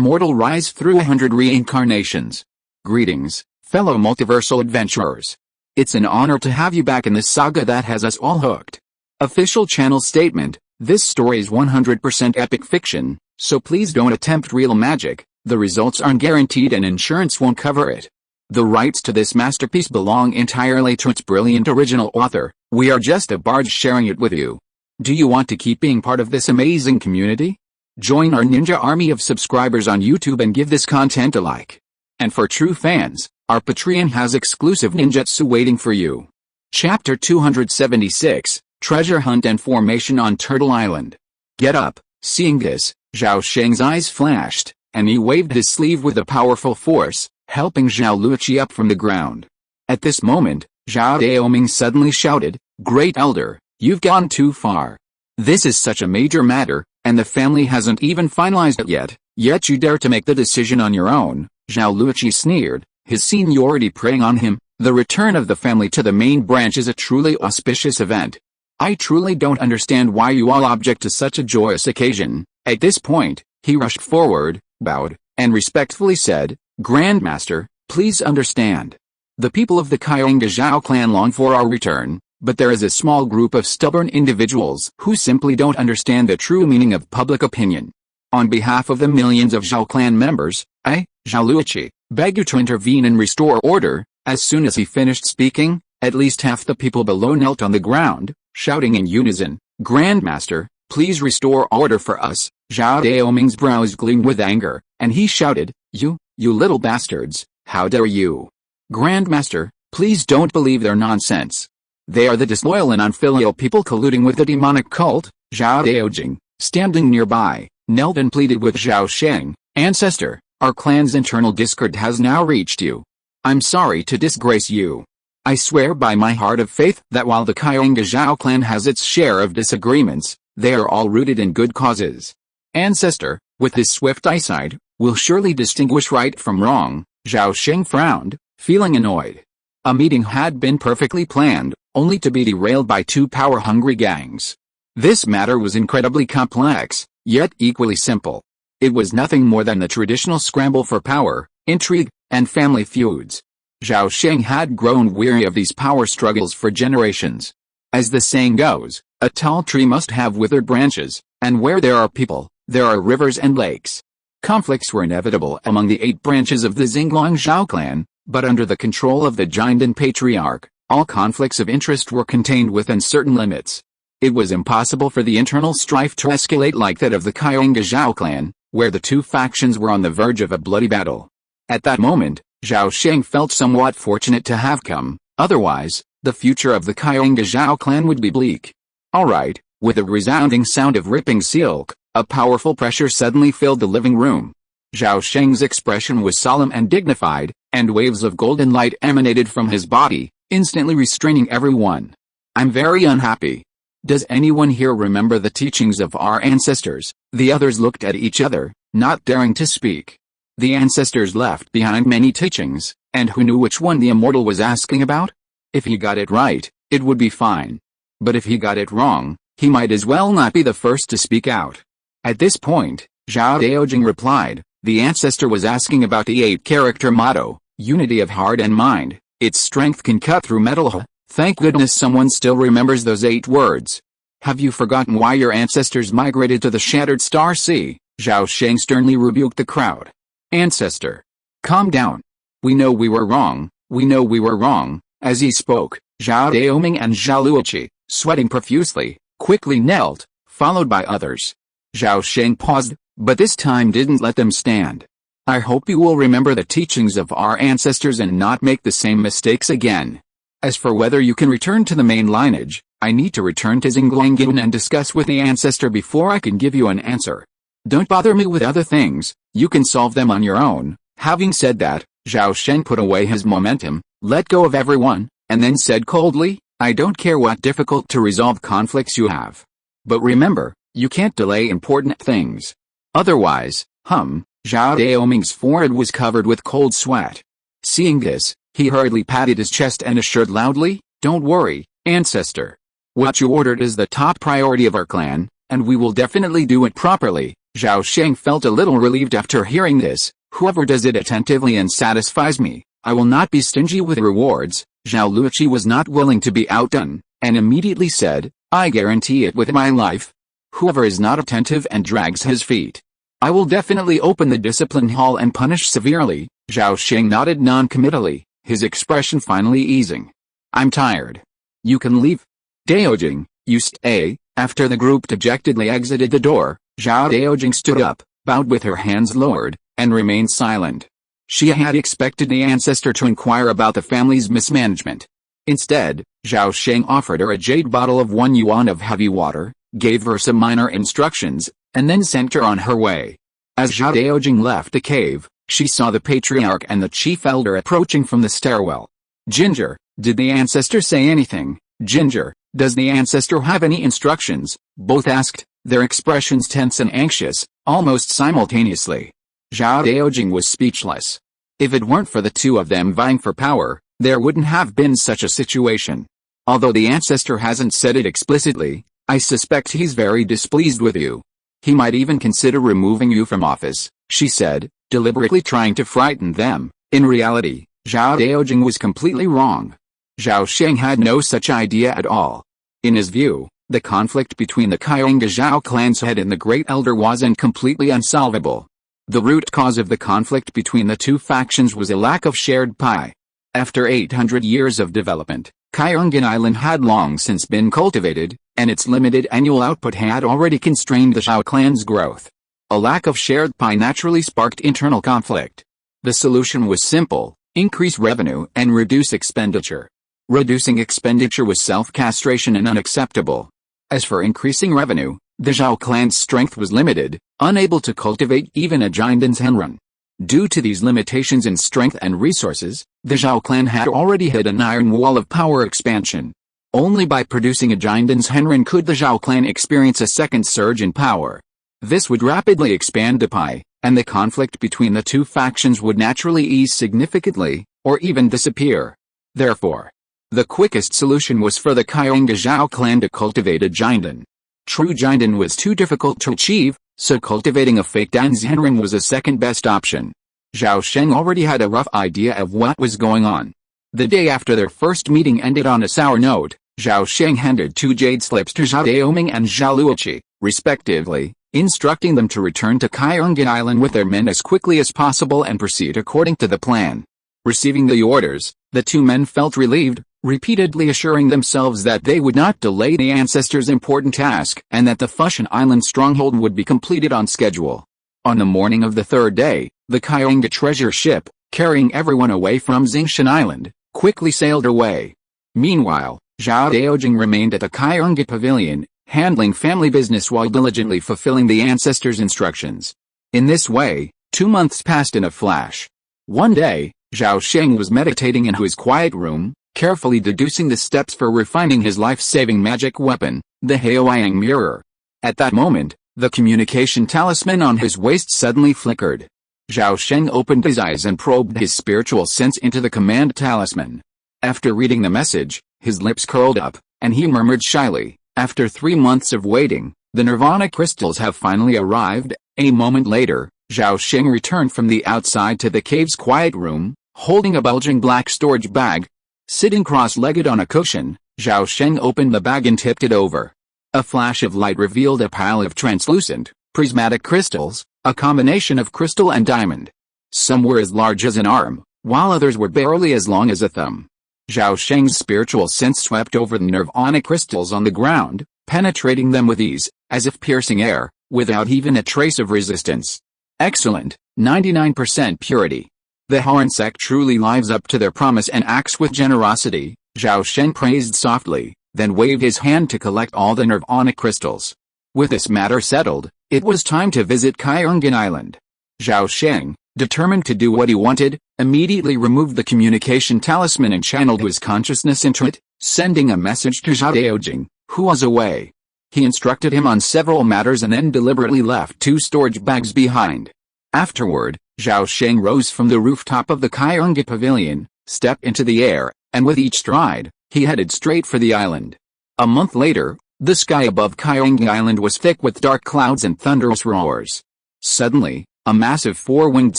mortal rise through 100 reincarnations. Greetings, fellow multiversal adventurers. It's an honor to have you back in this saga that has us all hooked. Official channel statement: this story is 100% epic fiction, so please don't attempt real magic. The results aren't guaranteed and insurance won't cover it. The rights to this masterpiece belong entirely to its brilliant original author. We are just a barge sharing it with you. Do you want to keep being part of this amazing community? Join our ninja army of subscribers on YouTube and give this content a like. And for true fans, our Patreon has exclusive ninjutsu waiting for you. Chapter 276, Treasure Hunt and Formation on Turtle Island. Get up. Seeing this, Zhao Sheng's eyes flashed, and he waved his sleeve with a powerful force, helping Zhao Luoqi up from the ground. At this moment, Zhao Daoming suddenly shouted, "Great Elder, you've gone too far. This is such a major matter, and the family hasn't even finalized it yet you dare to make the decision on your own." Zhao Luoqi sneered, his seniority preying on him. The return of the family to the main branch is a truly auspicious event. I truly don't understand why you all object to such a joyous occasion. At this point, he rushed forward, bowed, and respectfully said, "Grandmaster, please understand. The people of the Kyoanga Zhao clan long for our return, but there is a small group of stubborn individuals who simply don't understand the true meaning of public opinion. On behalf of the millions of Zhao clan members, I, Zhao Luoqi, beg you to intervene and restore order." As soon as he finished speaking, at least half the people below knelt on the ground, shouting in unison, "Grandmaster, please restore order for us." Zhao Daoming's brows gleamed with anger, and he shouted, You little bastards, how dare you? Grandmaster, please don't believe their nonsense. They are the disloyal and unfilial people colluding with the demonic cult." Zhao Daojing, standing nearby, knelt and pleaded with Zhao Sheng, "Ancestor, our clan's internal discord has now reached you. I'm sorry to disgrace you. I swear by my heart of faith that while the Kyoanga Zhao clan has its share of disagreements, they are all rooted in good causes. Ancestor, with his swift eyesight, will surely distinguish right from wrong." Zhao Sheng frowned, feeling annoyed. A meeting had been perfectly planned, only to be derailed by two power-hungry gangs. This matter was incredibly complex, yet equally simple. It was nothing more than the traditional scramble for power, intrigue, and family feuds. Zhao Sheng had grown weary of these power struggles for generations. As the saying goes, a tall tree must have withered branches, and where there are people, there are rivers and lakes. Conflicts were inevitable among the 8 branches of the Xinglong Zhao clan, but under the control of the Jinden Patriarch, all conflicts of interest were contained within certain limits. It was impossible for the internal strife to escalate like that of the Kyoanga Zhao clan, where the two factions were on the verge of a bloody battle. At that moment, Zhao Sheng felt somewhat fortunate to have come, otherwise, the future of the Kyoanga Zhao clan would be bleak. Alright, with a resounding sound of ripping silk, a powerful pressure suddenly filled the living room. Zhao Sheng's expression was solemn and dignified, and waves of golden light emanated from his body, instantly restraining everyone. "I'm very unhappy. Does anyone here remember the teachings of our ancestors?" The others looked at each other, not daring to speak. The ancestors left behind many teachings, and who knew which one the immortal was asking about? If he got it right, it would be fine. But if he got it wrong, he might as well not be the first to speak out. At this point, Zhao Daojing replied, "The ancestor was asking about the 8-character motto, unity of heart and mind. Its strength can cut through metal. Thank goodness someone still remembers those 8 words. Have you forgotten why your ancestors migrated to the Shattered Star Sea?" Zhao Sheng sternly rebuked the crowd. "Ancestor, calm down. We know we were wrong, we know we were wrong." As he spoke, Zhao Daoming and Zhao Luoqi, sweating profusely, quickly knelt, followed by others. Zhao Sheng paused, but this time didn't let them stand. "I hope you will remember the teachings of our ancestors and not make the same mistakes again. As for whether you can return to the main lineage, I need to return to Xinglong and discuss with the ancestor before I can give you an answer. Don't bother me with other things, you can solve them on your own." Having said that, Zhao Sheng put away his momentum, let go of everyone, and then said coldly, "I don't care what difficult to resolve conflicts you have. But remember, you can't delay important things. Otherwise, Zhao Daoming's forehead was covered with cold sweat. Seeing this, he hurriedly patted his chest and assured loudly, "Don't worry, ancestor. What you ordered is the top priority of our clan, and we will definitely do it properly." Zhao Sheng felt a little relieved after hearing this. Whoever does it attentively and satisfies me, I will not be stingy with rewards. Zhao Luoqi was not willing to be outdone, and immediately said, I guarantee it with my life. Whoever is not attentive and drags his feet, I will definitely open the discipline hall and punish severely. Zhao Sheng nodded non-committally, his expression finally easing. I'm tired. You can leave. Daojing, you stay. After the group dejectedly exited the door, Zhao Daojing stood up, bowed with her hands lowered, and remained silent. She had expected the ancestor to inquire about the family's mismanagement. Instead, Zhao Sheng offered her a jade bottle of 1 yuan of heavy water, gave her some minor instructions, and then sent her on her way. As Zhao Daojing left the cave, she saw the patriarch and the chief elder approaching from the stairwell. Ginger, did the ancestor say anything? Ginger, does the ancestor have any instructions? Both asked, their expressions tense and anxious, almost simultaneously. Zhao Daojing was speechless. If it weren't for the two of them vying for power, there wouldn't have been such a situation. Although the ancestor hasn't said it explicitly, I suspect he's very displeased with you. He might even consider removing you from office, she said, deliberately trying to frighten them. In reality, Zhao Daojing was completely wrong. Zhao Sheng had no such idea at all. In his view, the conflict between the Kaiyanga Zhao clan's head and the Great Elder wasn't completely unsolvable. The root cause of the conflict between the two factions was a lack of shared pie. After 800 years of development, Kaiyanga Island had long since been cultivated, and its limited annual output had already constrained the Zhao clan's growth. A lack of shared pie naturally sparked internal conflict. The solution was simple: increase revenue and reduce expenditure. Reducing expenditure was self-castration and unacceptable. As for increasing revenue, the Zhao clan's strength was limited, unable to cultivate even a Jindan's henrun. Due to these limitations in strength and resources, the Zhao clan had already hit an iron wall of power expansion. Only by producing a Jindan's henrun could the Zhao clan experience a second surge in power. This would rapidly expand the pie, and the conflict between the two factions would naturally ease significantly, or even disappear. Therefore, the quickest solution was for the Kaiyanga Zhao clan to cultivate a Jindan. True Jindan was too difficult to achieve, so cultivating a fake Dan's henrun was a second best option. Zhao Sheng already had a rough idea of what was going on. The day after their first meeting ended on a sour note, Zhao Sheng handed 2 jade slips to Zhao Daoming and Zhao Luoqi, respectively, instructing them to return to Kaiyanga Island with their men as quickly as possible and proceed according to the plan. Receiving the orders, the 2 men felt relieved, repeatedly assuring themselves that they would not delay the ancestor's important task and that the Fushan Island stronghold would be completed on schedule. On the morning of the 3rd day, the Kaiyanga treasure ship, carrying everyone away from Xingshan Island, quickly sailed away. Meanwhile, Zhao Daojing remained at the Kaiyanga pavilion, handling family business while diligently fulfilling the ancestor's instructions. In this way, 2 months passed in a flash. One day, Zhao Sheng was meditating in his quiet room, carefully deducing the steps for refining his life-saving magic weapon, the Heoyang mirror. At that moment, the communication talisman on his waist suddenly flickered. Zhao Sheng opened his eyes and probed his spiritual sense into the command talisman. After reading the message, his lips curled up, and he murmured shyly, "After 3 months of waiting, the Nirvana crystals have finally arrived." A moment later, Zhao Sheng returned from the outside to the cave's quiet room, holding a bulging black storage bag. Sitting cross-legged on a cushion, Zhao Sheng opened the bag and tipped it over. A flash of light revealed a pile of translucent, prismatic crystals, a combination of crystal and diamond. Some were as large as an arm, while others were barely as long as a thumb. Zhao Sheng's spiritual sense swept over the nirvana crystals on the ground, penetrating them with ease, as if piercing air, without even a trace of resistance. Excellent, 99% purity. The Horn sect truly lives up to their promise and acts with generosity, Zhao Sheng praised softly, then waved his hand to collect all the nirvana crystals. With this matter settled, it was time to visit Kaiyanga Island. Zhao Sheng, determined to do what he wanted, immediately removed the communication talisman and channeled his consciousness into it, sending a message to Zhao Daojing, who was away. He instructed him on several matters and then deliberately left 2 storage bags behind. Afterward, Zhao Sheng rose from the rooftop of the Kaiyanga pavilion, stepped into the air, and with each stride, he headed straight for the island. A month later, The sky above Kyung Island was thick with dark clouds and thunderous roars. Suddenly, a massive four-winged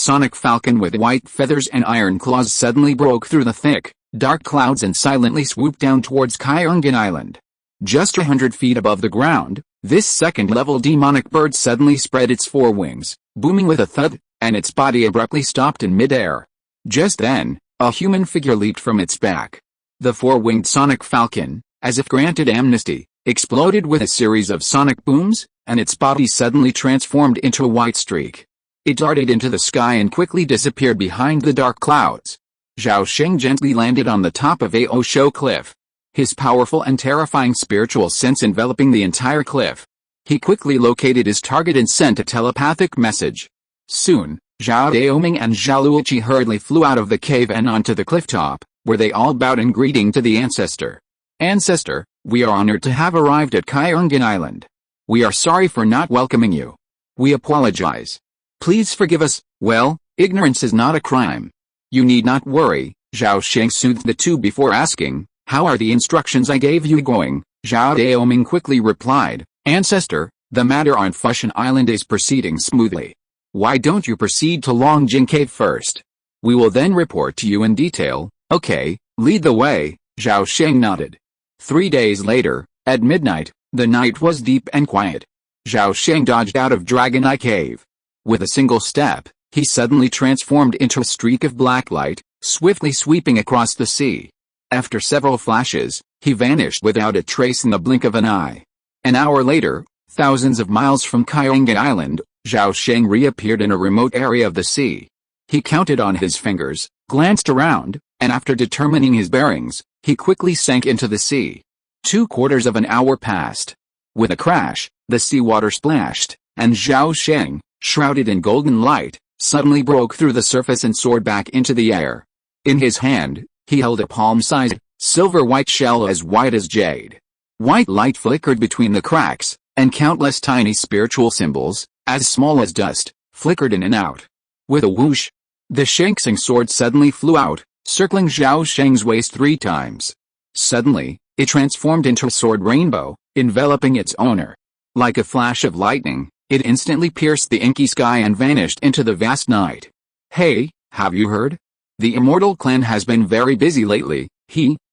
sonic falcon with white feathers and iron claws suddenly broke through the thick, dark clouds and silently swooped down towards Kyung Island. Just 100 feet above the ground, this second-level demonic bird suddenly spread its forewings, booming with a thud, and its body abruptly stopped in midair. Just then, a human figure leaped from its back. The four-winged sonic falcon, as if granted amnesty, exploded with a series of sonic booms, and its body suddenly transformed into a white streak. It darted into the sky and quickly disappeared behind the dark clouds. Zhao Sheng gently landed on the top of a Osho cliff, his powerful and terrifying spiritual sense enveloping the entire cliff. He quickly located his target and sent a telepathic message. Soon, Zhao Daoming and Zhao Luoqi hurriedly flew out of the cave and onto the cliff top, where they all bowed in greeting to the ancestor. Ancestor, we are honored to have arrived at Kyung Island. We are sorry for not welcoming you. We apologize. Please forgive us. Well, ignorance is not a crime. You need not worry. Zhao Sheng soothed the two before asking, how are the instructions I gave you going? Zhao Daoming quickly replied, Ancestor, the matter on Fushan Island is proceeding smoothly. Why don't you proceed to Longjing Cave first? We will then report to you in detail. Okay, lead the way. Zhao Sheng nodded. 3 days later, at midnight, the night was deep and quiet. Zhao Sheng dodged out of Dragon Eye Cave. With a single step, he suddenly transformed into a streak of black light, swiftly sweeping across the sea. After several flashes, he vanished without a trace in the blink of an eye. An hour later, thousands of miles from Kyung Island, Zhao Sheng reappeared in a remote area of the sea. He counted on his fingers, glanced around, and after determining his bearings, he quickly sank into the sea. 2/4 of an hour passed. With a crash, the seawater splashed, and Zhao Sheng, shrouded in golden light, suddenly broke through the surface and soared back into the air. In his hand, he held a palm-sized, silver-white shell as white as jade. White light flickered between the cracks, and countless tiny spiritual symbols, as small as dust, flickered in and out. With a whoosh, the Shang-Tsung sword suddenly flew out, circling Zhao Sheng's waist 3 times. Suddenly, it transformed into a sword rainbow, enveloping its owner. Like a flash of lightning, it instantly pierced the inky sky and vanished into the vast night. Hey, have you heard? The Immortal clan has been very busy lately.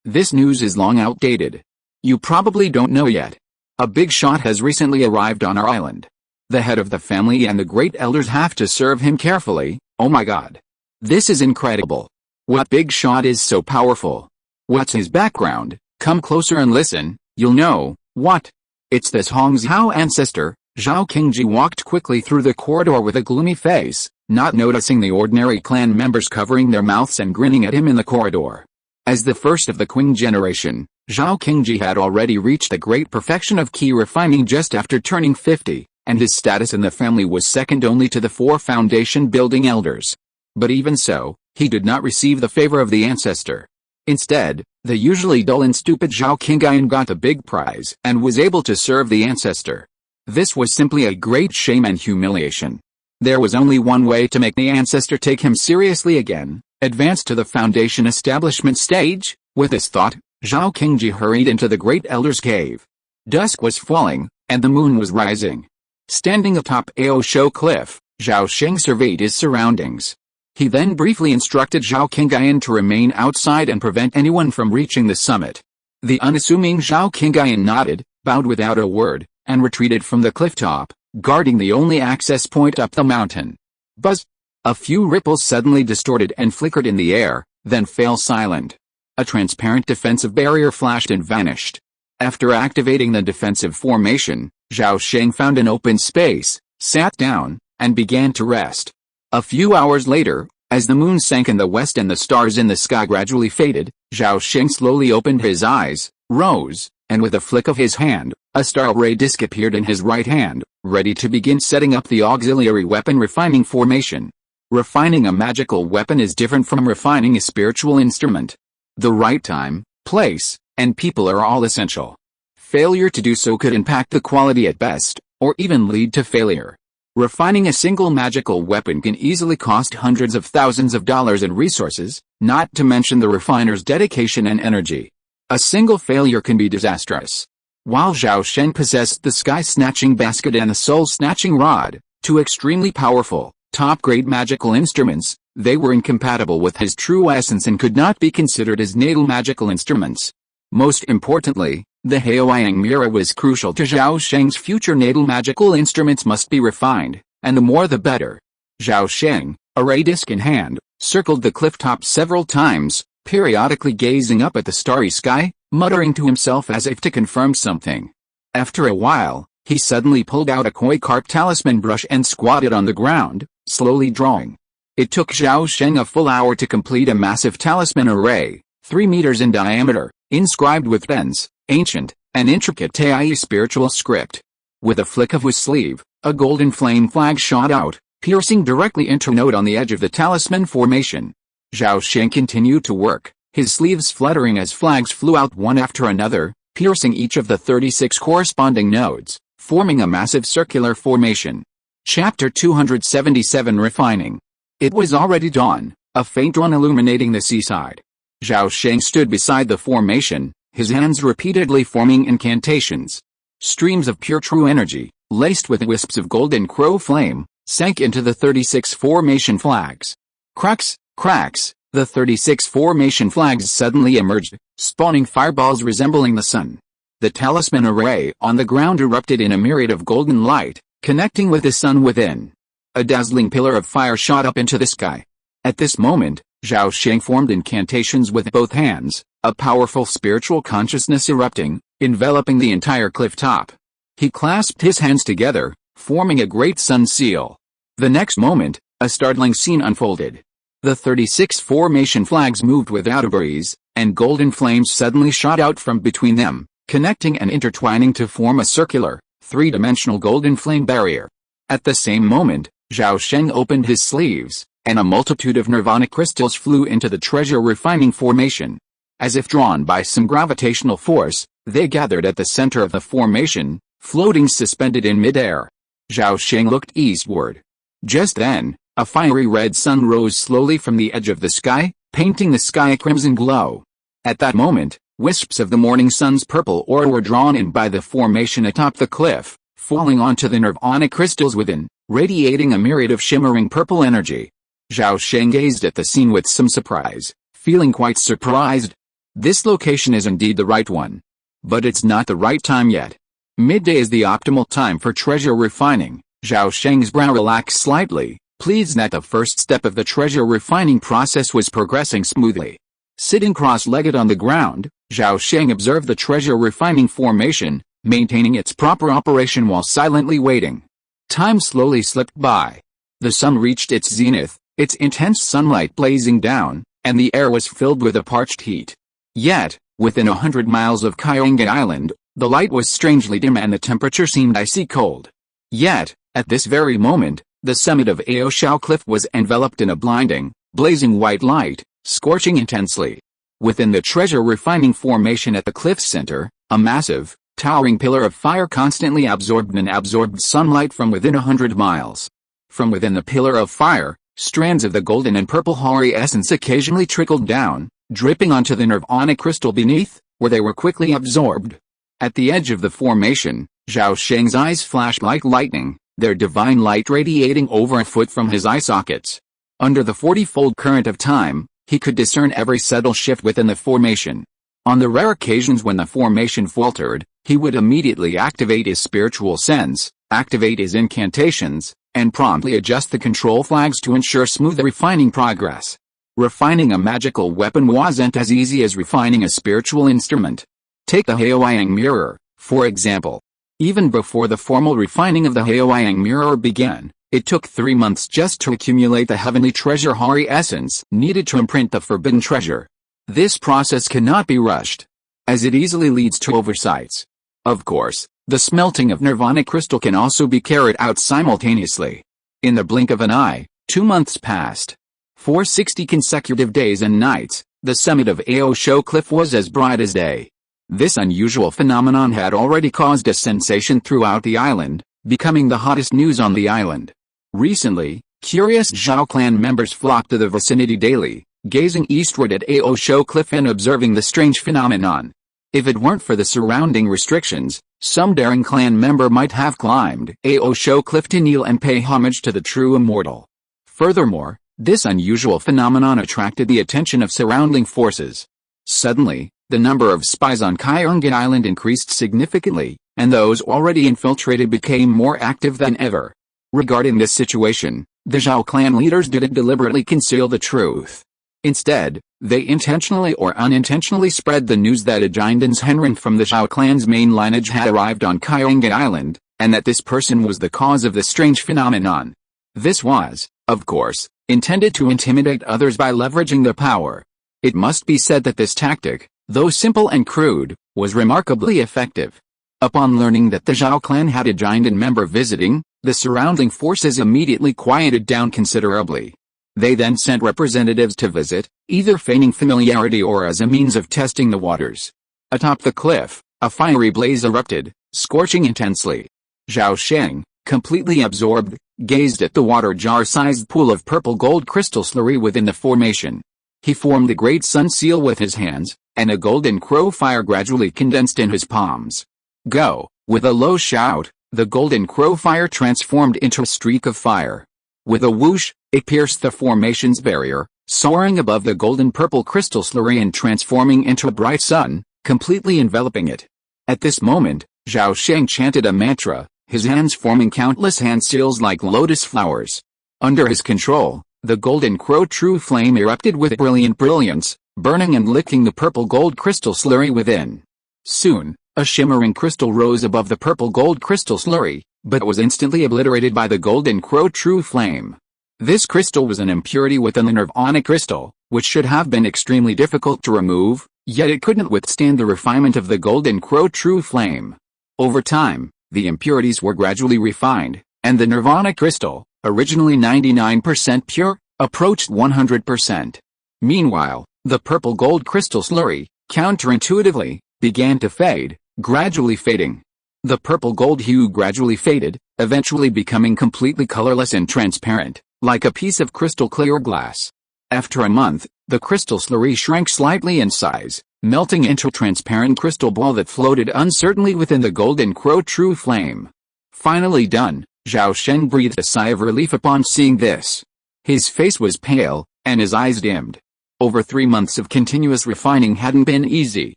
This news is long outdated. You probably don't know yet. A big shot has recently arrived on our island. The head of the family and the great elders have to serve him carefully. Oh my god. This is incredible. What big shot is so powerful? What's his background? Come closer and listen, you'll know. What? It's this Hongzhao ancestor. Zhao Qingji walked quickly through the corridor with a gloomy face, not noticing the ordinary clan members covering their mouths and grinning at him in the corridor. As the first of the Qing generation, Zhao Qingji had already reached the great perfection of key refining just after turning 50, and his status in the family was second only to the 4 foundation-building elders. But even so, he did not receive the favor of the ancestor. Instead, the usually dull and stupid Zhao Qingyan got the big prize and was able to serve the ancestor. This was simply a great shame and humiliation. There was only one way to make the ancestor take him seriously again: advance to the foundation establishment stage. With this thought, Zhao Qingji hurried into the great elder's cave. Dusk was falling, and the moon was rising. Standing atop Aosho Cliff, Zhao Sheng surveyed his surroundings. He then briefly instructed Zhao Qingyan to remain outside and prevent anyone from reaching the summit. The unassuming Zhao Qingyan nodded, bowed without a word, and retreated from the cliff top, guarding the only access point up the mountain. Buzz! A few ripples suddenly distorted and flickered in the air, then fell silent. A transparent defensive barrier flashed and vanished. After activating the defensive formation, Zhao Sheng found an open space, sat down, and began to rest. A few hours later, as the moon sank in the west and the stars in the sky gradually faded, Zhao Sheng slowly opened his eyes, rose, and with a flick of his hand, a star ray disc appeared in his right hand, ready to begin setting up the auxiliary weapon refining formation. Refining a magical weapon is different from refining a spiritual instrument. The right time, place, and people are all essential. Failure to do so could impact the quality at best, or even lead to failure. Refining a single magical weapon can easily cost hundreds of thousands of dollars in resources, not to mention the refiner's dedication and energy. A single failure can be disastrous. while Zhao Sheng possessed the sky-snatching basket and the soul-snatching rod, two extremely powerful, top-grade magical instruments. They were incompatible with his true essence and could not be considered as natal magical instruments. Most importantly, the Haoyang mirror was crucial to Zhao Sheng's future. Natal magical instruments must be refined, and the more the better. Zhao Sheng, a ray disc in hand, circled the cliff top several times, periodically gazing up at the starry sky, muttering to himself as if to confirm something. After a while, he suddenly pulled out a koi carp talisman brush and squatted on the ground, slowly drawing. It took Zhao Sheng a full hour to complete a massive talisman array, 3 meters in diameter, inscribed with dense, ancient, and intricate Tai spiritual script. With a flick of his sleeve, a golden flame flag shot out, piercing directly into a note on the edge of the talisman formation. Zhao Sheng continued to work, his sleeves fluttering as flags flew out one after another, piercing each of the 36 corresponding nodes, forming a massive circular formation. Chapter 277 Refining. It was already dawn, a faint dawn illuminating the seaside. Zhao Sheng stood beside the formation, his hands repeatedly forming incantations. Streams of pure true energy, laced with wisps of golden crow flame, sank into the 36 formation flags. Cracks, cracks, the 36 formation flags suddenly emerged, spawning fireballs resembling the sun. The talisman array on the ground erupted in a myriad of golden light, connecting with the sun within. A dazzling pillar of fire shot up into the sky. At this moment, Zhao Sheng formed incantations with both hands, a powerful spiritual consciousness erupting, enveloping the entire cliff top. He clasped his hands together, forming a great sun seal. The next moment, a startling scene unfolded. The 36 formation flags moved without a breeze, and golden flames suddenly shot out from between them, connecting and intertwining to form a circular, three-dimensional golden flame barrier. At the same moment, Zhao Sheng opened his sleeves, and a multitude of nirvana crystals flew into the treasure refining formation. As if drawn by some gravitational force, they gathered at the center of the formation, floating suspended in midair. Zhao Sheng looked eastward. Just then, a fiery red sun rose slowly from the edge of the sky, painting the sky a crimson glow. At that moment, wisps of the morning sun's purple aura were drawn in by the formation atop the cliff, falling onto the nirvana crystals within, radiating a myriad of shimmering purple energy. Zhao Sheng gazed at the scene with some surprise, feeling quite surprised. This location is indeed the right one. But it's not the right time yet. Midday is the optimal time for treasure refining. Zhao Sheng's brow relaxed slightly, pleased that the first step of the treasure refining process was progressing smoothly. Sitting cross-legged on the ground, Zhao Sheng observed the treasure refining formation, maintaining its proper operation while silently waiting. Time slowly slipped by. The sun reached its zenith, its intense sunlight blazing down, and the air was filled with a parched heat. Yet, within 100 miles of Kaiyanga Island, the light was strangely dim and the temperature seemed icy cold. Yet, at this very moment, the summit of Aoshao Cliff was enveloped in a blinding, blazing white light, scorching intensely. Within the treasure refining formation at the cliff's center, a massive, towering pillar of fire constantly absorbed sunlight from within 100 miles. From within the pillar of fire, strands of the golden and purple hoary essence occasionally trickled down, dripping onto the nirvana crystal beneath, where they were quickly absorbed. At the edge of the formation, Zhao Sheng's eyes flashed like lightning, their divine light radiating over a foot from his eye sockets. Under the 40-fold current of time, he could discern every subtle shift within the formation. On the rare occasions when the formation faltered, he would immediately activate his spiritual sense, activate his incantations, and promptly adjust the control flags to ensure smooth refining progress. Refining a magical weapon wasn't as easy as refining a spiritual instrument. Take the Haoyang mirror, for example. Even before the formal refining of the Haoyang mirror began, it took 3 months just to accumulate the heavenly treasure hoary essence needed to imprint the forbidden treasure. This process cannot be rushed, as it easily leads to oversights. Of course, the smelting of nirvana crystal can also be carried out simultaneously. In the blink of an eye, 2 months passed. For 60 consecutive days and nights, the summit of Aoshao Cliff was as bright as day. This unusual phenomenon had already caused a sensation throughout the island, becoming the hottest news on the island. Recently, curious Zhao clan members flocked to the vicinity daily, gazing eastward at Aoshao Cliff and observing the strange phenomenon. If it weren't for the surrounding restrictions, some daring clan member might have climbed a show cliff to kneel and pay homage to the true immortal. Furthermore, this unusual phenomenon attracted the attention of surrounding forces. Suddenly, the number of spies on Kairungan Island increased significantly, and those already infiltrated became more active than ever. Regarding this situation, the Zhao clan leaders didn't deliberately conceal the truth. Instead, they intentionally or unintentionally spread the news that a Jindan's Henrin from the Zhao clan's main lineage had arrived on Kairungan Island, and that this person was the cause of the strange phenomenon. This was, of course, intended to intimidate others by leveraging their power. It must be said that this tactic, though simple and crude, was remarkably effective. Upon learning that the Zhao clan had a Jindan member visiting, the surrounding forces immediately quieted down considerably. They then sent representatives to visit, either feigning familiarity or as a means of testing the waters. Atop the cliff, a fiery blaze erupted, scorching intensely. Zhao Sheng, completely absorbed, gazed at the water jar-sized pool of purple gold crystal slurry within the formation. He formed the great sun seal with his hands, and a golden crow fire gradually condensed in his palms. Go! With a low shout, the golden crow fire transformed into a streak of fire. With a whoosh, it pierced the formation's barrier, soaring above the golden purple crystal slurry and transforming into a bright sun, completely enveloping it. At this moment, Zhao Sheng chanted a mantra, his hands forming countless hand seals like lotus flowers. Under his control, the golden crow true flame erupted with brilliant brilliance, burning and licking the purple gold crystal slurry within. Soon, a shimmering crystal rose above the purple gold crystal slurry, but was instantly obliterated by the golden crow true flame. This crystal was an impurity within the nirvana crystal, which should have been extremely difficult to remove, yet it couldn't withstand the refinement of the golden crow true flame. Over time, the impurities were gradually refined, and the nirvana crystal, originally 99% pure, approached 100%. Meanwhile, the purple gold crystal slurry, counterintuitively, began to fade, gradually fading. The purple gold hue gradually faded, eventually becoming completely colorless and transparent, like a piece of crystal clear glass. After a month, the crystal slurry shrank slightly in size, melting into a transparent crystal ball that floated uncertainly within the golden crow true flame. Finally done, Zhao Sheng breathed a sigh of relief upon seeing this. His face was pale, and his eyes dimmed. Over 3 months of continuous refining hadn't been easy.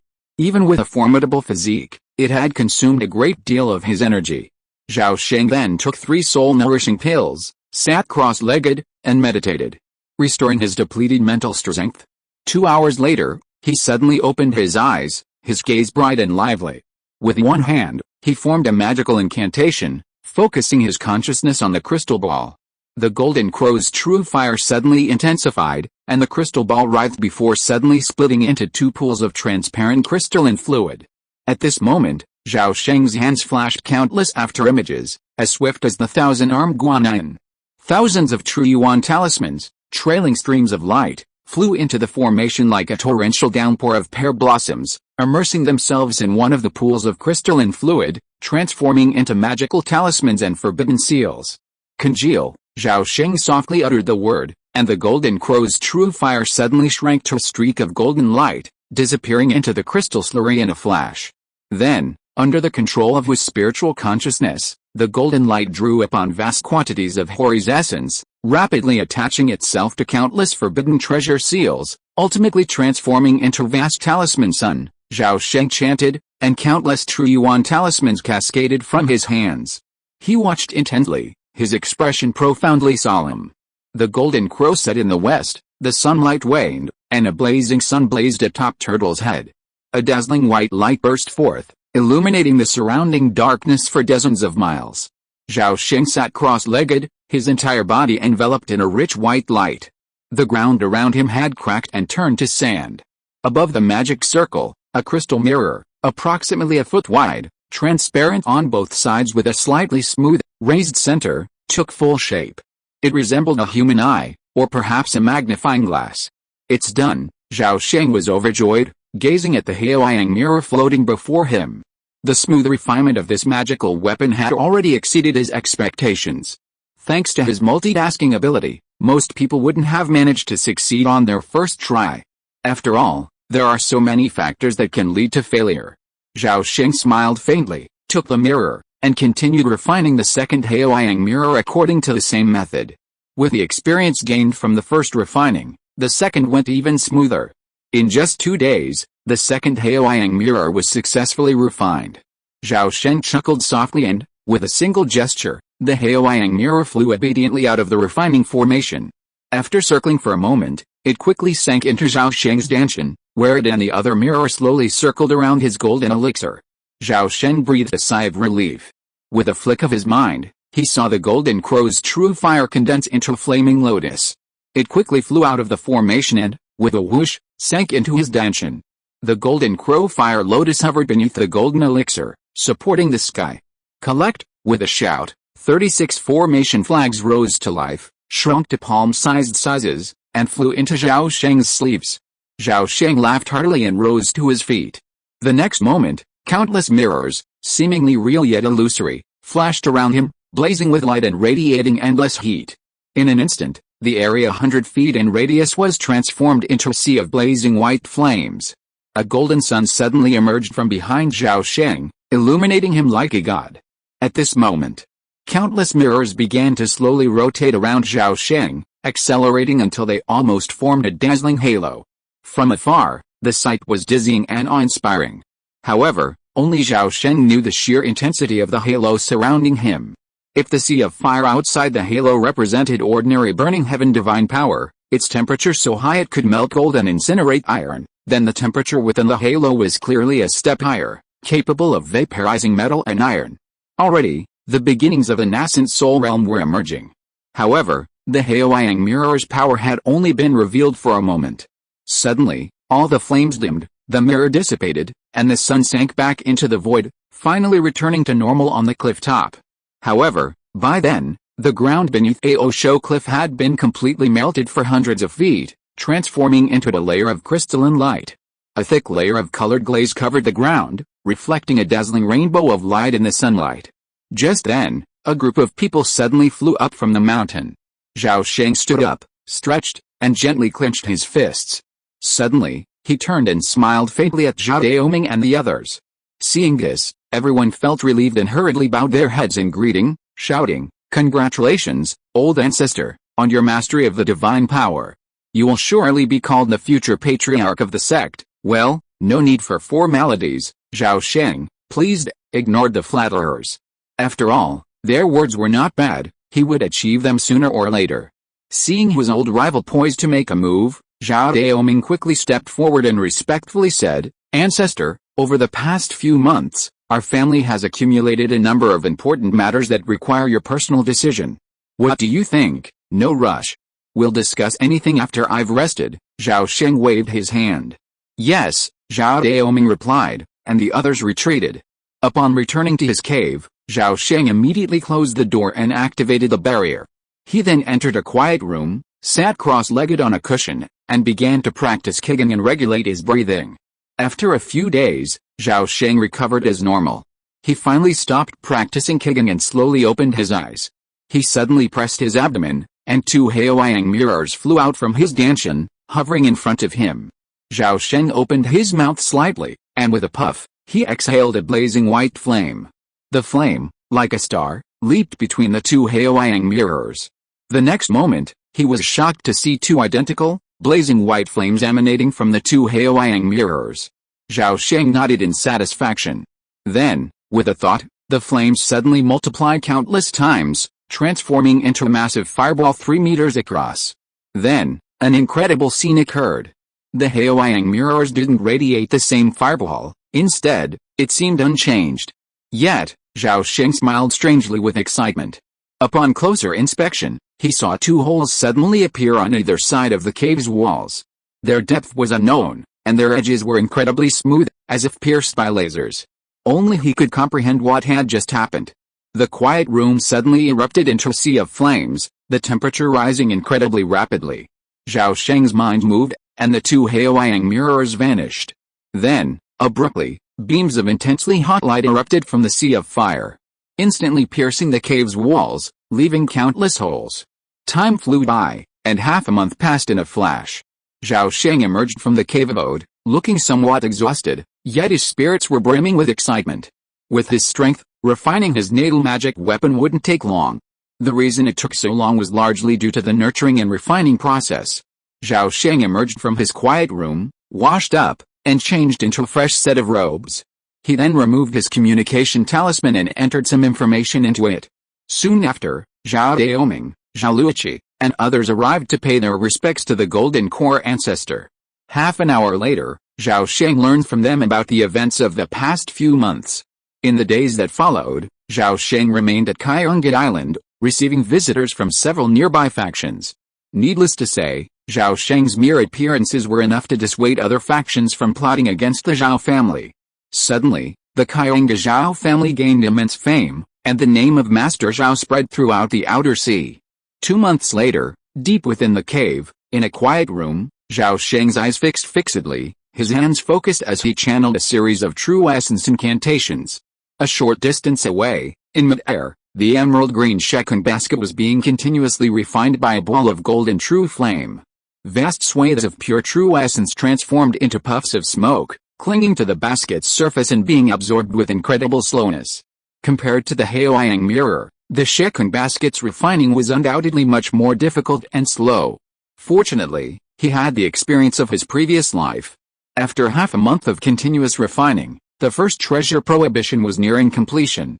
Even with a formidable physique, it had consumed a great deal of his energy. Zhao Sheng then took 3 soul-nourishing pills, sat cross-legged, and meditated, restoring his depleted mental strength. 2 hours later, he suddenly opened his eyes, his gaze bright and lively. With one hand, he formed a magical incantation, focusing his consciousness on the crystal ball. The golden crow's true fire suddenly intensified, and the crystal ball writhed before suddenly splitting into 2 pools of transparent crystalline fluid. At this moment, Zhao Sheng's hands flashed countless after-images, as swift as the 1,000-armed Guanyin. Thousands of true yuan talismans, trailing streams of light, flew into the formation like a torrential downpour of pear blossoms, immersing themselves in one of the pools of crystalline fluid, transforming into magical talismans and forbidden seals. Congeal! Zhao Sheng softly uttered the word, and the golden crow's true fire suddenly shrank to a streak of golden light, disappearing into the crystal slurry in a flash. Then, under the control of his spiritual consciousness, the golden light drew upon vast quantities of Hori's essence, rapidly attaching itself to countless forbidden treasure seals, ultimately transforming into vast talisman sun. Zhao Sheng chanted, and countless true yuan talismans cascaded from his hands. He watched intently, his expression profoundly solemn. The golden crow set in the west, the sunlight waned, and a blazing sun blazed atop Turtle's head. A dazzling white light burst forth, illuminating the surrounding darkness for dozens of miles. Zhao Sheng sat cross-legged, his entire body enveloped in a rich white light. The ground around him had cracked and turned to sand. Above the magic circle, a crystal mirror, approximately a foot wide, transparent on both sides with a slightly smooth, raised center, took full shape. It resembled a human eye, or perhaps a magnifying glass. It's done, Zhao Sheng was overjoyed, gazing at the Haoyang mirror floating before him. The smooth refinement of this magical weapon had already exceeded his expectations. Thanks to his multitasking ability, most people wouldn't have managed to succeed on their first try. After all, There are so many factors that can lead to failure. Zhao Sheng smiled faintly, took the mirror, and continued refining the second Haoyang mirror according to the same method. With the experience gained from the first refining, the second went even smoother. In just 2 days, the second Haoyang mirror was successfully refined. Zhao Sheng chuckled softly and, with a single gesture, the Haoyang mirror flew obediently out of the refining formation. After circling for a moment, it quickly sank into Zhao Sheng's danshan, where it and the other mirror slowly circled around his golden elixir. Zhao Sheng breathed a sigh of relief. With a flick of his mind, he saw the golden crow's true fire condense into a flaming lotus. It quickly flew out of the formation and, with a whoosh, sank into his danshan. The golden crow fire lotus hovered beneath the golden elixir, supporting the sky. Collect, with a shout, 36 formation flags rose to life, shrunk to palm-sized sizes, and flew into Zhao Sheng's sleeves. Zhao Sheng laughed heartily and rose to his feet. The next moment, countless mirrors, seemingly real yet illusory, flashed around him, blazing with light and radiating endless heat. In an instant, the area 100 feet in radius was transformed into a sea of blazing white flames. A golden sun suddenly emerged from behind Zhao Sheng, illuminating him like a god. At this moment, countless mirrors began to slowly rotate around Zhao Sheng, accelerating until they almost formed a dazzling halo. From afar, the sight was dizzying and awe-inspiring. However, only Zhao Sheng knew the sheer intensity of the halo surrounding him. If the sea of fire outside the halo represented ordinary burning heaven divine power, its temperature so high it could melt gold and incinerate iron, then the temperature within the halo was clearly a step higher, capable of vaporizing metal and iron. Already, the beginnings of a nascent soul realm were emerging. However, the Haoyang mirror's power had only been revealed for a moment. Suddenly, all the flames dimmed, the mirror dissipated, and the sun sank back into the void, finally returning to normal on the cliff top. However, by then, the ground beneath Aosho Cliff had been completely melted for hundreds of feet, transforming into a layer of crystalline light. A thick layer of colored glaze covered the ground, reflecting a dazzling rainbow of light in the sunlight. Just then, a group of people suddenly flew up from the mountain. Zhao Sheng stood up, stretched, and gently clenched his fists. Suddenly, he turned and smiled faintly at Zhao Daoming and the others. Seeing this, everyone felt relieved and hurriedly bowed their heads in greeting, shouting, "Congratulations, old ancestor, on your mastery of the divine power. You will surely be called the future patriarch of the sect." "Well, no need for formalities," Zhao Sheng, pleased, ignored the flatterers. After all, their words were not bad, he would achieve them sooner or later. Seeing his old rival poised to make a move, Zhao Daoming quickly stepped forward and respectfully said, "Ancestor, over the past few months, our family has accumulated a number of important matters that require your personal decision. What do you think?" "No rush. We'll discuss anything after I've rested." Zhao Sheng waved his hand. "Yes," Zhao Daoming replied, and the others retreated. Upon returning to his cave, Zhao Sheng immediately closed the door and activated the barrier. He then entered a quiet room, sat cross-legged on a cushion, and began to practice Qigong and regulate his breathing. After a few days, Zhao Sheng recovered as normal. He finally stopped practicing Qigong and slowly opened his eyes. He suddenly pressed his abdomen, and 2 Haoyang mirrors flew out from his danshan, hovering in front of him. Zhao Sheng opened his mouth slightly, and with a puff, he exhaled a blazing white flame. The flame, like a star, leaped between the 2 Haoyang mirrors. The next moment, he was shocked to see 2 identical, blazing white flames emanating from the 2 Haoyang mirrors. Zhao Sheng nodded in satisfaction. Then, with a thought, the flames suddenly multiplied countless times, transforming into a massive fireball 3 meters across. Then, an incredible scene occurred. The Haoyang mirrors didn't radiate the same fireball, instead, it seemed unchanged. Yet, Zhao Sheng smiled strangely with excitement. Upon closer inspection, he saw 2 holes suddenly appear on either side of the cave's walls. Their depth was unknown, and their edges were incredibly smooth, as if pierced by lasers. Only he could comprehend what had just happened. The quiet room suddenly erupted into a sea of flames, the temperature rising incredibly rapidly. Zhao Sheng's mind moved, and the 2 Haoyang mirrors vanished. Then, abruptly, beams of intensely hot light erupted from the sea of fire, instantly piercing the cave's walls, leaving countless holes. Time flew by, and half a month passed in a flash. Zhao Sheng emerged from the cave abode, looking somewhat exhausted, yet his spirits were brimming with excitement. With his strength, refining his natal magic weapon wouldn't take long. The reason it took so long was largely due to the nurturing and refining process. Zhao Sheng emerged from his quiet room, washed up, and changed into a fresh set of robes. He then removed his communication talisman and entered some information into it. Soon after, Zhao Daoming, Zhao Luoqi, and others arrived to pay their respects to the Golden Core ancestor. Half an hour later, Zhao Sheng learned from them about the events of the past few months. In the days that followed, Zhao Sheng remained at Kyungit Island, receiving visitors from several nearby factions. Needless to say, Zhao Sheng's mere appearances were enough to dissuade other factions from plotting against the Zhao family. Suddenly, the Kyungit Zhao family gained immense fame, and the name of Master Zhao spread throughout the outer sea. 2 months later, deep within the cave, in a quiet room, Zhao Sheng's eyes fixed fixedly, his hands focused as he channeled a series of true essence incantations. A short distance away, in mid-air, the emerald green Shekung basket was being continuously refined by a ball of golden true flame. Vast swathes of pure true essence transformed into puffs of smoke, clinging to the basket's surface and being absorbed with incredible slowness. Compared to the Haoyang mirror, the Shekung basket's refining was undoubtedly much more difficult and slow. Fortunately, he had the experience of his previous life. After half a month of continuous refining, the first treasure prohibition was nearing completion.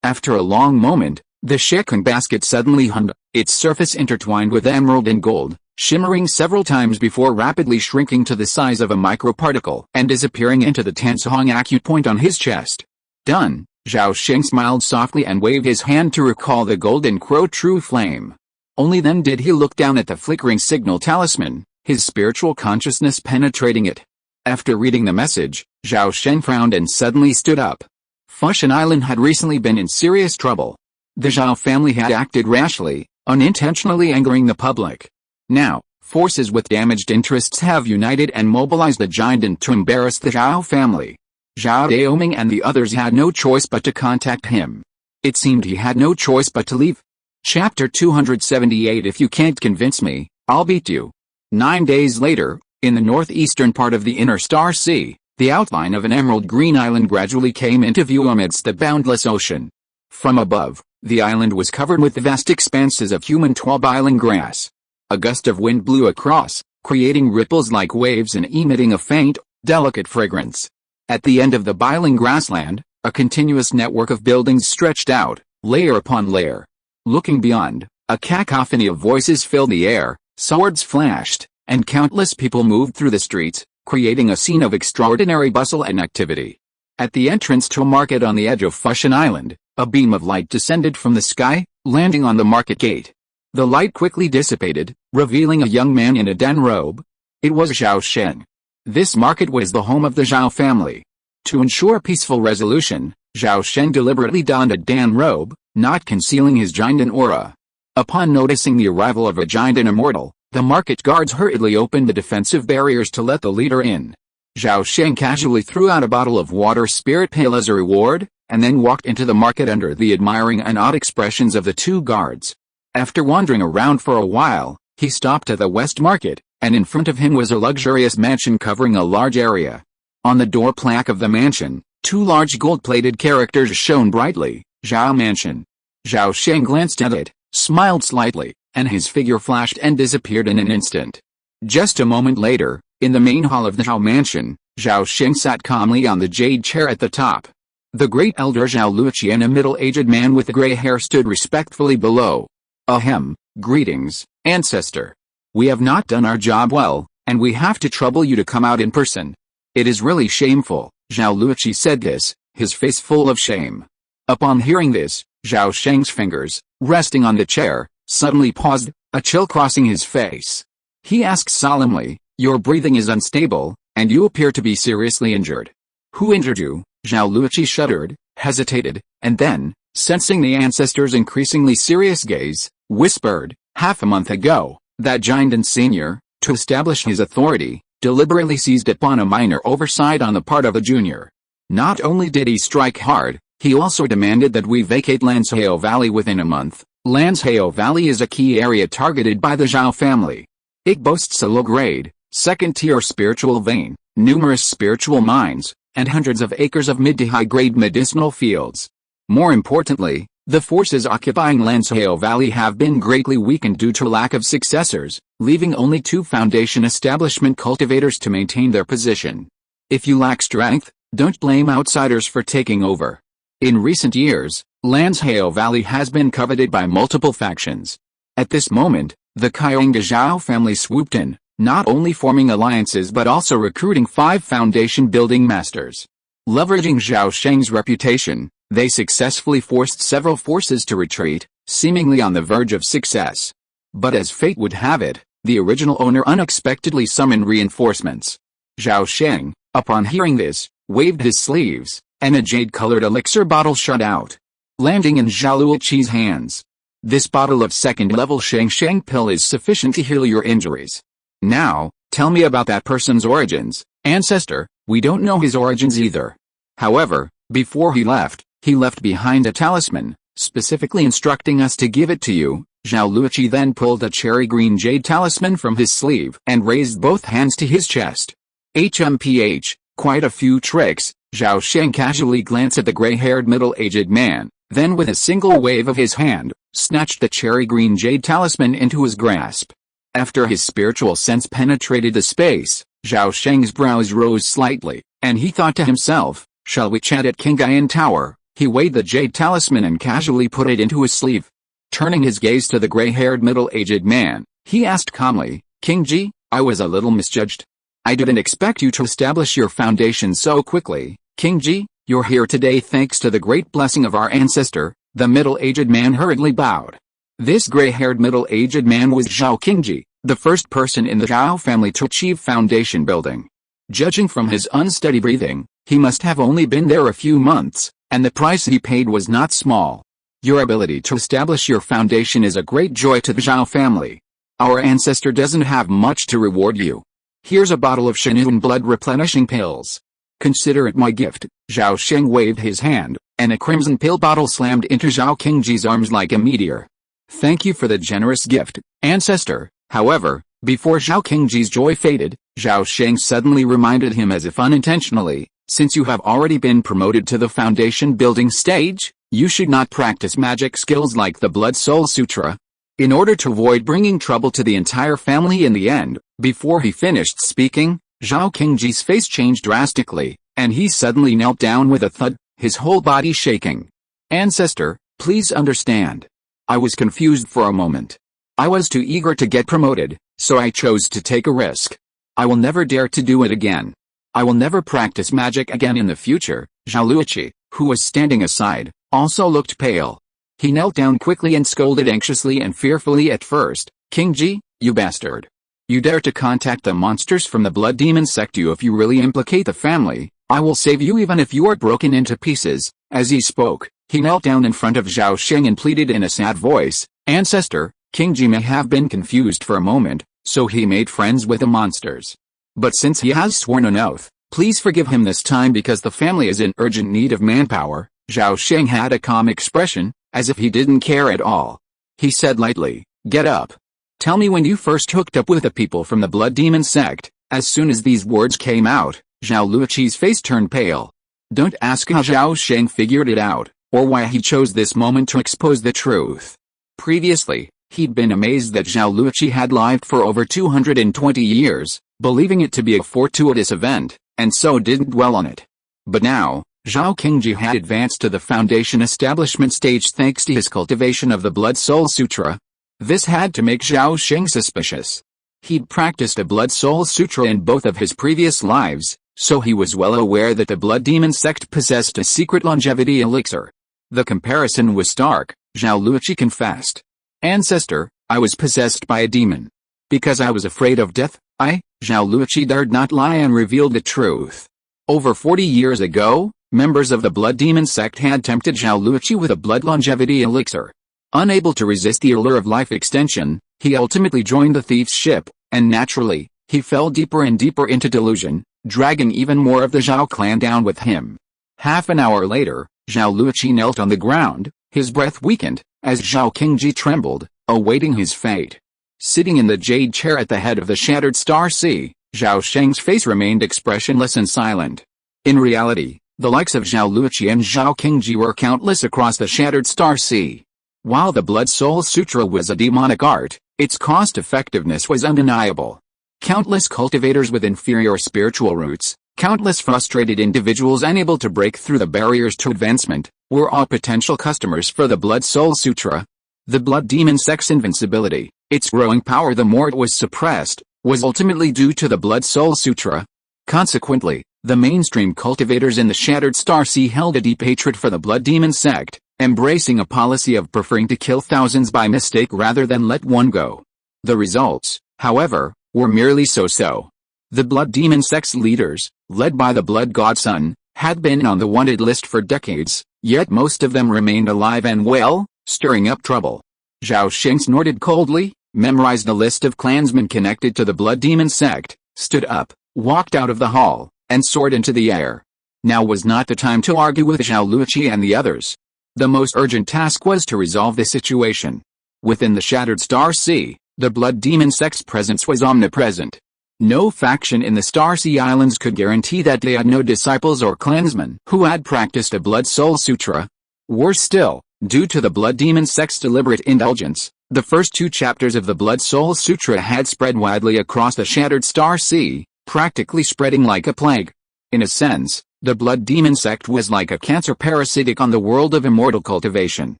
After a long moment, the Shekung basket suddenly hummed, its surface intertwined with emerald and gold, shimmering several times before rapidly shrinking to the size of a microparticle and disappearing into the Tansong acupoint on his chest. Done, Zhao Sheng smiled softly and waved his hand to recall the golden crow true flame. Only then did he look down at the flickering signal talisman, his spiritual consciousness penetrating it. After reading the message, Zhao Sheng frowned and suddenly stood up. Fushan Island had recently been in serious trouble. The Zhao family had acted rashly, unintentionally angering the public. Now, forces with damaged interests have united and mobilized the giant to embarrass the Zhao family. Zhao Daoming and the others had no choice but to contact him. It seemed he had no choice but to leave. Chapter 278. If you can't convince me, I'll beat you. 9 days later, in the northeastern part of the inner Star Sea, the outline of an emerald green island gradually came into view amidst the boundless ocean. From above, the island was covered with vast expanses of human twelve-island grass. A gust of wind blew across, creating ripples like waves and emitting a faint, delicate fragrance. At the end of the biling grassland, a continuous network of buildings stretched out, layer upon layer. Looking beyond, a cacophony of voices filled the air, swords flashed, and countless people moved through the streets, creating a scene of extraordinary bustle and activity. At the entrance to a market on the edge of Fushan Island, a beam of light descended from the sky, landing on the market gate. The light quickly dissipated, revealing a young man in a Dan robe. It was Zhao Sheng. This market was the home of the Zhao family. To ensure peaceful resolution, Zhao Sheng deliberately donned a Dan robe, not concealing his giant aura. Upon noticing the arrival of a giant and immortal, the market guards hurriedly opened the defensive barriers to let the leader in. Zhao Sheng casually threw out a bottle of water spirit pale as a reward, and then walked into the market under the admiring and odd expressions of the two guards. After wandering around for a while, he stopped at the West Market, and in front of him was a luxurious mansion covering a large area. On the door plaque of the mansion, 2 large gold-plated characters shone brightly, Zhao Mansion. Zhao Sheng glanced at it, smiled slightly, and his figure flashed and disappeared in an instant. Just a moment later, in the main hall of the Zhao Mansion, Zhao Sheng sat calmly on the jade chair at the top. The great elder Zhao Luoqi and a middle-aged man with gray hair stood respectfully below. Ahem, greetings, ancestor. We have not done our job well, and we have to trouble you to come out in person. It is really shameful. Zhao Luoqi said this, his face full of shame. Upon hearing this, Zhao Sheng's fingers, resting on the chair, suddenly paused, a chill crossing his face. He asked solemnly, "Your breathing is unstable, and you appear to be seriously injured." "Who injured you?" Zhao Luoqi shuddered, hesitated, and then, sensing the ancestor's increasingly serious gaze, whispered, "Half a month ago, that giant and senior, to establish his authority, deliberately seized upon a minor oversight on the part of a junior. Not only did he strike hard, he also demanded that we vacate Lanshao Valley within a month. Lanshao Valley is a key area targeted by the Zhao family. It boasts a low-grade, second-tier spiritual vein, numerous spiritual mines, and hundreds of acres of mid to high-grade medicinal fields. More importantly, the forces occupying Lanzhao Valley have been greatly weakened due to lack of successors, leaving only 2 foundation establishment cultivators to maintain their position. If you lack strength, don't blame outsiders for taking over. In recent years, Lanzhao Valley has been coveted by multiple factions. At this moment, the Qiang Zhao family swooped in, not only forming alliances but also recruiting 5 foundation building masters. Leveraging Zhao Sheng's reputation, they successfully forced several forces to retreat, seemingly on the verge of success. But as fate would have it, the original owner unexpectedly summoned reinforcements. Zhao Sheng, upon hearing this, waved his sleeves, and a jade-colored elixir bottle shot out, landing in Zhao Luoqi's hands. This bottle of second-level Sheng pill is sufficient to heal your injuries. Now, tell me about that person's origins, ancestor. We don't know his origins either. However, before he left behind a talisman, specifically instructing us to give it to you. Zhao Luoqi then pulled a cherry green jade talisman from his sleeve and raised both hands to his chest. HMPH, quite a few tricks. Zhao Sheng casually glanced at the gray-haired middle-aged man, then with a single wave of his hand, snatched the cherry green jade talisman into his grasp. After his spiritual sense penetrated the space, Zhao Sheng's brows rose slightly, and he thought to himself, shall we chat at Qingyan Tower? He weighed the jade talisman and casually put it into his sleeve. Turning his gaze to the gray-haired middle-aged man, he asked calmly, Qingji, I was a little misjudged. I didn't expect you to establish your foundation so quickly. Qingji, you're here today thanks to the great blessing of our ancestor. The middle-aged man hurriedly bowed. This gray-haired middle-aged man was Zhao Qingji, the first person in the Zhao family to achieve foundation building. Judging from his unsteady breathing, he must have only been there a few months, and the price he paid was not small. Your ability to establish your foundation is a great joy to the Zhao family. Our ancestor doesn't have much to reward you. Here's a bottle of Shenun blood replenishing pills. Consider it my gift. Zhao Sheng waved his hand, and a crimson pill bottle slammed into Zhao Qingji's arms like a meteor. Thank you for the generous gift, ancestor. However, before Zhao Qingji's joy faded, Zhao Sheng suddenly reminded him as if unintentionally, since you have already been promoted to the foundation building stage, you should not practice magic skills like the Blood Soul Sutra. In order to avoid bringing trouble to the entire family in the end, before he finished speaking, Zhao Qingji's face changed drastically, and he suddenly knelt down with a thud, his whole body shaking. Ancestor, please understand. I was confused for a moment. I was too eager to get promoted, so I chose to take a risk. I will never dare to do it again. I will never practice magic again in the future. Zhao Luoqi, who was standing aside, also looked pale. He knelt down quickly and scolded anxiously and fearfully at first, Qingji, you bastard. You dare to contact the monsters from the Blood Demon sect. If you really implicate the family, I will save you even if you are broken into pieces. As he spoke, he knelt down in front of Zhao Sheng and pleaded in a sad voice, Ancestor. Qingji may have been confused for a moment, so he made friends with the monsters. But since he has sworn an oath, please forgive him this time because the family is in urgent need of manpower. Zhao Sheng had a calm expression, as if he didn't care at all. He said lightly, get up. Tell me when you first hooked up with the people from the Blood Demon sect. As soon as these words came out, Zhao Luoqi's face turned pale. Don't ask how Zhao Sheng figured it out, or why he chose this moment to expose the truth. Previously, he'd been amazed that Zhao Luoqi had lived for over 220 years, believing it to be a fortuitous event, and so didn't dwell on it. But now, Zhao Qingji had advanced to the foundation establishment stage thanks to his cultivation of the Blood Soul Sutra. This had to make Zhao Sheng suspicious. He'd practiced a Blood Soul Sutra in both of his previous lives, so he was well aware that the Blood Demon sect possessed a secret longevity elixir. The comparison was stark. Zhao Luoqi confessed. Ancestor, I was possessed by a demon. Because I was afraid of death, Zhao Luoqi dared not lie and revealed the truth. Over 40 years ago, members of the Blood Demon sect had tempted Zhao Luoqi with a blood longevity elixir. Unable to resist the allure of life extension, he ultimately joined the thief's ship, and naturally, he fell deeper and deeper into delusion, dragging even more of the Zhao clan down with him. Half an hour later, Zhao Luoqi knelt on the ground, his breath weakened, as Zhao Qingji trembled, awaiting his fate. Sitting in the jade chair at the head of the Shattered Star Sea, Zhao Sheng's face remained expressionless and silent. In reality, the likes of Zhao Luqi and Zhao Qingji were countless across the Shattered Star Sea. While the Blood Soul Sutra was a demonic art, its cost-effectiveness was undeniable. Countless cultivators with inferior spiritual roots, countless frustrated individuals unable to break through the barriers to advancement, were all potential customers for the Blood Soul Sutra. The Blood Demon Sect's invincibility, its growing power the more it was suppressed, was ultimately due to the Blood Soul Sutra. Consequently, the mainstream cultivators in the Shattered Star Sea held a deep hatred for the Blood Demon Sect, embracing a policy of preferring to kill thousands by mistake rather than let one go. The results, however, were merely so-so. The Blood Demon Sect's leaders, led by the Blood Godson, had been on the wanted list for decades, yet most of them remained alive and well, stirring up trouble. Zhao Sheng snorted coldly, memorized a list of clansmen connected to the Blood Demon Sect, stood up, walked out of the hall, and soared into the air. Now was not the time to argue with Zhao Luqi and the others. The most urgent task was to resolve the situation. Within the Shattered Star Sea, the Blood Demon Sect's presence was omnipresent. No faction in the Star Sea Islands could guarantee that they had no disciples or clansmen who had practiced a Blood Soul Sutra. Worse still, due to the Blood Demon Sect's deliberate indulgence, the first 2 chapters of the Blood Soul Sutra had spread widely across the Shattered Star Sea, practically spreading like a plague. In a sense, the Blood Demon Sect was like a cancer parasitic on the world of immortal cultivation.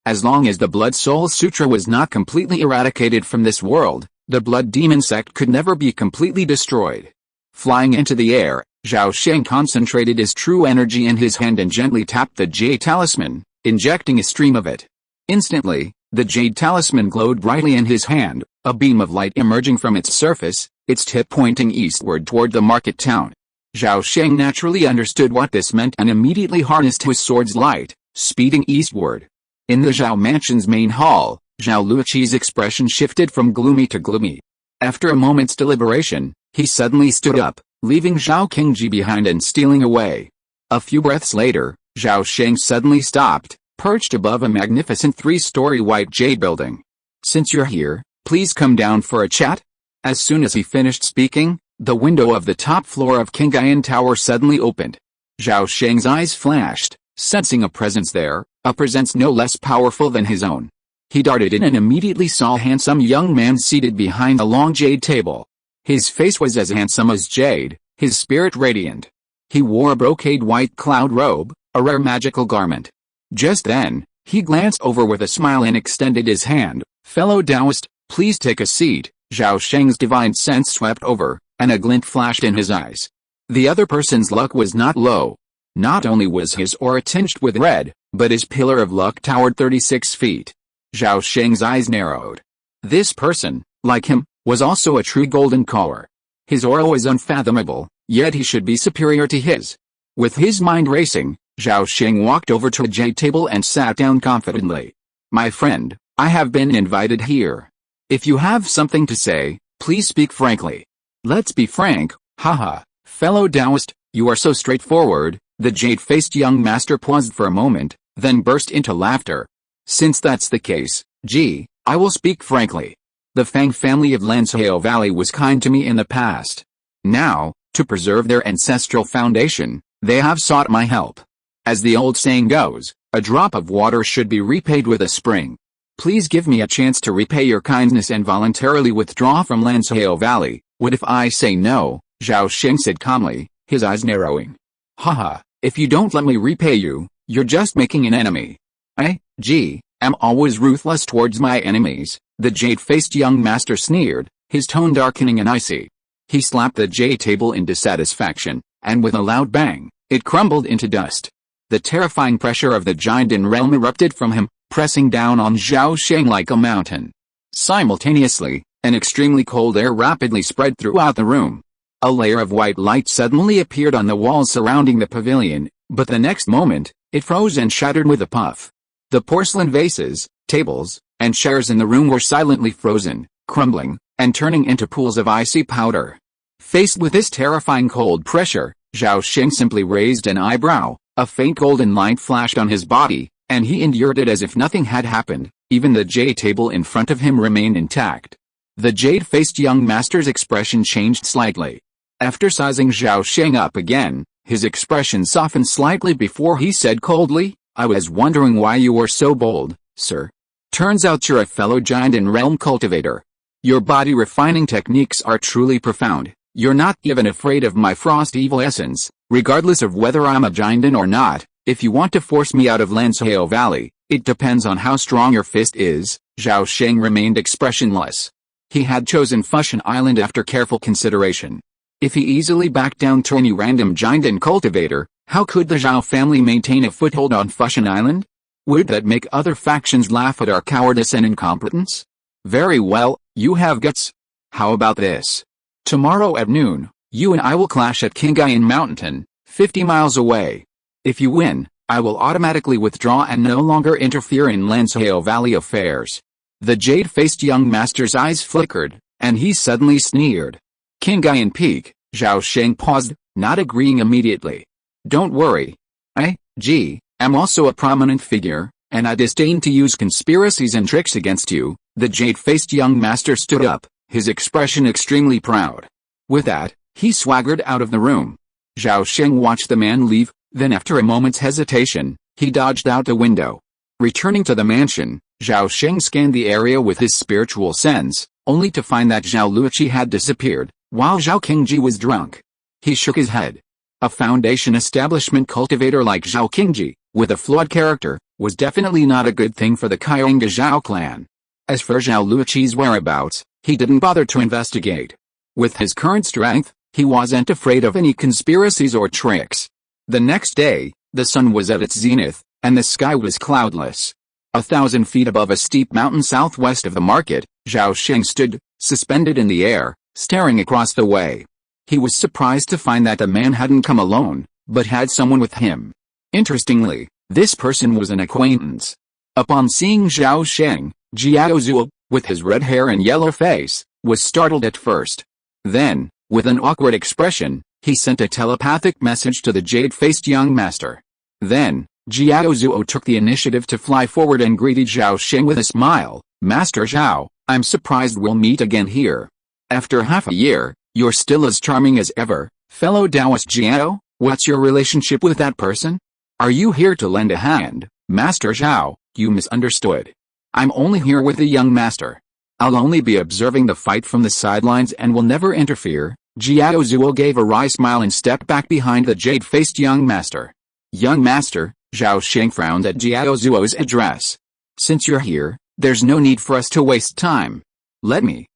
As long as the Blood Soul Sutra was not completely eradicated from this world, the Blood Demon Sect could never be completely destroyed. Flying into the air, Zhao Sheng concentrated his true energy in his hand and gently tapped the Jade Talisman, injecting a stream of it. Instantly, the Jade Talisman glowed brightly in his hand, a beam of light emerging from its surface, its tip pointing eastward toward the market town. Zhao Sheng naturally understood what this meant and immediately harnessed his sword's light, speeding eastward. In the Zhao Mansion's main hall, Zhao Luqi's expression shifted from gloomy to gloomy. After a moment's deliberation, he suddenly stood up, leaving Zhao Qingji behind and stealing away. A few breaths later, Zhao Sheng suddenly stopped, perched above a magnificent 3-story white jade building. "Since you're here, please come down for a chat?" As soon as he finished speaking, the window of the top floor of Qingyan Tower suddenly opened. Zhao Sheng's eyes flashed, sensing a presence there, a presence no less powerful than his own. He darted in and immediately saw a handsome young man seated behind a long jade table. His face was as handsome as jade, his spirit radiant. He wore a brocade white cloud robe, a rare magical garment. Just then, he glanced over with a smile and extended his hand. "Fellow Taoist, please take a seat." Zhao Sheng's divine sense swept over, and a glint flashed in his eyes. The other person's luck was not low. Not only was his aura tinged with red, but his pillar of luck towered 36 feet. Zhao Sheng's eyes narrowed. This person, like him, was also a true golden caller. His aura was unfathomable, yet he should be superior to his. With his mind racing, Zhao Sheng walked over to a jade table and sat down confidently. "My friend, I have been invited here. If you have something to say, please speak frankly." "Let's be frank, haha, fellow Taoist, you are so straightforward." The jade-faced young master paused for a moment, then burst into laughter. "Since that's the case, I will speak frankly. The Fang family of Lanseo Valley was kind to me in the past. Now, to preserve their ancestral foundation, they have sought my help. As the old saying goes, a drop of water should be repaid with a spring. Please give me a chance to repay your kindness and voluntarily withdraw from Lanseo Valley. What if I say no?" Zhao Sheng said calmly, his eyes narrowing. "Haha, if you don't let me repay you, you're just making an enemy." "I am always ruthless towards my enemies," the jade-faced young master sneered, his tone darkening and icy. He slapped the jade table in dissatisfaction, and with a loud bang, it crumbled into dust. The terrifying pressure of the Jinden realm erupted from him, pressing down on Zhao Sheng like a mountain. Simultaneously, an extremely cold air rapidly spread throughout the room. A layer of white light suddenly appeared on the walls surrounding the pavilion, but the next moment, it froze and shattered with a puff. The porcelain vases, tables, and chairs in the room were silently frozen, crumbling, and turning into pools of icy powder. Faced with this terrifying cold pressure, Zhao Sheng simply raised an eyebrow, a faint golden light flashed on his body, and he endured it as if nothing had happened. Even the jade table in front of him remained intact. The jade-faced young master's expression changed slightly. After sizing Zhao Sheng up again, his expression softened slightly before he said coldly, "I was wondering why you were so bold, sir. Turns out you're a fellow giant and realm cultivator. Your body refining techniques are truly profound. You're not even afraid of my frost evil essence, regardless of whether I'm a giant or not. If you want to force me out of Lanseo Valley, it depends on how strong your fist is." Zhao Sheng remained expressionless. He had chosen Fushan Island after careful consideration. If he easily backed down to any random giant and cultivator, how could the Zhao family maintain a foothold on Fushan Island? Would that make other factions laugh at our cowardice and incompetence? Very well, you have guts. How about this? Tomorrow at noon, you and I will clash at Kingayan Mountain, 50 miles away. If you win, I will automatically withdraw and no longer interfere in Lanseo Valley affairs. The jade-faced young master's eyes flickered, and he suddenly sneered. Kingayan Peak, Zhao Sheng paused, not agreeing immediately. Don't worry. I am also a prominent figure, and I disdain to use conspiracies and tricks against you. The jade-faced young master stood up, his expression extremely proud. With that, he swaggered out of the room. Zhao Sheng watched the man leave, then after a moment's hesitation, he dodged out the window. Returning to the mansion, Zhao Sheng scanned the area with his spiritual sense, only to find that Zhao Luoqi had disappeared, while Zhao Qingji was drunk. He shook his head. A foundation establishment cultivator like Zhao Qingji, with a flawed character, was definitely not a good thing for the Kaiyanga Zhao clan. As for Zhao Luoqi's whereabouts, he didn't bother to investigate. With his current strength, he wasn't afraid of any conspiracies or tricks. The next day, the sun was at its zenith, and the sky was cloudless. 1,000 feet above a steep mountain southwest of the market, Zhao Sheng stood, suspended in the air, staring across the way. He was surprised to find that the man hadn't come alone, but had someone with him. Interestingly, this person was an acquaintance. Upon seeing Zhao Sheng, Jiao Zuo, with his red hair and yellow face, was startled at first. Then, with an awkward expression, he sent a telepathic message to the jade-faced young master. Then, Jiao Zuo took the initiative to fly forward and greeted Zhao Sheng with a smile. "Master Zhao, I'm surprised we'll meet again here. After half a year, you're still as charming as ever, fellow Taoist Jiao. What's your relationship with that person? Are you here to lend a hand?" "Master Zhao, you misunderstood. I'm only here with the young master. I'll only be observing the fight from the sidelines and will never interfere." Jiao Zuo gave a wry smile and stepped back behind the jade-faced young master. "Young master," Zhao Sheng frowned at Jiao Zuo's address. "Since you're here, there's no need for us to waste time. Let me,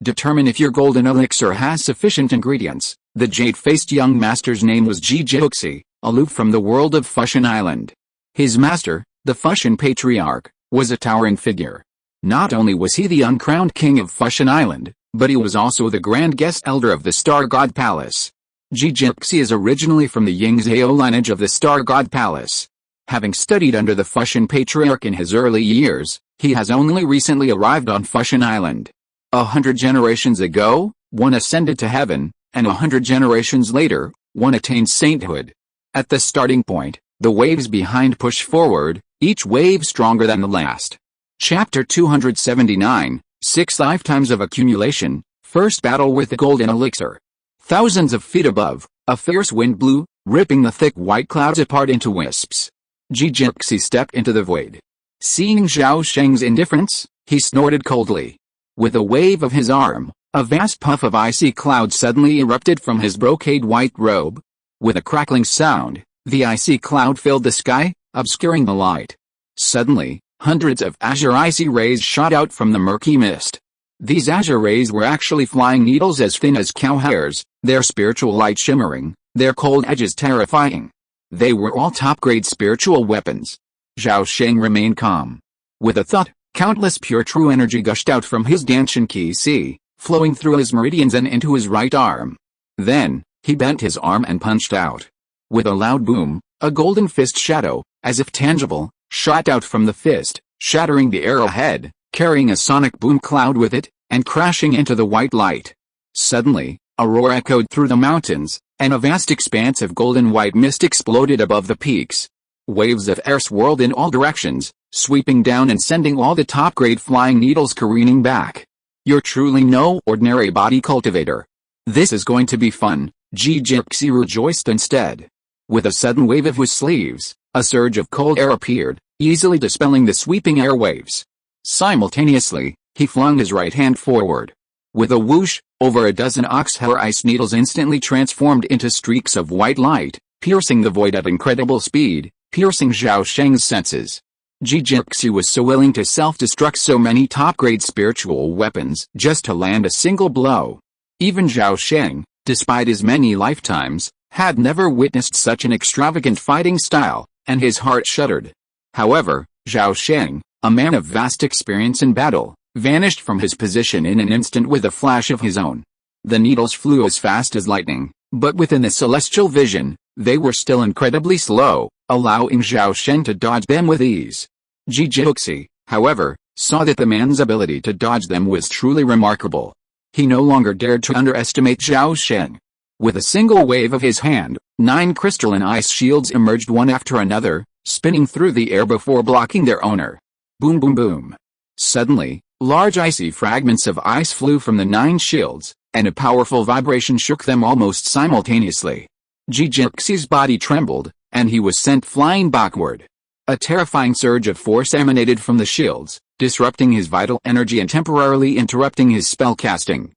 determine if your golden elixir has sufficient ingredients." The jade-faced young master's name was Ji Jiuxi, aloof from the world of Fushan Island. His master, the Fushan Patriarch, was a towering figure. Not only was he the uncrowned king of Fushan Island, but he was also the grand guest elder of the Star God Palace. Ji Jiuxi is originally from the Yingzhou lineage of the Star God Palace. Having studied under the Fushan Patriarch in his early years, he has only recently arrived on Fushan Island. 100 generations ago, one ascended to heaven, and 100 generations later, one attained sainthood. At the starting point, the waves behind push forward, each wave stronger than the last. Chapter 279, 6 Lifetimes of Accumulation, First Battle with the Golden Elixir. Thousands of feet above, a fierce wind blew, ripping the thick white clouds apart into wisps. Ji Jiuxi stepped into the void. Seeing Zhao Sheng's indifference, he snorted coldly. With a wave of his arm, a vast puff of icy cloud suddenly erupted from his brocade white robe. With a crackling sound, the icy cloud filled the sky, obscuring the light. Suddenly, hundreds of azure icy rays shot out from the murky mist. These azure rays were actually flying needles as thin as cow hairs, their spiritual light shimmering, their cold edges terrifying. They were all top-grade spiritual weapons. Zhao Sheng remained calm. With a thought, countless pure true energy gushed out from his Danshan Qi, flowing through his meridians and into his right arm. Then, he bent his arm and punched out. With a loud boom, a golden fist shadow, as if tangible, shot out from the fist, shattering the air ahead, carrying a sonic boom cloud with it, and crashing into the white light. Suddenly, a roar echoed through the mountains, and a vast expanse of golden white mist exploded above the peaks. Waves of air swirled in all directions, sweeping down and sending all the top-grade flying needles careening back. "You're truly no ordinary body cultivator. This is going to be fun, Jixi rejoiced instead. With a sudden wave of his sleeves, a surge of cold air appeared, easily dispelling the sweeping airwaves. Simultaneously, he flung his right hand forward. With a whoosh, over a dozen oxhair ice needles instantly transformed into streaks of white light, piercing the void at incredible speed, piercing Zhao Sheng's senses. Jixi was so willing to self-destruct so many top-grade spiritual weapons just to land a single blow. Even Zhao Sheng, despite his many lifetimes, had never witnessed such an extravagant fighting style, and his heart shuddered. However, Zhao Sheng, a man of vast experience in battle, vanished from his position in an instant with a flash of his own. The needles flew as fast as lightning, but within the celestial vision, they were still incredibly slow, allowing Zhao Sheng to dodge them with ease. Jixi, however, saw that the man's ability to dodge them was truly remarkable. He no longer dared to underestimate Zhao Sheng. With a single wave of his hand, 9 crystalline ice shields emerged one after another, spinning through the air before blocking their owner. Boom boom boom. Suddenly, large icy fragments of ice flew from the 9 shields, and a powerful vibration shook them almost simultaneously. Jixi's body trembled, and he was sent flying backward. A terrifying surge of force emanated from the shields, disrupting his vital energy and temporarily interrupting his spellcasting.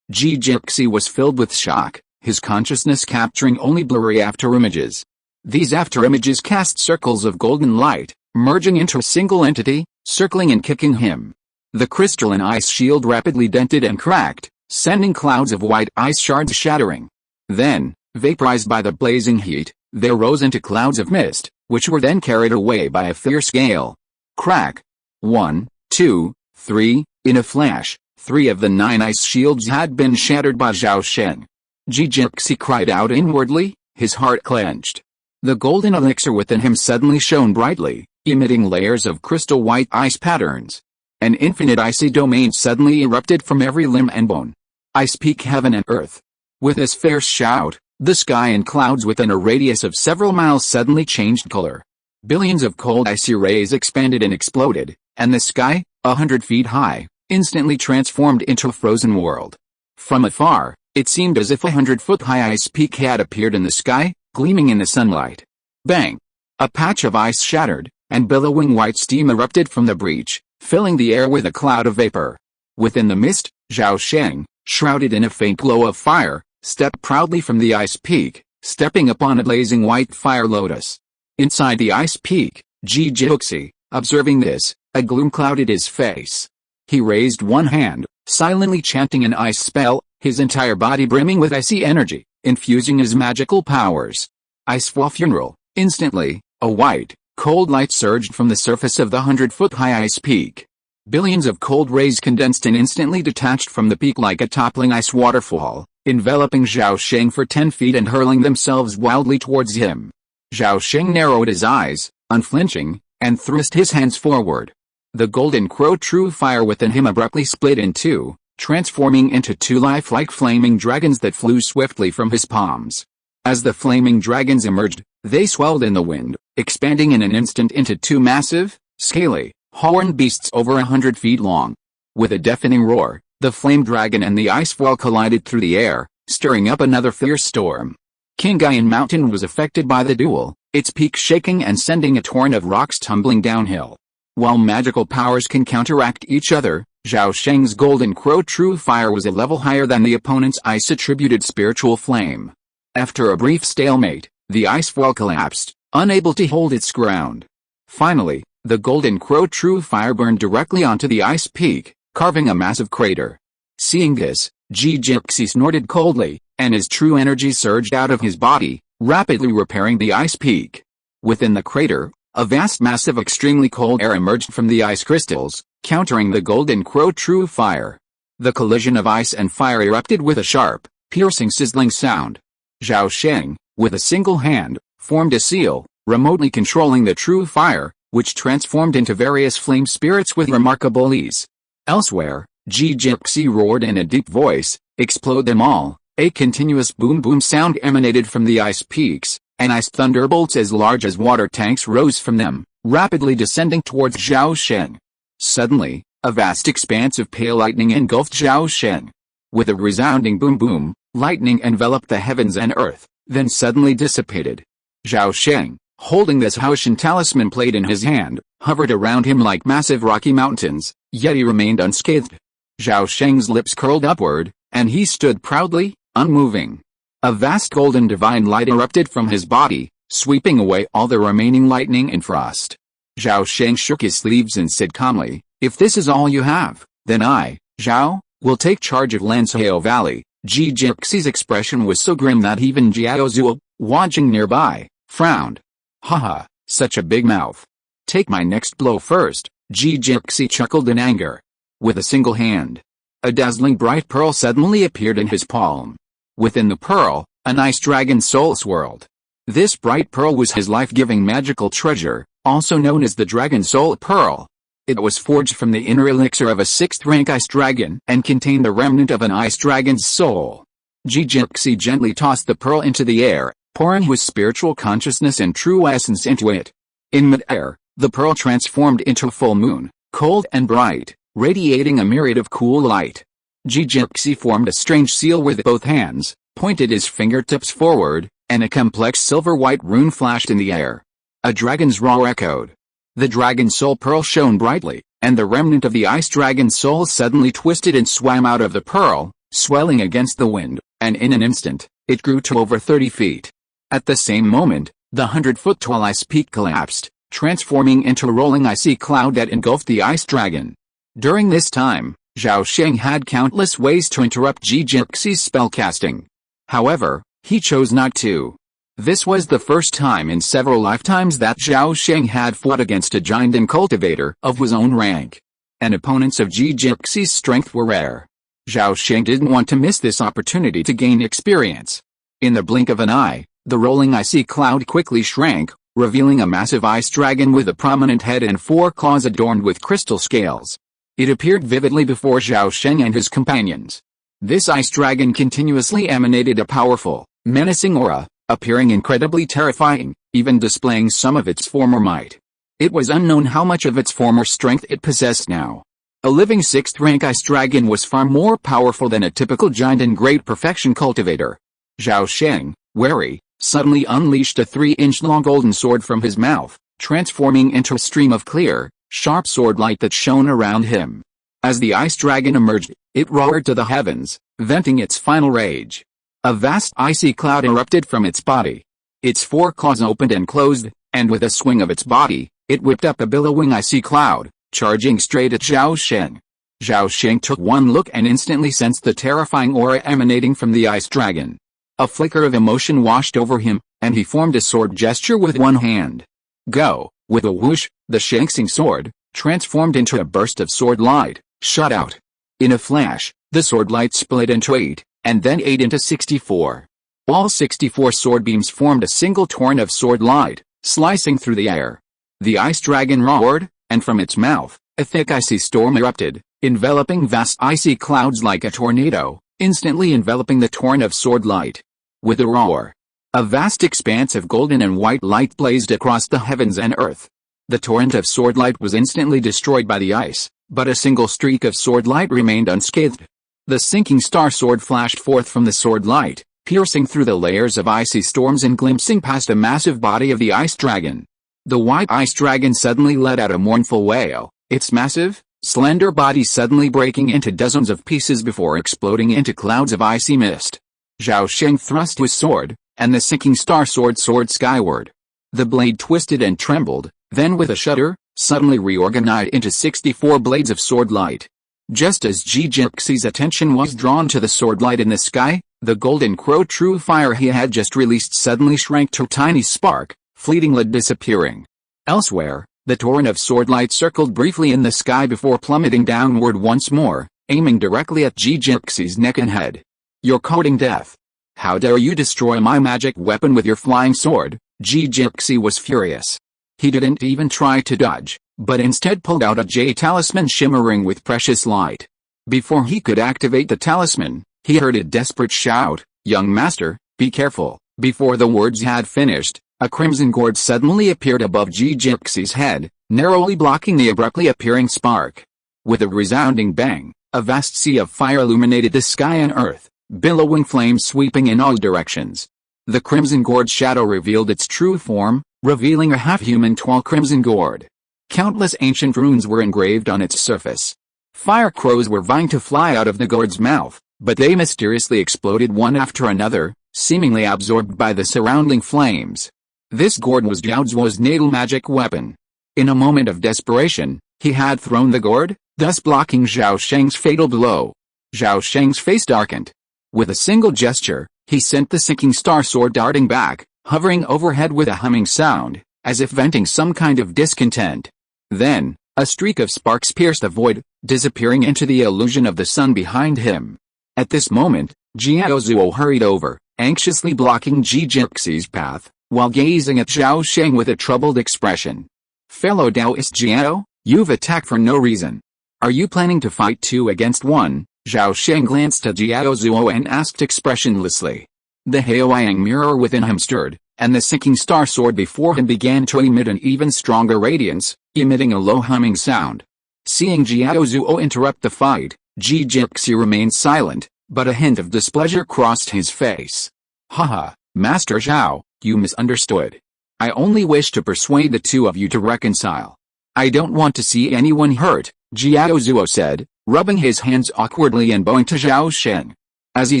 Jixi was filled with shock, his consciousness capturing only blurry afterimages. These afterimages cast circles of golden light, merging into a single entity, circling and kicking him. The crystalline ice shield rapidly dented and cracked, sending clouds of white ice shards shattering. Then, vaporized by the blazing heat, they rose into clouds of mist, which were then carried away by a fierce gale. Crack! 1, 2, 3, in a flash, 3 of the 9 ice shields had been shattered by Zhao Sheng. Jixi cried out inwardly, his heart clenched. The golden elixir within him suddenly shone brightly, emitting layers of crystal white ice patterns. An infinite icy domain suddenly erupted from every limb and bone. Ice peak heaven and earth. With this fierce shout, the sky and clouds within a radius of several miles suddenly changed color. Billions of cold icy rays expanded and exploded, and the sky, 100 feet high, instantly transformed into a frozen world. From afar, it seemed as if a 100-foot-high ice peak had appeared in the sky, gleaming in the sunlight. Bang! A patch of ice shattered, and billowing white steam erupted from the breach, filling the air with a cloud of vapor. Within the mist, Zhao Sheng, shrouded in a faint glow of fire, stepped proudly from the ice peak, stepping upon a blazing white fire lotus. Inside the ice peak, Jixi, observing this, a gloom clouded his face. He raised one hand, silently chanting an ice spell, his entire body brimming with icy energy, infusing his magical powers. Ice funeral. Instantly, a white, cold light surged from the surface of the 100-foot-high ice peak. Billions of cold rays condensed and instantly detached from the peak like a toppling ice waterfall, enveloping Zhao Sheng for 10 feet and hurling themselves wildly towards him. Zhao Sheng narrowed his eyes, unflinching, and thrust his hands forward. The golden crow true fire within him abruptly split in two, transforming into 2 lifelike flaming dragons that flew swiftly from his palms. As the flaming dragons emerged, they swelled in the wind, expanding in an instant into 2 massive, scaly, horned beasts over 100 feet long. With a deafening roar, the flame dragon and the ice wall collided through the air, stirring up another fierce storm. Kingayan Mountain was affected by the duel, its peak shaking and sending a torrent of rocks tumbling downhill. While magical powers can counteract each other, Zhao Sheng's golden crow true fire was a level higher than the opponent's ice-attributed spiritual flame. After a brief stalemate, the ice wall collapsed, unable to hold its ground. Finally, the golden crow true fire burned directly onto the ice peak, carving a massive crater. Seeing this, Jixi snorted coldly, and his true energy surged out of his body, rapidly repairing the ice peak. Within the crater, a vast mass of extremely cold air emerged from the ice crystals, countering the golden crow true fire. The collision of ice and fire erupted with a sharp, piercing sizzling sound. Zhao Sheng, with a single hand, formed a seal, remotely controlling the true fire, which transformed into various flame spirits with remarkable ease. Elsewhere, Jixi roared in a deep voice, "Explode them all!" A continuous boom-boom sound emanated from the ice peaks, and ice thunderbolts as large as water tanks rose from them, rapidly descending towards Zhao Sheng. Suddenly, A vast expanse of pale lightning engulfed Zhao Sheng. With a resounding boom boom, lightning enveloped the heavens and earth, then suddenly dissipated. Zhao Sheng, holding this Zhao Sheng talisman plate in his hand, hovered around him like massive rocky mountains, yet he remained unscathed. Zhao Sheng's lips curled upward, and he stood proudly, unmoving. A vast golden divine light erupted from his body, sweeping away all the remaining lightning and frost. Zhao Sheng shook his sleeves and said calmly, "If this is all you have, then I, Zhao, will take charge of Lanzhou Valley." Ji Jixi's expression was so grim that even Jiao Zhuo, watching nearby, frowned. "Haha, such a big mouth. Take my next blow first." Ji Jixi chuckled in anger. With a single hand, a dazzling bright pearl suddenly appeared in his palm. Within the pearl, an ice dragon soul swirled. This bright pearl was his life-giving magical treasure, also known as the Dragon Soul Pearl. It was forged from the inner elixir of a 6th-rank ice dragon and contained the remnant of an ice dragon's soul. Ji Jixi gently tossed the pearl into the air, pouring his spiritual consciousness and true essence into it. In mid-air, the pearl transformed into a full moon, cold and bright, radiating a myriad of cool light. Ji Jixi formed a strange seal with both hands, pointed his fingertips forward, and a complex silver-white rune flashed in the air. A dragon's roar echoed. The Dragon Soul Pearl shone brightly, and the remnant of the Ice Dragon's soul suddenly twisted and swam out of the pearl, swelling against the wind, and in an instant, it grew to over 30 feet. At the same moment, the 100-foot-tall ice peak collapsed, transforming into a rolling icy cloud that engulfed the Ice Dragon. During this time, Zhao Sheng had countless ways to interrupt Ji Jixi's spellcasting. However, he chose not to. This was the first time in several lifetimes that Zhao Sheng had fought against a giant and cultivator of his own rank. And opponents of Ji Jixi's strength were rare. Zhao Sheng didn't want to miss this opportunity to gain experience. In the blink of an eye, the rolling icy cloud quickly shrank, revealing a massive ice dragon with a prominent head and 4 claws adorned with crystal scales. It appeared vividly before Zhao Sheng and his companions. This ice dragon continuously emanated a powerful, menacing aura, appearing incredibly terrifying, even displaying some of its former might. It was unknown how much of its former strength it possessed now. A living 6th-rank ice dragon was far more powerful than a typical giant and great perfection cultivator. Zhao Sheng, wary, suddenly unleashed a 3-inch-long golden sword from his mouth, transforming into a stream of clear, sharp sword light that shone around him. As the ice dragon emerged, it roared to the heavens, venting its final rage. A vast icy cloud erupted from its body. Its 4 claws opened and closed, and with a swing of its body, it whipped up a billowing icy cloud, charging straight at Zhao Sheng. Zhao Sheng took one look and instantly sensed the terrifying aura emanating from the ice dragon. A flicker of emotion washed over him, and he formed a sword gesture with one hand. Go! With a whoosh, the Shang-Tsung sword, transformed into a burst of sword light, shot out. In a flash, the sword light split into 8, and then 8 into 64. All 64 sword beams formed a single torrent of sword light, slicing through the air. The ice dragon roared, and from its mouth, a thick icy storm erupted, enveloping vast icy clouds like a tornado, instantly enveloping the torrent of sword light. With a roar, a vast expanse of golden and white light blazed across the heavens and earth. The torrent of sword light was instantly destroyed by the ice, but a single streak of sword light remained unscathed. The sinking star sword flashed forth from the sword light, piercing through the layers of icy storms and glimpsing past a massive body of the ice dragon. The white ice dragon suddenly let out a mournful wail, its massive, slender body suddenly breaking into dozens of pieces before exploding into clouds of icy mist. Zhao Sheng thrust his sword, and the sinking star sword soared skyward. The blade twisted and trembled, then with a shudder, suddenly reorganized into 64 blades of sword light. Just as Ji Jixi's attention was drawn to the sword light in the sky, the golden crow true fire he had just released suddenly shrank to a tiny spark, fleetingly disappearing. Elsewhere, the torrent of sword light circled briefly in the sky before plummeting downward once more, aiming directly at Ji Jixi's neck and head. You're courting death. How dare you destroy my magic weapon with your flying sword? Ji Jixi was furious. He didn't even try to dodge, but instead pulled out a jade talisman shimmering with precious light. Before he could activate the talisman, he heard a desperate shout, "Young master, be careful." Before the words had finished, a crimson gourd suddenly appeared above Ji Jixi's head, narrowly blocking the abruptly appearing spark. With a resounding bang, a vast sea of fire illuminated the sky and earth, billowing flames sweeping in all directions. The crimson gourd shadow revealed its true form, revealing a half-human tall crimson gourd. Countless ancient runes were engraved on its surface. Fire crows were vying to fly out of the gourd's mouth, but they mysteriously exploded one after another, seemingly absorbed by the surrounding flames. This gourd was Zhao Zuo's natal magic weapon. In a moment of desperation, he had thrown the gourd, thus blocking Zhao Sheng's fatal blow. Zhao Sheng's face darkened. With a single gesture, he sent the sinking star sword darting back, hovering overhead with a humming sound, as if venting some kind of discontent. Then, a streak of sparks pierced the void, disappearing into the illusion of the sun behind him. At this moment, Zhao Zuo hurried over, anxiously blocking Ji Jixi's path, while gazing at Zhao Sheng with a troubled expression. "Fellow Taoist Zhao, you've attacked for no reason. Are you planning to fight 2 against 1? Zhao Sheng glanced at Zhao Zuo and asked expressionlessly. The Haoyang mirror within him stirred, and the sinking star sword before him began to emit an even stronger radiance, emitting a low humming sound. Seeing Zhao Zuo interrupt the fight, Ji Jixi remained silent, but a hint of displeasure crossed his face. "Haha, Master Zhao, you misunderstood. I only wish to persuade the two of you to reconcile. I don't want to see anyone hurt," Zhao Zuo said, rubbing his hands awkwardly and bowing to Zhao Sheng. As he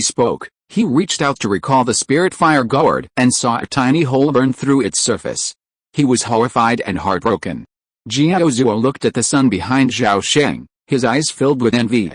spoke, he reached out to recall the spirit fire gourd and saw a tiny hole burn through its surface. He was horrified and heartbroken. Zhao Zuo looked at the sun behind Zhao Sheng, his eyes filled with envy.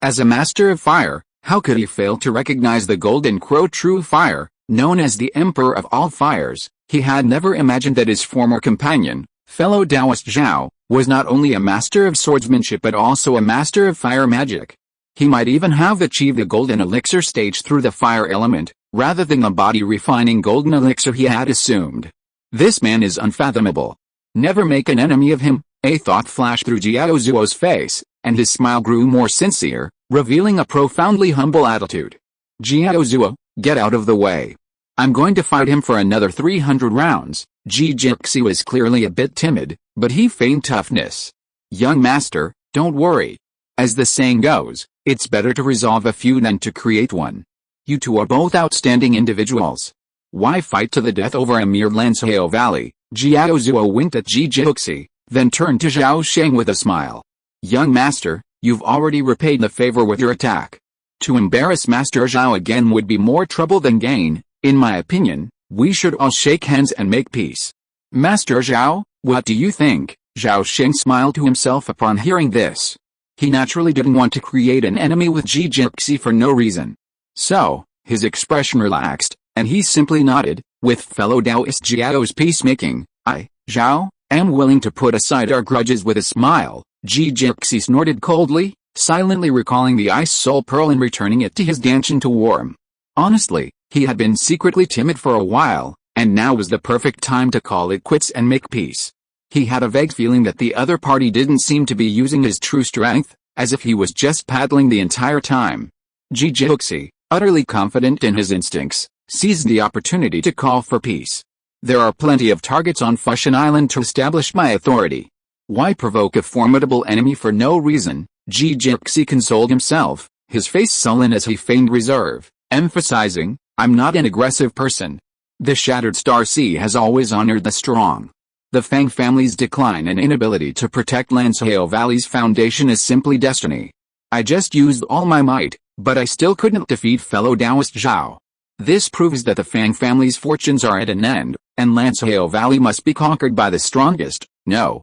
As a master of fire, how could he fail to recognize the golden crow true fire, known as the Emperor of all fires? He had never imagined that his former companion, fellow Taoist Zhao, was not only a master of swordsmanship but also a master of fire magic. He might even have achieved the golden elixir stage through the fire element, rather than the body-refining golden elixir he had assumed. This man is unfathomable. Never make an enemy of him, a thought flashed through Zhao Zuo's face, and his smile grew more sincere, revealing a profoundly humble attitude. "Zhao Zuo, get out of the way. I'm going to fight him for another 300 rounds. Ji Jixi was clearly a bit timid, but he feigned toughness. "Young master, don't worry. As the saying goes, it's better to resolve a feud than to create one. You two are both outstanding individuals. Why fight to the death over a mere Lansao Valley?" Zhao Zuo winked at Ji Jixi, then turned to Zhao Sheng with a smile. "Young master, you've already repaid the favor with your attack. To embarrass Master Zhao again would be more trouble than gain. In my opinion, we should all shake hands and make peace." "Master Zhao, what do you think?" Zhao Sheng smiled to himself upon hearing this. He naturally didn't want to create an enemy with Ji Jixi for no reason. So, his expression relaxed, and he simply nodded, with fellow Taoist Zhao's peacemaking. "I, Zhao, am willing to put aside our grudges." With a smile, Ji Jixi snorted coldly, silently recalling the ice soul pearl and returning it to his danchin to warm. Honestly, he had been secretly timid for a while, and now was the perfect time to call it quits and make peace. He had a vague feeling that the other party didn't seem to be using his true strength, as if he was just paddling the entire time. Ji Jixi, utterly confident in his instincts, seized the opportunity to call for peace. "There are plenty of targets on Fushan Island to establish my authority. Why provoke a formidable enemy for no reason?" Ji Jixi consoled himself, his face sullen as he feigned reserve, emphasizing, "I'm not an aggressive person. The Shattered Star Sea has always honored the strong. The Fang family's decline and inability to protect Lansao Valley's foundation is simply destiny. I just used all my might, but I still couldn't defeat fellow Taoist Zhao. This proves that the Fang family's fortunes are at an end, and Lansao Valley must be conquered by the strongest. No.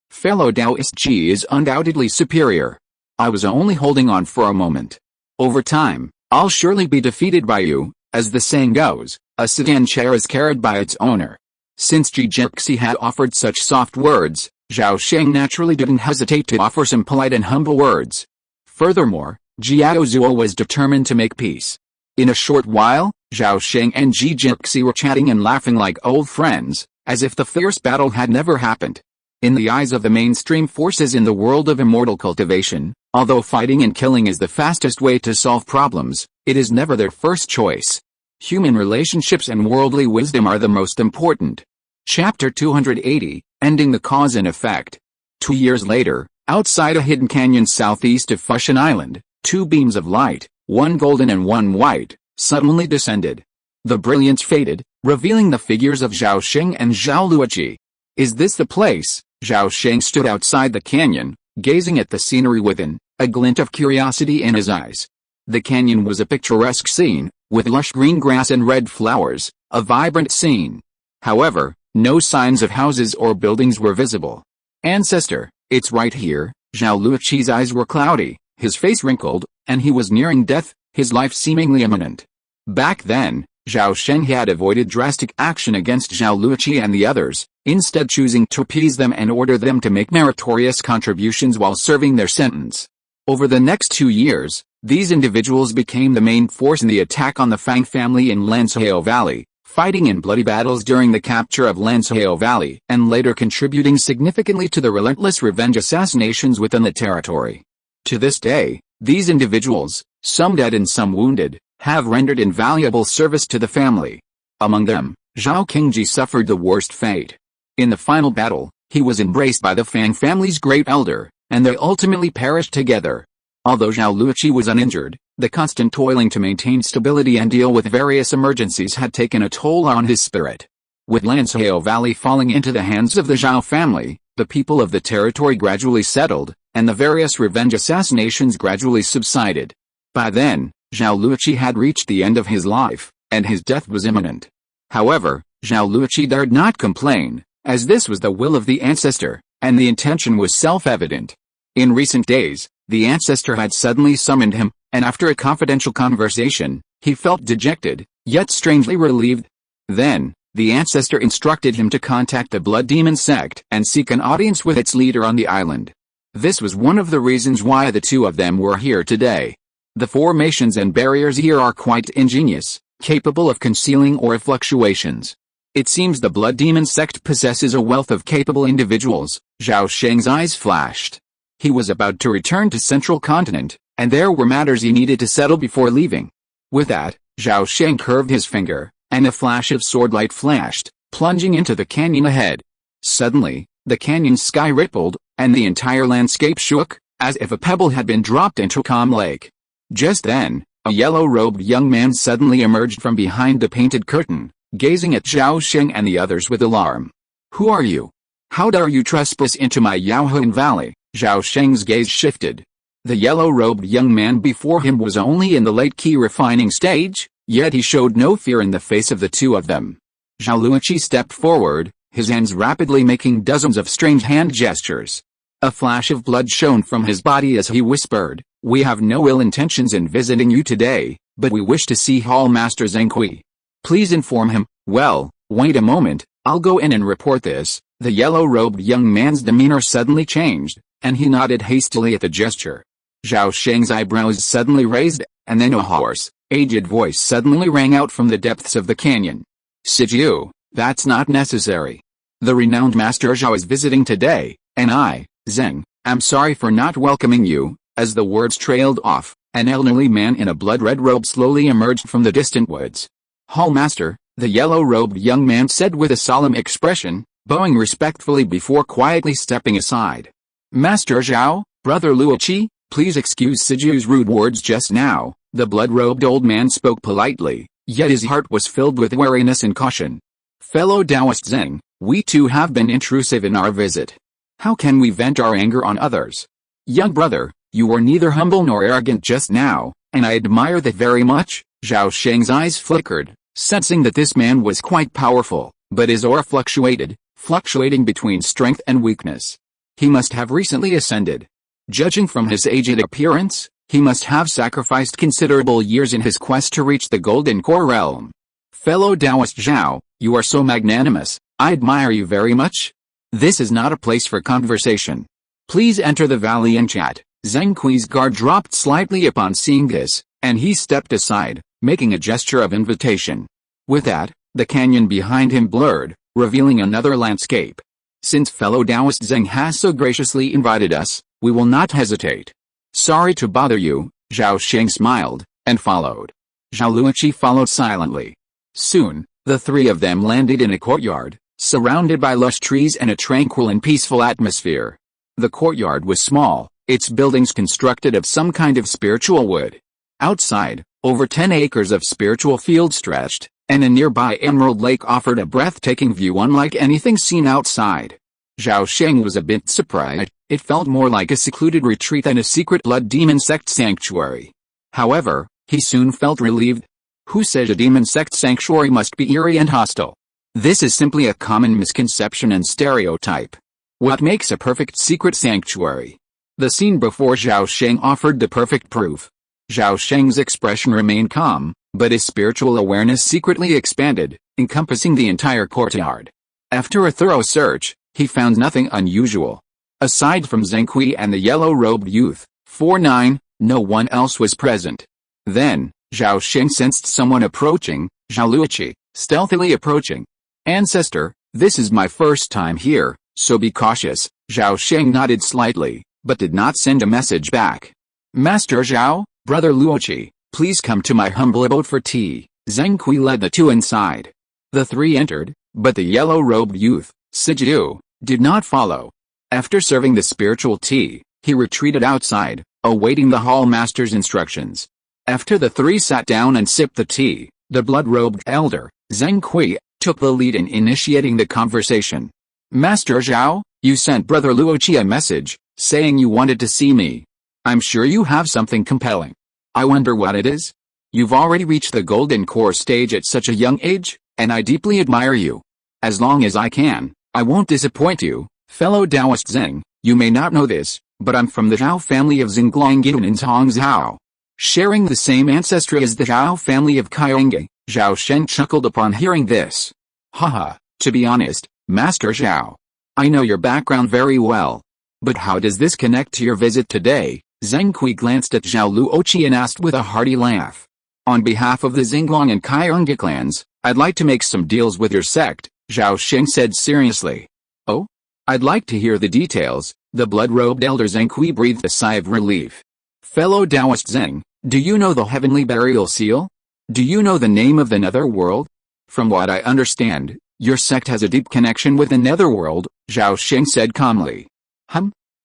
Fellow Taoist Ji is undoubtedly superior. I was only holding on for a moment. Over time, I'll surely be defeated by you. As the saying goes, a sedan chair is carried by its owner." Since Ji Jixi had offered such soft words, Zhao Sheng naturally didn't hesitate to offer some polite and humble words. Furthermore, Zhao Zuo was determined to make peace. In a short while, Zhao Sheng and Ji Jixi were chatting and laughing like old friends, as if the fierce battle had never happened. In the eyes of the mainstream forces in the world of immortal cultivation, although fighting and killing is the fastest way to solve problems, it is never their first choice. Human relationships and worldly wisdom are the most important. Chapter 280, Ending the Cause and Effect. 2 years later, Outside a hidden canyon southeast of Fushan Island, two beams of light, one golden and one white, suddenly descended. The brilliance faded, revealing the figures of Zhao Sheng and Zhao Luoqi. "Is this the place?" Zhao Sheng stood outside the canyon, gazing at the scenery within, a glint of curiosity in his eyes. The canyon was a picturesque scene, with lush green grass and red flowers, a vibrant scene. However, no signs of houses or buildings were visible. "Ancestor, it's right here." Zhao Luoqi's eyes were cloudy, his face wrinkled, and he was nearing death, his life seemingly imminent. Back then, Zhao Sheng had avoided drastic action against Zhao Luoqi and the others, instead choosing to appease them and order them to make meritorious contributions while serving their sentence. Over the next 2 years, these individuals became the main force in the attack on the Fang family in Lansao Valley, fighting in bloody battles during the capture of Lansao Valley, and later contributing significantly to the relentless revenge assassinations within the territory. To this day, these individuals, some dead and some wounded, have rendered invaluable service to the family. Among them, Zhao Qingji suffered the worst fate. In the final battle, he was embraced by the Fang family's great elder, and they ultimately perished together. Although Zhao Luoqi was uninjured, the constant toiling to maintain stability and deal with various emergencies had taken a toll on his spirit. With Lansao Valley falling into the hands of the Zhao family, the people of the territory gradually settled, and the various revenge assassinations gradually subsided. By then, Zhao Luoqi had reached the end of his life, and his death was imminent. However, Zhao Luoqi dared not complain, as this was the will of the ancestor, and the intention was self-evident. In recent days, the ancestor had suddenly summoned him, and after a confidential conversation, he felt dejected, yet strangely relieved. Then, the ancestor instructed him to contact the Blood Demon sect and seek an audience with its leader on the island. This was one of the reasons why the two of them were here today. The formations and barriers here are quite ingenious, capable of concealing aura fluctuations. It seems the Blood Demon sect possesses a wealth of capable individuals. Zhao Sheng's eyes flashed. He was about to return to Central Continent, and there were matters he needed to settle before leaving. With that, Zhao Sheng curved his finger, and a flash of swordlight flashed, plunging into the canyon ahead. Suddenly, the canyon's sky rippled, and the entire landscape shook, as if a pebble had been dropped into a calm lake. Just then, a yellow-robed young man suddenly emerged from behind the painted curtain, gazing at Zhao Sheng and the others with alarm. "Who are you? How dare you trespass into my Yaohan Valley?" Zhao Sheng's gaze shifted. The yellow-robed young man before him was only in the late key refining stage, yet he showed no fear in the face of the two of them. Zhao Luoqi stepped forward, his hands rapidly making dozens of strange hand gestures. A flash of blood shone from his body as he whispered, "We have no ill intentions in visiting you today, but we wish to see Hall Master Zheng Kui. Please inform him." "Well, wait a moment, I'll go in and report this." The yellow-robed young man's demeanor suddenly changed, and he nodded hastily at the gesture. Zhao Sheng's eyebrows suddenly raised, and then a hoarse, aged voice suddenly rang out from the depths of the canyon. "Sijiu, that's not necessary. The renowned Master Zhao is visiting today, and I, Zheng, am sorry for not welcoming you." As the words trailed off, an elderly man in a blood-red robe slowly emerged from the distant woods. "Hall Master," the yellow-robed young man said with a solemn expression, bowing respectfully before quietly stepping aside. "Master Zhao, Brother Luoqi, please excuse Siju's rude words just now." The blood-robed old man spoke politely, yet his heart was filled with wariness and caution. "Fellow Taoist Zheng, we too have been intrusive in our visit. How can we vent our anger on others? Young brother, you were neither humble nor arrogant just now, and I admire that very much." Zhao Sheng's eyes flickered, sensing that this man was quite powerful, but his aura fluctuating between strength and weakness. He must have recently ascended. Judging from his aged appearance, he must have sacrificed considerable years in his quest to reach the Golden Core realm. "Fellow Taoist Zhao, you are so magnanimous, I admire you very much. This is not a place for conversation. Please enter the valley and chat." Zheng Kui's guard dropped slightly upon seeing this, and he stepped aside, making a gesture of invitation. With that, the canyon behind him blurred, revealing another landscape. "Since fellow Taoist Zheng has so graciously invited us, we will not hesitate. Sorry to bother you." Zhao Sheng smiled, and followed. Zhao Luoqi followed silently. Soon, the three of them landed in a courtyard, surrounded by lush trees and a tranquil and peaceful atmosphere. The courtyard was small, its buildings constructed of some kind of spiritual wood. Outside, over 10 acres of spiritual field stretched, and a nearby emerald lake offered a breathtaking view unlike anything seen outside. Zhao Sheng was a bit surprised. It felt more like a secluded retreat than a secret blood demon sect sanctuary. However, he soon felt relieved. Who says a demon sect sanctuary must be eerie and hostile? This is simply a common misconception and stereotype. What makes a perfect secret sanctuary? The scene before Zhao Sheng offered the perfect proof. Zhao Sheng's expression remained calm, but his spiritual awareness secretly expanded, encompassing the entire courtyard. After a thorough search, he found nothing unusual. Aside from Zheng Kui and the yellow-robed youth, 4-9, no one else was present. Then, Zhao Sheng sensed someone approaching, Zhao Luoqi, stealthily approaching. Ancestor, this is my first time here, so be cautious. Zhao Sheng nodded slightly, but did not send a message back. Master Zhao, Brother Luoqi, please come to my humble abode for tea. Zheng Kui led the two inside. The three entered, but the yellow-robed youth, Sijiu, did not follow. After serving the spiritual tea, he retreated outside, awaiting the hall master's instructions. After the three sat down and sipped the tea, the blood-robed elder, Zheng Kui, took the lead in initiating the conversation. Master Zhao, you sent Brother Luoqi a message, saying you wanted to see me. I'm sure you have something compelling. I wonder what it is? You've already reached the golden core stage at such a young age, and I deeply admire you. As long as I can, I won't disappoint you. Fellow Taoist Zheng, you may not know this, but I'm from the Zhao family of Xinglonggyun in Hangzhou. Sharing the same ancestry as the Zhao family of Kaiyongge, Zhao Sheng chuckled upon hearing this. Haha, to be honest, Master Zhao, I know your background very well. But how does this connect to your visit today? Zheng Kui glanced at Zhao Luoqi and asked with a hearty laugh. On behalf of the Xinglong and Kaiyongge clans, I'd like to make some deals with your sect, Zhao Sheng said seriously. Oh? I'd like to hear the details. The blood-robed elder Zheng Kui breathed a sigh of relief. Fellow Taoist Zheng, do you know the heavenly burial seal? Do you know the name of the netherworld? From what I understand, your sect has a deep connection with the netherworld, Zhao Sheng said calmly.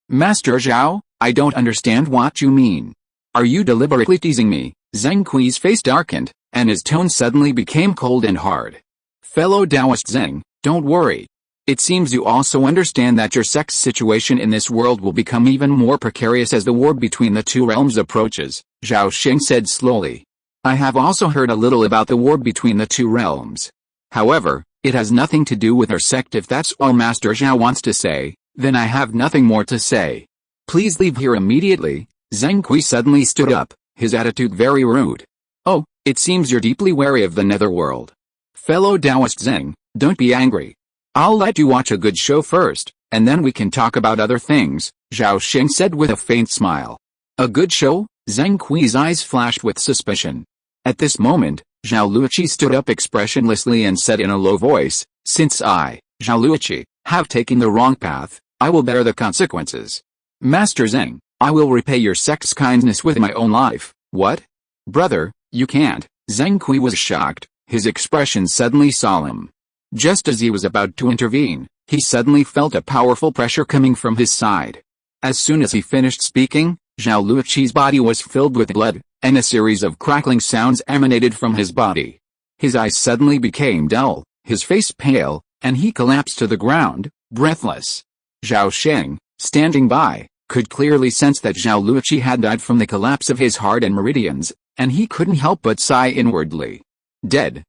Master Zhao, I don't understand what you mean. Are you deliberately teasing me? Zheng Kui's face darkened, and his tone suddenly became cold and hard. Fellow Taoist Zheng, don't worry. It seems you also understand that your sect's situation in this world will become even more precarious as the war between the two realms approaches, Zhao Sheng said slowly. I have also heard a little about the war between the two realms. However, it has nothing to do with our sect. If that's all Master Zhao wants to say, then I have nothing more to say. Please leave here immediately. Zheng Kui suddenly stood up, his attitude very rude. Oh, it seems you're deeply wary of the netherworld. Fellow Taoist Zheng, don't be angry. I'll let you watch a good show first, and then we can talk about other things, Zhao Sheng said with a faint smile. A good show? Zheng Kui's eyes flashed with suspicion. At this moment, Zhao Luoqi stood up expressionlessly and said in a low voice, since I, Zhao Luoqi, have taken the wrong path, I will bear the consequences. Master Zheng, I will repay your sect's kindness with my own life. What? Brother, you can't. Zheng Kui was shocked, his expression suddenly solemn. Just as he was about to intervene, he suddenly felt a powerful pressure coming from his side. As soon as he finished speaking, Zhao Luoqi's body was filled with blood, and a series of crackling sounds emanated from his body. His eyes suddenly became dull, his face pale, and he collapsed to the ground, breathless. Zhao Sheng, standing by, could clearly sense that Zhao Luoqi had died from the collapse of his heart and meridians, and he couldn't help but sigh inwardly. Dead.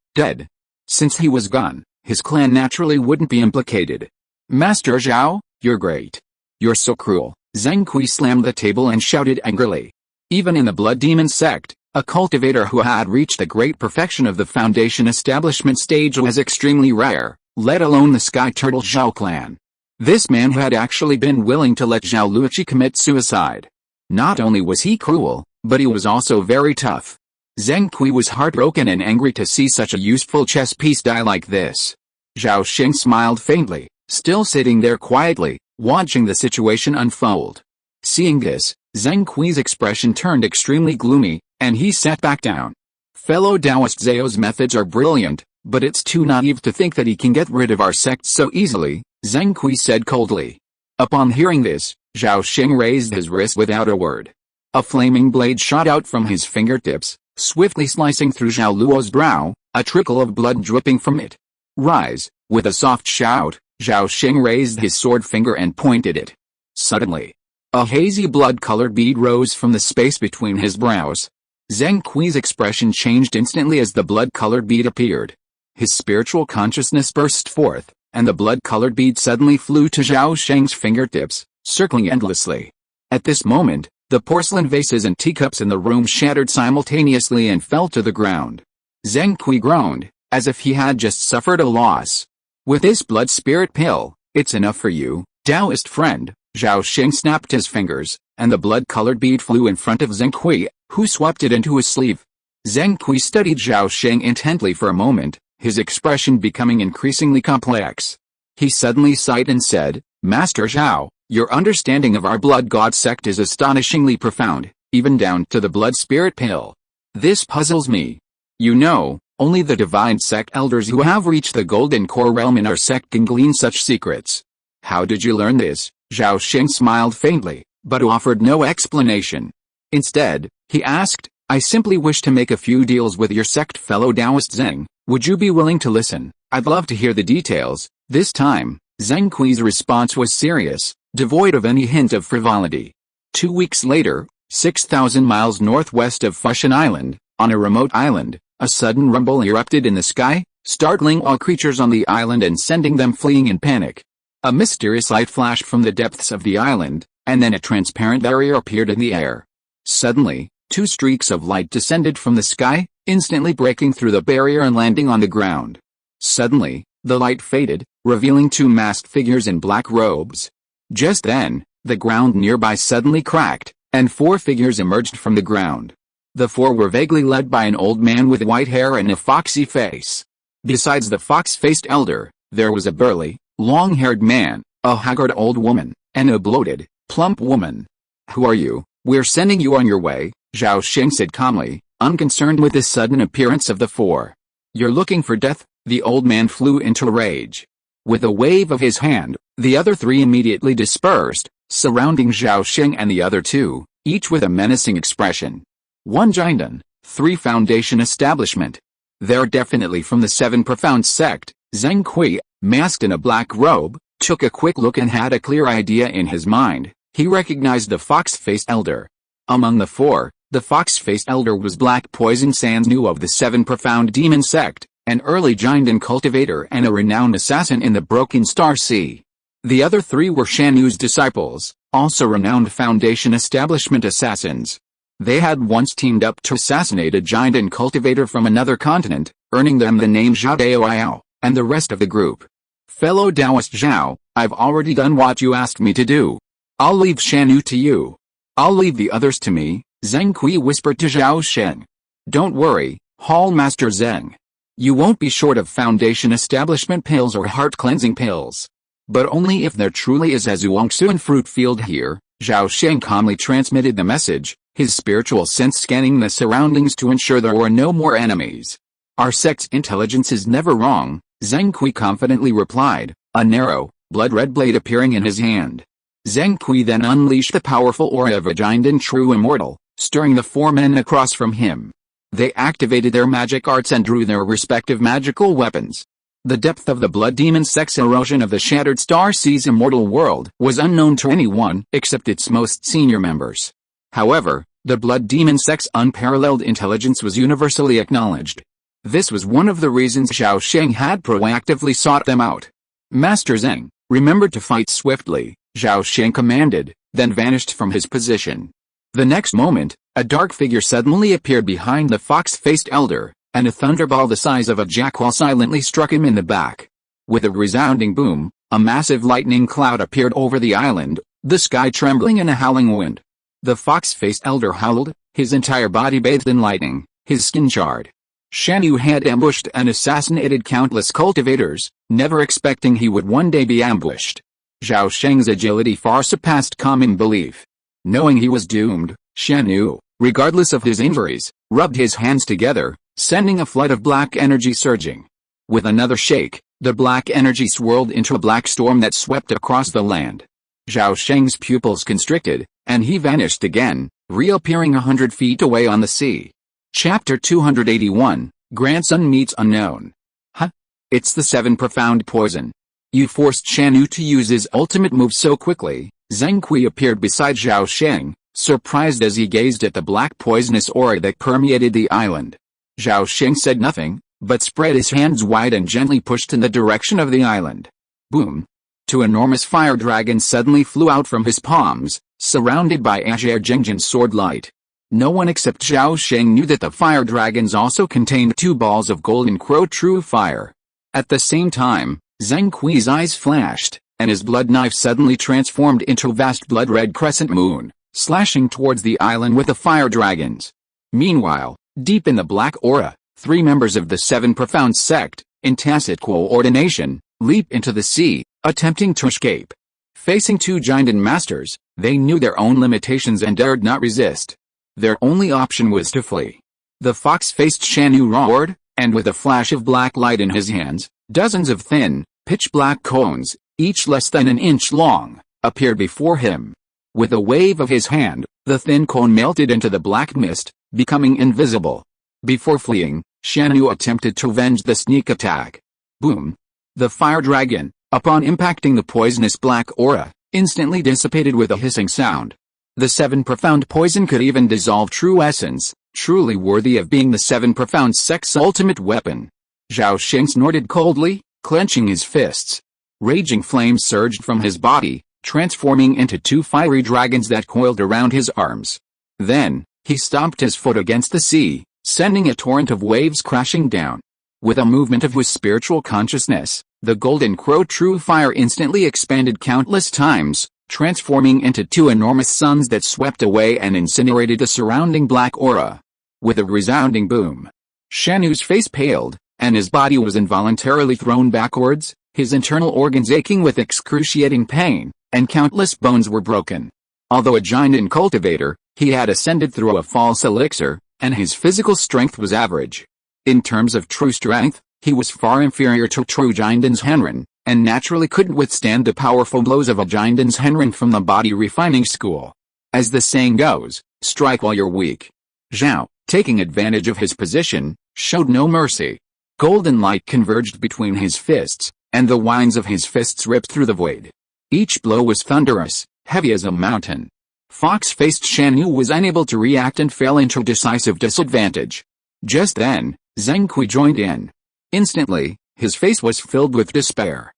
Since he was gone, his clan naturally wouldn't be implicated. Master Zhao, you're great. You're so cruel. Zheng Kui slammed the table and shouted angrily. Even in the Blood Demon sect, a cultivator who had reached the great perfection of the foundation establishment stage was extremely rare, let alone the Sky Turtle Zhao clan. This man had actually been willing to let Zhao Luoqi commit suicide. Not only was he cruel, but he was also very tough. Zheng Kui was heartbroken and angry to see such a useful chess piece die like this. Zhao Sheng smiled faintly, still sitting there quietly, watching the situation unfold. Seeing this, Zheng Kui's expression turned extremely gloomy, and he sat back down. Fellow Taoist Zhao's methods are brilliant, but it's too naive to think that he can get rid of our sect so easily, Zheng Kui said coldly. Upon hearing this, Zhao Sheng raised his wrist without a word. A flaming blade shot out from his fingertips, swiftly slicing through Zhao Luo's brow, a trickle of blood dripping from it. Rise! With a soft shout, Zhao Sheng raised his sword finger and pointed it. Suddenly, a hazy blood-colored bead rose from the space between his brows. Zheng Kui's expression changed instantly as the blood-colored bead appeared. His spiritual consciousness burst forth, and the blood-colored bead suddenly flew to Zhao Sheng's fingertips, circling endlessly. At this moment, the porcelain vases and teacups in the room shattered simultaneously and fell to the ground. Zheng Kui groaned, as if he had just suffered a loss. With this blood spirit pill, it's enough for you, Taoist friend. Zhao Sheng snapped his fingers, and the blood-colored bead flew in front of Zheng Kui, who swept it into his sleeve. Zheng Kui studied Zhao Sheng intently for a moment, his expression becoming increasingly complex. He suddenly sighed and said, Master Zhao, your understanding of our blood god sect is astonishingly profound, even down to the blood spirit pill. This puzzles me. You know, only the divine sect elders who have reached the golden core realm in our sect can glean such secrets. How did you learn this? Zhao Sheng smiled faintly, but offered no explanation. Instead, he asked, I simply wish to make a few deals with your sect fellow Taoist Zheng. Would you be willing to listen? I'd love to hear the details. This time, Zheng Kui's response was serious, devoid of any hint of frivolity. 2 weeks later, 6,000 miles northwest of Fushan Island, on a remote island, a sudden rumble erupted in the sky, startling all creatures on the island and sending them fleeing in panic. A mysterious light flashed from the depths of the island, and then a transparent barrier appeared in the air. Suddenly, 2 streaks of light descended from the sky, instantly breaking through the barrier and landing on the ground. Suddenly, the light faded, revealing 2 masked figures in black robes. Just then, the ground nearby suddenly cracked, and 4 figures emerged from the ground. The 4 were vaguely led by an old man with white hair and a foxy face. Besides the fox-faced elder, there was a burly, long-haired man, a haggard old woman, and a bloated, plump woman. Who are you? We're sending you on your way, Zhao Sheng said calmly, unconcerned with the sudden appearance of the 4. You're looking for death? The old man flew into a rage. With a wave of his hand, the other 3 immediately dispersed, surrounding Zhao Sheng and the other 2, each with a menacing expression. 1 Jinden, 3 Foundation Establishment. They're definitely from the 7 Profound sect. Zheng Kui, masked in a black robe, took a quick look and had a clear idea in his mind. He recognized the fox-faced elder. Among the 4, the fox-faced elder was Black Poison Sanzu of the 7 Profound Demon sect, an early Jinden cultivator and a renowned assassin in the Broken Star Sea. The other 3 were Shanu's disciples, also renowned Foundation Establishment assassins. They had once teamed up to assassinate a Jinden cultivator from another continent, earning them the name Zhao Daoyao, and the rest of the group. Fellow Taoist Zhao, I've already done what you asked me to do. I'll leave Shanu to you. I'll leave the others to me, Zheng Kui whispered to Zhao Sheng. Don't worry, Hall Master Zheng. You won't be short of Foundation Establishment pills or heart-cleansing pills. But only if there truly is a Zhuangsuan fruit field here, Zhao Sheng calmly transmitted the message, his spiritual sense scanning the surroundings to ensure there were no more enemies. Our sect's intelligence is never wrong, Zheng Kui confidently replied, a narrow, blood-red blade appearing in his hand. Zheng Kui then unleashed the powerful aura of a Jinden true immortal, stirring the 4 men across from him. They activated their magic arts and drew their respective magical weapons. The depth of the blood demon sect's erosion of the shattered Star Sea's immortal world was unknown to anyone except its most senior members. However, the blood demon sect's unparalleled intelligence was universally acknowledged. This was one of the reasons Zhao Sheng had proactively sought them out. Master Zheng, remember to fight swiftly, Zhao Sheng commanded, then vanished from his position. The next moment, a dark figure suddenly appeared behind the fox-faced elder, and a thunderball the size of a jackal silently struck him in the back. With a resounding boom, a massive lightning cloud appeared over the island, the sky trembling in a howling wind. The fox-faced elder howled, his entire body bathed in lightning, his skin charred. Shanu had ambushed and assassinated countless cultivators, never expecting he would one day be ambushed. Zhao Sheng's agility far surpassed common belief. Knowing he was doomed, Shanu, regardless of his injuries, rubbed his hands together, sending a flood of black energy surging. With another shake, the black energy swirled into a black storm that swept across the land. Zhao Sheng's pupils constricted, and he vanished again, reappearing 100 feet away on the sea. Chapter 281, Grandson Meets Unknown. Huh? It's the 7 profound poison. You forced Shan Yu to use his ultimate move so quickly. Zheng Kui appeared beside Zhao Sheng, surprised as he gazed at the black poisonous aura that permeated the island. Zhao Sheng said nothing, but spread his hands wide and gently pushed in the direction of the island. Boom! 2 enormous fire dragons suddenly flew out from his palms, surrounded by azure Jengjin sword light. No one except Zhao Sheng knew that the fire dragons also contained 2 balls of golden crow true fire. At the same time, Zheng Kui's eyes flashed, and his blood knife suddenly transformed into a vast blood-red crescent moon, slashing towards the island with the fire dragons. Meanwhile, deep in the black aura, 3 members of the 7 profound sect, in tacit coordination, leap into the sea, attempting to escape. Facing 2 giant masters, they knew their own limitations and dared not resist. Their only option was to flee. The fox-faced Shan Yu roared, and with a flash of black light in his hands, dozens of thin, pitch-black cones, each less than an inch long, appeared before him. With a wave of his hand, the thin cone melted into the black mist, becoming invisible. Before fleeing, Shan Yu attempted to avenge the sneak attack. Boom! The fire dragon, upon impacting the poisonous black aura, instantly dissipated with a hissing sound. The 7 profound poison could even dissolve true essence, truly worthy of being the 7 profound sect's ultimate weapon. Zhao Sheng snorted coldly, clenching his fists. Raging flames surged from his body, transforming into 2 fiery dragons that coiled around his arms. Then, he stomped his foot against the sea, sending a torrent of waves crashing down. With a movement of his spiritual consciousness, the golden crow true fire instantly expanded countless times, transforming into 2 enormous suns that swept away and incinerated the surrounding black aura. With a resounding boom, Shan Yu's face paled, and his body was involuntarily thrown backwards, his internal organs aching with excruciating pain, and countless bones were broken. Although a giant cultivator, he had ascended through a false elixir, and his physical strength was average. In terms of true strength, he was far inferior to true Giant's Henren, and naturally couldn't withstand the powerful blows of a Giant's Henren from the body refining school. As the saying goes, strike while you're weak. Zhao, taking advantage of his position, showed no mercy. Golden light converged between his fists, and the winds of his fists ripped through the void. Each blow was thunderous, heavy as a mountain. Fox-faced Shan Yu was unable to react and fell into decisive disadvantage. Just then, Zheng Kui joined in. Instantly, his face was filled with despair.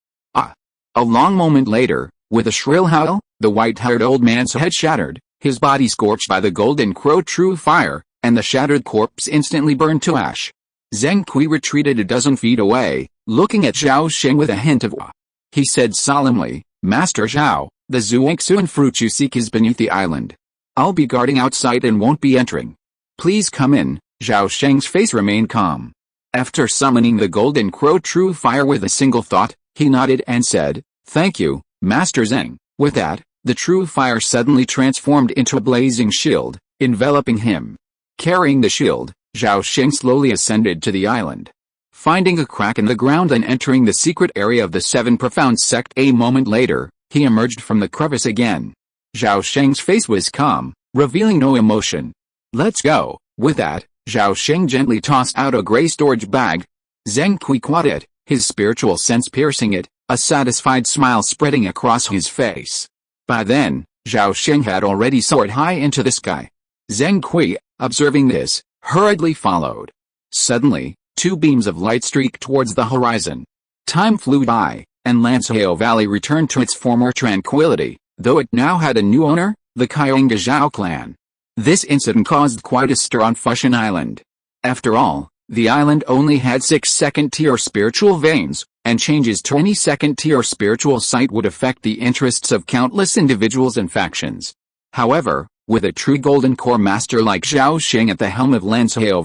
A long moment later, with a shrill howl, the white-haired old man's head shattered, his body scorched by the golden crow true fire, and the shattered corpse instantly burned to ash. Zheng Kui retreated a dozen feet away, looking at Zhao Sheng with a hint of awe. He said solemnly, "Master Zhao, the Zhuangxuan fruit you seek is beneath the island. I'll be guarding outside and won't be entering. Please come in." Zhao Sheng's face remained calm. After summoning the golden crow true fire with a single thought, he nodded and said, "Thank you, Master Zheng." With that, the true fire suddenly transformed into a blazing shield, enveloping him. Carrying the shield, Zhao Sheng slowly ascended to the island. Finding a crack in the ground and entering the secret area of the 7 profound sect a moment later, he emerged from the crevice again. Zhao Sheng's face was calm, revealing no emotion. "Let's go." With that, Zhao Sheng gently tossed out a gray storage bag. Zheng Kui caught it, his spiritual sense piercing it, a satisfied smile spreading across his face. By then, Zhao Sheng had already soared high into the sky. Zheng Kui, observing this, hurriedly followed. Suddenly, 2 beams of light streaked towards the horizon. Time flew by, and Lanzhou Valley returned to its former tranquility, though it now had a new owner, the Kyonga Zhao clan. This incident caused quite a stir on Fushan Island. After all, the island only had 6 second-tier spiritual veins, and changes to any second-tier spiritual site would affect the interests of countless individuals and factions. However, with a true golden core master like Zhao Sheng at the helm of Lanzhou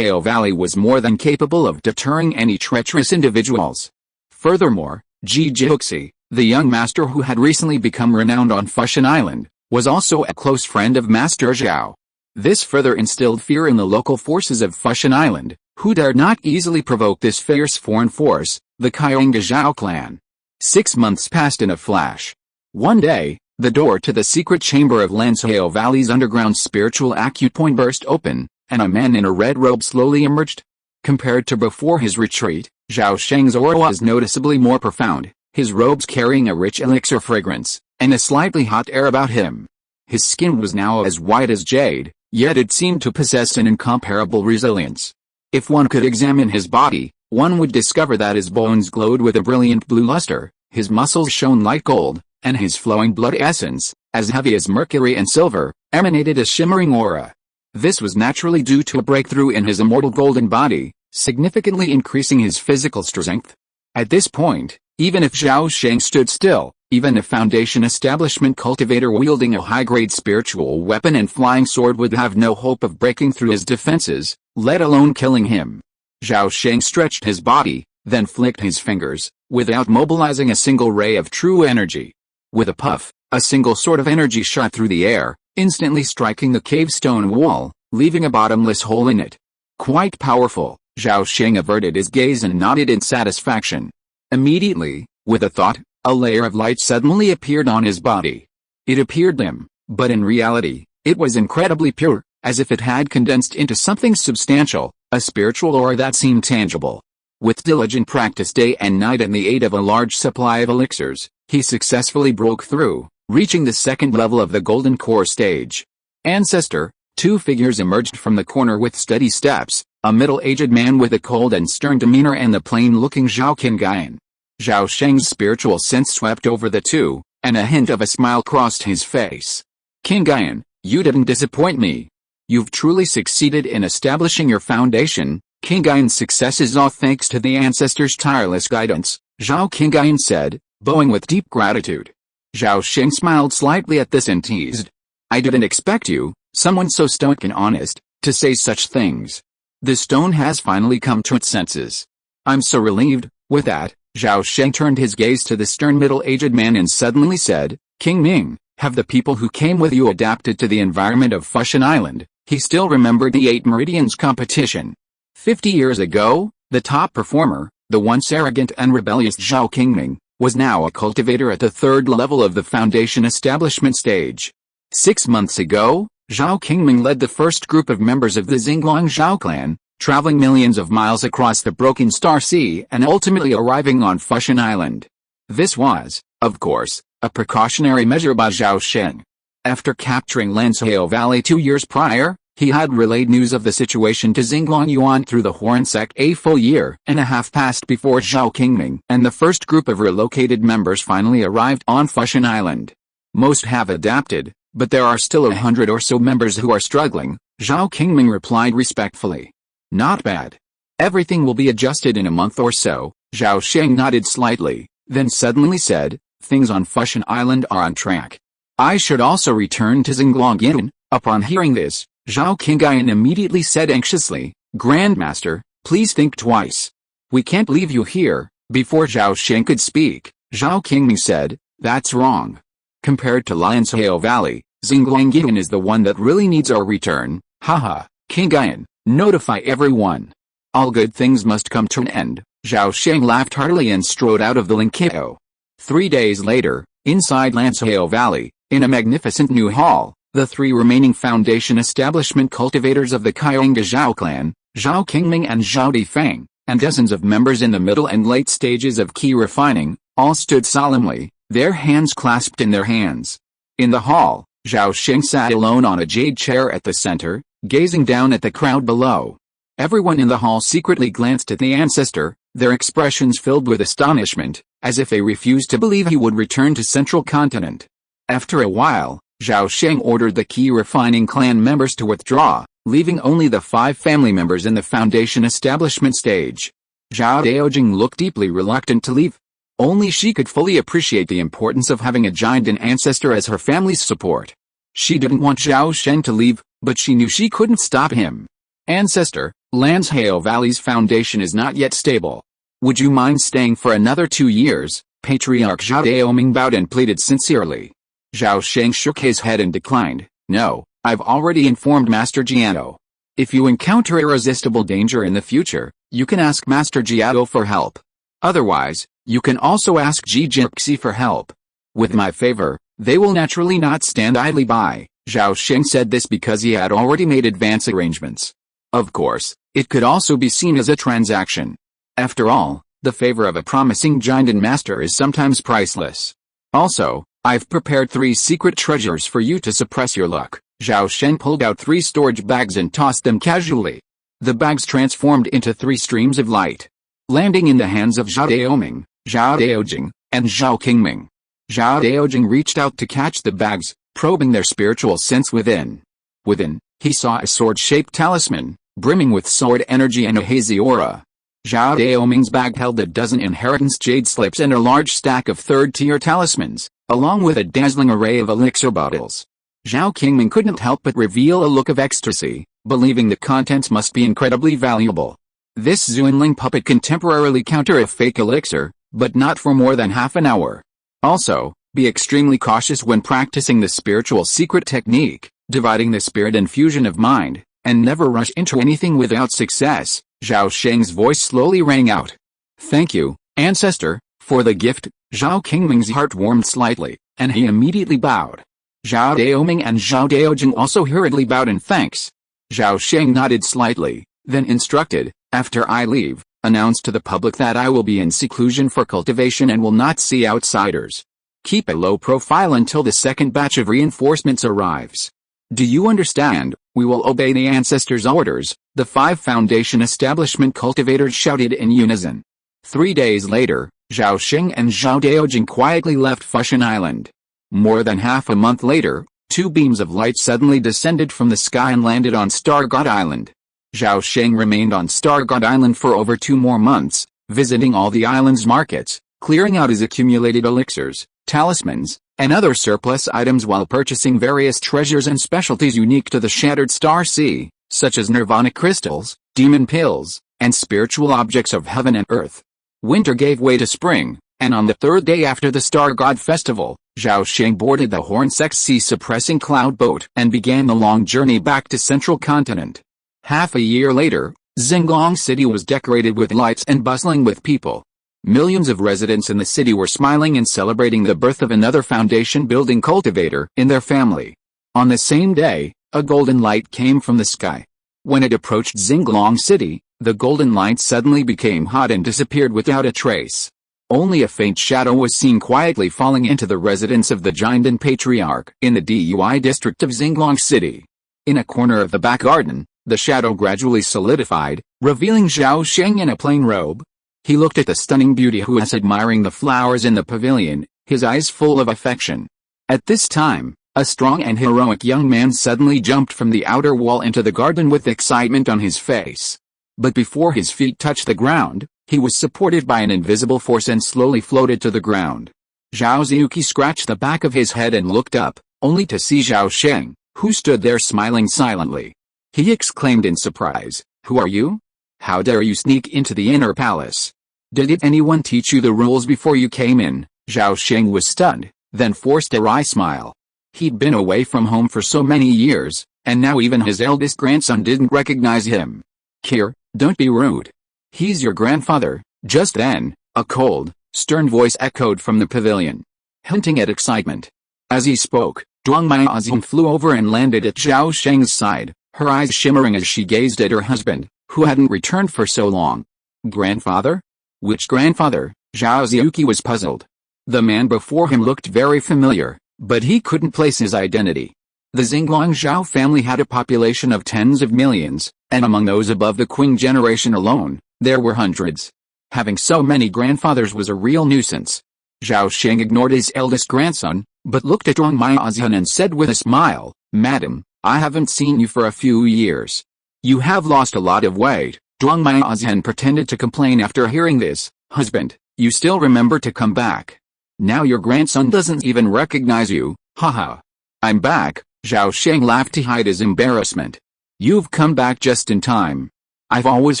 Valley was more than capable of deterring any treacherous individuals. Furthermore, Ji Jiuxi, the young master who had recently become renowned on Fushan Island, was also a close friend of Master Zhao. This further instilled fear in the local forces of Fushan Island, who dared not easily provoke this fierce foreign force, the Kyonga Zhao clan. 6 months passed in a flash. One day, the door to the secret chamber of Lanzhou Valley's underground spiritual acute point burst open, and a man in a red robe slowly emerged. Compared to before his retreat, Zhao Sheng's aura was noticeably more profound, his robes carrying a rich elixir fragrance, and a slightly hot air about him. His skin was now as white as jade, yet it seemed to possess an incomparable resilience. If one could examine his body, one would discover that his bones glowed with a brilliant blue luster, his muscles shone like gold, and his flowing blood essence, as heavy as mercury and silver, emanated a shimmering aura. This was naturally due to a breakthrough in his immortal golden body, significantly increasing his physical strength. At this point, even if Zhao Sheng stood still, even a Foundation establishment cultivator wielding a high-grade spiritual weapon and flying sword would have no hope of breaking through his defenses, let alone killing him. Zhao Sheng stretched his body, then flicked his fingers, without mobilizing a single ray of true energy. With a puff, a single sword of energy shot through the air, instantly striking the cave stone wall, leaving a bottomless hole in it. Quite powerful, Zhao Sheng averted his gaze and nodded in satisfaction. Immediately, with a thought, a layer of light suddenly appeared on his body. It appeared dim, but in reality, it was incredibly pure, as if it had condensed into something substantial, a spiritual aura that seemed tangible. With diligent practice day and night and the aid of a large supply of elixirs, he successfully broke through, reaching the second level of the Golden Core stage. Ancestor, two figures emerged from the corner with steady steps, a middle-aged man with a cold and stern demeanor and the plain-looking Zhao Qingyan. Zhao Sheng's spiritual sense swept over the two, and a hint of a smile crossed his face. Qingyan, you didn't disappoint me. You've truly succeeded in establishing your foundation. Qingyan's success is all thanks to the ancestors' tireless guidance, Zhao Qingyan said, bowing with deep gratitude. Zhao Sheng smiled slightly at this and teased. I didn't expect you, someone so stoic and honest, to say such things. The stone has finally come to its senses. I'm so relieved. With that, Zhao Sheng turned his gaze to the stern middle-aged man and suddenly said, King Ming, have the people who came with you adapted to the environment of Fushan Island? He still remembered the 8 Meridians competition. 50 years ago, the top performer, the once arrogant and rebellious Zhao Qingming, was now a cultivator at the 3rd level of the Foundation establishment stage. 6 months ago, Zhao Qingming led the first group of members of the Xinglong Zhao clan, traveling millions of miles across the Broken Star Sea and ultimately arriving on Fushan Island. This was, of course, a precautionary measure by Zhao Sheng. After capturing Lanzhou Valley 2 years prior, he had relayed news of the situation to Xinglong Yuan through the Horn sect. A full year and a half passed before Zhao Qingming and the first group of relocated members finally arrived on Fushan Island. Most have adapted, but there are still 100 or so members who are struggling, Zhao Qingming replied respectfully. Not bad. Everything will be adjusted in a month or so. Zhao Sheng nodded slightly, then suddenly said, things on Fushan Island are on track. I should also return to Xinglong Yin. Upon hearing this, Zhao Qingyan immediately said anxiously, Grandmaster, please think twice. We can't leave you here. Before Zhao Sheng could speak, Zhao Qingming said, that's wrong. Compared to Lanzhou Valley, Xinglong Yin is the one that really needs our return. Haha, Qingyan, notify everyone. All good things must come to an end. Zhao Sheng laughed heartily and strode out of the Linkito. 3 days later, inside Lanzhou Valley, in a magnificent new hall, the 3 remaining Foundation establishment cultivators of the Kaiyanga Zhao clan, Zhao Qingming and Zhao Difeng, and dozens of members in the middle and late stages of key refining, all stood solemnly, their hands clasped in their hands. In the hall, Zhao Sheng sat alone on a jade chair at the center, gazing down at the crowd below. Everyone in the hall secretly glanced at the ancestor, their expressions filled with astonishment, as if they refused to believe he would return to Central Continent. After a while, Zhao Sheng ordered the key refining clan members to withdraw, leaving only the 5 family members in the Foundation establishment stage. Zhao Daojing looked deeply reluctant to leave. Only she could fully appreciate the importance of having a giant ancestor as her family's support. She didn't want Zhao Sheng to leave, but she knew she couldn't stop him. Ancestor, Lanzhou Valley's foundation is not yet stable. Would you mind staying for another 2 years? Patriarch Zhao Daoming bowed and pleaded sincerely. Zhao Sheng shook his head and declined. No, I've already informed Master Jiano. If you encounter irresistible danger in the future, you can ask Master Jiao for help. Otherwise, you can also ask Ji Jinxi for help. With my favor, they will naturally not stand idly by. Zhao Sheng said this because he had already made advance arrangements. Of course, it could also be seen as a transaction. After all, the favor of a promising giant master is sometimes priceless. Also, I've prepared 3 secret treasures for you to suppress your luck. Zhao Sheng pulled out 3 storage bags and tossed them casually. The bags transformed into 3 streams of light, landing in the hands of Zhao Daoming, Zhao Daojing, and Zhao Qingming. Zhao Daojing reached out to catch the bags, probing their spiritual sense within. Within, he saw a sword-shaped talisman, brimming with sword energy and a hazy aura. Zhao Daoming's bag held a dozen inheritance jade slips and a large stack of third-tier talismans, along with a dazzling array of elixir bottles. Zhao Qingming couldn't help but reveal a look of ecstasy, believing the contents must be incredibly valuable. This Zuanling puppet can temporarily counter a fake elixir, but not for more than half an hour. Also, be extremely cautious when practicing the spiritual secret technique, dividing the spirit and fusion of mind, and never rush into anything without success. Zhao Sheng's voice slowly rang out. Thank you, ancestor, for the gift. Zhao Qingming's heart warmed slightly, and he immediately bowed. Zhao Daoming and Zhao Daojing also hurriedly bowed in thanks. Zhao Sheng nodded slightly, then instructed, after I leave, announce to the public that I will be in seclusion for cultivation and will not see outsiders. Keep a low profile until the second batch of reinforcements arrives. Do you understand? We will obey the ancestors' orders, the 5 Foundation establishment cultivators shouted in unison. 3 days later, Zhao Sheng and Zhao Daojing quietly left Fushan Island. More than half a month later, 2 beams of light suddenly descended from the sky and landed on Star God Island. Zhao Sheng remained on Star God Island for over 2 more months, visiting all the island's markets, clearing out his accumulated elixirs, talismans, and other surplus items while purchasing various treasures and specialties unique to the Shattered Star Sea, such as nirvana crystals, demon pills, and spiritual objects of heaven and earth. Winter gave way to spring, and on the 3rd day after the Star God Festival, Zhao Sheng boarded the Horn-Sex sea-suppressing cloud boat and began the long journey back to Central Continent. Half a year later, Xinglong City was decorated with lights and bustling with people. Millions of residents in the city were smiling and celebrating the birth of another foundation-building cultivator in their family. On the same day, a golden light came from the sky. When it approached Xinglong City, the golden light suddenly became hot and disappeared without a trace. Only a faint shadow was seen quietly falling into the residence of the Jinden Patriarch in the Dui district of Xinglong City. In a corner of the back garden, the shadow gradually solidified, revealing Zhao Sheng in a plain robe. He looked at the stunning beauty who was admiring the flowers in the pavilion, his eyes full of affection. At this time, a strong and heroic young man suddenly jumped from the outer wall into the garden with excitement on his face. But before his feet touched the ground, he was supported by an invisible force and slowly floated to the ground. Zhao Ziyuki scratched the back of his head and looked up, only to see Zhao Sheng, who stood there smiling silently. He exclaimed in surprise, "Who are you? How dare you sneak into the inner palace? Did anyone teach you the rules before you came in?" Zhao Sheng was stunned, then forced a wry smile. He'd been away from home for so many years, and now even his eldest grandson didn't recognize him. "Here, don't be rude. He's your grandfather." Just then, a cold, stern voice echoed from the pavilion, hinting at excitement. As he spoke, Duang Miaozhen flew over and landed at Zhao Sheng's side, her eyes shimmering as she gazed at her husband, who hadn't returned for so long. "Grandfather? Which grandfather?" Zhao Ziyuki was puzzled. The man before him looked very familiar, but he couldn't place his identity. The Xinglong Zhao family had a population of tens of millions, and among those above the Qing generation alone, there were hundreds. Having so many grandfathers was a real nuisance. Zhao Sheng ignored his eldest grandson, but looked at Duang Miaozhen and said with a smile, "Madam, I haven't seen you for a few years. You have lost a lot of weight." Duang Miaozhen pretended to complain after hearing this. "Husband, you still remember to come back. Now your grandson doesn't even recognize you, haha." "I'm back," Zhao Sheng laughed to hide his embarrassment. "You've come back just in time. I've always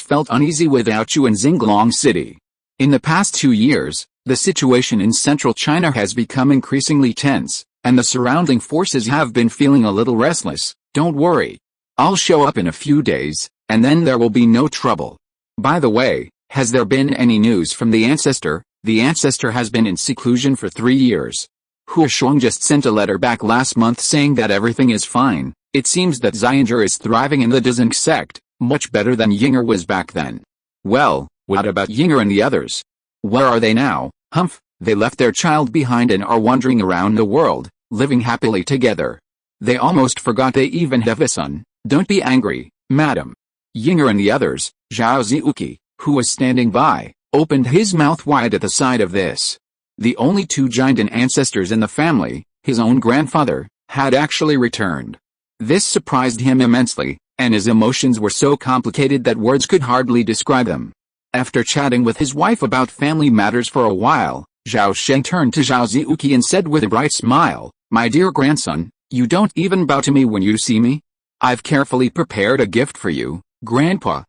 felt uneasy without you in Xinglong City. In the past 2 years, the situation in central China has become increasingly tense, and the surrounding forces have been feeling a little restless. Don't worry. I'll show up in a few days, and then there will be no trouble. By the way, has there been any news from the ancestor?" "The ancestor has been in seclusion for 3 years. Zhao Sheng just sent a letter back last month saying that everything is fine. It seems that Xianger is thriving in the descendant sect, much better than Yinger was back then. Well, what about Yinger and the others? Where are they now? Humph, they left their child behind and are wandering around the world, living happily together. They almost forgot they even have a son. Don't be angry, madam. Yinger and the others, Zhao Ziuki, who was standing by, opened his mouth wide at the sight of this. The only two giant ancestors in the family, his own grandfather, had actually returned. This surprised him immensely, and his emotions were so complicated that words could hardly describe them. After chatting with his wife about family matters for a while, Zhao Sheng turned to Zhao Ziuki and said with a bright smile, "My dear grandson, you don't even bow to me when you see me? I've carefully prepared a gift for you, Grandpa.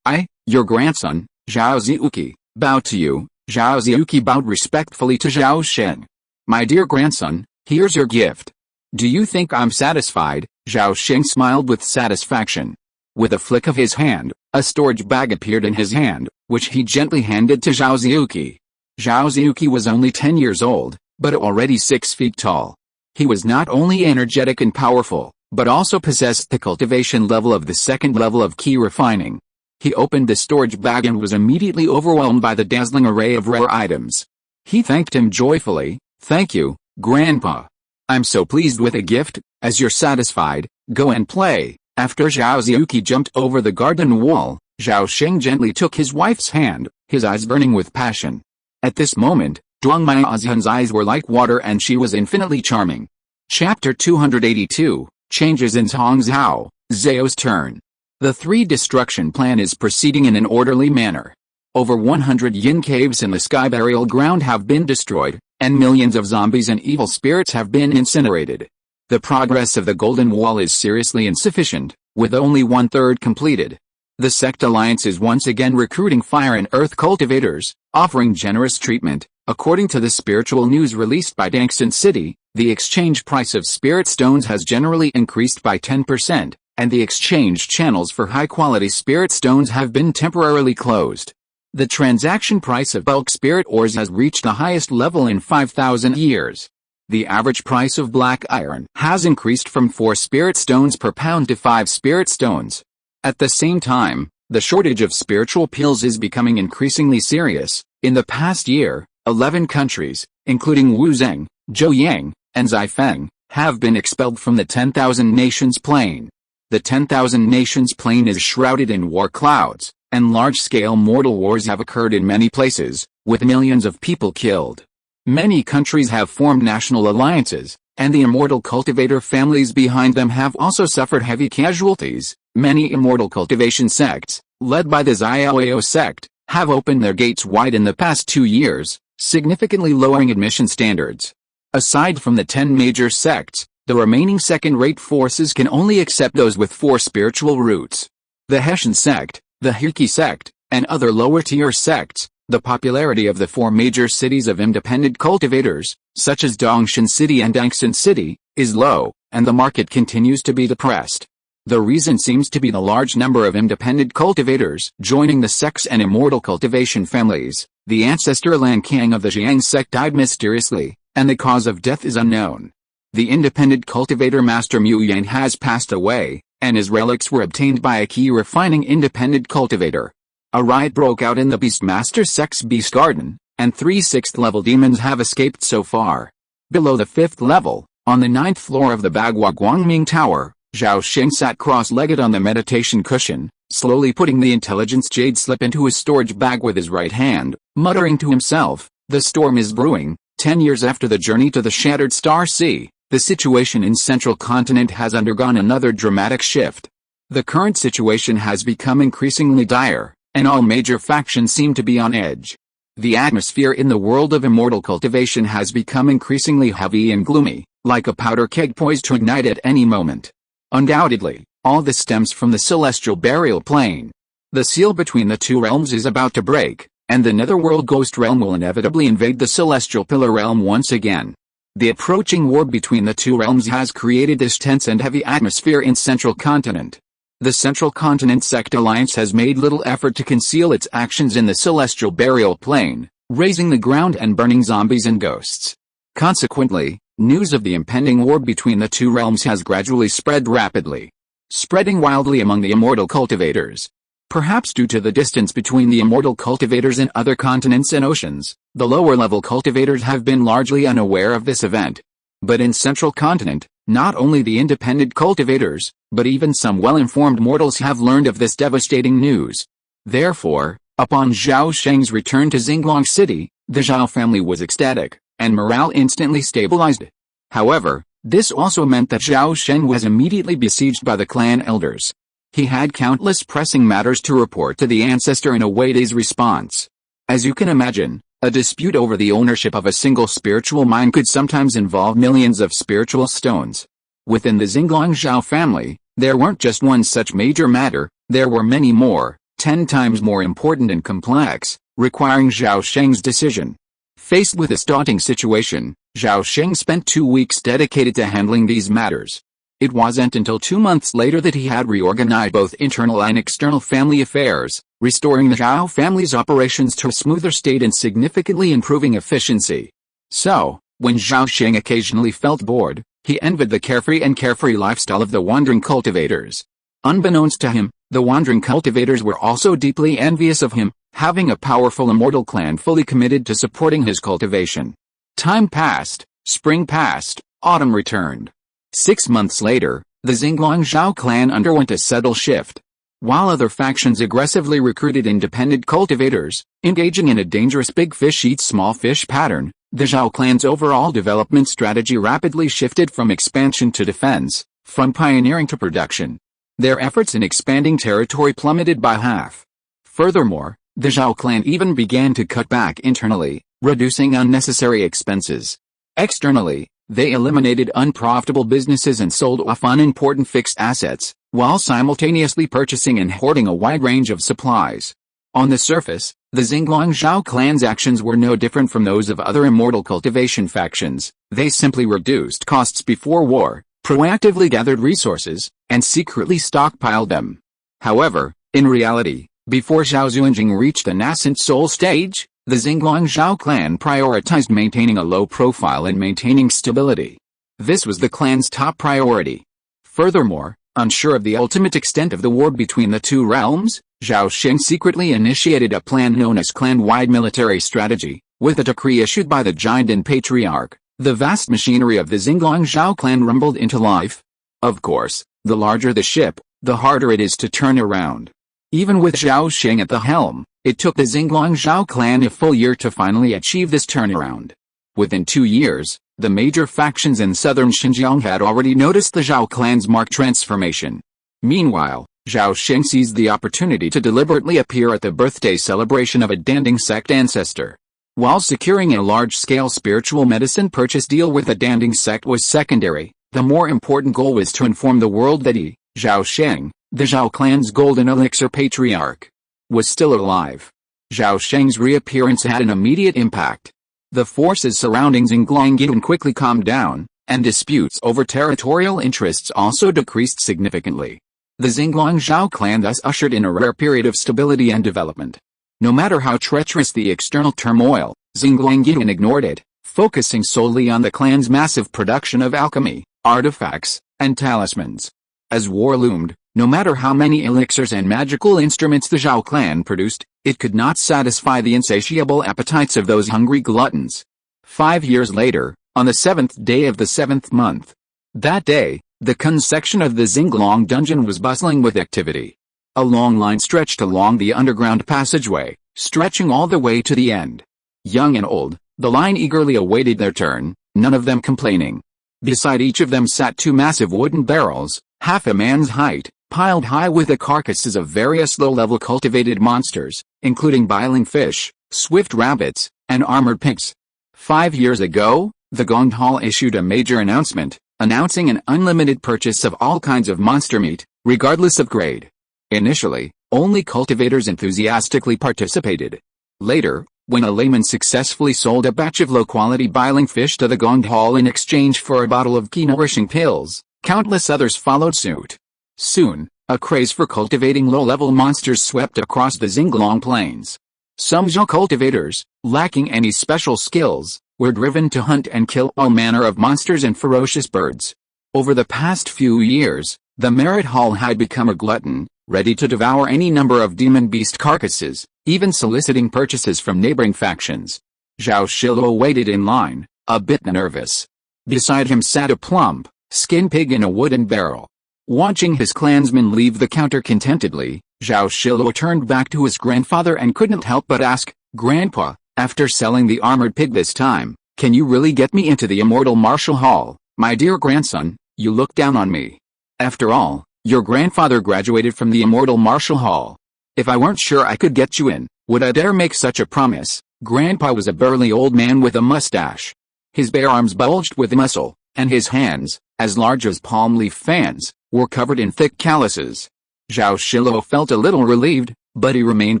Your grandson, Zhao Ziuki, bowed to you." Zhao Ziuki bowed respectfully to Zhao Sheng. "My dear grandson, here's your gift. Do you think I'm satisfied?" Zhao Sheng smiled with satisfaction. With a flick of his hand, a storage bag appeared in his hand, which he gently handed to Zhao Ziuki. Zhao Ziuki was only 10 years old, but already 6 feet tall. He was not only energetic and powerful, but also possessed the cultivation level of the second level of key refining. He opened the storage bag and was immediately overwhelmed by the dazzling array of rare items. He thanked him joyfully. "Thank you, Grandpa. I'm so pleased with the gift. As you're satisfied, go and play." After Zhao Ziuki jumped over the garden wall, Zhao Sheng gently took his wife's hand, his eyes burning with passion. At this moment, Zhuang Miaozian's eyes were like water and she was infinitely charming. Chapter 282, Changes in Tong Zhao, Zhao's turn. The 3 destruction plan is proceeding in an orderly manner. Over 100 yin caves in the sky burial ground have been destroyed, and millions of zombies and evil spirits have been incinerated. The progress of the Golden Wall is seriously insufficient, with only 1/3 completed. The sect alliance is once again recruiting fire and earth cultivators, offering generous treatment. According to the spiritual news released by Dangshan City, the exchange price of spirit stones has generally increased by 10%, and the exchange channels for high-quality spirit stones have been temporarily closed. The transaction price of bulk spirit ores has reached the highest level in 5,000 years. The average price of black iron has increased from 4 spirit stones per pound to 5 spirit stones. At the same time, the shortage of spiritual pills is becoming increasingly serious. In the past year, 11 countries, including Wuzheng, Zhouyang, and Xifeng, have been expelled from the 10,000 nations plain. The 10,000 nations plain is shrouded in war clouds, and large-scale mortal wars have occurred in many places, with millions of people killed. Many countries have formed national alliances, and the immortal cultivator families behind them have also suffered heavy casualties. Many immortal cultivation sects, led by the Xiaoyao sect, have opened their gates wide in the past 2 years, significantly lowering admission standards. Aside from the 10 major sects, the remaining second-rate forces can only accept those with 4 spiritual roots. The Hessian sect, the Hiki sect, and other lower-tier sects. The popularity of the 4 major cities of independent cultivators, such as Dongshan City and Dangshan City, is low, and the market continues to be depressed. The reason seems to be the large number of independent cultivators joining the sects and immortal cultivation families. The ancestor Lan Kang of the Zhang sect died mysteriously, and the cause of death is unknown. The independent cultivator Master Mu Yan has passed away, and his relics were obtained by a key refining independent cultivator. A riot broke out in the Beastmaster sect's Beast Garden, and 3 6th-level demons have escaped so far. Below the 5th level, on the 9th floor of the Bagua Guangming Tower, Zhao Sheng sat cross-legged on the meditation cushion, slowly putting the intelligence jade slip into his storage bag with his right hand, muttering to himself, "The storm is brewing." 10 years after the journey to the Shattered Star Sea, the situation in Central Continent has undergone another dramatic shift. The current situation has become increasingly dire, and all major factions seem to be on edge. The atmosphere in the world of immortal cultivation has become increasingly heavy and gloomy, like a powder keg poised to ignite at any moment. Undoubtedly, all this stems from the celestial burial plane. The seal between the 2 realms is about to break, and the netherworld ghost realm will inevitably invade the celestial pillar realm once again. The approaching war between the 2 realms has created this tense and heavy atmosphere in Central Continent. The Central Continent Sect Alliance has made little effort to conceal its actions in the celestial burial plane, razing the ground and burning zombies and ghosts. Consequently, News of the impending war between the two realms has gradually spread rapidly, spreading wildly among the immortal cultivators. Perhaps due to the distance between the immortal cultivators and other continents and oceans, the lower-level cultivators have been largely unaware of this event. But in Central Continent, not only the independent cultivators, but even some well-informed mortals have learned of this devastating news. Therefore, upon Zhao Sheng's return to Xinglong City, the Zhao family was ecstatic, and morale instantly stabilized. However, this also meant that Zhao Sheng was immediately besieged by the clan elders. He had countless pressing matters to report to the ancestor and await his response. As you can imagine, a dispute over the ownership of a single spiritual mine could sometimes involve millions of spiritual stones. Within the Xinglong Zhao family, there weren't just one such major matter, there were many more, 10 times more important and complex, requiring Zhao Sheng's decision. Faced with this daunting situation, Zhao Sheng spent 2 weeks dedicated to handling these matters. It wasn't until 2 months later that he had reorganized both internal and external family affairs, restoring the Zhao family's operations to a smoother state and significantly improving efficiency. So, when Zhao Sheng occasionally felt bored, he envied the carefree lifestyle of the wandering cultivators. Unbeknownst to him, the wandering cultivators were also deeply envious of him, having a powerful immortal clan fully committed to supporting his cultivation. Time passed, spring passed, autumn returned. 6 months later, the Xinglong Zhao clan underwent a subtle shift. While other factions aggressively recruited independent cultivators, engaging in a dangerous big fish eats small fish pattern, the Zhao clan's overall development strategy rapidly shifted from expansion to defense, from pioneering to production. Their efforts in expanding territory plummeted by half. Furthermore, the Zhao clan even began to cut back internally, reducing unnecessary expenses. Externally, they eliminated unprofitable businesses and sold off unimportant fixed assets, while simultaneously purchasing and hoarding a wide range of supplies. On the surface, the Xinglong Zhao clan's actions were no different from those of other immortal cultivation factions. They simply reduced costs before war, proactively gathered resources, and secretly stockpiled them. However, in reality, before Zhao Xuanjing reached the nascent soul stage, the Xinglong Zhao clan prioritized maintaining a low profile and maintaining stability. This was the clan's top priority. Furthermore, unsure of the ultimate extent of the war between the two realms, Zhao Sheng secretly initiated a plan known as clan-wide military strategy. With a decree issued by the giant and patriarch, the vast machinery of the Xinglong Zhao clan rumbled into life. Of course, the larger the ship, the harder it is to turn around. Even with Zhao Sheng at the helm, it took the Xinglong Zhao clan a full year to finally achieve this turnaround. Within 2 years, the major factions in southern Xinjiang had already noticed the Zhao clan's marked transformation. Meanwhile, Zhao Sheng seized the opportunity to deliberately appear at the birthday celebration of a Danding sect ancestor. While securing a large-scale spiritual medicine purchase deal with the Danding sect was secondary, the more important goal was to inform the world that he, Zhao Sheng, the Zhao clan's golden elixir patriarch, was still alive. Zhao Sheng's reappearance had an immediate impact. The forces surrounding Xinglong quickly calmed down, and disputes over territorial interests also decreased significantly. The Xinglong Zhao clan thus ushered in a rare period of stability and development. No matter how treacherous the external turmoil, Xinglong ignored it, focusing solely on the clan's massive production of alchemy, artifacts, and talismans. As war loomed, no matter how many elixirs and magical instruments the Zhao clan produced, it could not satisfy the insatiable appetites of those hungry gluttons. 5 years later, on the 7th day of the 7th month. That day, the Kun section of the Xinglong dungeon was bustling with activity. A long line stretched along the underground passageway, stretching all the way to the end. Young and old, the line eagerly awaited their turn, none of them complaining. Beside each of them sat 2 massive wooden barrels, half a man's height, piled high with the carcasses of various low-level cultivated monsters, including biling fish, swift rabbits, and armored pigs. 5 years ago, the Gong Hall issued a major announcement, announcing an unlimited purchase of all kinds of monster meat, regardless of grade. Initially, only cultivators enthusiastically participated. Later, when a layman successfully sold a batch of low-quality biling fish to the Gong Hall in exchange for a bottle of key-nourishing pills, countless others followed suit. Soon, a craze for cultivating low-level monsters swept across the Xinglong plains. Some Zhao cultivators, lacking any special skills, were driven to hunt and kill all manner of monsters and ferocious birds. Over the past few years, the Merit Hall had become a glutton, ready to devour any number of demon beast carcasses, even soliciting purchases from neighboring factions. Zhao Sheng waited in line, a bit nervous. Beside him sat a plump, skinned pig in a wooden barrel. Watching his clansmen leave the counter contentedly, Zhao Sheng turned back to his grandfather and couldn't help but ask, "Grandpa, after selling the armored pig this time, can you really get me into the Immortal Martial Hall? My dear grandson, you look down on me. After all, your grandfather graduated from the Immortal Martial Hall. If I weren't sure I could get you in, would I dare make such a promise?" Grandpa was a burly old man with a mustache. His bare arms bulged with muscle, and his hands, as large as palm leaf fans, were covered in thick calluses. Zhao Sheng felt a little relieved, but he remained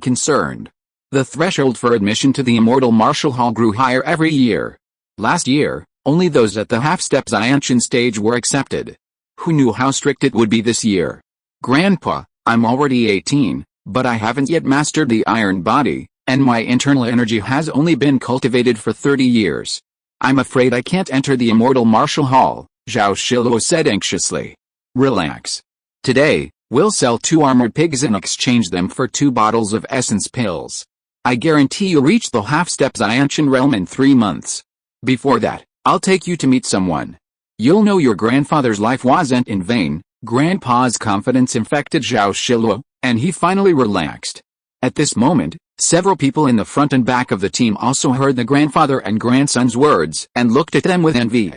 concerned. The threshold for admission to the Immortal Martial Hall grew higher every year. Last year, only those at the half-step Xiantian stage were accepted. Who knew how strict it would be this year? "Grandpa, I'm already 18, but I haven't yet mastered the iron body, and my internal energy has only been cultivated for 30 years. I'm afraid I can't enter the Immortal Martial Hall," Zhao Sheng said anxiously. "Relax. Today, we'll sell 2 armored pigs and exchange them for 2 bottles of essence pills. I guarantee you'll reach the half-step Xiantian realm in 3 months. Before that, I'll take you to meet someone. You'll know your grandfather's life wasn't in vain." Grandpa's confidence infected Zhao Sheng, and he finally relaxed. At this moment, several people in the front and back of the team also heard the grandfather and grandson's words and looked at them with envy.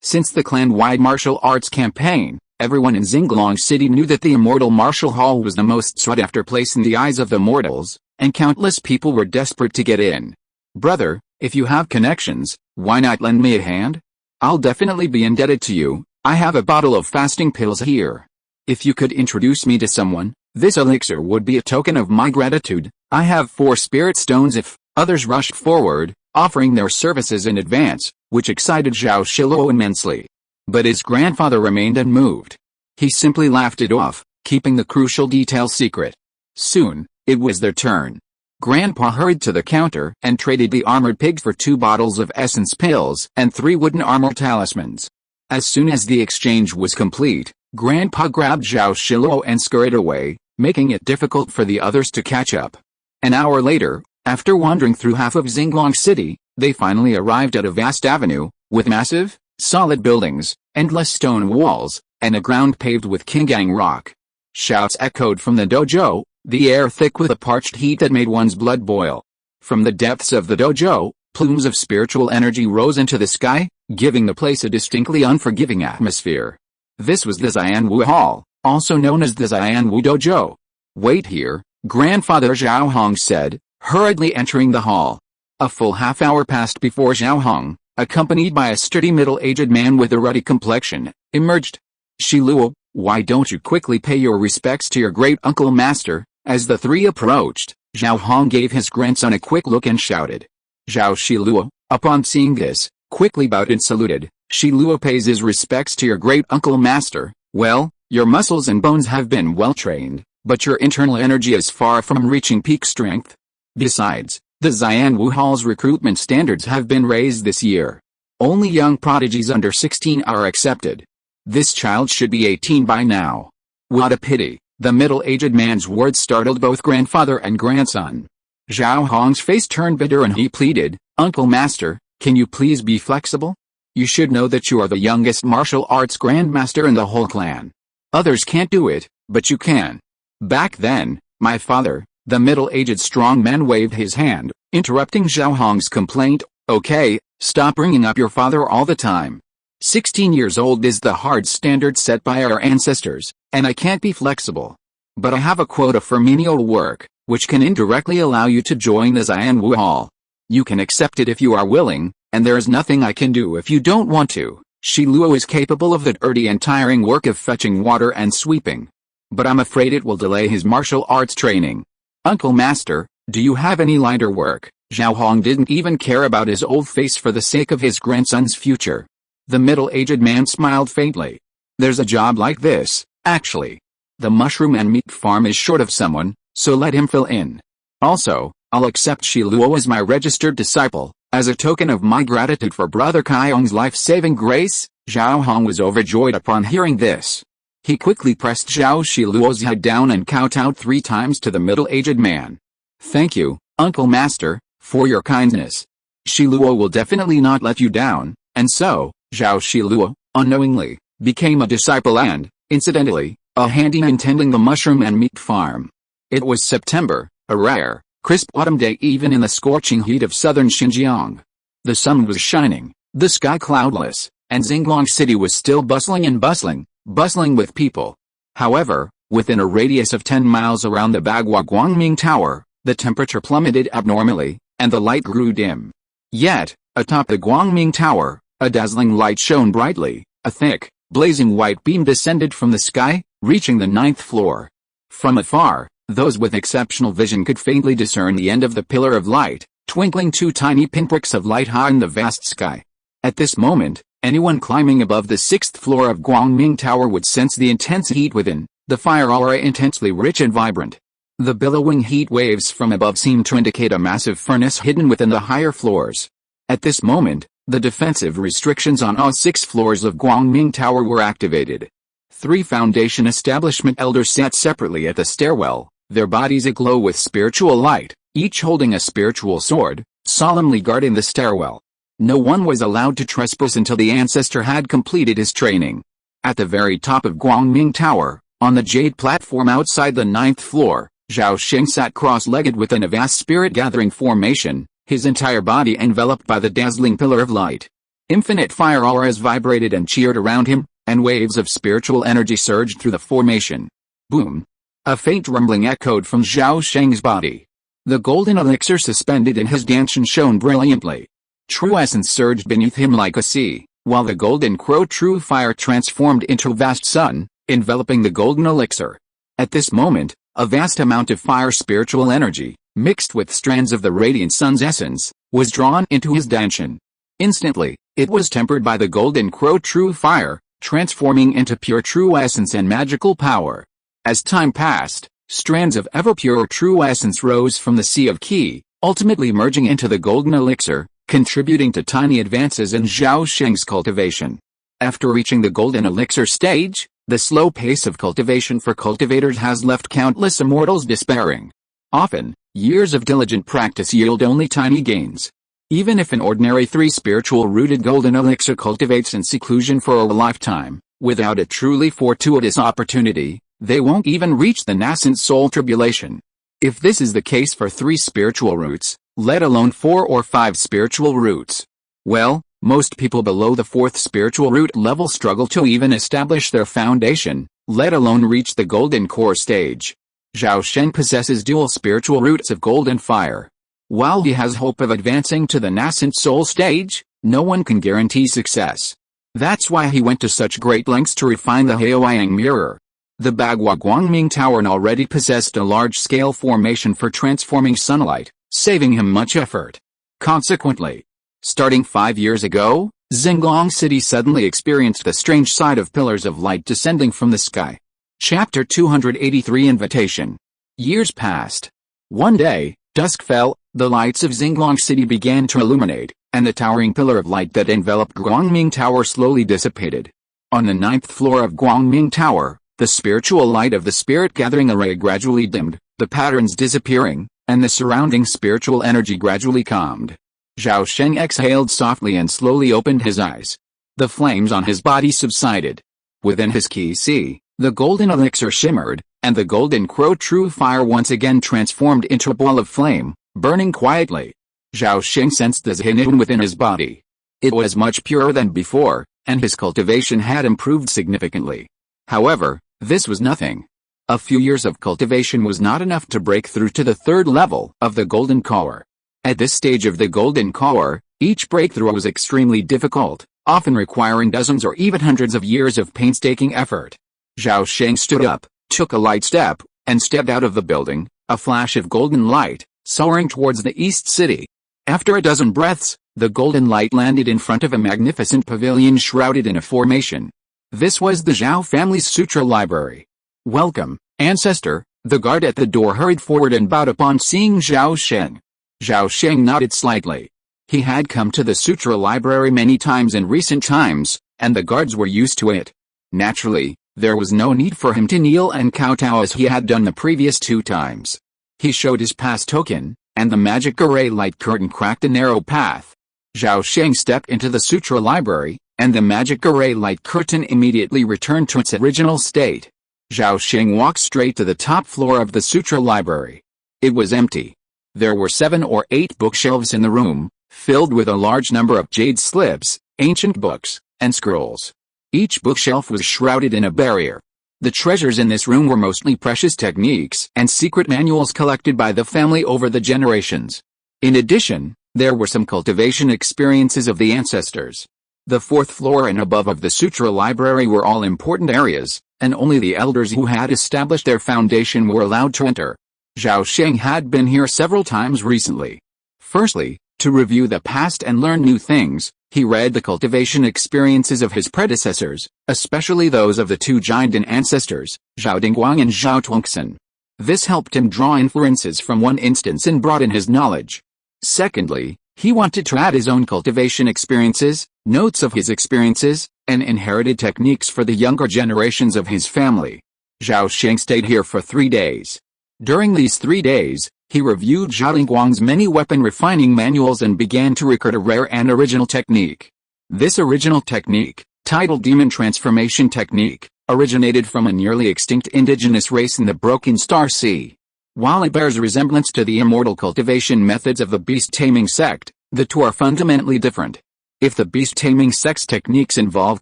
Since the clan-wide martial arts campaign, everyone in Xinglong City knew that the Immortal Martial Hall was the most sought-after place in the eyes of the mortals, and countless people were desperate to get in. "Brother, if you have connections, why not lend me a hand? I'll definitely be indebted to you. I have a bottle of fasting pills here. If you could introduce me to someone, this elixir would be a token of my gratitude. I have 4 spirit stones." If others rushed forward, offering their services in advance, which excited Zhao Sheng immensely. But his grandfather remained unmoved. He simply laughed it off, keeping the crucial detail secret. Soon, it was their turn. Grandpa hurried to the counter and traded the armored pig for 2 bottles of essence pills and 3 wooden armor talismans. As soon as the exchange was complete, Grandpa grabbed Zhao Sheng and scurried away, making it difficult for the others to catch up. An hour later, after wandering through half of Xinglong City, they finally arrived at a vast avenue, with massive, solid buildings, endless stone walls, and a ground paved with Kingang rock. Shouts echoed from the dojo, the air thick with a parched heat that made one's blood boil. From the depths of the dojo, plumes of spiritual energy rose into the sky, giving the place a distinctly unforgiving atmosphere. This was the Xianwu Hall, also known as the Xianwu Dojo. "Wait here," Grandfather Zhao Hong said, hurriedly entering the hall. A full half-hour passed before Zhao Hong, accompanied by a sturdy middle-aged man with a ruddy complexion, emerged. "Shiluo, why don't you quickly pay your respects to your great-uncle master?" As the 3 approached, Zhao Hong gave his grandson a quick look and shouted. Zhao Shiluo, upon seeing this, quickly bowed and saluted. "Shiluo pays his respects to your great-uncle master. Well, your muscles and bones have been well-trained, but your internal energy is far from reaching peak strength. Besides, the Xianwu Hall's recruitment standards have been raised this year. Only young prodigies under 16 are accepted. This child should be 18 by now." "What a pity." The middle-aged man's words startled both grandfather and grandson. Zhao Hong's face turned bitter and he pleaded, "Uncle Master, can you please be flexible? You should know that you are the youngest martial arts grandmaster in the whole clan. Others can't do it, but you can." "Back then, my father," the middle-aged strong man waved his hand, interrupting Zhao Hong's complaint. "Okay, stop bringing up your father all the time. 16 years old is the hard standard set by our ancestors, and I can't be flexible. But I have a quota for menial work, which can indirectly allow you to join the Xianwu Hall. You can accept it if you are willing, and there is nothing I can do if you don't want to. Shiluo is capable of the dirty and tiring work of fetching water and sweeping. But I'm afraid it will delay his martial arts training. Uncle Master, do you have any lighter work?" Zhao Hong didn't even care about his old face for the sake of his grandson's future. The middle-aged man smiled faintly. "There's a job like this, actually. The mushroom and meat farm is short of someone, so let him fill in. Also, I'll accept Shiluo as my registered disciple. As a token of my gratitude for Brother Kaiyong's life-saving grace, Zhao Hong was overjoyed upon hearing this. He quickly pressed Zhao Shiluo's head down and kowtowed 3 times to the middle-aged man. "Thank you, Uncle Master, for your kindness. Shiluo will definitely not let you down," and so, Zhao Shiluo, unknowingly, became a disciple and, incidentally, a handyman tending the mushroom and meat farm. It was September, a rare, crisp autumn day even in the scorching heat of southern Xinjiang. The sun was shining, the sky cloudless, and Xinglong City was still bustling with people. However, within a radius of 10 miles around the Bagua Guangming Tower, the temperature plummeted abnormally, and the light grew dim. Yet, atop the Guangming Tower, a dazzling light shone brightly. A thick, blazing white beam descended from the sky, reaching the 9th floor. From afar, those with exceptional vision could faintly discern the end of the pillar of light, twinkling 2 tiny pinpricks of light high in the vast sky. At this moment, anyone climbing above the 6th floor of Guangming Tower would sense the intense heat within, the fire aura intensely rich and vibrant. The billowing heat waves from above seemed to indicate a massive furnace hidden within the higher floors. At this moment, the defensive restrictions on all 6 floors of Guangming Tower were activated. 3 Foundation establishment elders sat separately at the stairwell, their bodies aglow with spiritual light, each holding a spiritual sword, solemnly guarding the stairwell. No one was allowed to trespass until the ancestor had completed his training. At the very top of Guangming Tower, on the jade platform outside the 9th floor, Zhao Sheng sat cross-legged within a vast spirit-gathering formation, his entire body enveloped by the dazzling pillar of light. Infinite fire auras vibrated and cheered around him, and waves of spiritual energy surged through the formation. Boom! A faint rumbling echoed from Zhao Sheng's body. The golden elixir suspended in his danchan shone brilliantly. True essence surged beneath him like a sea, while the golden crow true fire transformed into a vast sun, enveloping the golden elixir. At this moment, a vast amount of fire spiritual energy, mixed with strands of the radiant sun's essence, was drawn into his danchan. Instantly, it was tempered by the golden crow true fire, transforming into pure true essence and magical power. As time passed, strands of ever-pure true essence rose from the sea of qi, ultimately merging into the golden elixir, contributing to tiny advances in Zhao Sheng's cultivation. After reaching the golden elixir stage, the slow pace of cultivation for cultivators has left countless immortals despairing. Often, years of diligent practice yield only tiny gains. Even if an ordinary 3 spiritual-rooted golden elixir cultivates in seclusion for a lifetime, without a truly fortuitous opportunity, they won't even reach the nascent soul tribulation. If this is the case for 3 spiritual roots, let alone 4 or 5 spiritual roots, well, most people below the 4th spiritual root level struggle to even establish their foundation, let alone reach the golden core stage. Zhao Sheng possesses dual spiritual roots of gold and fire. While he has hope of advancing to the nascent soul stage, no one can guarantee success. That's why he went to such great lengths to refine the Haoyang mirror. The Bagua Guangming Tower already possessed a large-scale formation for transforming sunlight, saving him much effort. Consequently, starting 5 years ago, Xinglong City suddenly experienced the strange sight of pillars of light descending from the sky. Chapter 283 Invitation. Years passed. One day, dusk fell, the lights of Xinglong City began to illuminate, and the towering pillar of light that enveloped Guangming Tower slowly dissipated. On the 9th floor of Guangming Tower, the spiritual light of the spirit-gathering array gradually dimmed, the patterns disappearing, and the surrounding spiritual energy gradually calmed. Zhao Sheng exhaled softly and slowly opened his eyes. The flames on his body subsided. Within his qi, the golden elixir shimmered, and the golden crow true fire once again transformed into a ball of flame, burning quietly. Zhao Sheng sensed the Zhinun within his body. It was much purer than before, and his cultivation had improved significantly. However, this was nothing. A few years of cultivation was not enough to break through to the 3rd level of the golden core. At this stage of the golden core, each breakthrough was extremely difficult, often requiring dozens or even hundreds of years of painstaking effort. Zhao Sheng stood up, took a light step, and stepped out of the building, a flash of golden light, soaring towards the east city. After a dozen breaths, the golden light landed in front of a magnificent pavilion shrouded in a formation. This was the Zhao family's sutra library. "Welcome, ancestor," the guard at the door hurried forward and bowed upon seeing Zhao Sheng. Zhao Sheng nodded slightly. He had come to the sutra library many times in recent times, and the guards were used to it. Naturally, there was no need for him to kneel and kowtow as he had done the previous 2 times. He showed his pass token, and the magic array light curtain cracked a narrow path. Zhao Sheng stepped into the sutra library, and the magic array light curtain immediately returned to its original state. Zhao Sheng walked straight to the top floor of the sutra library. It was empty. There were 7 or 8 bookshelves in the room, filled with a large number of jade slabs, ancient books, and scrolls. Each bookshelf was shrouded in a barrier. The treasures in this room were mostly precious techniques and secret manuals collected by the family over the generations. In addition, there were some cultivation experiences of the ancestors. The 4th floor and above of the sutra library were all important areas, and only the elders who had established their foundation were allowed to enter. Zhao Sheng had been here several times recently. Firstly, to review the past and learn new things, he read the cultivation experiences of his predecessors, especially those of the 2 giant ancestors, Zhao Dingguang and Zhao Tuangxin. This helped him draw inferences from one instance and broaden his knowledge. Secondly, he wanted to add his own cultivation experiences, notes of his experiences, and inherited techniques for the younger generations of his family. Zhao Sheng stayed here for 3 days. During these 3 days, he reviewed Zhao Dingguang's many weapon refining manuals and began to record a rare and original technique. This original technique, titled Demon Transformation Technique, originated from a nearly extinct indigenous race in the Broken Star Sea. While it bears resemblance to the immortal cultivation methods of the beast-taming sect, the 2 are fundamentally different. If the beast-taming sect's techniques involve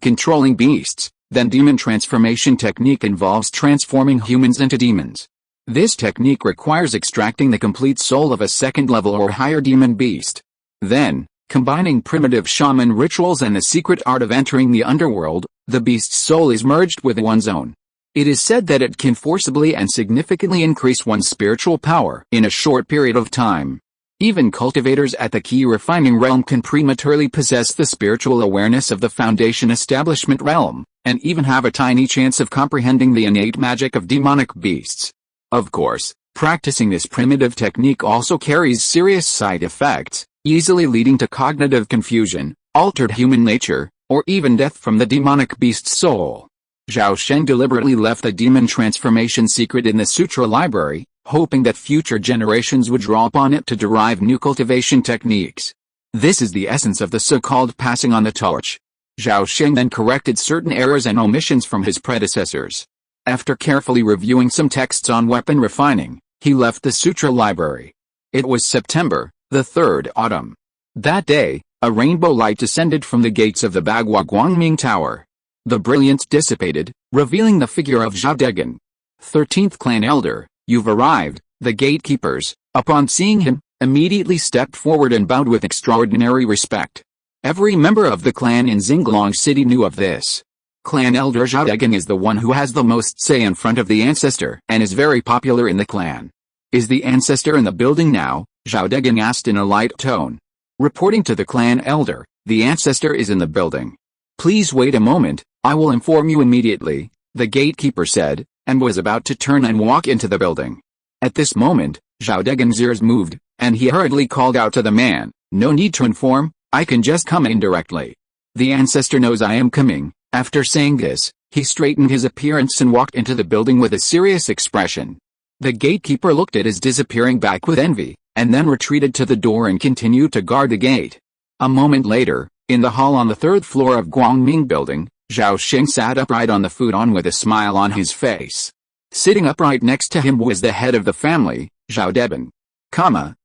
controlling beasts, then demon transformation technique involves transforming humans into demons. This technique requires extracting the complete soul of a second-level or higher demon beast. Then, combining primitive shaman rituals and the secret art of entering the underworld, the beast's soul is merged with one's own. It is said that it can forcibly and significantly increase one's spiritual power in a short period of time. Even cultivators at the key refining realm can prematurely possess the spiritual awareness of the foundation establishment realm, and even have a tiny chance of comprehending the innate magic of demonic beasts. Of course, practicing this primitive technique also carries serious side effects, easily leading to cognitive confusion, altered human nature, or even death from the demonic beast's soul. Zhao Sheng deliberately left the demon transformation secret in the sutra library, hoping that future generations would draw upon it to derive new cultivation techniques. This is the essence of the so-called passing on the torch. Zhao Sheng then corrected certain errors and omissions from his predecessors. After carefully reviewing some texts on weapon refining, he left the sutra library. It was September, the 3rd autumn. That day, a rainbow light descended from the gates of the Bagua Guangming Tower. The brilliance dissipated, revealing the figure of Zhao Degan. 13th clan elder, you've arrived. The gatekeepers, upon seeing him, immediately stepped forward and bowed with extraordinary respect. Every member of the clan in Xinglong City knew of this. Clan elder Zhao Degan is the one who has the most say in front of the ancestor and is very popular in the clan. Is the ancestor in the building now? Zhao Degan asked in a light tone. Reporting to the clan elder, the ancestor is in the building. Please wait a moment, I will inform you immediately, the gatekeeper said, and was about to turn and walk into the building. At this moment, Zhao Degan's ears moved, and he hurriedly called out to the man, no need to inform, I can just come in directly. The ancestor knows I am coming. After saying this, he straightened his appearance and walked into the building with a serious expression. The gatekeeper looked at his disappearing back with envy, and then retreated to the door and continued to guard the gate. A moment later, in the hall on the 3rd floor of Guangming Building, Zhao Sheng sat upright on the futon with a smile on his face. Sitting upright next to him was the head of the family, Zhao Deban.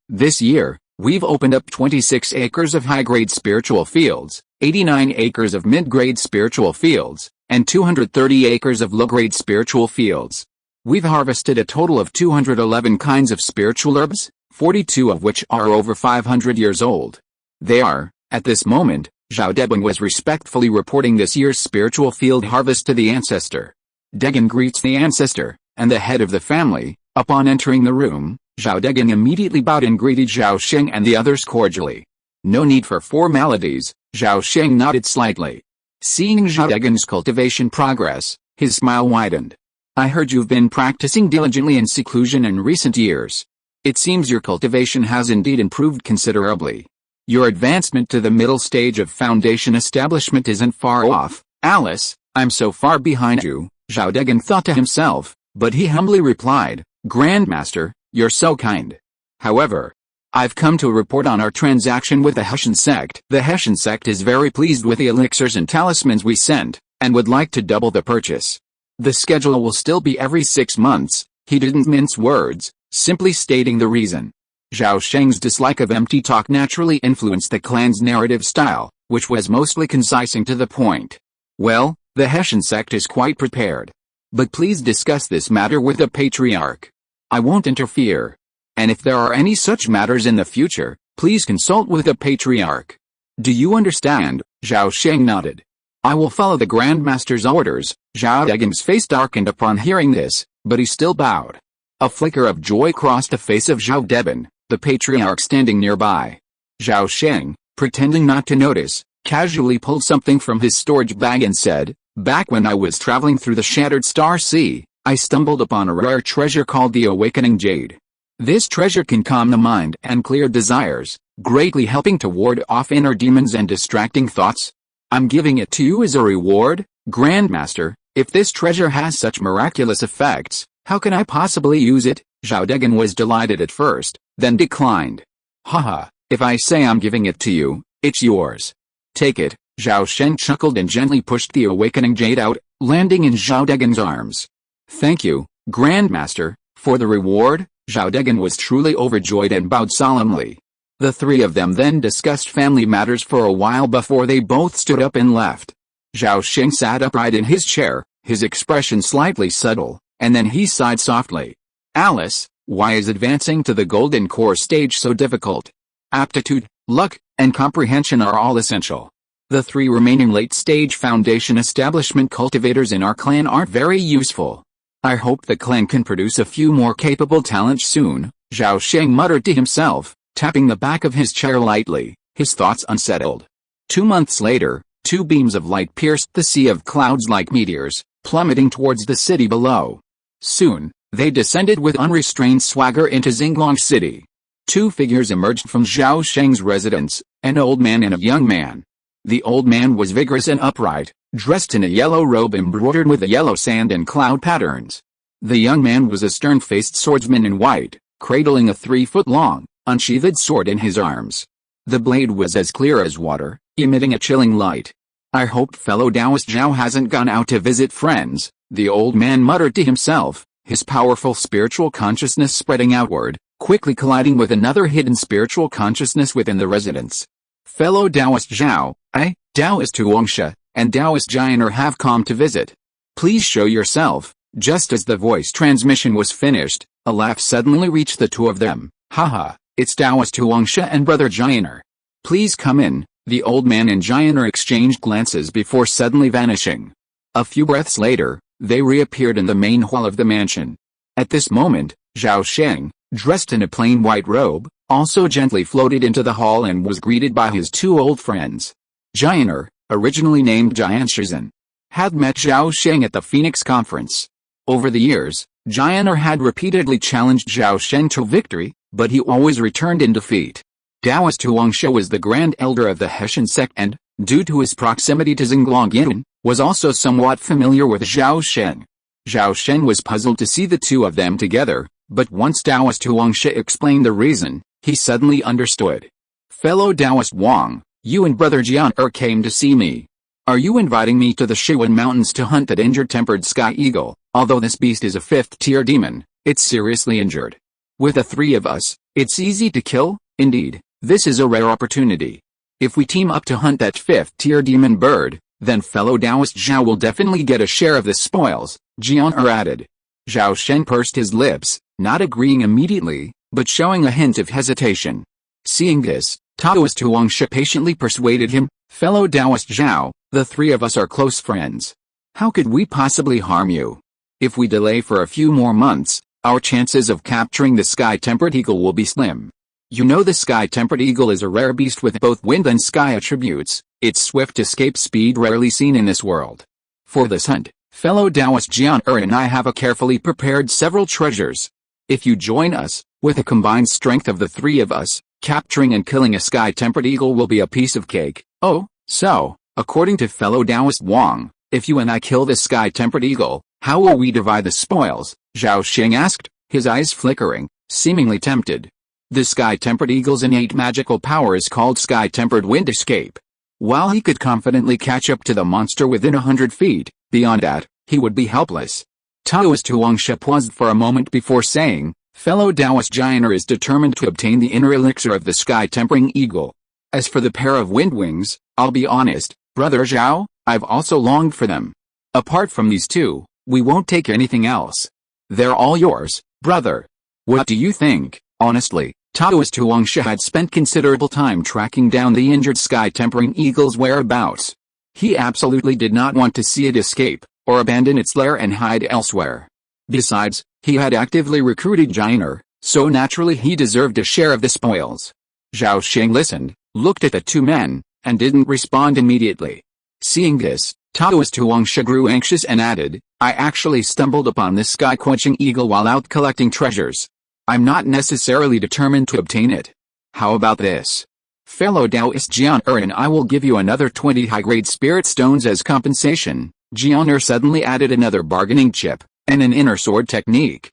This year, we've opened up 26 acres of high-grade spiritual fields, 89 acres of mid-grade spiritual fields, and 230 acres of low-grade spiritual fields. We've harvested a total of 211 kinds of spiritual herbs, 42 of which are over 500 years old. They are, at this moment, Zhao Deban was respectfully reporting this year's spiritual field harvest to the ancestor. Degan greets the ancestor, and the head of the family. Upon entering the room, Zhao Degan immediately bowed and greeted Zhao Sheng and the others cordially. No need for formalities, Zhao Sheng nodded slightly. Seeing Zhao Degan's cultivation progress, his smile widened. I heard you've been practicing diligently in seclusion in recent years. It seems your cultivation has indeed improved considerably. Your advancement to the middle stage of foundation establishment isn't far off, Alice. I'm so far behind you, Zhao Degan thought to himself, but he humbly replied, Grandmaster, you're so kind. However, I've come to report on our transaction with the Hessian sect. The Hessian sect is very pleased with the elixirs and talismans we sent, and would like to double the purchase. The schedule will still be every 6 months. He didn't mince words, simply stating the reason. Zhao Sheng's dislike of empty talk naturally influenced the clan's narrative style, which was mostly concise and to the point. Well, the Hessian sect is quite prepared. But please discuss this matter with the patriarch. I won't interfere. And if there are any such matters in the future, please consult with the patriarch. Do you understand? Zhao Sheng nodded. I will follow the Grandmaster's orders. Zhao Degan's face darkened upon hearing this, but he still bowed. A flicker of joy crossed the face of Zhao Deban, the patriarch standing nearby. Zhao Sheng, pretending not to notice, casually pulled something from his storage bag and said, Back when I was traveling through the Shattered Star Sea, I stumbled upon a rare treasure called the Awakening Jade. This treasure can calm the mind and clear desires, greatly helping to ward off inner demons and distracting thoughts. I'm giving it to you as a reward, Grandmaster. If this treasure has such miraculous effects, how can I possibly use it? Zhao Degan was delighted at first, then declined. Haha, if I say I'm giving it to you, it's yours. Take it. Zhao Sheng chuckled and gently pushed the Awakening Jade out, landing in Zhao Degan's arms. Thank you, Grandmaster, for the reward. Zhao Degan was truly overjoyed and bowed solemnly. The three of them then discussed family matters for a while before they both stood up and left. Zhao Sheng sat upright in his chair, his expression slightly subtle, and then he sighed softly. Alice, why is advancing to the golden core stage so difficult? Aptitude, luck, and comprehension are all essential. The 3 remaining late-stage foundation establishment cultivators in our clan aren't very useful. I hope the clan can produce a few more capable talents soon, Zhao Sheng muttered to himself, tapping the back of his chair lightly, his thoughts unsettled. 2 months later, 2 beams of light pierced the sea of clouds like meteors, plummeting towards the city below. Soon, they descended with unrestrained swagger into Xinglong City. 2 figures emerged from Zhao Sheng's residence, an old man and a young man. The old man was vigorous and upright, dressed in a yellow robe embroidered with the yellow sand and cloud patterns. The young man was a stern-faced swordsman in white, cradling a 3-foot-long, unsheathed sword in his arms. The blade was as clear as water, emitting a chilling light. I hope fellow Taoist Zhao hasn't gone out to visit friends, the old man muttered to himself, his powerful spiritual consciousness spreading outward, quickly colliding with another hidden spiritual consciousness within the residence. Fellow Taoist Zhao, I, Taoist Huangsha, and Taoist Jianer have come to visit. Please show yourself. Just as the voice transmission was finished, a laugh suddenly reached the 2 of them. Haha, it's Taoist Huangsha and Brother Jianer. Please come in. The old man and Jianer exchanged glances before suddenly vanishing. A few breaths later, they reappeared in the main hall of the mansion. At this moment, Zhao Sheng, dressed in a plain white robe, also gently floated into the hall and was greeted by his 2 old friends. Jianer, originally named Jianshizhen, had met Zhao Sheng at the Phoenix Conference. Over the years, Jianer had repeatedly challenged Zhao Sheng to victory, but he always returned in defeat. Taoist Huangsha was the Grand Elder of the Hessian sect and, due to his proximity to Xinglong Yin, was also somewhat familiar with Zhao Sheng. Zhao Sheng was puzzled to see the 2 of them together, but once Taoist Huangsha explained the reason, he suddenly understood. Fellow Taoist Wang, you and Brother Jianer came to see me. Are you inviting me to the Shiwan Mountains to hunt that injured tempered sky eagle? Although this beast is a 5th-tier demon, it's seriously injured. With the 3 of us, it's easy to kill. Indeed, this is a rare opportunity. If we team up to hunt that 5th-tier demon bird, then fellow Taoist Zhao will definitely get a share of the spoils, Jianer added. Zhao Sheng pursed his lips, not agreeing immediately, but showing a hint of hesitation. Seeing this, Taoist Huangsha patiently persuaded him, fellow Taoist Zhao, the 3 of us are close friends. How could we possibly harm you? If we delay for a few more months, our chances of capturing the sky-tempered eagle will be slim. You know the sky-tempered eagle is a rare beast with both wind and sky attributes, its swift escape speed rarely seen in this world. For this hunt, fellow Taoist Jianer and I have carefully prepared several treasures. If you join us, with a combined strength of the 3 of us, Capturing and killing a sky-tempered eagle will be a piece of cake. Oh, so, according to fellow Taoist Wang, if you and I kill this sky-tempered eagle, how will we divide the spoils? Zhao Sheng asked, his eyes flickering, seemingly tempted. The sky-tempered eagle's innate magical power is called sky-tempered wind escape. While he could confidently catch up to the monster within 100 feet, beyond that, he would be helpless. Taoist Huangsha paused for a moment before saying, fellow Taoist Jiner is determined to obtain the inner elixir of the sky-tempering eagle. As for the pair of wind wings, I'll be honest, brother Zhao, I've also longed for them. Apart from these two, we won't take anything else. They're all yours, brother. What do you think? Honestly, Taoist Huangsha had spent considerable time tracking down the injured sky-tempering eagle's whereabouts. He absolutely did not want to see it escape, or abandon its lair and hide elsewhere. Besides, he had actively recruited Jiner, so naturally he deserved a share of the spoils. Zhao Sheng listened, looked at the two men, and didn't respond immediately. Seeing this, Taoist Huangsha grew anxious and added, I actually stumbled upon this sky-quenching eagle while out collecting treasures. I'm not necessarily determined to obtain it. How about this? Fellow Taoist Jian and I will give you another 20 high-grade spirit stones as compensation. Jian suddenly added another bargaining chip, and an inner sword technique.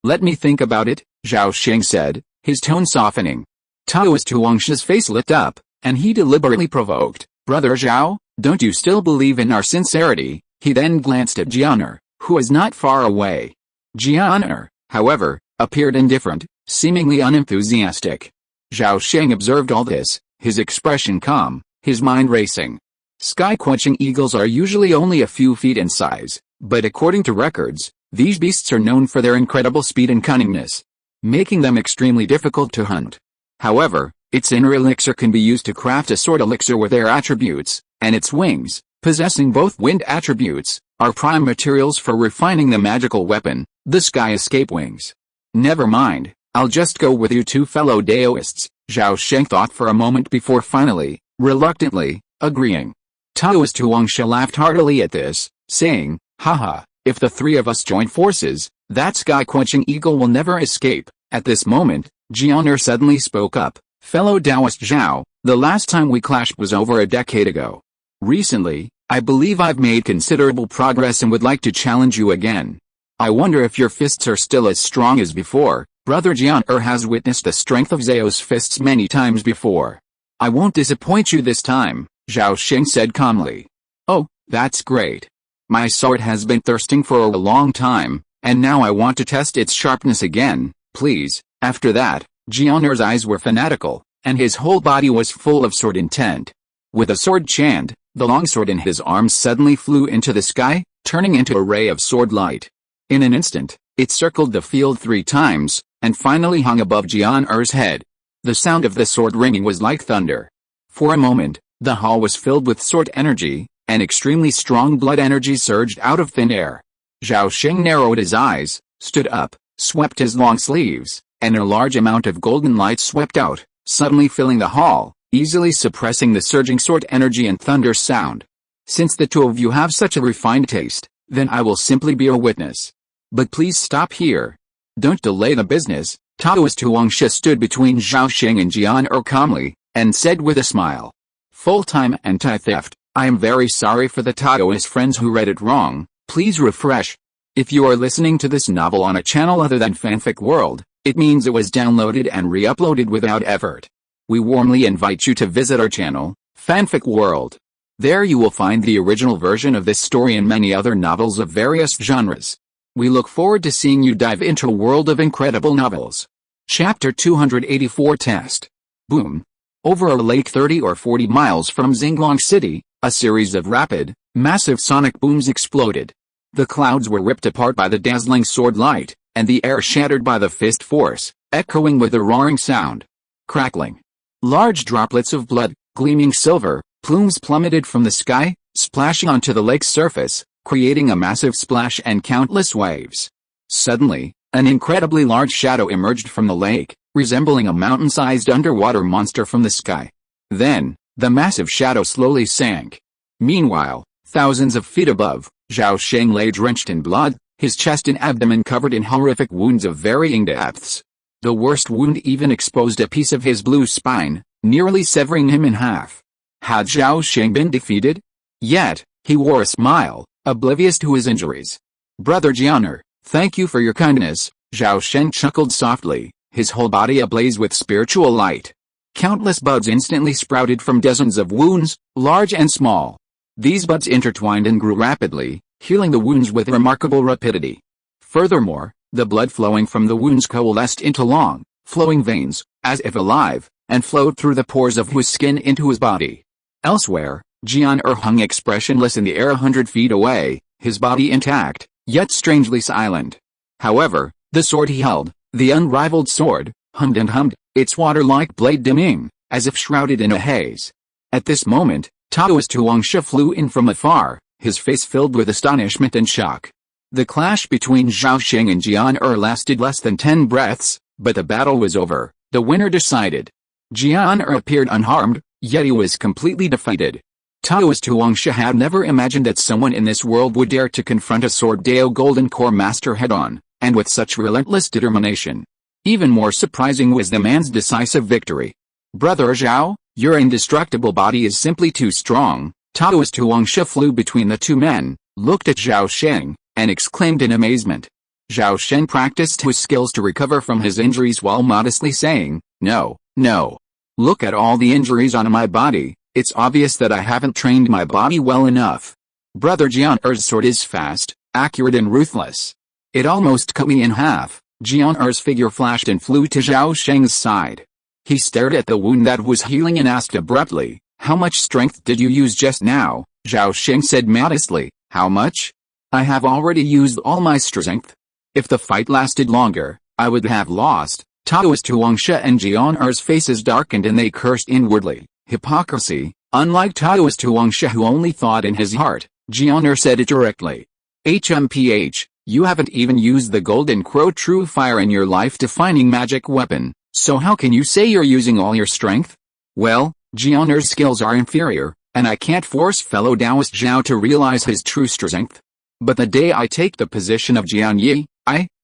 Let me think about it, Zhao Sheng said, his tone softening. Taoist Huangsha's face lit up, and he deliberately provoked, brother Zhao, don't you still believe in our sincerity? He then glanced at Jian, who was not far away. Jian, however, appeared indifferent, seemingly unenthusiastic. Zhao Sheng observed all this, his expression calm, his mind racing. Sky-quenching eagles are usually only a few feet in size, but according to records, these beasts are known for their incredible speed and cunningness, making them extremely difficult to hunt. However, its inner elixir can be used to craft a sword elixir with their attributes, and its wings, possessing both wind attributes, are prime materials for refining the magical weapon, the Sky Escape Wings. Never mind, I'll just go with you two fellow Taoists, Zhao Sheng thought for a moment before finally, reluctantly, agreeing. Taoist Huangsha laughed heartily at this, saying, haha, if the three of us join forces, that sky-quenching eagle will never escape. At this moment, Jian suddenly spoke up, fellow Taoist Zhao, the last time we clashed was over a decade ago. Recently, I believe I've made considerable progress and would like to challenge you again. I wonder if your fists are still as strong as before. Brother Jian has witnessed the strength of Zhao's fists many times before. I won't disappoint you this time, Zhao Sheng said calmly. Oh, that's great. My sword has been thirsting for a long time, and now I want to test its sharpness again, please. After that, Jian's eyes were fanatical, and his whole body was full of sword intent. With a sword chant, the longsword in his arms suddenly flew into the sky, turning into a ray of sword light. In an instant, it circled the field 3 times, and finally hung above Jian's head. The sound of the sword ringing was like thunder. For a moment, the hall was filled with sword energy, and extremely strong blood energy surged out of thin air. Zhao Sheng narrowed his eyes, stood up, swept his long sleeves, and a large amount of golden light swept out, suddenly filling the hall, easily suppressing the surging sword energy and thunder sound. Since the two of you have such a refined taste, then I will simply be a witness. But please stop here. Don't delay the business. Taoist Huangsha stood between Zhao Sheng and Jian calmly, and said with a smile. Full-time anti-theft, I am very sorry for the Taoist friends who read it wrong. Please refresh. If you are listening to this novel on a channel other than Fanfic World, it means it was downloaded and re-uploaded without effort. We warmly invite you to visit our channel, Fanfic World. There you will find the original version of this story and many other novels of various genres. We look forward to seeing you dive into a world of incredible novels. Chapter 284 Test. Boom. Over a lake 30 or 40 miles from Xinglong City, a series of rapid, massive sonic booms exploded. The clouds were ripped apart by the dazzling sword light, and the air shattered by the fist force, echoing with a roaring sound. Crackling. Large droplets of blood, gleaming silver, plumes plummeted from the sky, splashing onto the lake's surface, creating a massive splash and countless waves. Suddenly, an incredibly large shadow emerged from the lake, resembling a mountain-sized underwater monster from the sky. Then, the massive shadow slowly sank. Meanwhile, thousands of feet above, Zhao Sheng lay drenched in blood, his chest and abdomen covered in horrific wounds of varying depths. The worst wound even exposed a piece of his blue spine, nearly severing him in half. Had Zhao Sheng been defeated? Yet, he wore a smile, oblivious to his injuries. "Brother Jianer, thank you for your kindness," Zhao Sheng chuckled softly, his whole body ablaze with spiritual light. Countless buds instantly sprouted from dozens of wounds, large and small. These buds intertwined and grew rapidly, healing the wounds with remarkable rapidity. Furthermore, the blood flowing from the wounds coalesced into long, flowing veins, as if alive, and flowed through the pores of his skin into his body. Elsewhere, Jianer hung expressionless in the air 100 feet away, his body intact, yet strangely silent. However, the sword he held, the unrivaled sword, hummed and hummed, its water-like blade dimming, as if shrouded in a haze. At this moment, Taoist Huangsha flew in from afar, his face filled with astonishment and shock. The clash between Zhao Sheng and Jianer lasted less than 10 breaths, but the battle was over, the winner decided. Jianer appeared unharmed, yet he was completely defeated. Taoist Huangsha had never imagined that someone in this world would dare to confront a Sword Dao Golden Core Master head-on, and with such relentless determination. Even more surprising was the man's decisive victory. "Brother Zhao, your indestructible body is simply too strong." Taoist Huangsha flew between the two men, looked at Zhao Sheng, and exclaimed in amazement. Zhao Sheng practiced his skills to recover from his injuries while modestly saying, "No, no. Look at all the injuries on my body, it's obvious that I haven't trained my body well enough. Brother Jianer's sword is fast, accurate and ruthless. It almost cut me in half." Jianer's figure flashed and flew to Zhao Sheng's side. He stared at the wound that was healing and asked abruptly, "How much strength did you use just now?" Zhao Sheng said modestly, "How much? I have already used all my strength. If the fight lasted longer, I would have lost." Taoist Huangsha and Jianer's faces darkened and they cursed inwardly. Hypocrisy. Unlike Taoist Huangsha who only thought in his heart, Jianer said it directly. "HMPH, you haven't even used the Golden Crow True Fire in your life-defining magic weapon, so how can you say you're using all your strength?" "Well, Jianer's skills are inferior, and I can't force fellow Taoist Zhao to realize his true strength. But the day I take the position of Jian Yi,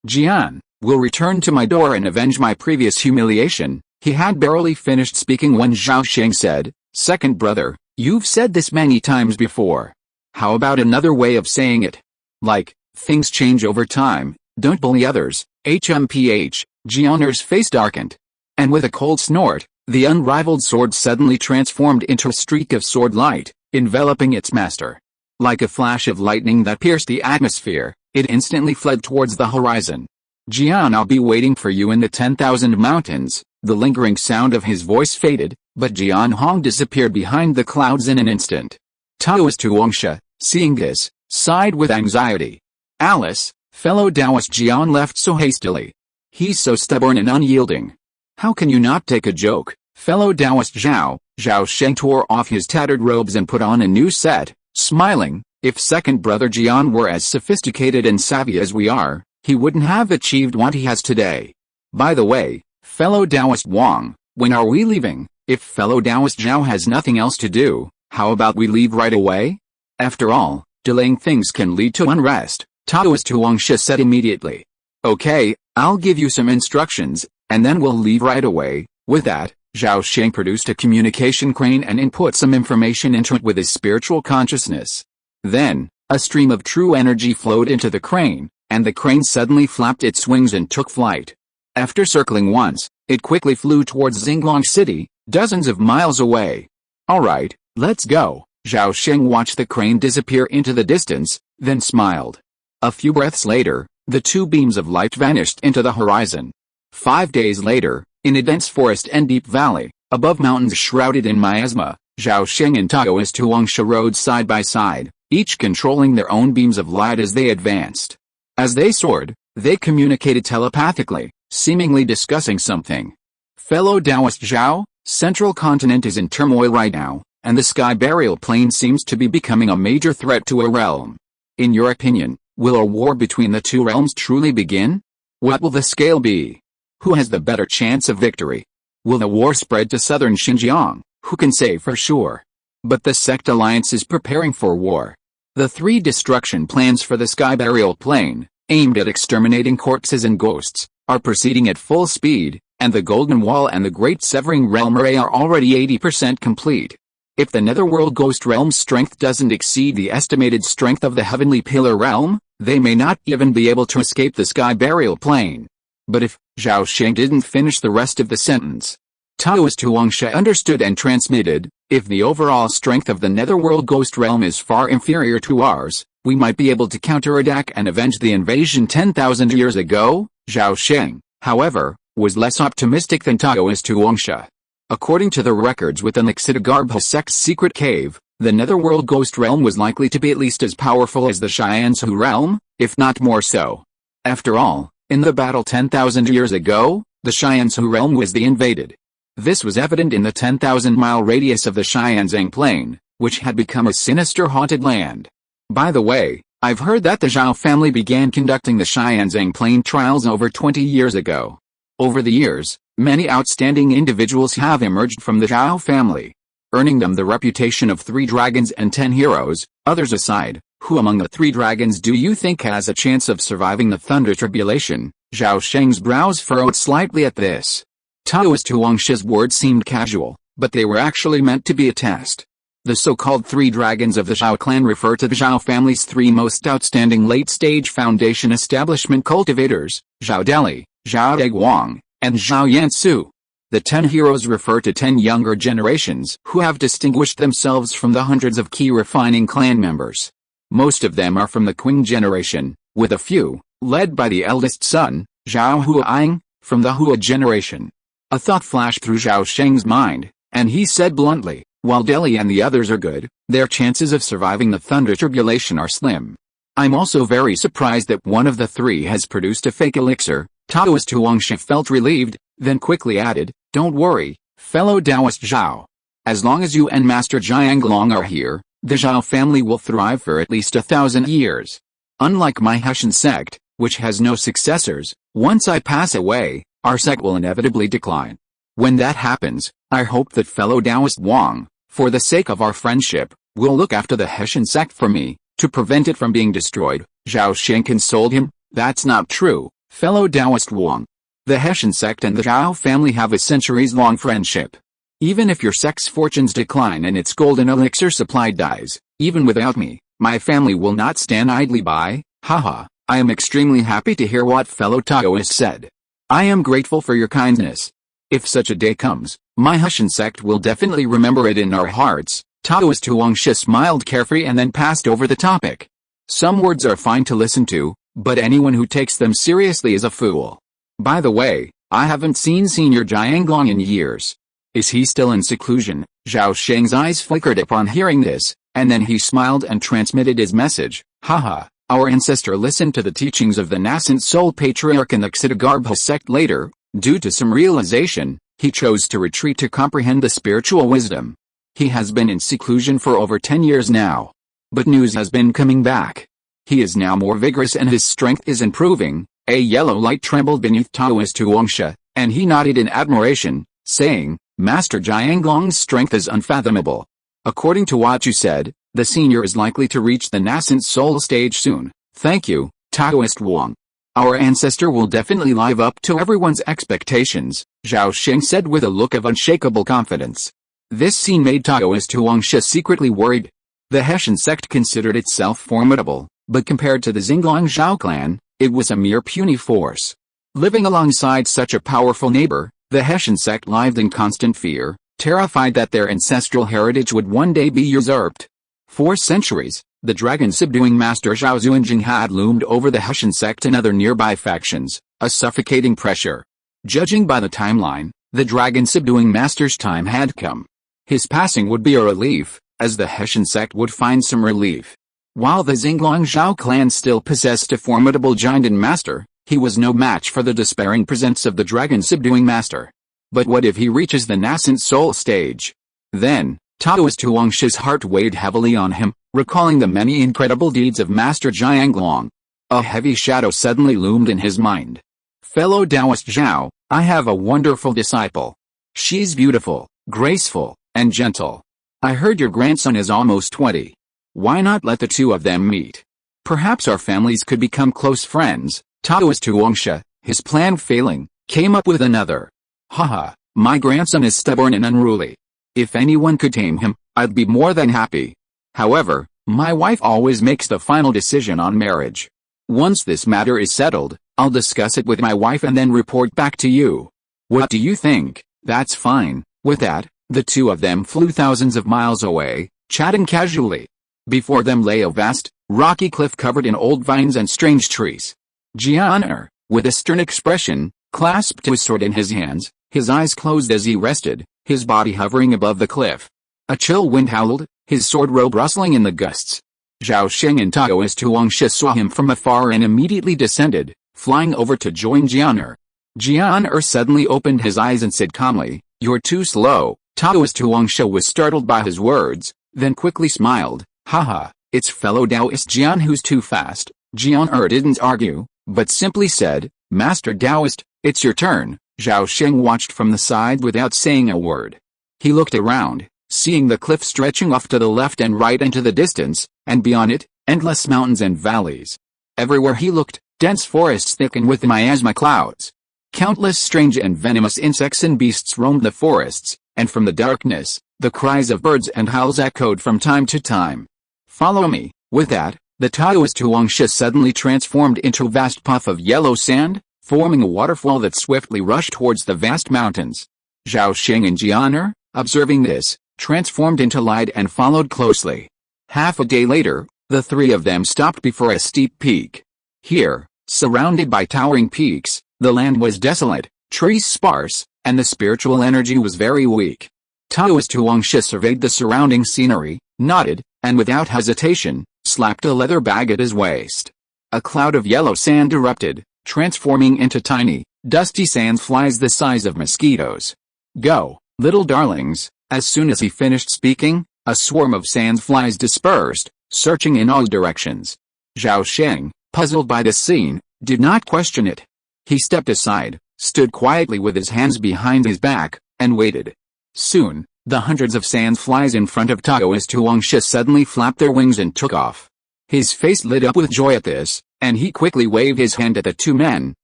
Jian, will return to my door and avenge my previous humiliation." He had barely finished speaking when Zhao Sheng said, "Second brother, you've said this many times before. How about another way of saying it? Like, things change over time, don't bully others." HMPH, Jianer's face darkened. And with a cold snort, the unrivaled sword suddenly transformed into a streak of sword light, enveloping its master. Like a flash of lightning that pierced the atmosphere, it instantly fled towards the horizon. "Jian, I'll be waiting for you in the 10,000 mountains." The lingering sound of his voice faded, but Jian Hong disappeared behind the clouds in an instant. Taoist Huangsha, seeing this, sighed with anxiety. "Alice, fellow Taoist Jian left so hastily. He's so stubborn and unyielding. How can you not take a joke, fellow Taoist Zhao?" Zhao Sheng tore off his tattered robes and put on a new set, smiling. "If second brother Jian were as sophisticated and savvy as we are, he wouldn't have achieved what he has today. By the way, fellow Taoist Wang, when are we leaving? If fellow Taoist Zhao has nothing else to do, how about we leave right away? After all, delaying things can lead to unrest." Taoist Huangsha said immediately. "Okay, I'll give you some instructions, and then we'll leave right away." With that, Zhao Sheng produced a communication crane and input some information into it with his spiritual consciousness. Then, a stream of true energy flowed into the crane, and the crane suddenly flapped its wings and took flight. After circling once, it quickly flew towards Xinglong City, dozens of miles away. "Alright, let's go." Zhao Sheng watched the crane disappear into the distance, then smiled. A few breaths later, the two beams of light vanished into the horizon. 5 days later, in a dense forest and deep valley, above mountains shrouded in miasma, Zhao Sheng and Taoist Huangsha rode side by side, each controlling their own beams of light as they advanced. As they soared, they communicated telepathically, seemingly discussing something. "Fellow Taoist Zhao, Central Continent is in turmoil right now, and the Sky Burial Plain seems to be becoming a major threat to our realm. In your opinion, will a war between the two realms truly begin? What will the scale be? Who has the better chance of victory? Will the war spread to southern Xinjiang? Who can say for sure? But the sect alliance is preparing for war. The 3 destruction plans for the Sky Burial Plain, aimed at exterminating corpses and ghosts, are proceeding at full speed, and the Golden Wall and the Great Severing Realm Array are already 80% complete. If the Netherworld Ghost Realm's strength doesn't exceed the estimated strength of the Heavenly Pillar Realm, they may not even be able to escape the Sky Burial Plane. But if, Zhao Sheng didn't finish the rest of the sentence. Taoist Huangshe understood and transmitted, if the overall strength of the Netherworld Ghost Realm is far inferior to ours, we might be able to counterattack and avenge the invasion 10,000 years ago. Zhao Sheng, however, was less optimistic than Taoist Huangshe. According to the records within the Xitigarbha sect's secret cave, the Netherworld Ghost Realm was likely to be at least as powerful as the Xianzhu realm, if not more so. After all, in the battle 10,000 years ago, the Xianzhu realm was the invaded. This was evident in the 10,000-mile radius of the Xianzang Plain, which had become a sinister haunted land. By the way, I've heard that the Zhao family began conducting the Xianzang Plain trials over 20 years ago. Over the years, many outstanding individuals have emerged from the Zhao family, earning them the reputation of 3 dragons and 10 heroes. Others aside, who among the 3 dragons do you think has a chance of surviving the Thunder Tribulation? Zhao Sheng's brows furrowed slightly at this. Taoist Huangshe's words seemed casual, but they were actually meant to be a test. The so-called 3 dragons of the Zhao clan refer to the Zhao family's 3 most outstanding late-stage foundation establishment cultivators, Zhao Deli, Zhao Degwang, and Zhao Yansu. The 10 heroes refer to 10 younger generations who have distinguished themselves from the hundreds of key refining clan members. Most of them are from the Qing generation, with a few, led by the eldest son, Zhao Huaying, from the Hua generation. A thought flashed through Zhao Sheng's mind, and he said bluntly, while Deli and the others are good, their chances of surviving the Thunder Tribulation are slim. I'm also very surprised that one of the 3 has produced a fake elixir. Taoist Huangshe felt relieved, then quickly added, don't worry, fellow Taoist Zhao. As long as you and Master Jianglong are here, the Zhao family will thrive for at least 1,000 years. Unlike my Hessian sect, which has no successors, once I pass away, our sect will inevitably decline. When that happens, I hope that fellow Taoist Wang, for the sake of our friendship, will look after the Hessian sect for me, to prevent it from being destroyed. Zhao Sheng consoled him, that's not true, fellow Taoist Wang. The Hessian sect and the Zhao family have a centuries-long friendship. Even if your sect's fortunes decline and its golden elixir supply dies, even without me, my family will not stand idly by. Haha, I am extremely happy to hear what fellow Taoist said. I am grateful for your kindness. If such a day comes, my Hessian sect will definitely remember it in our hearts. Taoist Huangshe smiled carefree and then passed over the topic. Some words are fine to listen to, but anyone who takes them seriously is a fool. By the way, I haven't seen Senior Jianglong in years. Is he still in seclusion? Zhao Sheng's eyes flickered upon hearing this, and then he smiled and transmitted his message. Haha, our ancestor listened to the teachings of the nascent soul patriarch in the Xitigarbha sect later. Due to some realization, he chose to retreat to comprehend the spiritual wisdom. He has been in seclusion for over 10 years now. But news has been coming back. He is now more vigorous and his strength is improving. A yellow light trembled beneath Taoist Huangshe, and he nodded in admiration, saying, Master Jianglong's strength is unfathomable. According to what you said, the senior is likely to reach the nascent soul stage soon. Thank you, Taoist Wang. Our ancestor will definitely live up to everyone's expectations, Zhao Sheng said with a look of unshakable confidence. This scene made Taoist Huangshe secretly worried. The Hessian sect considered itself formidable, but compared to the Xinglong Zhao clan, it was a mere puny force. Living alongside such a powerful neighbor, the Hessian sect lived in constant fear, terrified that their ancestral heritage would one day be usurped. For centuries, the dragon-subduing master Zhao Xuanjing had loomed over the Hessian sect and other nearby factions, a suffocating pressure. Judging by the timeline, the dragon-subduing master's time had come. His passing would be a relief, as the Hessian sect would find some relief. While the Xinglong Zhao clan still possessed a formidable giant and master, he was no match for the despairing presence of the dragon-subduing master. But what if he reaches the nascent soul stage? Then, Taoist Huangshe's heart weighed heavily on him, recalling the many incredible deeds of Master Jianglong. A heavy shadow suddenly loomed in his mind. Fellow Taoist Zhao, I have a wonderful disciple. She's beautiful, graceful, and gentle. I heard your grandson is almost 20. Why not let the two of them meet? Perhaps our families could become close friends. Taoist Huangshe, His plan failing, came up with another. Haha, my grandson is stubborn and unruly. If anyone could tame him, I'd be more than happy. However, my wife always makes the final decision on marriage. Once this matter is settled, I'll discuss it with my wife and then report back to you. What do you think? That's fine. With that, the two of them flew thousands of miles away, chatting casually. Before them lay a vast, rocky cliff covered in old vines and strange trees. Jianer, with a stern expression, clasped his sword in his hands, his eyes closed as he rested, his body hovering above the cliff. A chill wind howled, his sword robe rustling in the gusts. Zhao Sheng and Taoist Huangsha saw him from afar and immediately descended, flying over to join Jianer. Jianer suddenly opened his eyes and said calmly, "You're too slow." Taoist Huangsha was startled by his words, then quickly smiled. Haha, it's fellow Taoist Jian who's too fast. Jianer didn't argue, but simply said, "Master Taoist, it's your turn." Zhao Sheng watched from the side without saying a word. He looked around, seeing the cliff stretching off to the left and right into the distance, and beyond it, endless mountains and valleys. Everywhere he looked, dense forests thickened with miasma clouds. Countless strange and venomous insects and beasts roamed the forests, and from the darkness, the cries of birds and howls echoed from time to time. "Follow me." With that, the Taoist Huangsha suddenly transformed into a vast puff of yellow sand, forming a waterfall that swiftly rushed towards the vast mountains. Zhao Sheng and Jianer, observing this, transformed into light and followed closely. Half a day later, the three of them stopped before a steep peak. Here, surrounded by towering peaks, the land was desolate, trees sparse, and the spiritual energy was very weak. Taoist Huangsha surveyed the surrounding scenery, nodded, and without hesitation, slapped a leather bag at his waist. A cloud of yellow sand erupted, transforming into tiny, dusty sandflies the size of mosquitoes. "Go, little darlings." As soon as he finished speaking, a swarm of sandflies dispersed, searching in all directions. Zhao Sheng, puzzled by this scene, did not question it. He stepped aside, stood quietly with his hands behind his back, and waited. Soon, the hundreds of sandflies in front of Taoist Huangsha suddenly flapped their wings and took off. His face lit up with joy at this, and he quickly waved his hand at the two men,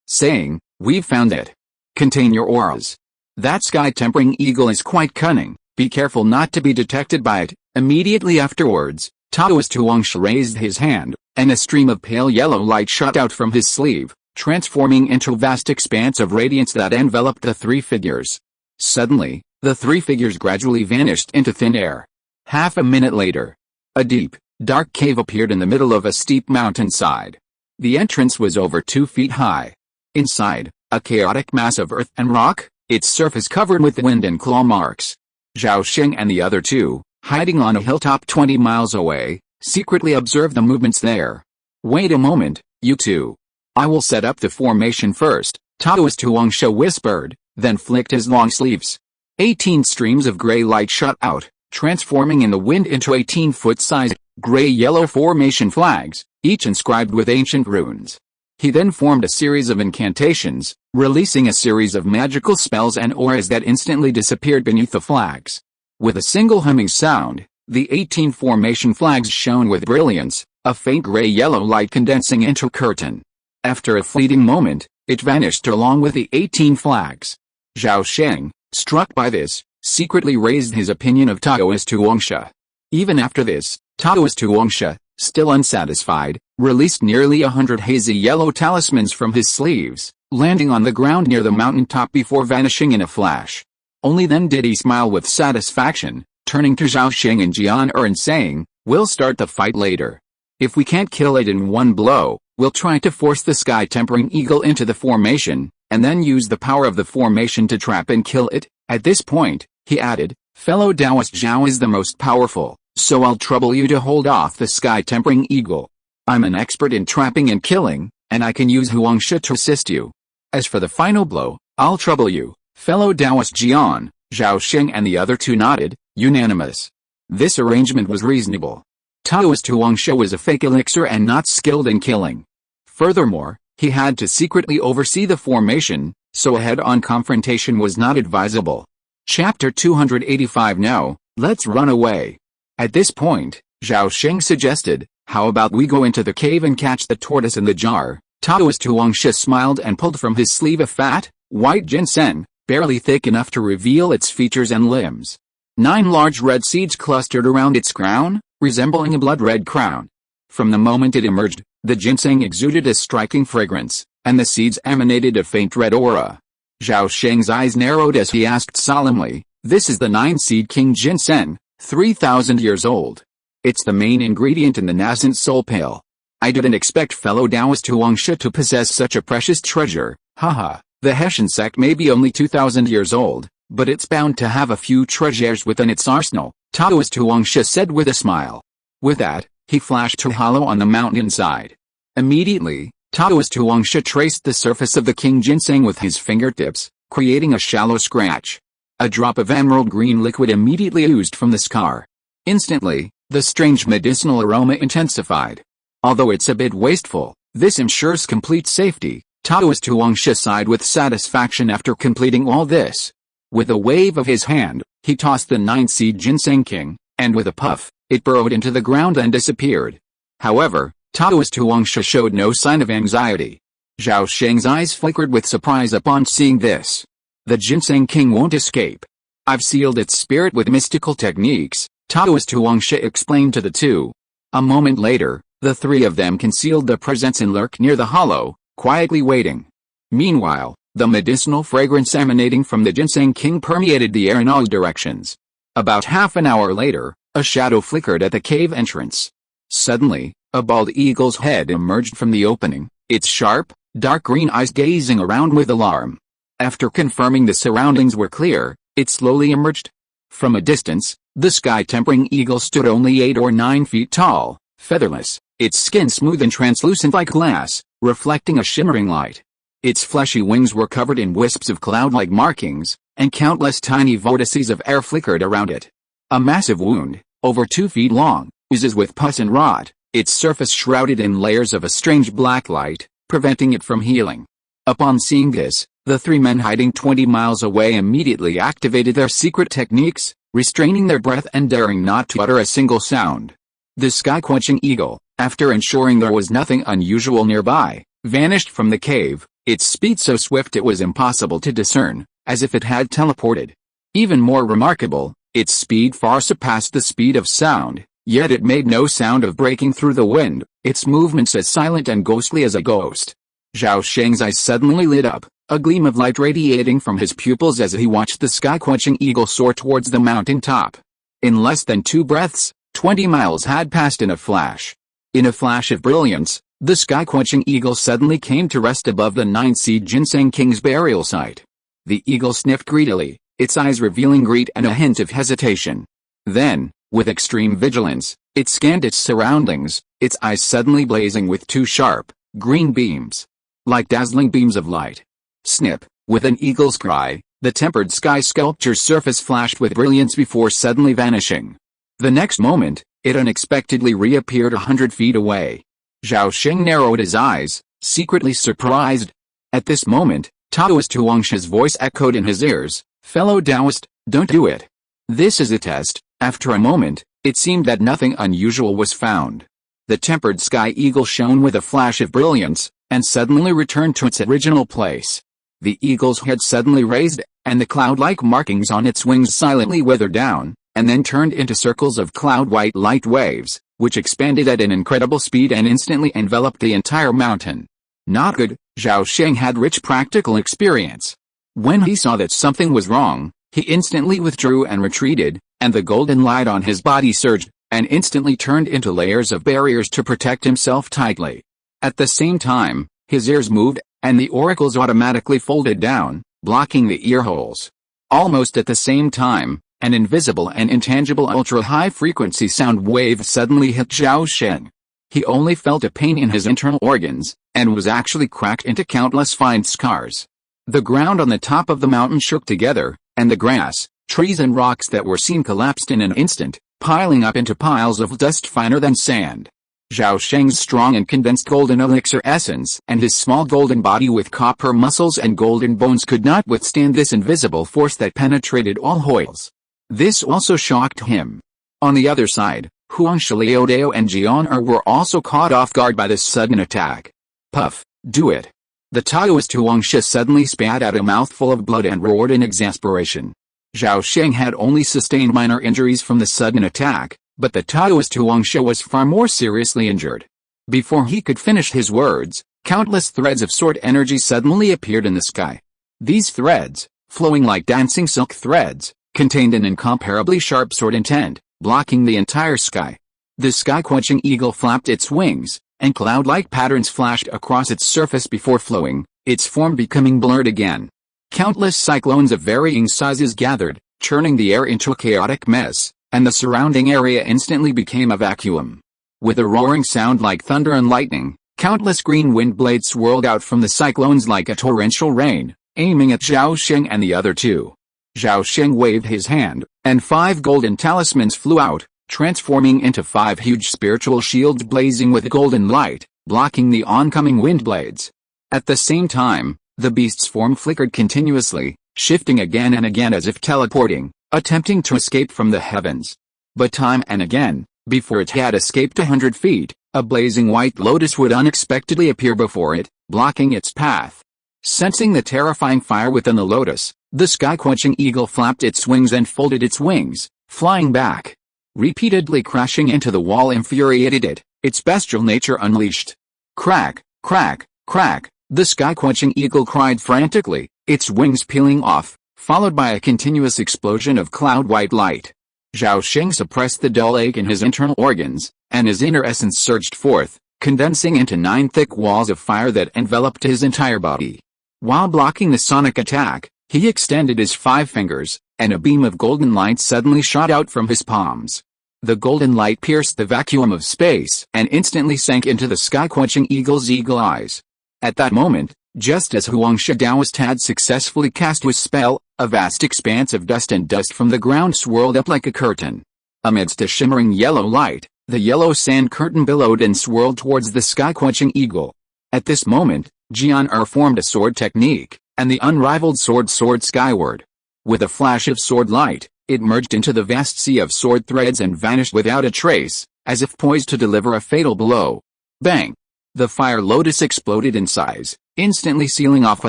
saying, "We've found it. Contain your auras. That sky-tempering eagle is quite cunning, be careful not to be detected by it." Immediately afterwards, Taoist Huangsha raised his hand, and a stream of pale yellow light shot out from his sleeve, transforming into a vast expanse of radiance that enveloped the three figures. Suddenly, the three figures gradually vanished into thin air. Half a minute later, a deep, dark cave appeared in the middle of a steep mountainside. The entrance was over 2 feet high. Inside, a chaotic mass of earth and rock, its surface covered with wind and claw marks. Zhao Sheng and the other two, hiding on a hilltop 20 miles away, secretly observed the movements there. "Wait a moment, you two. I will set up the formation first," Taoist Huangsha whispered, then flicked his long sleeves. 18 streams of gray light shot out, transforming in the wind into 18-foot-sized, gray-yellow formation flags, each inscribed with ancient runes. He then formed a series of incantations, releasing a series of magical spells and auras that instantly disappeared beneath the flags. With a single humming sound, the 18 formation flags shone with brilliance, a faint gray-yellow light condensing into a curtain. After a fleeting moment, it vanished along with the 18 flags. Zhao Sheng, struck by this, secretly raised his opinion of Taoist Huangsha. Even after this, Taoist Huangsha, still unsatisfied, released nearly 100 hazy yellow talismans from his sleeves, landing on the ground near the mountaintop before vanishing in a flash. Only then did he smile with satisfaction, turning to Zhao Sheng and Jianer and saying, "We'll start the fight later. If we can't kill it in one blow, we'll try to force the sky-tempering eagle into the formation, and then use the power of the formation to trap and kill it." At this point, he added, "Fellow Taoist Zhao is the most powerful, so I'll trouble you to hold off the sky-tempering eagle. I'm an expert in trapping and killing, and I can use Huangsha to assist you. As for the final blow, I'll trouble you, fellow Taoist Jian." Zhao Sheng and the other two nodded, unanimous. This arrangement was reasonable. Taoist Huangsha was a fake elixir and not skilled in killing. Furthermore, he had to secretly oversee the formation, so a head-on confrontation was not advisable. Chapter 285. Now, let's run away. At this point, Zhao Sheng suggested, "How about we go into the cave and catch the tortoise in the jar?" Taoist Huangsha smiled and pulled from his sleeve a fat, white ginseng, barely thick enough to reveal its features and limbs. 9 large red seeds clustered around its crown, resembling a blood-red crown. From the moment it emerged, the ginseng exuded a striking fragrance, and the seeds emanated a faint red aura. Zhao Sheng's eyes narrowed as he asked solemnly, "This is the 9-seed king ginseng, 3,000 years old. It's the main ingredient in the nascent soul pill. I didn't expect fellow Taoist Huangsha to possess such a precious treasure, haha. The Hessian sect may be only 2,000 years old, but it's bound to have a few treasures within its arsenal," Taoist Huangsha said with a smile. With that, he flashed a hollow on the mountainside. Immediately, Taoist Huangsha traced the surface of the king ginseng with his fingertips, creating a shallow scratch. A drop of emerald green liquid immediately oozed from the scar. Instantly, the strange medicinal aroma intensified. Although it's a bit wasteful, this ensures complete safety, Taoist Huangsha sighed with satisfaction after completing all this. With a wave of his hand, he tossed the 9-seed ginseng king, and with a puff, it burrowed into the ground and disappeared. However, Taoist Huangsha showed no sign of anxiety. Zhao Sheng's eyes flickered with surprise upon seeing this. The ginseng king won't escape. I've sealed its spirit with mystical techniques, Taoist Huangsha explained to the two. A moment later, the three of them concealed their presence and lurked near the hollow, quietly waiting. Meanwhile, the medicinal fragrance emanating from the ginseng king permeated the air in all directions. About half an hour later, a shadow flickered at the cave entrance. Suddenly, a bald eagle's head emerged from the opening, its sharp, dark green eyes gazing around with alarm. After confirming the surroundings were clear, it slowly emerged. From a distance, the sky-tempering eagle stood only 8 or 9 feet tall, featherless, its skin smooth and translucent like glass, reflecting a shimmering light. Its fleshy wings were covered in wisps of cloud-like markings, and countless tiny vortices of air flickered around it. A massive wound, over 2 feet long, oozes with pus and rot, its surface shrouded in layers of a strange black light, preventing it from healing. Upon seeing this, the 3 men hiding 20 miles away immediately activated their secret techniques, restraining their breath and daring not to utter a single sound. The sky-quenching eagle, after ensuring there was nothing unusual nearby, vanished from the cave, its speed so swift it was impossible to discern, as if it had teleported. Even more remarkable, its speed far surpassed the speed of sound, yet it made no sound of breaking through the wind, its movements as silent and ghostly as a ghost. Zhao Sheng's eyes suddenly lit up, a gleam of light radiating from his pupils as he watched the sky-quenching eagle soar towards the mountain top. In less than 2 breaths, 20 miles had passed in a flash. In a flash of brilliance, the sky-quenching eagle suddenly came to rest above the 9-seed ginseng king's burial site. The eagle sniffed greedily, its eyes revealing greed and a hint of hesitation. Then, with extreme vigilance, it scanned its surroundings, its eyes suddenly blazing with 2 sharp, green beams. Like dazzling beams of light. Snip, with an eagle's cry, the tempered sky sculpture's surface flashed with brilliance before suddenly vanishing. The next moment, it unexpectedly reappeared 100 feet away. Zhao Sheng narrowed his eyes, secretly surprised. At this moment, Taoist Huangsha's voice echoed in his ears, "Fellow Taoist, don't do it. This is a test." After a moment, it seemed that nothing unusual was found. The tempered sky eagle shone with a flash of brilliance, and suddenly returned to its original place. The eagle's head suddenly raised, and the cloud-like markings on its wings silently withered down, and then turned into circles of cloud-white light waves, which expanded at an incredible speed and instantly enveloped the entire mountain. Not good, Zhao Sheng had rich practical experience. When he saw that something was wrong, he instantly withdrew and retreated, and the golden light on his body surged, and instantly turned into layers of barriers to protect himself tightly. At the same time, his ears moved, and the oracles automatically folded down, blocking the ear holes. Almost at the same time, an invisible and intangible ultra-high-frequency sound wave suddenly hit Zhao Sheng. He only felt a pain in his internal organs, and was actually cracked into countless fine scars. The ground on the top of the mountain shook together, and the grass, trees and rocks that were seen collapsed in an instant, piling up into piles of dust finer than sand. Zhao Sheng's strong and condensed golden elixir essence and his small golden body with copper muscles and golden bones could not withstand this invisible force that penetrated all holes. This also shocked him. On the other side, Huangsha Liu Dao and Jian Er were also caught off guard by this sudden attack. Puff, Do it. The Taoist Huangsha suddenly spat out a mouthful of blood and roared in exasperation. Zhao Sheng had only sustained minor injuries from the sudden attack, but the Taoist Huangsha was far more seriously injured. Before he could finish his words, countless threads of sword energy suddenly appeared in the sky. These threads, flowing like dancing silk threads, contained an incomparably sharp sword intent, blocking the entire sky. The sky-quenching eagle flapped its wings, and cloud-like patterns flashed across its surface before flowing, its form becoming blurred again. Countless cyclones of varying sizes gathered, churning the air into a chaotic mess, and the surrounding area instantly became a vacuum. With a roaring sound like thunder and lightning, countless green wind blades swirled out from the cyclones like a torrential rain, aiming at Zhao Sheng and the other two. Zhao Sheng waved his hand, and 5 golden talismans flew out, transforming into 5 huge spiritual shields blazing with golden light, blocking the oncoming wind blades. At the same time, the beast's form flickered continuously, shifting again and again as if teleporting, attempting to escape from the heavens. But time and again, before it had escaped 100 feet, a blazing white lotus would unexpectedly appear before it, blocking its path. Sensing the terrifying fire within the lotus, the sky-quenching eagle flapped its wings and folded its wings, flying back. Repeatedly crashing into the wall infuriated it, its bestial nature unleashed. Crack, crack, crack, the sky-quenching eagle cried frantically, its wings peeling off, followed by a continuous explosion of cloud-white light. Zhao Sheng suppressed the dull ache in his internal organs, and his inner essence surged forth, condensing into 9 thick walls of fire that enveloped his entire body. While blocking the sonic attack, he extended his 5 fingers, and a beam of golden light suddenly shot out from his palms. The golden light pierced the vacuum of space and instantly sank into the sky-quenching eagle's eagle eyes. At that moment, just as Huangsha Taoist had successfully cast his spell, a vast expanse of dust and dust from the ground swirled up like a curtain. Amidst a shimmering yellow light, the yellow sand curtain billowed and swirled towards the sky-quenching eagle. At this moment, Jian formed a sword technique, and the unrivaled sword soared skyward. With a flash of sword light, it merged into the vast sea of sword threads and vanished without a trace, as if poised to deliver a fatal blow. Bang! The fire lotus exploded in size, instantly sealing off a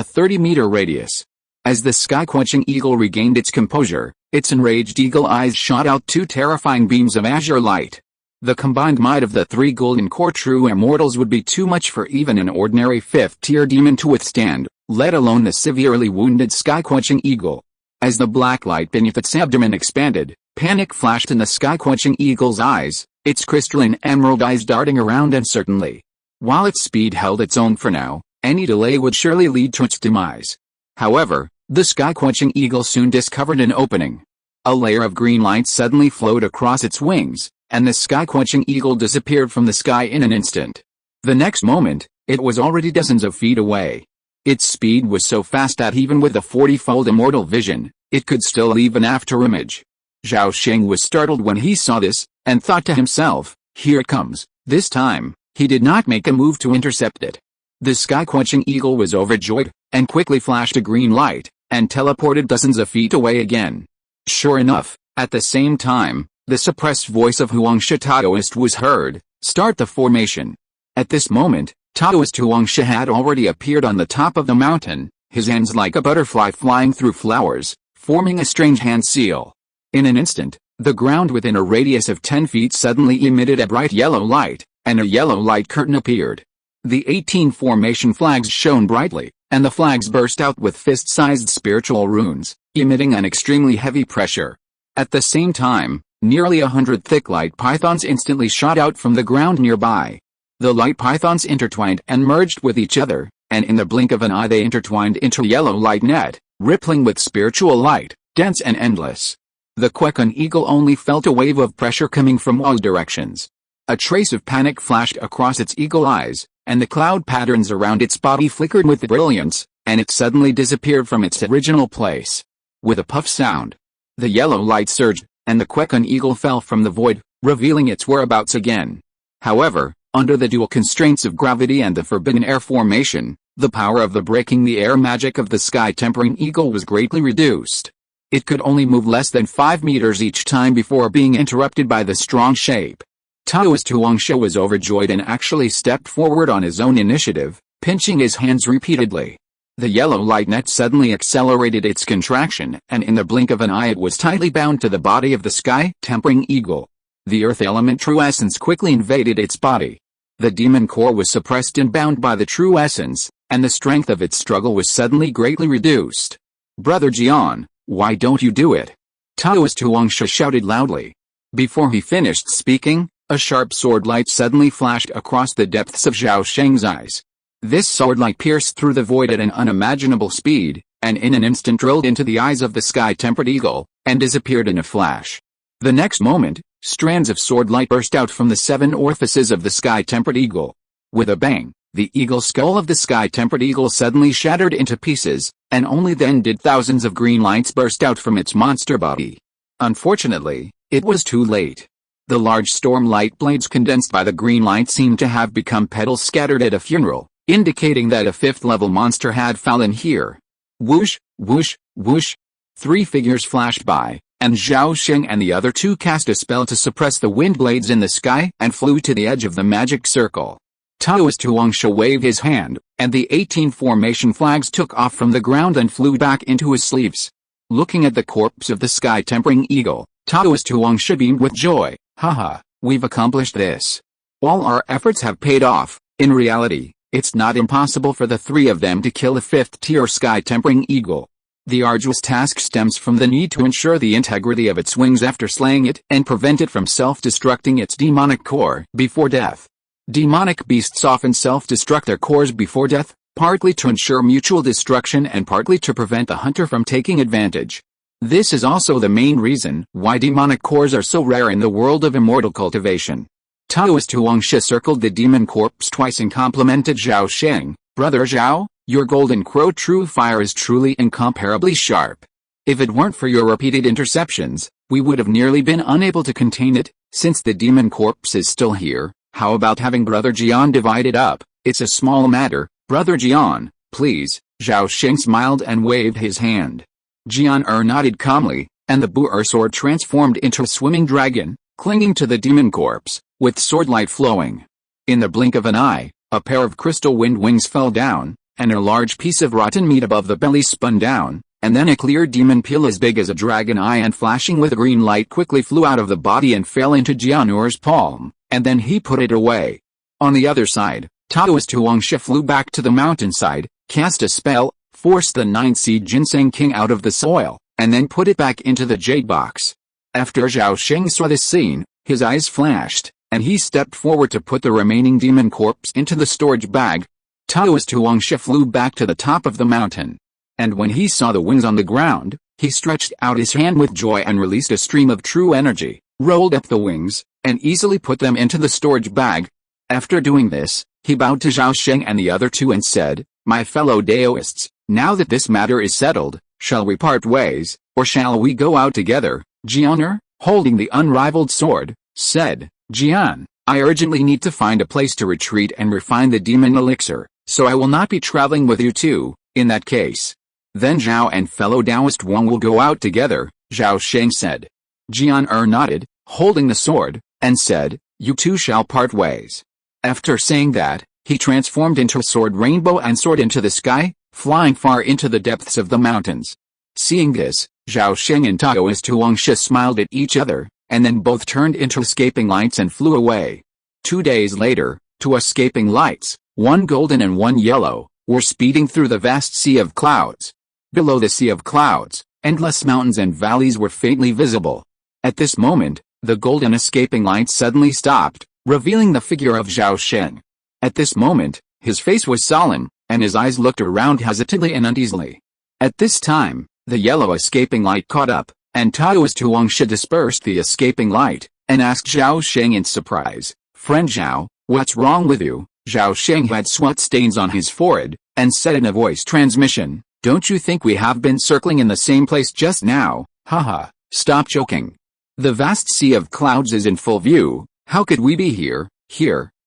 30-meter radius. As the sky-quenching eagle regained its composure, its enraged eagle eyes shot out 2 terrifying beams of azure light. The combined might of the 3 golden core true immortals would be too much for even an ordinary 5th-tier demon to withstand, let alone the severely wounded sky-quenching eagle. As the black light beneath its abdomen expanded, panic flashed in the sky-quenching eagle's eyes, its crystalline emerald eyes darting around uncertainly. While its speed held its own for now, any delay would surely lead to its demise. However, the sky-quenching eagle soon discovered an opening. A layer of green light suddenly flowed across its wings, and the sky-quenching eagle disappeared from the sky in an instant. The next moment, it was already dozens of feet away. Its speed was so fast that even with a 40-fold immortal vision, it could still leave an afterimage. Zhao Sheng was startled when he saw this, and thought to himself, here it comes. This time, he did not make a move to intercept it. The sky-quenching eagle was overjoyed, and quickly flashed a green light, and teleported dozens of feet away again. Sure enough, at the same time, the suppressed voice of Huangsha Taoist was heard, start the formation. At this moment, Taoist Huangsha had already appeared on the top of the mountain, his hands like a butterfly flying through flowers, forming a strange hand seal. In an instant, the ground within a radius of 10 feet suddenly emitted a bright yellow light, and a yellow light curtain appeared. The 18 formation flags shone brightly, and the flags burst out with fist-sized spiritual runes, emitting an extremely heavy pressure. At the same time, nearly 100 thick light pythons instantly shot out from the ground nearby. The light pythons intertwined and merged with each other, and in the blink of an eye they intertwined into a yellow light net, rippling with spiritual light, dense and endless. The Quechan eagle only felt a wave of pressure coming from all directions. A trace of panic flashed across its eagle eyes, and the cloud patterns around its body flickered with brilliance, and it suddenly disappeared from its original place. With a puff sound, the yellow light surged, and the Quechan eagle fell from the void, revealing its whereabouts again. However, under the dual constraints of gravity and the forbidden air formation, the power of the breaking the air magic of the sky-tempering eagle was greatly reduced. It could only move less than 5 meters each time before being interrupted by the strong shape. Taoist Huangsha was overjoyed and actually stepped forward on his own initiative, pinching his hands repeatedly. The yellow light net suddenly accelerated its contraction, and in the blink of an eye it was tightly bound to the body of the sky-tempering eagle. The earth element true essence quickly invaded its body. The demon core was suppressed and bound by the true essence, and the strength of its struggle was suddenly greatly reduced. "Brother Jian, why don't you do it?" Taoist Huangsha shouted loudly. Before he finished speaking, a sharp sword light suddenly flashed across the depths of Zhao Sheng's eyes. This sword light pierced through the void at an unimaginable speed, and in an instant drilled into the eyes of the sky-tempered eagle, and disappeared in a flash. The next moment, strands of sword light burst out from the 7 orifices of the sky-tempered eagle. With a bang, the eagle skull of the sky-tempered eagle suddenly shattered into pieces, and only then did thousands of green lights burst out from its monster body. Unfortunately, it was too late. The large storm light blades condensed by the green light seemed to have become petals scattered at a funeral, indicating that a 5th-level monster had fallen here. Whoosh, whoosh, whoosh. 3 figures flashed by, and Zhao Sheng and the other 2 cast a spell to suppress the wind blades in the sky and flew to the edge of the magic circle. Taoist Huangsha waved his hand, and the 18 formation flags took off from the ground and flew back into his sleeves. Looking at the corpse of the sky-tempering eagle, Taoist Huangsha beamed with joy. "Haha, we've accomplished this. All our efforts have paid off. In reality, it's not impossible for the 3 of them to kill a 5th-tier sky-tempering eagle. The arduous task stems from the need to ensure the integrity of its wings after slaying it and prevent it from self-destructing its demonic core before death. Demonic beasts often self-destruct their cores before death, partly to ensure mutual destruction and partly to prevent the hunter from taking advantage. This is also the main reason why demonic cores are so rare in the world of immortal cultivation." Taoist Huangsha circled the demon corpse twice and complimented Zhao Sheng. "Brother Zhao, your golden crow true fire is truly incomparably sharp. If it weren't for your repeated interceptions, we would have nearly been unable to contain it. Since the demon corpse is still here, how about having Brother Jian divide it up? It's a small matter, Brother Jian, please." Zhao Sheng smiled and waved his hand. Jian nodded calmly, and the Bu'er sword transformed into a swimming dragon, clinging to the demon corpse, with sword light flowing. In the blink of an eye, a pair of crystal wind wings fell down, and a large piece of rotten meat above the belly spun down, and then a clear demon peel as big as a dragon eye and flashing with green light quickly flew out of the body and fell into Jianur's palm, and then he put it away. On the other side, Taoist Huangsha flew back to the mountainside, cast a spell, forced the 9-seed ginseng king out of the soil, and then put it back into the jade box. After Zhao Sheng saw this scene, his eyes flashed, and he stepped forward to put the remaining demon corpse into the storage bag. Taoist Huangsha flew back to the top of the mountain. And when he saw the wings on the ground, he stretched out his hand with joy and released a stream of true energy, rolled up the wings, and easily put them into the storage bag. After doing this, he bowed to Zhao Sheng and the other 2 and said, "My fellow Daoists, now that this matter is settled, shall we part ways, or shall we go out together?" Jian'er, holding the unrivaled sword, said, "Jian, I urgently need to find a place to retreat and refine the demon elixir, so I will not be traveling with you too, in that case." "Then Zhao and fellow Taoist Wang will go out together," Zhao Sheng said. Jian'er nodded, holding the sword, and said, "You two shall part ways." After saying that, he transformed into a sword rainbow and soared into the sky, flying far into the depths of the mountains. Seeing this, Zhao Sheng and Taoist Huangsha smiled at each other, and then both turned into escaping lights and flew away. 2 days later, 2 escaping lights, one golden and one yellow, were speeding through the vast sea of clouds. Below the sea of clouds, endless mountains and valleys were faintly visible. At this moment, the golden escaping light suddenly stopped, revealing the figure of Zhao Sheng. At this moment, his face was solemn, and his eyes looked around hesitantly and uneasily. At this time, the yellow escaping light caught up, and Taoist Huangsha dispersed the escaping light, and asked Zhao Sheng in surprise, "Friend Zhao, what's wrong with you?" Zhao Sheng had sweat stains on his forehead, and said in a voice transmission, "Don't you think we have been circling in the same place just now? Haha, stop joking. The vast sea of clouds is in full view, how could we be here?"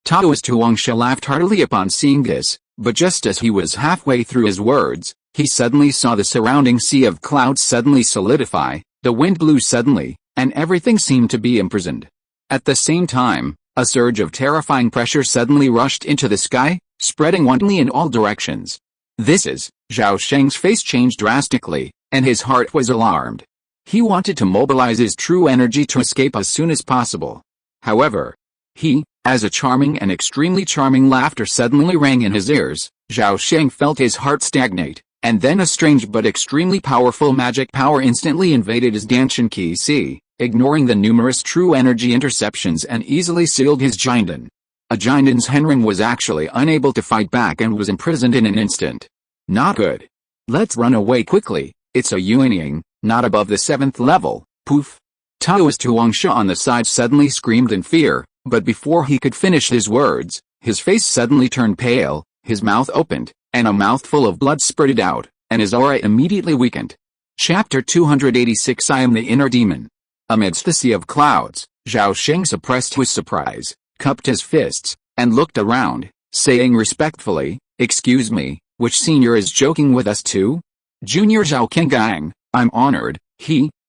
Taoist Huangsha laughed heartily upon seeing this, but just as he was halfway through his words, he suddenly saw the surrounding sea of clouds suddenly solidify, the wind blew suddenly, and everything seemed to be imprisoned. At the same time, a surge of terrifying pressure suddenly rushed into the sky, spreading wantonly in all directions. Zhao Sheng's face changed drastically, and his heart was alarmed. He wanted to mobilize his true energy to escape as soon as possible. However, as a charming and extremely charming laughter suddenly rang in his ears, Zhao Sheng felt his heart stagnate, and then a strange but extremely powerful magic power instantly invaded his Danshan Qi, ignoring the numerous true energy interceptions and easily sealed his Jinden. A Jinden's Henren was actually unable to fight back and was imprisoned in an instant. Not good. Let's run away quickly, it's a Yuanying, not above the 7th level, poof. Taoist Huangsha on the side suddenly screamed in fear, but before he could finish his words, his face suddenly turned pale, his mouth opened, and a mouthful of blood spurted out, and his aura immediately weakened. Chapter 286 I am the inner demon. Amidst the sea of clouds, Zhao Sheng suppressed his surprise, cupped his fists, and looked around, saying respectfully, "Excuse me, which senior is joking with us too?" "Junior Zhao Kengang, I'm honored."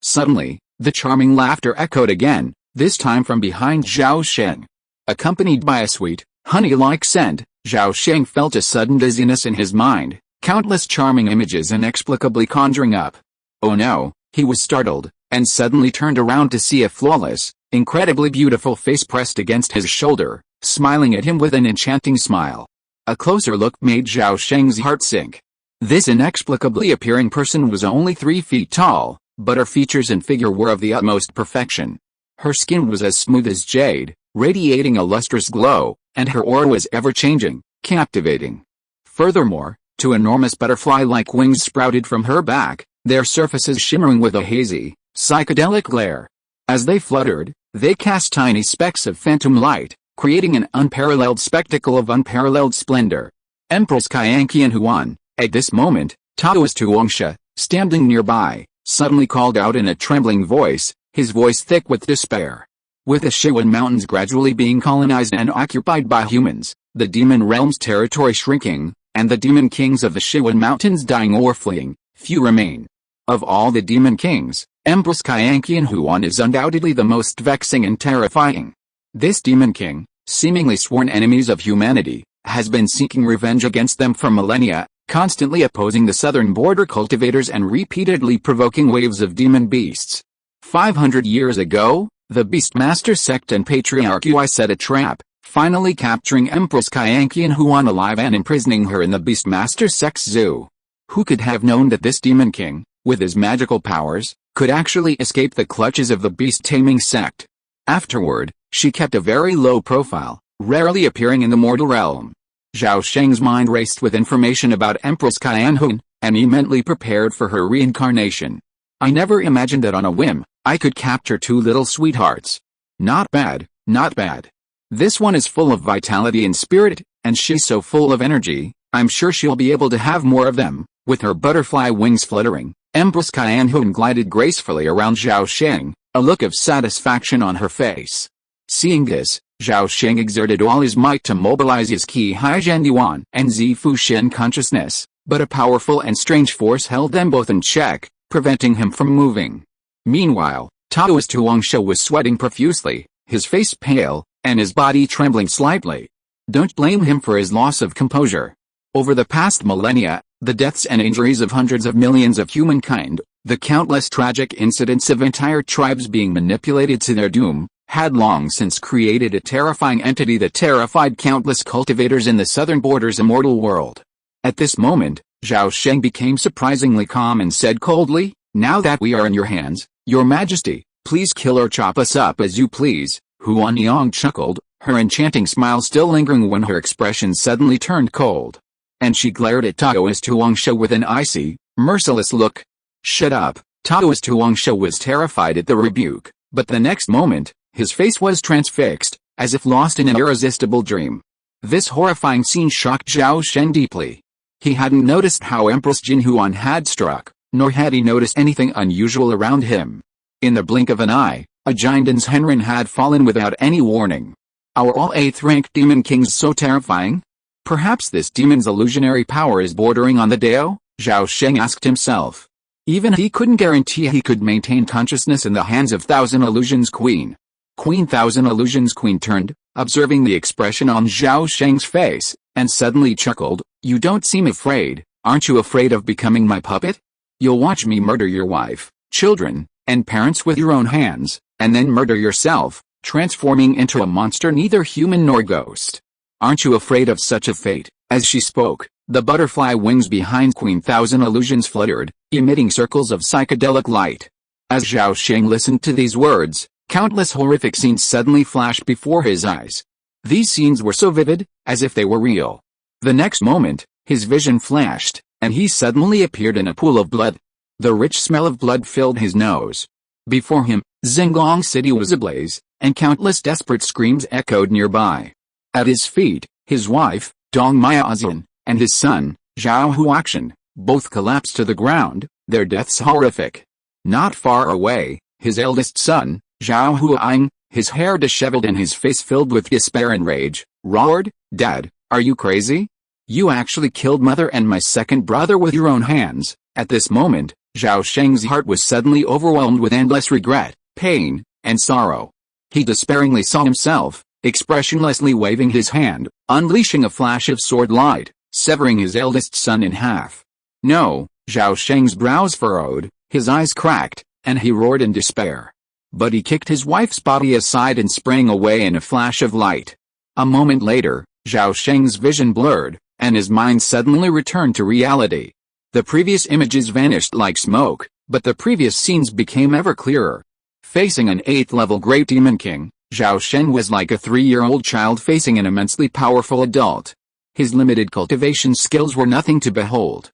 Suddenly, the charming laughter echoed again, this time from behind Zhao Sheng. Accompanied by a sweet, honey-like scent, Zhao Sheng felt a sudden dizziness in his mind, countless charming images inexplicably conjuring up. Oh no, he was startled, and suddenly turned around to see a flawless, incredibly beautiful face pressed against his shoulder, smiling at him with an enchanting smile. A closer look made Zhao Sheng's heart sink. This inexplicably appearing person was only 3 feet tall, but her features and figure were of the utmost perfection. Her skin was as smooth as jade, radiating a lustrous glow, and her aura was ever-changing, captivating. Furthermore, 2 enormous butterfly-like wings sprouted from her back, their surfaces shimmering with a hazy, psychedelic glare. As they fluttered, they cast tiny specks of phantom light, creating an unparalleled spectacle of unparalleled splendor. Empress Qianqian Huan, at this moment, Taoist Huangsha, standing nearby, suddenly called out in a trembling voice, his voice thick with despair. With the Shiwan Mountains gradually being colonized and occupied by humans, the demon realm's territory shrinking, and the demon kings of the Shiwan Mountains dying or fleeing, few remain. Of all the demon kings, Empress Qianqian Huan is undoubtedly the most vexing and terrifying. This demon king, seemingly sworn enemies of humanity, has been seeking revenge against them for millennia, constantly opposing the southern border cultivators and repeatedly provoking waves of demon beasts. 500 years ago, the Beastmaster sect and Patriarchy set a trap, finally capturing Empress Qianqian Huan alive and imprisoning her in the Beastmaster sect's zoo. Who could have known that this demon king, with his magical powers, could actually escape the clutches of the beast-taming sect? Afterward, she kept a very low profile, rarely appearing in the mortal realm. Zhao Sheng's mind raced with information about Empress Qianqian Huan, and he mentally prepared for her reincarnation. I never imagined that on a whim, I could capture 2 little sweethearts. Not bad, not bad. This one is full of vitality and spirit, and she's so full of energy, I'm sure she'll be able to have more of them. With her butterfly wings fluttering, Empress Qianqian Huan glided gracefully around Zhao Sheng, a look of satisfaction on her face. Seeing this, Zhao Sheng exerted all his might to mobilize his Qi Haizhen Yuan and Zifu Shen consciousness, but a powerful and strange force held them both in check, preventing him from moving. Meanwhile, Taoist Huangsha was sweating profusely, his face pale, and his body trembling slightly. Don't blame him for his loss of composure. Over the past millennia, the deaths and injuries of hundreds of millions of humankind, the countless tragic incidents of entire tribes being manipulated to their doom, had long since created a terrifying entity that terrified countless cultivators in the southern border's immortal world. At this moment, Zhao Sheng became surprisingly calm and said coldly, "Now that we are in your hands, your majesty, please kill or chop us up as you please." Huan Yang chuckled, her enchanting smile still lingering when her expression suddenly turned cold. And she glared at Taoist Huangsha with an icy, merciless look. "Shut up." Taoist Huangsha was terrified at the rebuke, but the next moment, his face was transfixed, as if lost in an irresistible dream. This horrifying scene shocked Zhao Sheng deeply. He hadn't noticed how Empress Jin Huan had struck, nor had he noticed anything unusual around him. In the blink of an eye, a Jinden's Henren had fallen without any warning. Are all 8th-ranked demon kings so terrifying? Perhaps this demon's illusionary power is bordering on the Dao? Zhao Sheng asked himself. Even he couldn't guarantee he could maintain consciousness in the hands of Thousand Illusions Queen. Thousand Illusions Queen turned, observing the expression on Zhao Sheng's face, and suddenly chuckled. "You don't seem afraid. Aren't you afraid of becoming my puppet? You'll watch me murder your wife, children, and parents with your own hands, and then murder yourself, transforming into a monster neither human nor ghost. Aren't you afraid of such a fate?" As she spoke, the butterfly wings behind Queen Thousand Illusions fluttered, emitting circles of psychedelic light. As Zhao Sheng listened to these words, countless horrific scenes suddenly flashed before his eyes. These scenes were so vivid, as if they were real. The next moment, his vision flashed, and he suddenly appeared in a pool of blood. The rich smell of blood filled his nose. Before him, Zhenglong City was ablaze, and countless desperate screams echoed nearby. At his feet, his wife, Dong Miaoxian, and his son, Zhao Huaxian, both collapsed to the ground, their deaths horrific. Not far away, his eldest son, Zhao Huang, his hair disheveled and his face filled with despair and rage, roared, "Dad, are you crazy? You actually killed mother and my second brother with your own hands." At this moment, Zhao Sheng's heart was suddenly overwhelmed with endless regret, pain, and sorrow. He despairingly saw himself, expressionlessly waving his hand, unleashing a flash of sword light, severing his eldest son in half. "No!" Zhao Sheng's brows furrowed, his eyes cracked, and he roared in despair. But he kicked his wife's body aside and sprang away in a flash of light. A moment later, Zhao Sheng's vision blurred, and his mind suddenly returned to reality. The previous images vanished like smoke, but the previous scenes became ever clearer. Facing an 8th-level Great Demon King, Zhao Sheng was like a 3-year-old child facing an immensely powerful adult. His limited cultivation skills were nothing to behold.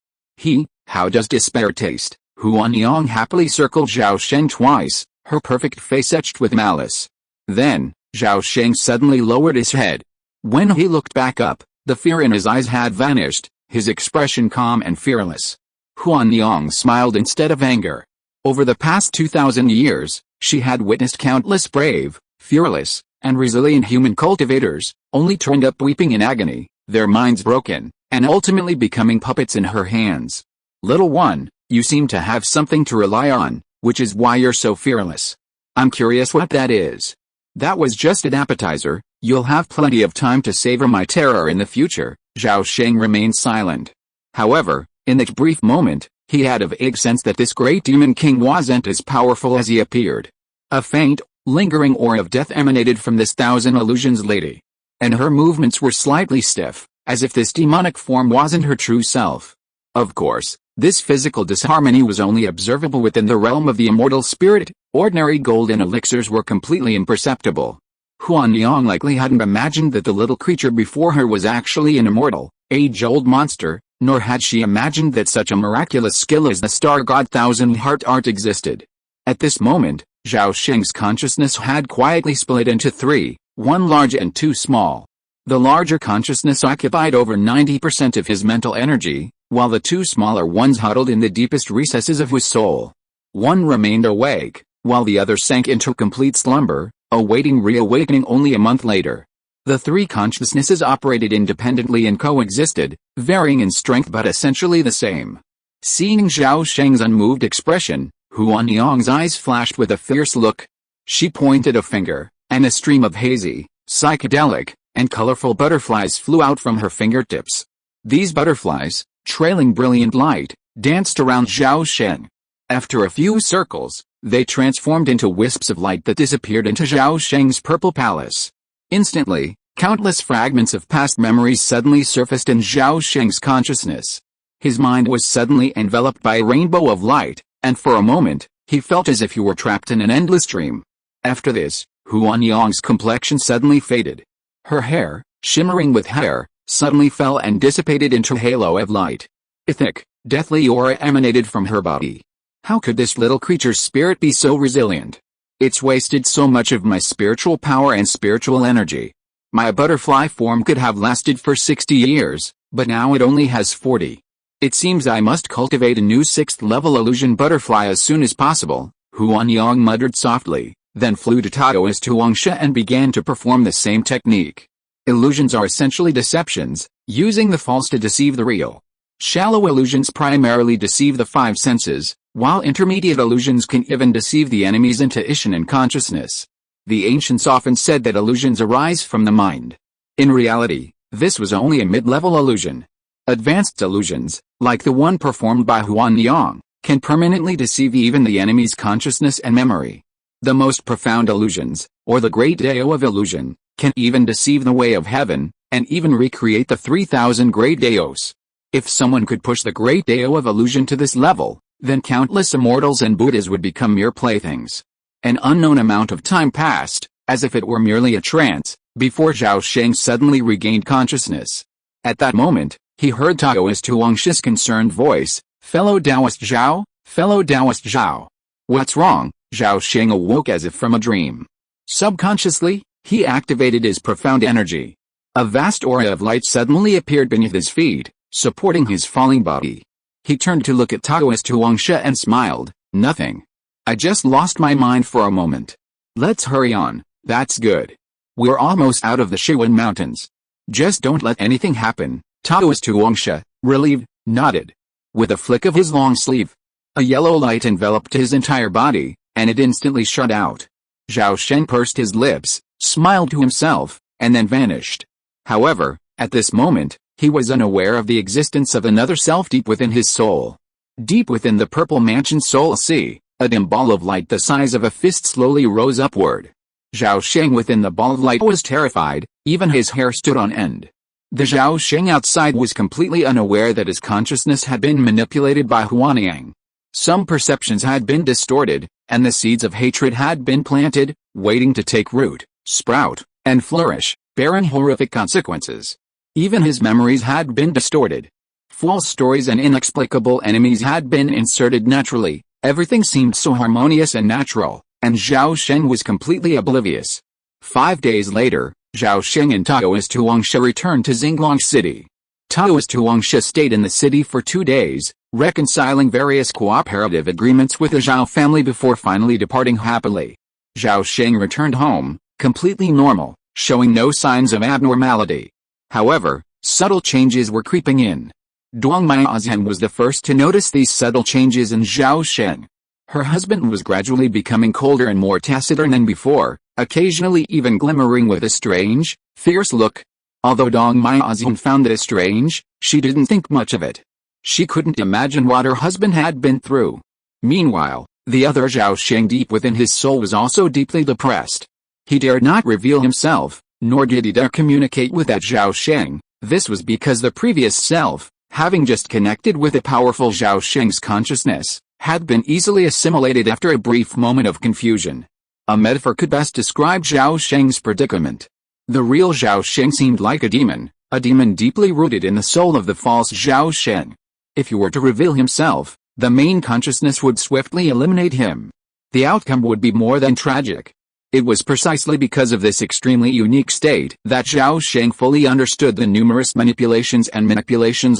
How does despair taste? Huan Yang happily circled Zhao Sheng twice, her perfect face etched with malice. Then, Zhao Sheng suddenly lowered his head. When he looked back up, the fear in his eyes had vanished, his expression calm and fearless. Huan Yang smiled instead of anger. Over the past 2,000 years, she had witnessed countless brave, fearless, and resilient human cultivators, only turned up weeping in agony, their minds broken, and ultimately becoming puppets in her hands. "Little one, you seem to have something to rely on, which is why you're so fearless. I'm curious what that is." "That was just an appetizer, you'll have plenty of time to savor my terror in the future." Zhao Sheng remained silent. However, in that brief moment, he had a vague sense that this great demon king wasn't as powerful as he appeared. A faint, lingering aura of death emanated from this Thousand Illusions lady. And her movements were slightly stiff, as if this demonic form wasn't her true self. Of course, this physical disharmony was only observable within the realm of the immortal spirit. Ordinary golden elixirs were completely imperceptible. Huan Yang likely hadn't imagined that the little creature before her was actually an immortal, age-old monster, nor had she imagined that such a miraculous skill as the star god Thousand Heart Art existed. At this moment, Zhao Sheng's consciousness had quietly split into three, one large and two small. The larger consciousness occupied over 90% of his mental energy, while the two smaller ones huddled in the deepest recesses of his soul. One remained awake, while the other sank into complete slumber, awaiting reawakening only a month later. The three consciousnesses operated independently and coexisted, varying in strength but essentially the same. Seeing Zhao Sheng's unmoved expression, Huan Yang's eyes flashed with a fierce look. She pointed a finger, and a stream of hazy, psychedelic, and colorful butterflies flew out from her fingertips. These butterflies, trailing brilliant light, danced around Zhao Sheng. After a few circles, they transformed into wisps of light that disappeared into Zhao Sheng's purple palace. Instantly, countless fragments of past memories suddenly surfaced in Zhao Sheng's consciousness. His mind was suddenly enveloped by a rainbow of light, and for a moment, he felt as if he were trapped in an endless dream. After this, Huan Yang's complexion suddenly faded. Her hair, shimmering with hair, suddenly fell and dissipated into a halo of light. A thick, deathly aura emanated from her body. How could this little creature's spirit be so resilient? It's wasted so much of my spiritual power and spiritual energy. My butterfly form could have lasted for 60 years, but now it only has 40. It seems I must cultivate a new 6th-level illusion butterfly as soon as possible, Huan Yang muttered softly, then flew to Taoist Huangsha and began to perform the same technique. Illusions are essentially deceptions, using the false to deceive the real. Shallow illusions primarily deceive the 5 senses, while intermediate illusions can even deceive the enemy's intuition and consciousness. The ancients often said that illusions arise from the mind. In reality, This was only a mid-level illusion. Advanced illusions, like the one performed by Huan Yang, can permanently deceive even the enemy's consciousness and memory. The most profound illusions, or the great Dao of illusion, can even deceive the way of heaven, and even recreate the 3,000 great Daos. If someone could push the great Dao of illusion to this level, then countless immortals and Buddhas would become mere playthings. An unknown amount of time passed, as if it were merely a trance, before Zhao Sheng suddenly regained consciousness. At that moment, he heard Taoist Huangshi's concerned voice, "Fellow Taoist Zhao, fellow Taoist Zhao. What's wrong?" Zhao Sheng awoke as if from a dream. Subconsciously, he activated his profound energy. A vast aura of light suddenly appeared beneath his feet, supporting his falling body. He turned to look at Taoist Huangsha and smiled, "Nothing. I just lost my mind for a moment. Let's hurry on, that's good. We're almost out of the Shiwen Mountains. Just don't let anything happen." Taoist Huangsha, relieved, nodded. With a flick of his long sleeve, a yellow light enveloped his entire body, and it instantly shut out. Zhao Sheng pursed his lips, smiled to himself, and then vanished. However, at this moment, he was unaware of the existence of another self deep within his soul. Deep within the purple mansion soul sea, a dim ball of light the size of a fist slowly rose upward. Zhao Sheng within the ball of light was terrified, even his hair stood on end. The Zhao Sheng outside was completely unaware that his consciousness had been manipulated by Huanyang. Some perceptions had been distorted, and the seeds of hatred had been planted, waiting to take root, sprout, and flourish, bearing horrific consequences. Even his memories had been distorted. False stories and inexplicable enemies had been inserted naturally. Everything seemed so harmonious and natural, and Zhao Sheng was completely oblivious. 5 days later, Zhao Sheng and Taoist Huangsha returned to Xinglong City. Taoist Huangsha stayed in the city for 2 days, reconciling various cooperative agreements with the Zhao family before finally departing happily. Zhao Sheng returned home, completely normal, showing no signs of abnormality. However, subtle changes were creeping in. Duang Miaozhen was the first to notice these subtle changes in Zhao Sheng. Her husband was gradually becoming colder and more taciturn than before, occasionally even glimmering with a strange, fierce look. Although Dong Miaozhen found this strange, she didn't think much of it. She couldn't imagine what her husband had been through. Meanwhile, the other Zhao Sheng deep within his soul was also deeply depressed. He dared not reveal himself, nor did he dare communicate with that Zhao Sheng. This was because the previous self, having just connected with a powerful Zhao Sheng's consciousness, had been easily assimilated after a brief moment of confusion. A metaphor could best describe Zhao Sheng's predicament. The real Zhao Sheng seemed like a demon deeply rooted in the soul of the false Zhao Sheng. If he were to reveal himself, the main consciousness would swiftly eliminate him. The outcome would be more than tragic. It was precisely because of this extremely unique state that Zhao Sheng fully understood the numerous manipulations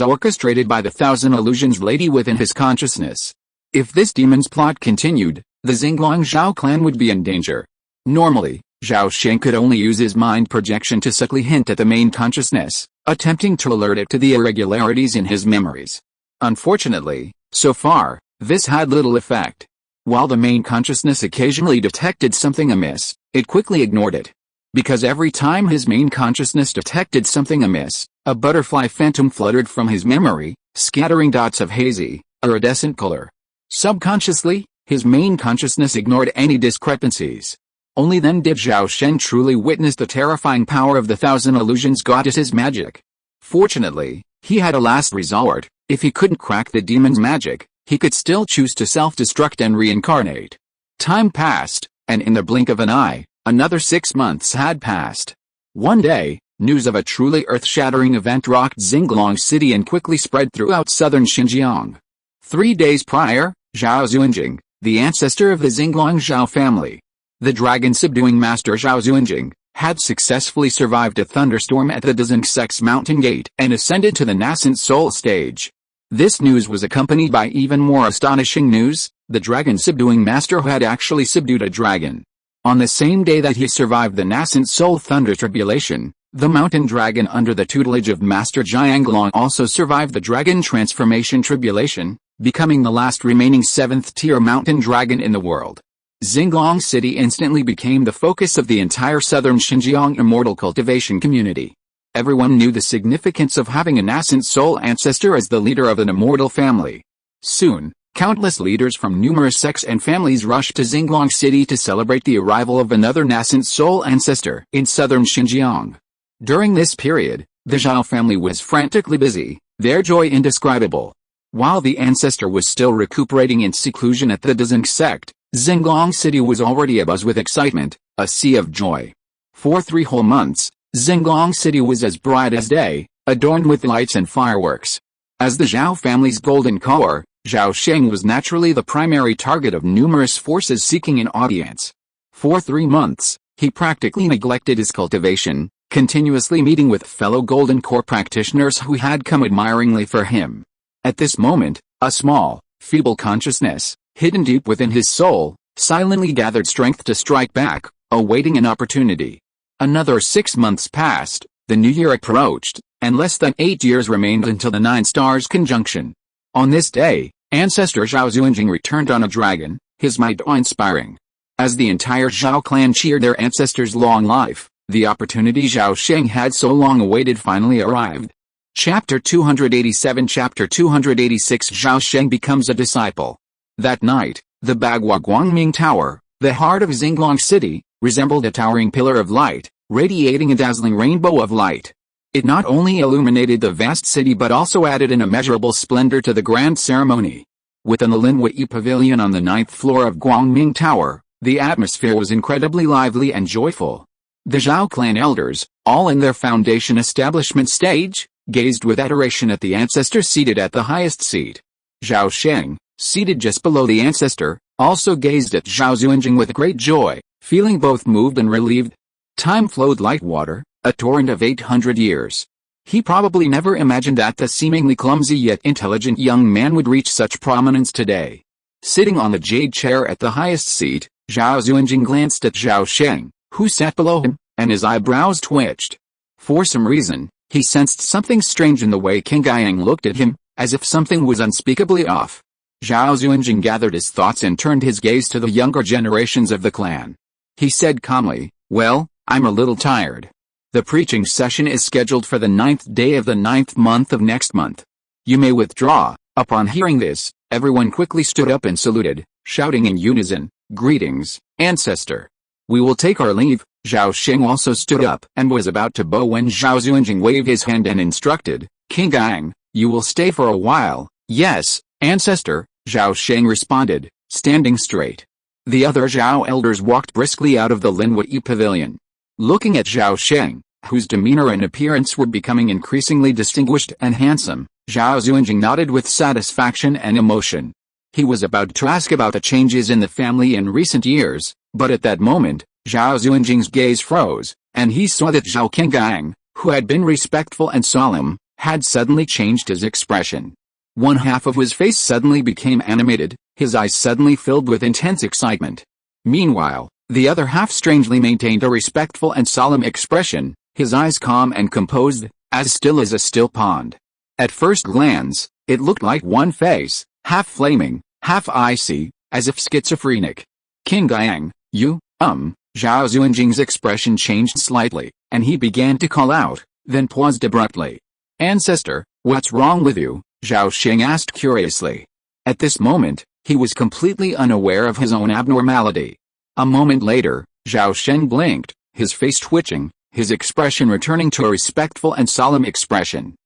orchestrated by the thousand illusions lady within his consciousness. If this demon's plot continued, the Xinglong Zhao clan would be in danger. Normally, Zhao Sheng could only use his mind projection to subtly hint at the main consciousness, attempting to alert it to the irregularities in his memories. Unfortunately, so far, this had little effect. While the main consciousness occasionally detected something amiss, it quickly ignored it. Because every time his main consciousness detected something amiss, a butterfly phantom fluttered from his memory, scattering dots of hazy, iridescent color. Subconsciously, his main consciousness ignored any discrepancies. Only then did Zhao Sheng truly witness the terrifying power of the thousand illusions goddess's magic. Fortunately, he had a last resort. If he couldn't crack the demon's magic, he could still choose to self-destruct and reincarnate. Time passed, and in the blink of an eye, another 6 months had passed. One day, news of a truly earth-shattering event rocked Xinglong City and quickly spread throughout southern Xinjiang. 3 days prior, Zhao Xuanjing, the ancestor of the Xinglong Zhao family, the dragon-subduing master Zhao Xuanjing, had successfully survived a thunderstorm at the Dazeng Sect's mountain gate and ascended to the nascent soul stage. This news was accompanied by even more astonishing news: the dragon-subduing master had actually subdued a dragon. On the same day that he survived the nascent soul thunder tribulation, the mountain dragon under the tutelage of Master Jianglong also survived the dragon transformation tribulation, becoming the last remaining 7th-tier mountain dragon in the world. Xinglong City instantly became the focus of the entire southern Xinjiang immortal cultivation community. Everyone knew the significance of having a nascent soul ancestor as the leader of an immortal family. Soon, countless leaders from numerous sects and families rushed to Xinglong City to celebrate the arrival of another nascent soul ancestor in southern Xinjiang. During this period, the Zhao family was frantically busy, their joy indescribable. While the ancestor was still recuperating in seclusion at the Dezheng sect, Xinglong City was already abuzz with excitement, a sea of joy. For 3 whole months, Xinglong City was as bright as day, adorned with lights and fireworks. As the Zhao family's golden core, Zhao Sheng was naturally the primary target of numerous forces seeking an audience. For 3 months, he practically neglected his cultivation, continuously meeting with fellow golden core practitioners who had come admiringly for him. At this moment, a small, feeble consciousness, hidden deep within his soul, silently gathered strength to strike back, awaiting an opportunity. Another 6 months passed, the new year approached, and less than 8 years remained until the 9 stars conjunction. On this day, ancestor Zhao Xuanjing returned on a dragon, his might awe-inspiring. As the entire Zhao clan cheered their ancestor's long life, the opportunity Zhao Sheng had so long awaited finally arrived. Chapter 287 Chapter 286 Zhao Sheng becomes a disciple. That night, the Bagua Guangming Tower, the heart of Xinglong City, resembled a towering pillar of light, radiating a dazzling rainbow of light. It not only illuminated the vast city but also added an immeasurable splendor to the grand ceremony. Within the Linwei Pavilion on the 9th floor of Guangming Tower, the atmosphere was incredibly lively and joyful. The Zhao clan elders, all in their foundation establishment stage, gazed with adoration at the ancestor seated at the highest seat. Zhao Sheng, seated just below the ancestor, also gazed at Zhao Xuanjing with great joy, feeling both moved and relieved. Time flowed like water, a torrent of 800 years. He probably never imagined that the seemingly clumsy yet intelligent young man would reach such prominence today. Sitting on the jade chair at the highest seat, Zhao Xuanjing glanced at Zhao Sheng, who sat below him, and his eyebrows twitched. For some reason, he sensed something strange in the way King Guiyang looked at him, as if something was unspeakably off. Zhao Xuanjing gathered his thoughts and turned his gaze to the younger generations of the clan. He said calmly, "Well, I'm a little tired. The preaching session is scheduled for the 9th day of the 9th month of next month. You may withdraw." Upon hearing this, everyone quickly stood up and saluted, shouting in unison, "Greetings, ancestor. We will take our leave." Zhao Sheng also stood up and was about to bow when Zhao Xuanjing waved his hand and instructed, "King Guiyang, you will stay for a while." "Yes, ancestor," Zhao Sheng responded, standing straight. The other Zhao elders walked briskly out of the Linwei Pavilion. Looking at Zhao Sheng, whose demeanor and appearance were becoming increasingly distinguished and handsome, Zhao Xuanjing nodded with satisfaction and emotion. He was about to ask about the changes in the family in recent years, but at that moment, Zhao Xuanjing's gaze froze, and he saw that Zhao Qingyang, who had been respectful and solemn, had suddenly changed his expression. One half of his face suddenly became animated, his eyes suddenly filled with intense excitement. Meanwhile, the other half strangely maintained a respectful and solemn expression, his eyes calm and composed, as still as a still pond. At first glance, it looked like one face, half flaming, half icy, as if schizophrenic. "King Guiyang, you, Zhao Xuanjing's expression changed slightly, and he began to call out, then paused abruptly. "Ancestor, what's wrong with you?" Zhao Sheng asked curiously. At this moment, he was completely unaware of his own abnormality. A moment later, Zhao Sheng blinked, his face twitching, his expression returning to a respectful and solemn expression.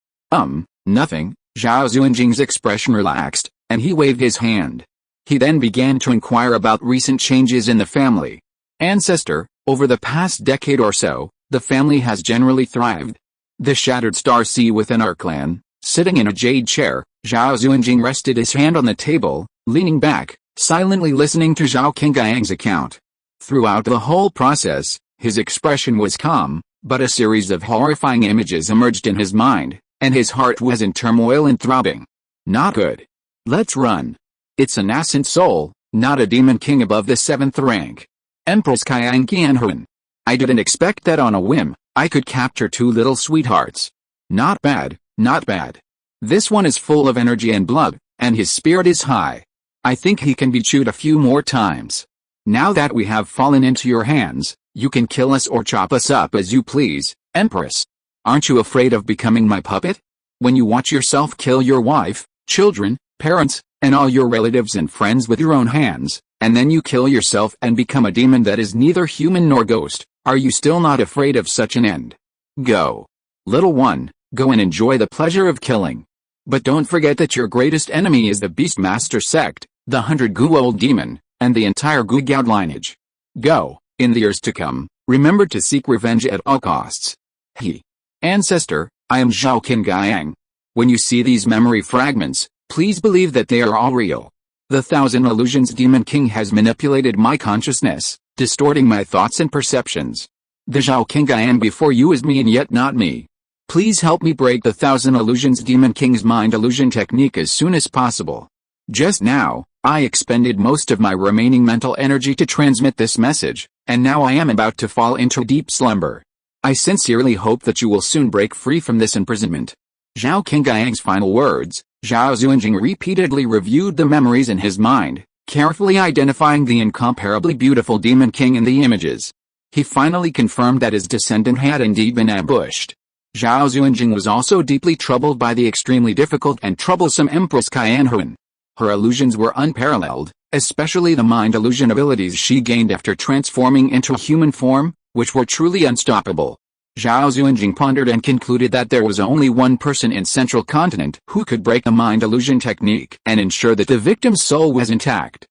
Nothing." Zhao Xuanjing's expression relaxed, and he waved his hand. He then began to inquire about recent changes in the family. "Ancestor, over the past decade or so, the family has generally thrived. The shattered star sea within our clan." Sitting in a jade chair, Zhao Xuanjing rested his hand on the table, leaning back, silently listening to Zhao Qingyang's account. Throughout the whole process, his expression was calm, but a series of horrifying images emerged in his mind, and his heart was in turmoil and throbbing. "Not good. Let's run. It's a nascent soul, not a demon king above the 7th rank. Empress Qiang Qianhuan. I didn't expect that on a whim. I could capture 2 little sweethearts. Not bad, not bad. This one is full of energy and blood, and his spirit is high. I think he can be chewed a few more times. Now that we have fallen into your hands, you can kill us or chop us up as you please, Empress." Aren't you afraid of becoming my puppet? When you watch yourself kill your wife, children, parents, and all your relatives and friends with your own hands, and then you kill yourself and become a demon that is neither human nor ghost, are you still not afraid of such an end? Go. Little one, go and enjoy the pleasure of killing. But don't forget that your greatest enemy is the Beastmaster sect, the 100-gu-old demon, and the entire gu-god lineage. Go, in the years to come, remember to seek revenge at all costs. He. Ancestor, I am Zhao Qingyang. When you see these memory fragments, please believe that they are all real. The Thousand Illusions Demon King has manipulated my consciousness, distorting my thoughts and perceptions. The Zhao Qingyang before you is me and yet not me. Please help me break the Thousand Illusions Demon King's mind illusion technique as soon as possible. Just now, I expended most of my remaining mental energy to transmit this message, and now I am about to fall into deep slumber. I sincerely hope that you will soon break free from this imprisonment. Zhao Qingyang's final words. Zhao Xuanjing repeatedly reviewed the memories in his mind, carefully identifying the incomparably beautiful Demon King in the images. He finally confirmed that his descendant had indeed been ambushed. Zhao Xuanjing was also deeply troubled by the extremely difficult and troublesome Empress Qianhuan. Her illusions were unparalleled, especially the mind illusion abilities she gained after transforming into human form, which were truly unstoppable. Zhao Xuanjing pondered and concluded that there was only one person in Central Continent who could break the mind illusion technique and ensure that the victim's soul was intact.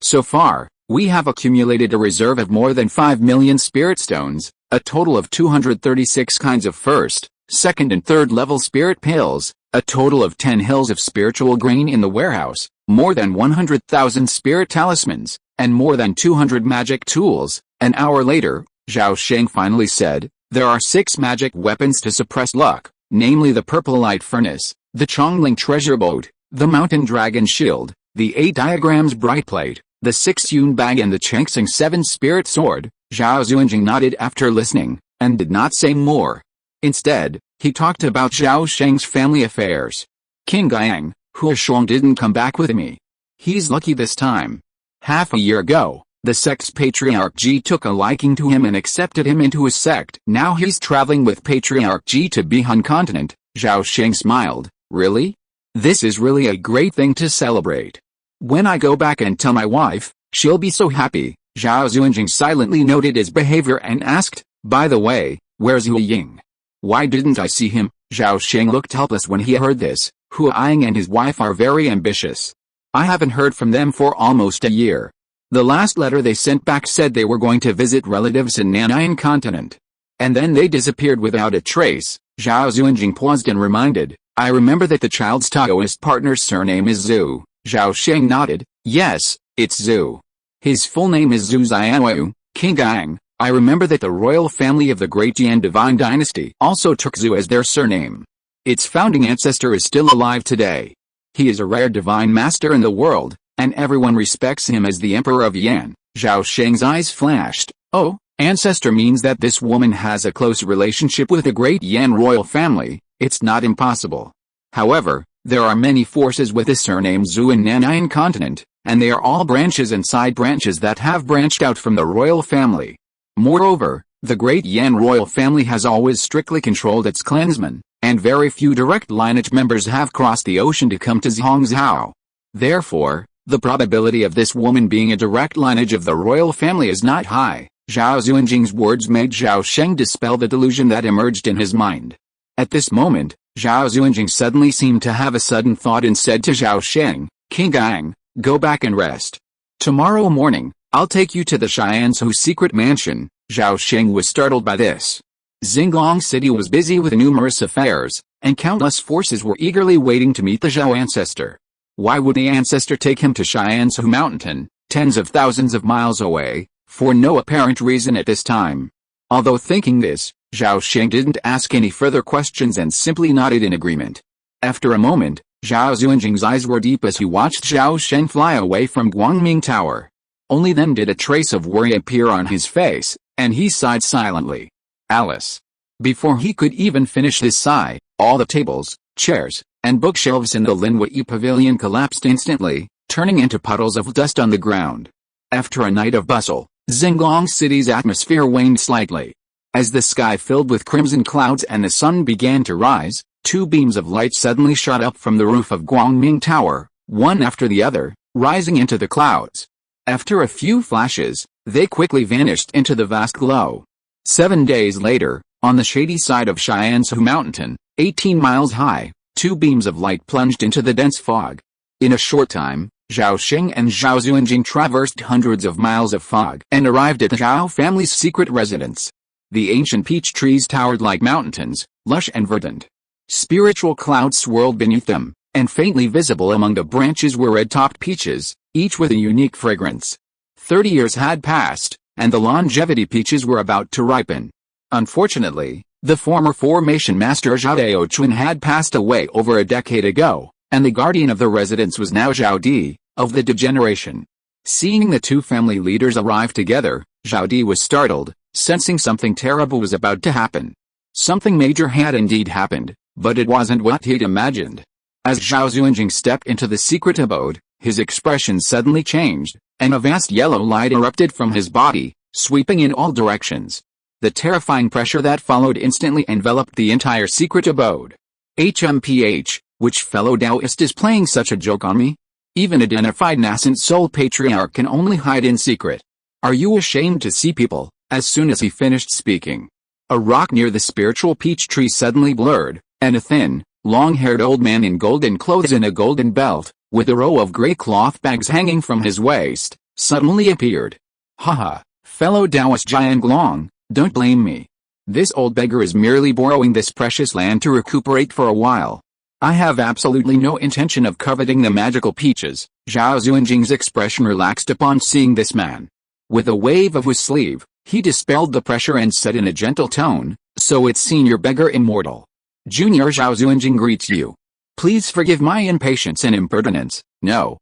So far, we have accumulated a reserve of more than 5 million spirit stones, a total of 236 kinds of first, second and third level spirit pills, a total of 10 hills of spiritual grain in the warehouse, more than 100,000 spirit talismans, and more than 200 magic tools. An hour later, Zhao Sheng finally said, there are 6 magic weapons to suppress luck, namely the Purple Light Furnace, the Chongling Treasure Boat, the Mountain Dragon Shield, the 8 Diagrams Bright Plate, the 6 Yun Bag and the Chengsing 7 Spirit Sword. Zhao Xuanjing nodded after listening, and did not say more. Instead, he talked about Zhao Sheng's family affairs. Qingyang, Hu Shuang didn't come back with me. He's lucky this time. Half a year ago, the sect's Patriarch Ji took a liking to him and accepted him into his sect. Now he's traveling with Patriarch Ji to Bihan continent. Zhao Sheng smiled. Really? This is really a great thing to celebrate. When I go back and tell my wife, she'll be so happy. Zhao Xuanjing silently noted his behavior and asked, by the way, where's Hu Ying? Why didn't I see him? Zhao Sheng looked helpless when he heard this. Hu Ying and his wife are very ambitious. I haven't heard from them for almost a year. The last letter they sent back said they were going to visit relatives in Nanayan continent. And then they disappeared without a trace. Zhao Xuanjing paused and reminded, I remember that the child's Taoist partner's surname is Zhu. Zhao Sheng nodded, yes, it's Zhu. His full name is Zhu Xianwu. Qingyang, I remember that the royal family of the Great Yan Divine Dynasty also took Zhu as their surname. Its founding ancestor is still alive today. He is a rare divine master in the world, and everyone respects him as the Emperor of Yan. Zhao Sheng's eyes flashed. Oh, ancestor means that this woman has a close relationship with the Great Yan royal family. It's not impossible. However, there are many forces with the surname Zhu in Nanayan continent, and they are all branches and side branches that have branched out from the royal family. Moreover, the Great Yan royal family has always strictly controlled its clansmen, and very few direct lineage members have crossed the ocean to come to Zhongzhou. Therefore, the probability of this woman being a direct lineage of the royal family is not high. Zhao Xuanjing's words made Zhao Sheng dispel the delusion that emerged in his mind. At this moment, Zhao Xuanjing suddenly seemed to have a sudden thought and said to Zhao Sheng, Qingyang, go back and rest. Tomorrow morning, I'll take you to the Xianzhou secret mansion. Zhao Sheng was startled by this. Xinglong City was busy with numerous affairs, and countless forces were eagerly waiting to meet the Zhao ancestor. Why would the ancestor take him to Xianzhou Mountain, tens of thousands of miles away, for no apparent reason at this time? Although thinking this, Zhao Sheng didn't ask any further questions and simply nodded in agreement. After a moment, Zhao Xuanjing's eyes were deep as he watched Zhao Sheng fly away from Guangming Tower. Only then did a trace of worry appear on his face, and he sighed silently. Alice. Before he could even finish his sigh, all the tables, chairs, and bookshelves in the Linwei pavilion collapsed instantly, turning into puddles of dust on the ground. After a night of bustle, Xinglong City's atmosphere waned slightly. As the sky filled with crimson clouds and the sun began to rise, two beams of light suddenly shot up from the roof of Guangming Tower, one after the other, rising into the clouds. After a few flashes, they quickly vanished into the vast glow. 7 days later, on the shady side of Shiansu Mountain, 18 miles high, two beams of light plunged into the dense fog. In a short time, Zhao Sheng and Zhao Zunjing traversed hundreds of miles of fog and arrived at the Zhao family's secret residence. The ancient peach trees towered like mountains, lush and verdant. Spiritual clouds swirled beneath them, and faintly visible among the branches were red-topped peaches, each with a unique fragrance. 30 years had passed, and the longevity peaches were about to ripen. Unfortunately, the former formation master Zhao Daochuan had passed away over a decade ago, and the guardian of the residence was now Zhao Di, of the degeneration. Seeing the two family leaders arrive together, Zhao Di was startled, sensing something terrible was about to happen. Something major had indeed happened, but it wasn't what he'd imagined. As Zhao Zunjing stepped into the secret abode, his expression suddenly changed, and a vast yellow light erupted from his body, sweeping in all directions. The terrifying pressure that followed instantly enveloped the entire secret abode. HMPH, which fellow Taoist is playing such a joke on me? Even a identified nascent soul patriarch can only hide in secret. Are you ashamed to see people? As soon as he finished speaking, a rock near the spiritual peach tree suddenly blurred, and a thin, long-haired old man in golden clothes and a golden belt, with a row of grey cloth bags hanging from his waist, suddenly appeared. Haha, fellow Taoist Jianglong, don't blame me. This old beggar is merely borrowing this precious land to recuperate for a while. I have absolutely no intention of coveting the magical peaches. Zhao Zunjing's expression relaxed upon seeing this man. With a wave of his sleeve, he dispelled the pressure and said in a gentle tone, "So it's Senior Beggar Immortal. Junior Zhao Zunjing greets you. Please forgive my impatience and impertinence." No.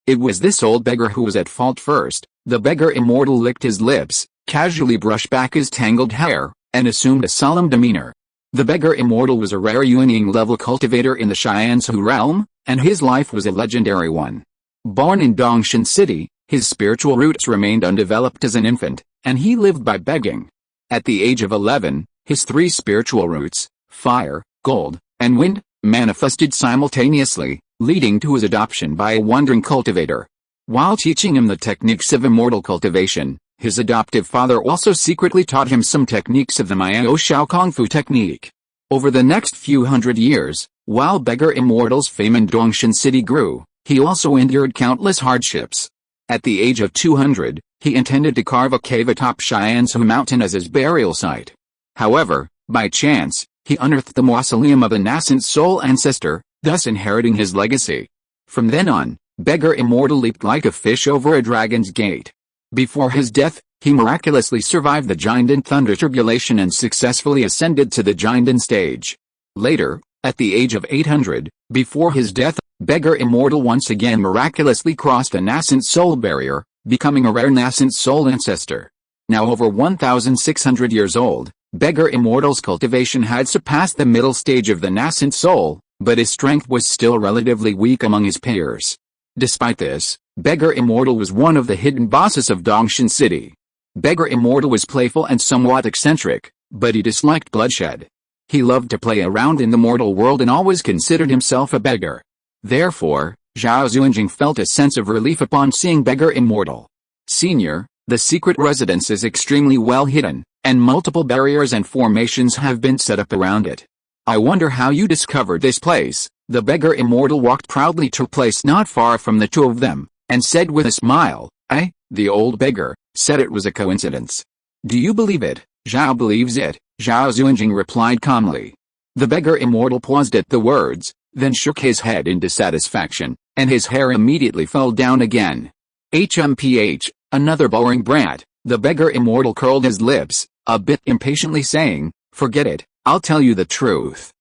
It was this old beggar who was at fault first. The beggar Immortal licked his lips, casually brushed back his tangled hair, and assumed a solemn demeanor. The beggar Immortal was a rare Yuanying-level cultivator in the Shiansu realm, and his life was a legendary one. Born in Dongshan City, his spiritual roots remained undeveloped as an infant, and he lived by begging. At the age of 11, his three spiritual roots, fire, gold, and wind, manifested simultaneously, leading to his adoption by a wandering cultivator. While teaching him the techniques of immortal cultivation, his adoptive father also secretly taught him some techniques of the Miao Shao Kung Fu technique. Over the next few hundred years, while Beggar Immortal's fame in Dongshan City grew, he also endured countless hardships. At the age of 200, he intended to carve a cave atop Shiansu Mountain as his burial site. However, by chance, he unearthed the mausoleum of a nascent soul ancestor, thus inheriting his legacy. From then on, Beggar Immortal leaped like a fish over a dragon's gate. Before his death, he miraculously survived the Jinden Thunder Tribulation and successfully ascended to the Jinden stage. Later, at the age of 800, before his death, Beggar Immortal once again miraculously crossed a nascent soul barrier, becoming a rare nascent soul ancestor. Now over 1,600 years old, Beggar Immortal's cultivation had surpassed the middle stage of the nascent soul, but his strength was still relatively weak among his peers. Despite this, Beggar Immortal was one of the hidden bosses of Dongshan City. Beggar Immortal was playful and somewhat eccentric, but he disliked bloodshed. He loved to play around in the mortal world and always considered himself a beggar. Therefore, Zhao Zunjing felt a sense of relief upon seeing Beggar Immortal. Senior, the secret residence is extremely well hidden, and multiple barriers and formations have been set up around it. I wonder how you discovered this place. The Beggar Immortal walked proudly to a place not far from the two of them, and said with a smile, the old beggar, said it was a coincidence. Do you believe it? Zhao believes it, Zhao Zunjing replied calmly. The Beggar Immortal paused at the words, then shook his head in dissatisfaction, and his hair immediately fell down again. HMPH, another boring brat. The Beggar Immortal curled his lips, a bit impatiently saying, forget it, I'll tell you the truth.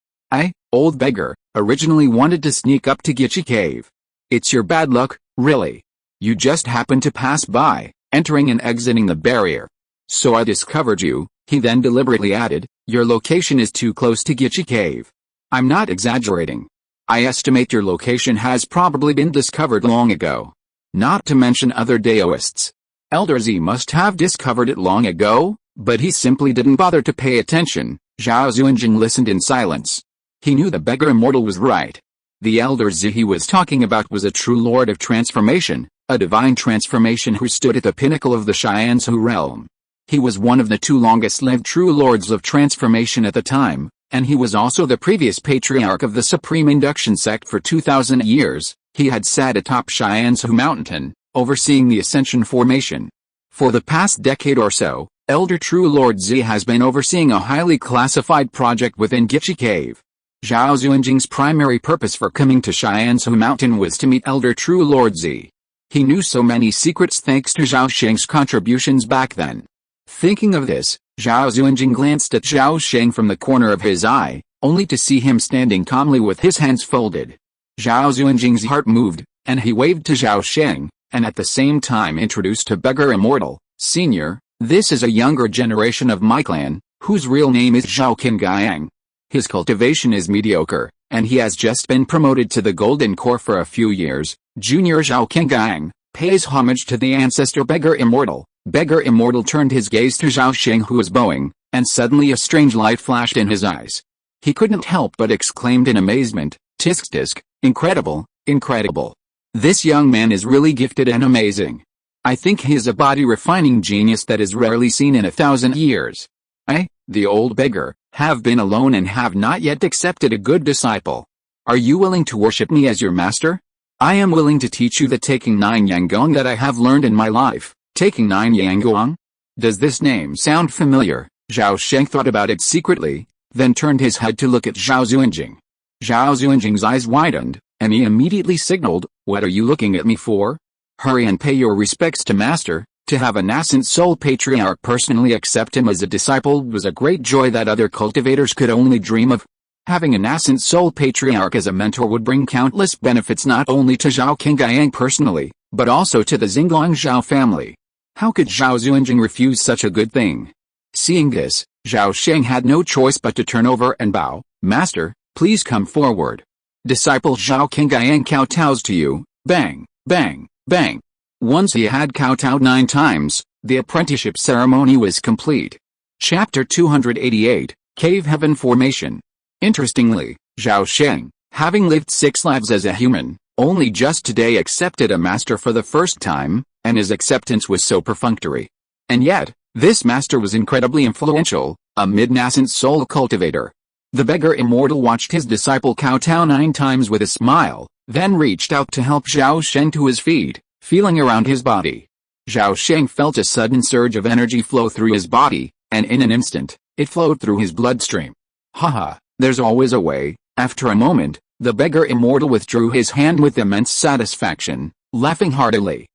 Old beggar, originally wanted to sneak up to Gichi Cave. It's your bad luck, really. You just happened to pass by, entering and exiting the barrier. So I discovered you. He then deliberately added, your location is too close to Gichi Cave. I'm not exaggerating. I estimate your location has probably been discovered long ago. Not to mention other Daoists. Elder Z must have discovered it long ago. But he simply didn't bother to pay attention. Zhao Xuanjing listened in silence. He knew the beggar immortal was right. The elder Zi he was talking about was a true lord of transformation, a divine transformation who stood at the pinnacle of the Xianzhu realm. He was one of the two longest-lived true lords of transformation at the time, and he was also the previous patriarch of the Supreme Induction sect for 2,000 years. He had sat atop Xianzhu Mountain, overseeing the Ascension formation. For the past decade or so, Elder True Lord Zi has been overseeing a highly classified project within Gichi Cave. Zhao Xuanjing's primary purpose for coming to Xianzhu Mountain was to meet Elder True Lord Zi. He knew so many secrets thanks to Zhao Sheng's contributions back then. Thinking of this, Zhao Xuanjing glanced at Zhao Sheng from the corner of his eye, only to see him standing calmly with his hands folded. Zhao Xuanjing's heart moved, and he waved to Zhao Sheng, and at the same time introduced to Beggar Immortal, Senior. This is a younger generation of my clan, whose real name is Zhao Qingyang. His cultivation is mediocre, and he has just been promoted to the Golden Core for a few years. Junior Zhao Qingyang pays homage to the ancestor Beggar Immortal. Beggar Immortal turned his gaze to Zhao Sheng, who was bowing, and suddenly a strange light flashed in his eyes. He couldn't help but exclaimed in amazement, "Tisk tisk, incredible, incredible. This young man is really gifted and amazing. I think he is a body-refining genius that is rarely seen in 1,000 years. I, the old beggar, have been alone and have not yet accepted a good disciple. Are you willing to worship me as your master? I am willing to teach you the taking 9 Yanggong that I have learned in my life." Taking 9 Yanggong? Does this name sound familiar? Zhao Sheng thought about it secretly, then turned his head to look at Zhao Xuanjing. Zhao Xuanjing's eyes widened, and he immediately signaled, "What are you looking at me for? Hurry and pay your respects to Master." To have a nascent soul patriarch personally accept him as a disciple was a great joy that other cultivators could only dream of. Having a nascent soul patriarch as a mentor would bring countless benefits not only to Zhao Qingyang personally, but also to the Xinglong Zhao family. How could Zhao Xuanjing refuse such a good thing? Seeing this, Zhao Sheng had no choice but to turn over and bow. "Master, please come forward. Disciple Zhao Qingyang kowtows to you." Bang, bang, bang. Once he had kowtowed 9 times, the apprenticeship ceremony was complete. Chapter 288, Cave Heaven Formation. Interestingly, Zhao Sheng, having lived 6 lives as a human, only just today accepted a master for the first time, and his acceptance was so perfunctory. And yet, this master was incredibly influential, a mid-nascent soul cultivator. The beggar immortal watched his disciple kowtow 9 times with a smile, then reached out to help Zhao Sheng to his feet, feeling around his body. Zhao Sheng felt a sudden surge of energy flow through his body, and in an instant, it flowed through his bloodstream. Haha, there's always a way. After a moment, the beggar immortal withdrew his hand with immense satisfaction, laughing heartily.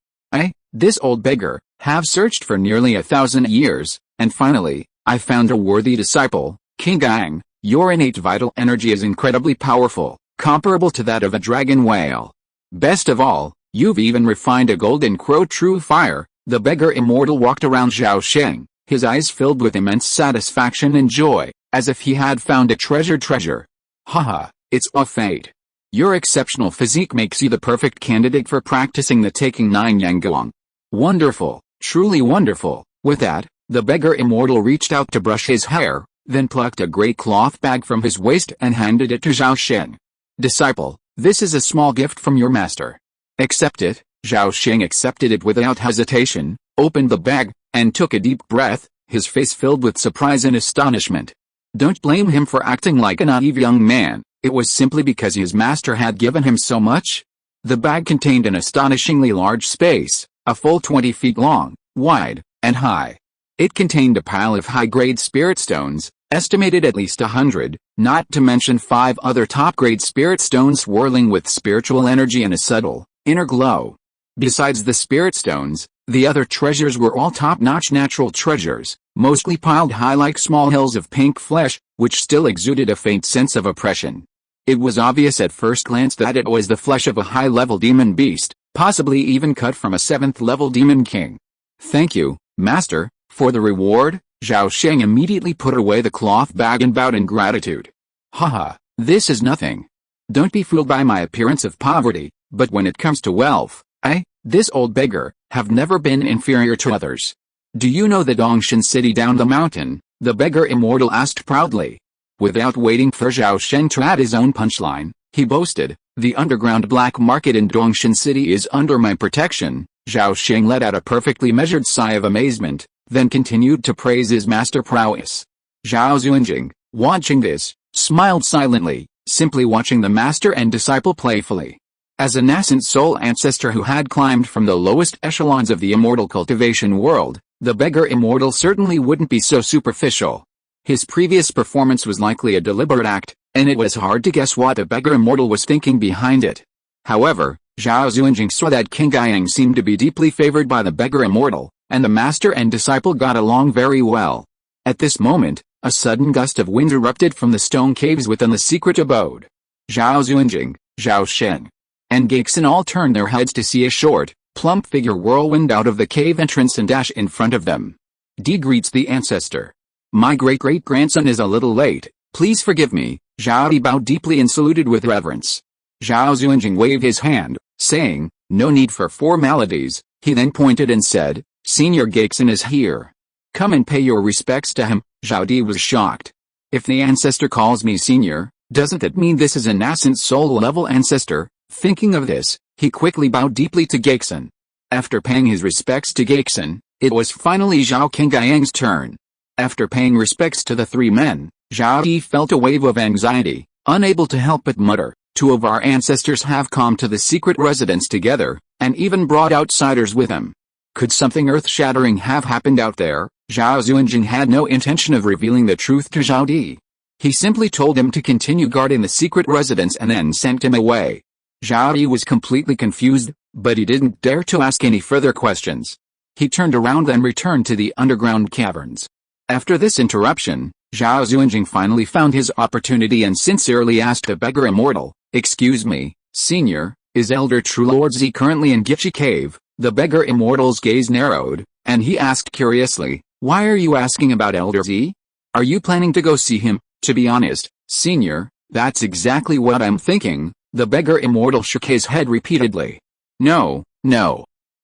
This old beggar, have searched for nearly 1,000 years, and finally, I found a worthy disciple. Qingyang, your innate vital energy is incredibly powerful, comparable to that of a dragon whale. Best of all, you've even refined a golden crow true fire. The beggar immortal walked around Zhao Sheng, his eyes filled with immense satisfaction and joy, as if he had found a treasured treasure. Haha, it's a fate. Your exceptional physique makes you the perfect candidate for practicing the taking 9 Yanggong. Wonderful, truly wonderful. With that, the beggar immortal reached out to brush his hair, then plucked a great cloth bag from his waist and handed it to Zhao Sheng. Disciple, this is a small gift from your master. Accept it. Zhao Sheng accepted it without hesitation, opened the bag, and took a deep breath, his face filled with surprise and astonishment. Don't blame him for acting like a naive young man, it was simply because his master had given him so much. The bag contained an astonishingly large space, a full 20 feet long, wide, and high. It contained a pile of high-grade spirit stones, estimated at least 100, not to mention 5 other top-grade spirit stones swirling with spiritual energy and a subtle, inner glow. Besides the spirit stones, the other treasures were all top-notch natural treasures, mostly piled high like small hills of pink flesh, which still exuded a faint sense of oppression. It was obvious at first glance that it was the flesh of a high-level demon beast, possibly even cut from a 7th-level demon king. Thank you, Master, for the reward. Zhao Sheng immediately put away the cloth bag and bowed in gratitude. Haha, this is nothing. Don't be fooled by my appearance of poverty, but when it comes to wealth, I, this old beggar, have never been inferior to others. "Do you know the Dongshan city down the mountain?" the beggar immortal asked proudly. Without waiting for Zhao Sheng to add his own punchline, he boasted, "The underground black market in Dongshan city is under my protection." Zhao Sheng let out a perfectly measured sigh of amazement, then continued to praise his master prowess. Zhao Xuanjing, watching this, smiled silently, simply watching the master and disciple playfully. As a nascent soul ancestor who had climbed from the lowest echelons of the immortal cultivation world, the beggar immortal certainly wouldn't be so superficial. His previous performance was likely a deliberate act, and it was hard to guess what the beggar immortal was thinking behind it. However, Zhao Xuanjing saw that King Guiyang seemed to be deeply favored by the beggar immortal, and the master and disciple got along very well. At this moment, a sudden gust of wind erupted from the stone caves within the secret abode. Zhao Xuanjing, Zhao Sheng, and Gaixin all turned their heads to see a short, plump figure whirlwind out of the cave entrance and dash in front of them. D greets the ancestor. "My great-great-grandson is a little late, please forgive me." Zhao Di bowed deeply and saluted with reverence. Zhao Xuanjing waved his hand, saying, "No need for formalities." He then pointed and said, "Senior Gaixin is here. Come and pay your respects to him." Zhao Di was shocked. "If the ancestor calls me senior, doesn't that mean this is a nascent soul-level ancestor?" Thinking of this, he quickly bowed deeply to Gaixin. After paying his respects to Gaixin, it was finally Zhao King Guiyang's turn. After paying respects to the three men, Zhao Di felt a wave of anxiety, unable to help but mutter, "Two of our ancestors have come to the secret residence together, and even brought outsiders with them. Could something earth-shattering have happened out there?" Zhao Xuanjing had no intention of revealing the truth to Zhao Di. He simply told him to continue guarding the secret residence and then sent him away. Zhao Di was completely confused, but he didn't dare to ask any further questions. He turned around and returned to the underground caverns. After this interruption, Zhao Xuanjing finally found his opportunity and sincerely asked the beggar immortal, "Excuse me, senior, is Elder True Lord Z currently in Gitchi Cave?" The beggar immortal's gaze narrowed, and he asked curiously, "Why are you asking about Elder Z? Are you planning to go see him?" "To be honest, senior, that's exactly what I'm thinking." The beggar immortal shook his head repeatedly. No.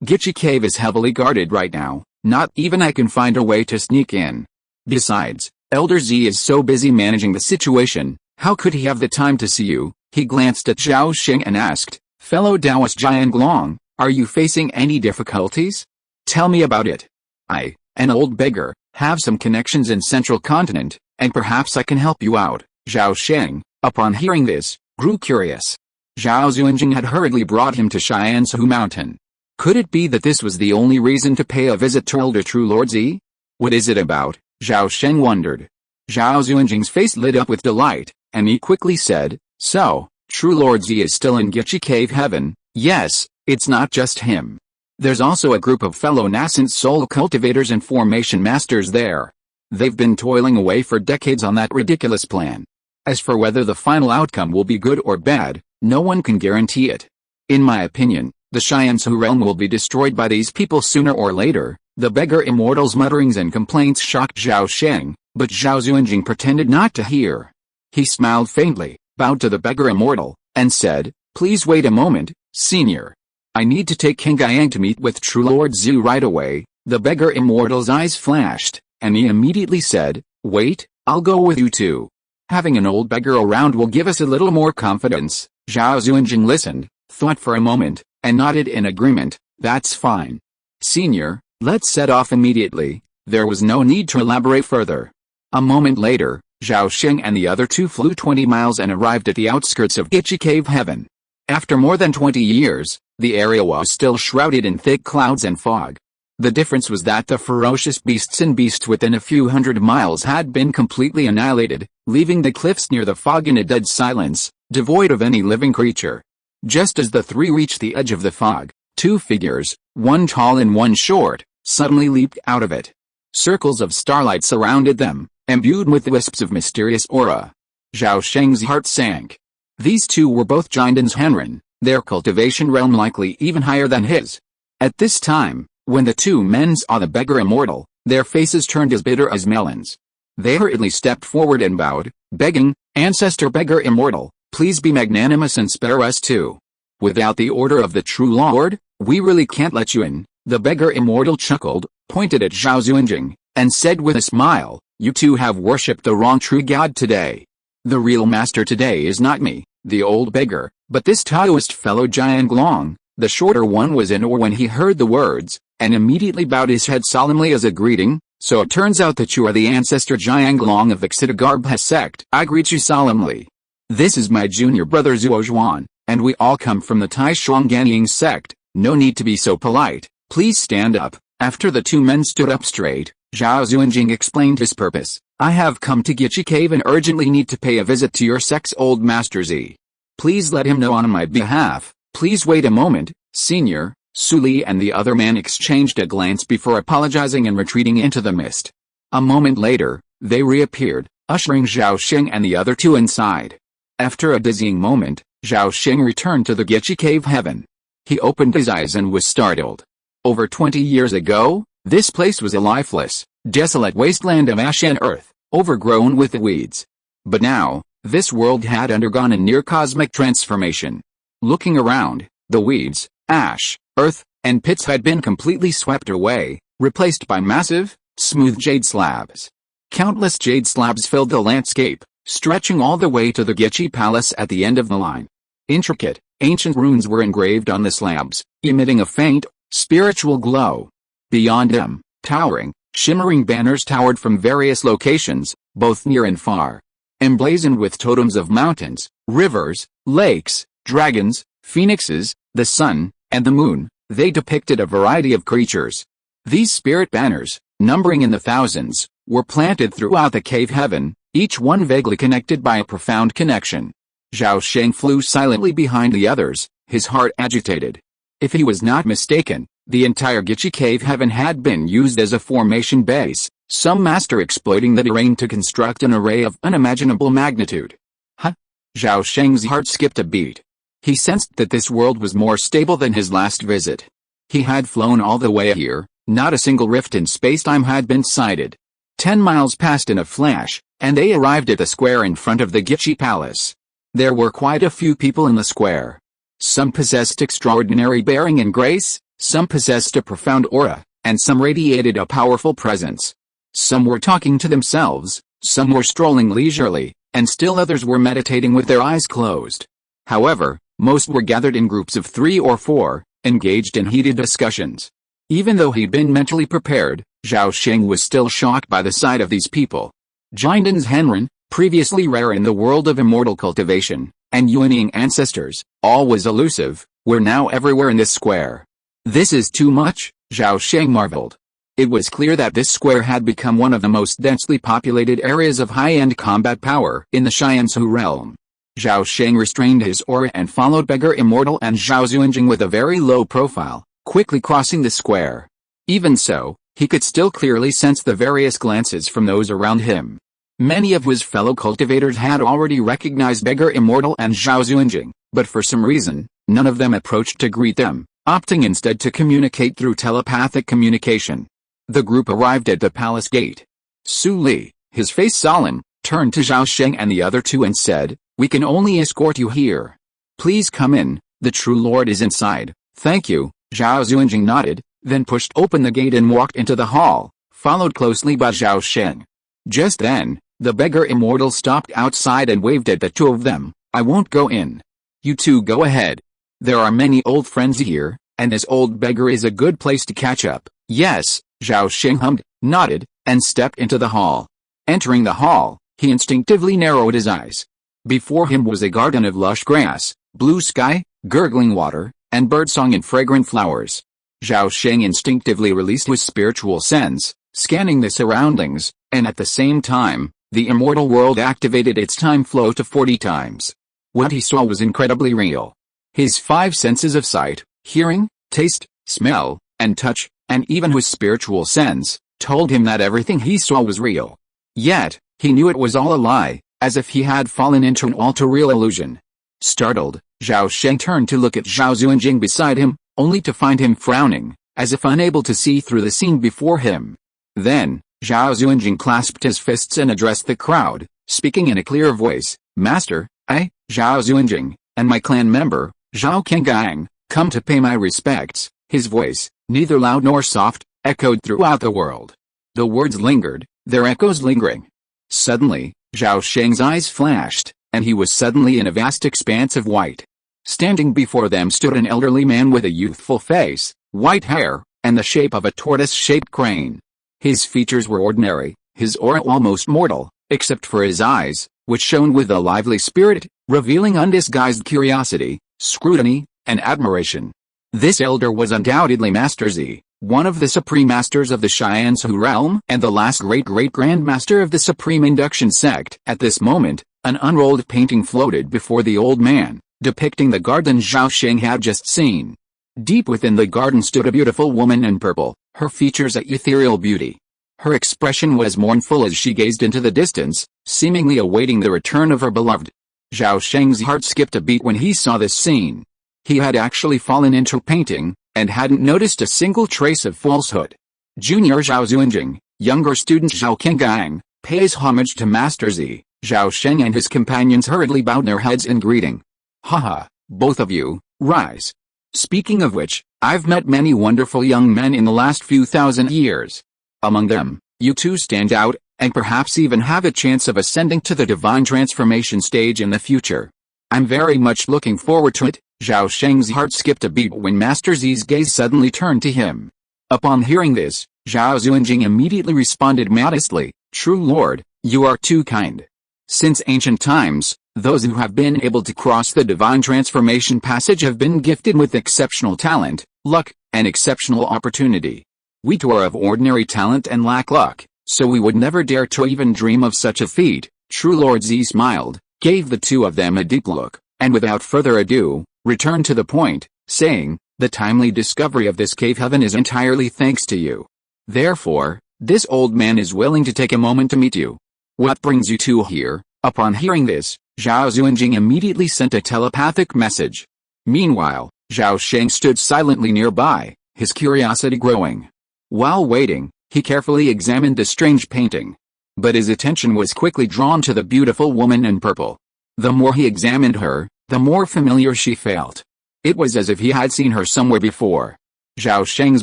Gitchi Cave is heavily guarded right now, not even I can find a way to sneak in. Besides, Elder Z is so busy managing the situation, how could he have the time to see you?" He glanced at Zhao Sheng and asked, "Fellow Taoist Jianglong, are you facing any difficulties? Tell me about it. I, an old beggar, have some connections in Central Continent, and perhaps I can help you out." Zhao Sheng, upon hearing this, grew curious. Zhao Xuanjing had hurriedly brought him to Xiansu Mountain. Could it be that this was the only reason to pay a visit to Elder True Lord Z? "What is it about?" Zhao Sheng wondered. Zhao Xuanjing's face lit up with delight, and he quickly said, "So, True Lord Z is still in Gitchi Cave Heaven?" "Yes, it's not just him. There's also a group of fellow nascent soul cultivators and formation masters there. They've been toiling away for decades on that ridiculous plan. As for whether the final outcome will be good or bad, no one can guarantee it. In my opinion, the Xiansu realm will be destroyed by these people sooner or later." The beggar immortal's mutterings and complaints shocked Zhao Sheng, but Zhao Xuanjing pretended not to hear. He smiled faintly, bowed to the beggar immortal, and said, "Please wait a moment, senior. I need to take King Guiyang to meet with True Lord Zhu right away." The beggar immortal's eyes flashed, and he immediately said, "Wait, I'll go with you too. Having an old beggar around will give us a little more confidence." Zhao Xuanjing listened, thought for a moment, and nodded in agreement. "That's fine. Senior, let's set off immediately." There was no need to elaborate further. A moment later, Zhao Sheng and the other two flew 20 miles and arrived at the outskirts of Gitchi Cave Heaven. After more than 20 years, the area was still shrouded in thick clouds and fog. The difference was that the ferocious beasts within a few hundred miles had been completely annihilated, leaving the cliffs near the fog in a dead silence, devoid of any living creature. Just as the three reached the edge of the fog, two figures, one tall and one short, suddenly leaped out of it. Circles of starlight surrounded them, imbued with wisps of mysterious aura. Zhao Sheng's heart sank. These two were both Jindan's Henren, their cultivation realm likely even higher than his. At this time, when the two men saw the beggar immortal, their faces turned as bitter as melons. They hurriedly stepped forward and bowed, begging, "Ancestor beggar immortal, please be magnanimous and spare us too. Without the order of the True Lord, we really can't let you in." The beggar immortal chuckled, pointed at Zhao Xuanjing, and said with a smile, "You two have worshipped the wrong true god today. The real master today is not me, the old beggar, but this Taoist fellow Jianglong." The shorter one was in awe when he heard the words, and immediately bowed his head solemnly as a greeting. "So it turns out that you are the ancestor Jianglong of Xittagarbha sect. I greet you solemnly. This is my junior brother Zhuo Zhuan, and we all come from the Taishuanganying sect. No need to be so polite, please stand up." After the two men stood up straight, Zhao Xuanjing explained his purpose. "I have come to Gichi Cave and urgently need to pay a visit to your sect's old master Z. Please let him know on my behalf." "Please wait a moment, Senior." Su Li and the other man exchanged a glance before apologizing and retreating into the mist. A moment later, they reappeared, ushering Zhao Sheng and the other two inside. After a dizzying moment, Zhao Sheng returned to the Gichi Cave heaven. He opened his eyes and was startled. Over 20 years ago, this place was a lifeless, desolate wasteland of ash and earth, overgrown with weeds. But now, this world had undergone a near-cosmic transformation. Looking around, the weeds, ash, earth, and pits had been completely swept away, replaced by massive, smooth jade slabs. Countless jade slabs filled the landscape, stretching all the way to the Gichi Palace at the end of the line. Intricate, ancient runes were engraved on the slabs, emitting a faint, spiritual glow. Beyond them, towering, shimmering banners towered from various locations, both near and far. Emblazoned with totems of mountains, rivers, lakes, dragons, phoenixes, the sun, and the moon, they depicted a variety of creatures. These spirit banners, numbering in the thousands, were planted throughout the cave heaven, each one vaguely connected by a profound connection. Zhao Sheng flew silently behind the others, his heart agitated. If he was not mistaken, the entire Gichi Cave heaven had been used as a formation base, some master exploiting the terrain to construct an array of unimaginable magnitude. Huh? Zhao Sheng's heart skipped a beat. He sensed that this world was more stable than his last visit. He had flown all the way here, not a single rift in space-time had been sighted. 10 miles passed in a flash, and they arrived at the square in front of the Gichi Palace. There were quite a few people in the square. Some possessed extraordinary bearing and grace, some possessed a profound aura, and some radiated a powerful presence. Some were talking to themselves, some were strolling leisurely, and still others were meditating with their eyes closed. However, most were gathered in groups of 3 or 4, engaged in heated discussions. Even though he'd been mentally prepared, Zhao Sheng was still shocked by the sight of these people. Jinden's Henren, previously rare in the world of immortal cultivation, and Yuanying ancestors, all was elusive, were now everywhere in this square. "This is too much," Zhao Sheng marveled. It was clear that this square had become one of the most densely populated areas of high-end combat power in the Xiansu realm. Zhao Sheng restrained his aura and followed Beggar Immortal and Zhao Xuanjing with a very low profile, quickly crossing the square. Even so, he could still clearly sense the various glances from those around him. Many of his fellow cultivators had already recognized Beggar Immortal and Zhao Xuanjing, but for some reason, none of them approached to greet them, opting instead to communicate through telepathic communication. The group arrived at the palace gate. Su Li, his face solemn, turned to Zhao Sheng and the other two and said, "We can only escort you here. Please come in, the true lord is inside." "Thank you," Zhao Xuanjing nodded, then pushed open the gate and walked into the hall, followed closely by Zhao Sheng. Just then, the Beggar Immortal stopped outside and waved at the two of them. "I won't go in. You two go ahead. There are many old friends here, and this old beggar is a good place to catch up." "Yes," Zhao Sheng hummed, nodded, and stepped into the hall. Entering the hall, he instinctively narrowed his eyes. Before him was a garden of lush grass, blue sky, gurgling water, and birdsong and fragrant flowers. Zhao Sheng instinctively released his spiritual sense, scanning the surroundings, and at the same time, the immortal world activated its time flow to 40 times. What he saw was incredibly real. His 5 senses of sight, hearing, taste, smell, and touch, and even his spiritual sense, told him that everything he saw was real. Yet, he knew it was all a lie, as if he had fallen into an all-too-real illusion. Startled, Zhao Sheng turned to look at Zhao Xuanjing beside him, only to find him frowning, as if unable to see through the scene before him. Then, Zhao Xuanjing clasped his fists and addressed the crowd, speaking in a clear voice, "Master, I, Zhao Xuanjing, and my clan member, Zhao Kengang, come to pay my respects." His voice, neither loud nor soft, echoed throughout the world. The words lingered, their echoes lingering. Suddenly, Zhao Sheng's eyes flashed, and he was suddenly in a vast expanse of white. Standing before them stood an elderly man with a youthful face, white hair, and the shape of a tortoise-shaped crane. His features were ordinary, his aura almost mortal, except for his eyes, which shone with a lively spirit, revealing undisguised curiosity, scrutiny, and admiration. This elder was undoubtedly Master Z, one of the supreme masters of the Xianzhu realm and the last great-great-grand master of the supreme induction sect. At this moment, an unrolled painting floated before the old man, depicting the garden Zhao Sheng had just seen. Deep within the garden stood a beautiful woman in purple, her features a ethereal beauty. Her expression was mournful as she gazed into the distance, seemingly awaiting the return of her beloved. Zhao Sheng's heart skipped a beat when he saw this scene. He had actually fallen into painting, and hadn't noticed a single trace of falsehood. Junior Zhao Zunjing, younger student Zhao Qinggang, pays homage to Master Z. Zhao Sheng and his companions hurriedly bowed their heads in greeting. Haha, both of you, rise. Speaking of which, I've met many wonderful young men in the last few thousand years. Among them, you two stand out, and perhaps even have a chance of ascending to the divine transformation stage in the future. I'm very much looking forward to it. Zhao Sheng's heart skipped a beat when Master Z's gaze suddenly turned to him. Upon hearing this, Zhao Zunjing immediately responded modestly, True Lord, you are too kind. Since ancient times, those who have been able to cross the divine transformation passage have been gifted with exceptional talent, luck, and exceptional opportunity. We two are of ordinary talent and lack luck, so we would never dare to even dream of such a feat. True Lord Z smiled, gave the two of them a deep look, and without further ado, returned to the point, saying, The timely discovery of this cave heaven is entirely thanks to you. Therefore, this old man is willing to take a moment to meet you. What brings you two here? Upon hearing this, Zhao Zunjing immediately sent a telepathic message. Meanwhile, Zhao Sheng stood silently nearby, his curiosity growing. While waiting, he carefully examined the strange painting. But his attention was quickly drawn to the beautiful woman in purple. The more he examined her, the more familiar she felt. It was as if he had seen her somewhere before. Zhao Sheng's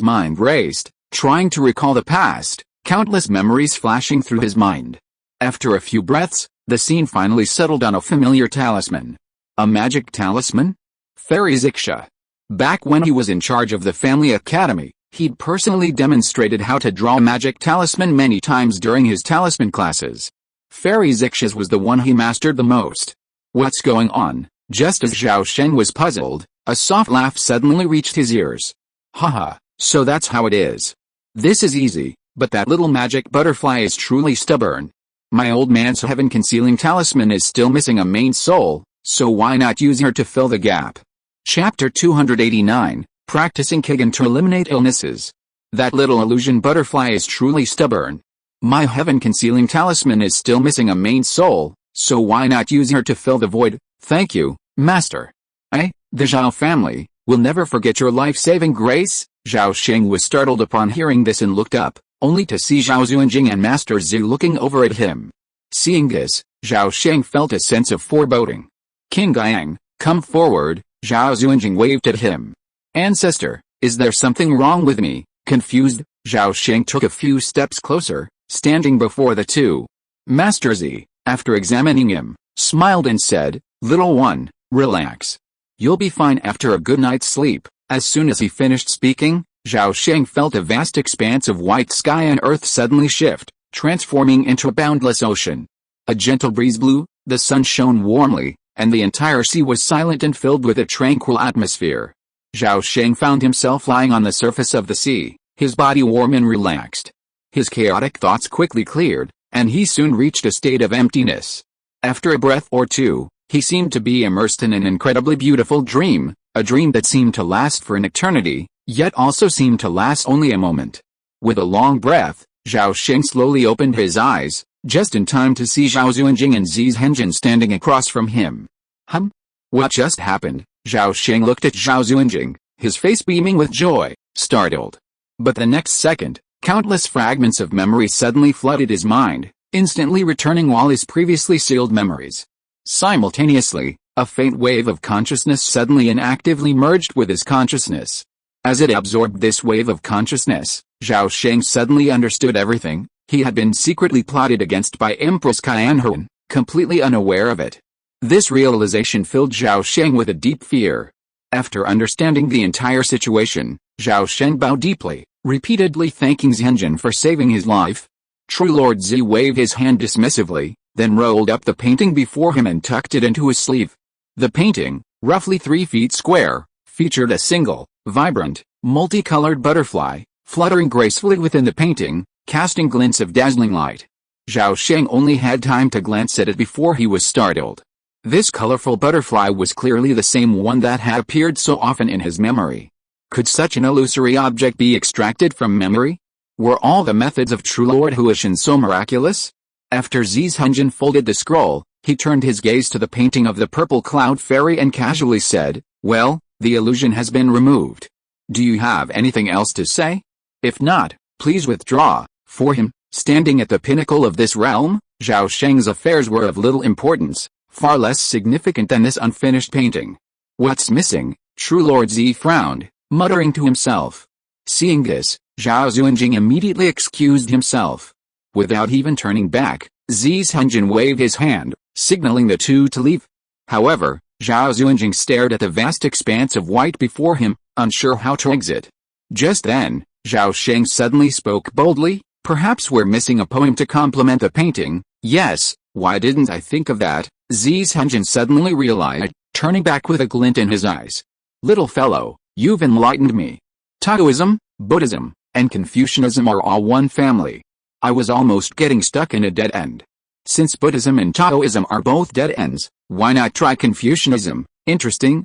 mind raced, trying to recall the past, countless memories flashing through his mind. After a few breaths, the scene finally settled on a familiar talisman. A magic talisman? Fairy Ziksha. Back when he was in charge of the family academy, he'd personally demonstrated how to draw a magic talisman many times during his talisman classes. Fairy Zikshas was the one he mastered the most. What's going on? Just as Zhao Sheng was puzzled, a soft laugh suddenly reached his ears. Haha, so that's how it is. This is easy, but that little magic butterfly is truly stubborn. My old man's heaven-concealing talisman is still missing a main soul, so why not use her to fill the gap? Chapter 289, Practicing Kigen to Eliminate Illnesses. That little illusion butterfly is truly stubborn. My heaven-concealing talisman is still missing a main soul, so why not use her to fill the void? Thank you, Master. The Zhao family, will never forget your life-saving grace. Zhao Sheng was startled upon hearing this and looked up, only to see Zhao Zunjing and Master Z looking over at him. Seeing this, Zhao Sheng felt a sense of foreboding. Qinggang, come forward. Zhao Zunjing waved at him. Ancestor, is there something wrong with me? Confused, Zhao Sheng took a few steps closer, standing before the two. Master Z, after examining him, smiled and said, Little one, relax. You'll be fine after a good night's sleep. As soon as he finished speaking, Zhao Sheng felt a vast expanse of white sky and earth suddenly shift, transforming into a boundless ocean. A gentle breeze blew, the sun shone warmly, and the entire sea was silent and filled with a tranquil atmosphere. Zhao Sheng found himself lying on the surface of the sea, his body warm and relaxed. His chaotic thoughts quickly cleared, and he soon reached a state of emptiness. After a breath or two, he seemed to be immersed in an incredibly beautiful dream, a dream that seemed to last for an eternity, yet also seemed to last only a moment. With a long breath, Zhao Sheng slowly opened his eyes, just in time to see Zhao Zunjing and Zi's Henjin standing across from him. What just happened? Zhao Sheng looked at Zhao Zunjing, his face beaming with joy, startled. But the next second, countless fragments of memory suddenly flooded his mind, instantly returning all his previously sealed memories. Simultaneously, a faint wave of consciousness suddenly and actively merged with his consciousness. As it absorbed this wave of consciousness, Zhao Sheng suddenly understood everything he had been secretly plotted against by Empress Qianhuan, completely unaware of it. This realization filled Zhao Sheng with a deep fear. After understanding the entire situation, Zhao Sheng bowed deeply, repeatedly thanking Zhenjin for saving his life. True Lord Zi waved his hand dismissively, then rolled up the painting before him and tucked it into his sleeve. The painting, roughly 3 feet square, featured a single, vibrant, multicolored butterfly, fluttering gracefully within the painting, casting glints of dazzling light. Zhao Sheng only had time to glance at it before he was startled. This colorful butterfly was clearly the same one that had appeared so often in his memory. Could such an illusory object be extracted from memory? Were all the methods of True Lord Huishan so miraculous? After Zhenjin folded the scroll, he turned his gaze to the painting of the purple cloud fairy and casually said, "Well, the illusion has been removed. Do you have anything else to say? If not, please withdraw." For him, standing at the pinnacle of this realm, Zhao Sheng's affairs were of little importance, far less significant than this unfinished painting. "What's missing?" True Lord Zi frowned, muttering to himself. Seeing this, Zhao Zhenjing immediately excused himself. Without even turning back, Zhenjin waved his hand, signaling the two to leave. However, Zhao Zhenjing stared at the vast expanse of white before him, unsure how to exit. Just then, Zhao Sheng suddenly spoke boldly, "Perhaps we're missing a poem to complement the painting." "Yes, why didn't I think of that?" Zhenjin suddenly realized, turning back with a glint in his eyes. "Little fellow, you've enlightened me. Taoism, Buddhism, and Confucianism are all one family. I was almost getting stuck in a dead end. Since Buddhism and Taoism are both dead ends, why not try Confucianism? Interesting.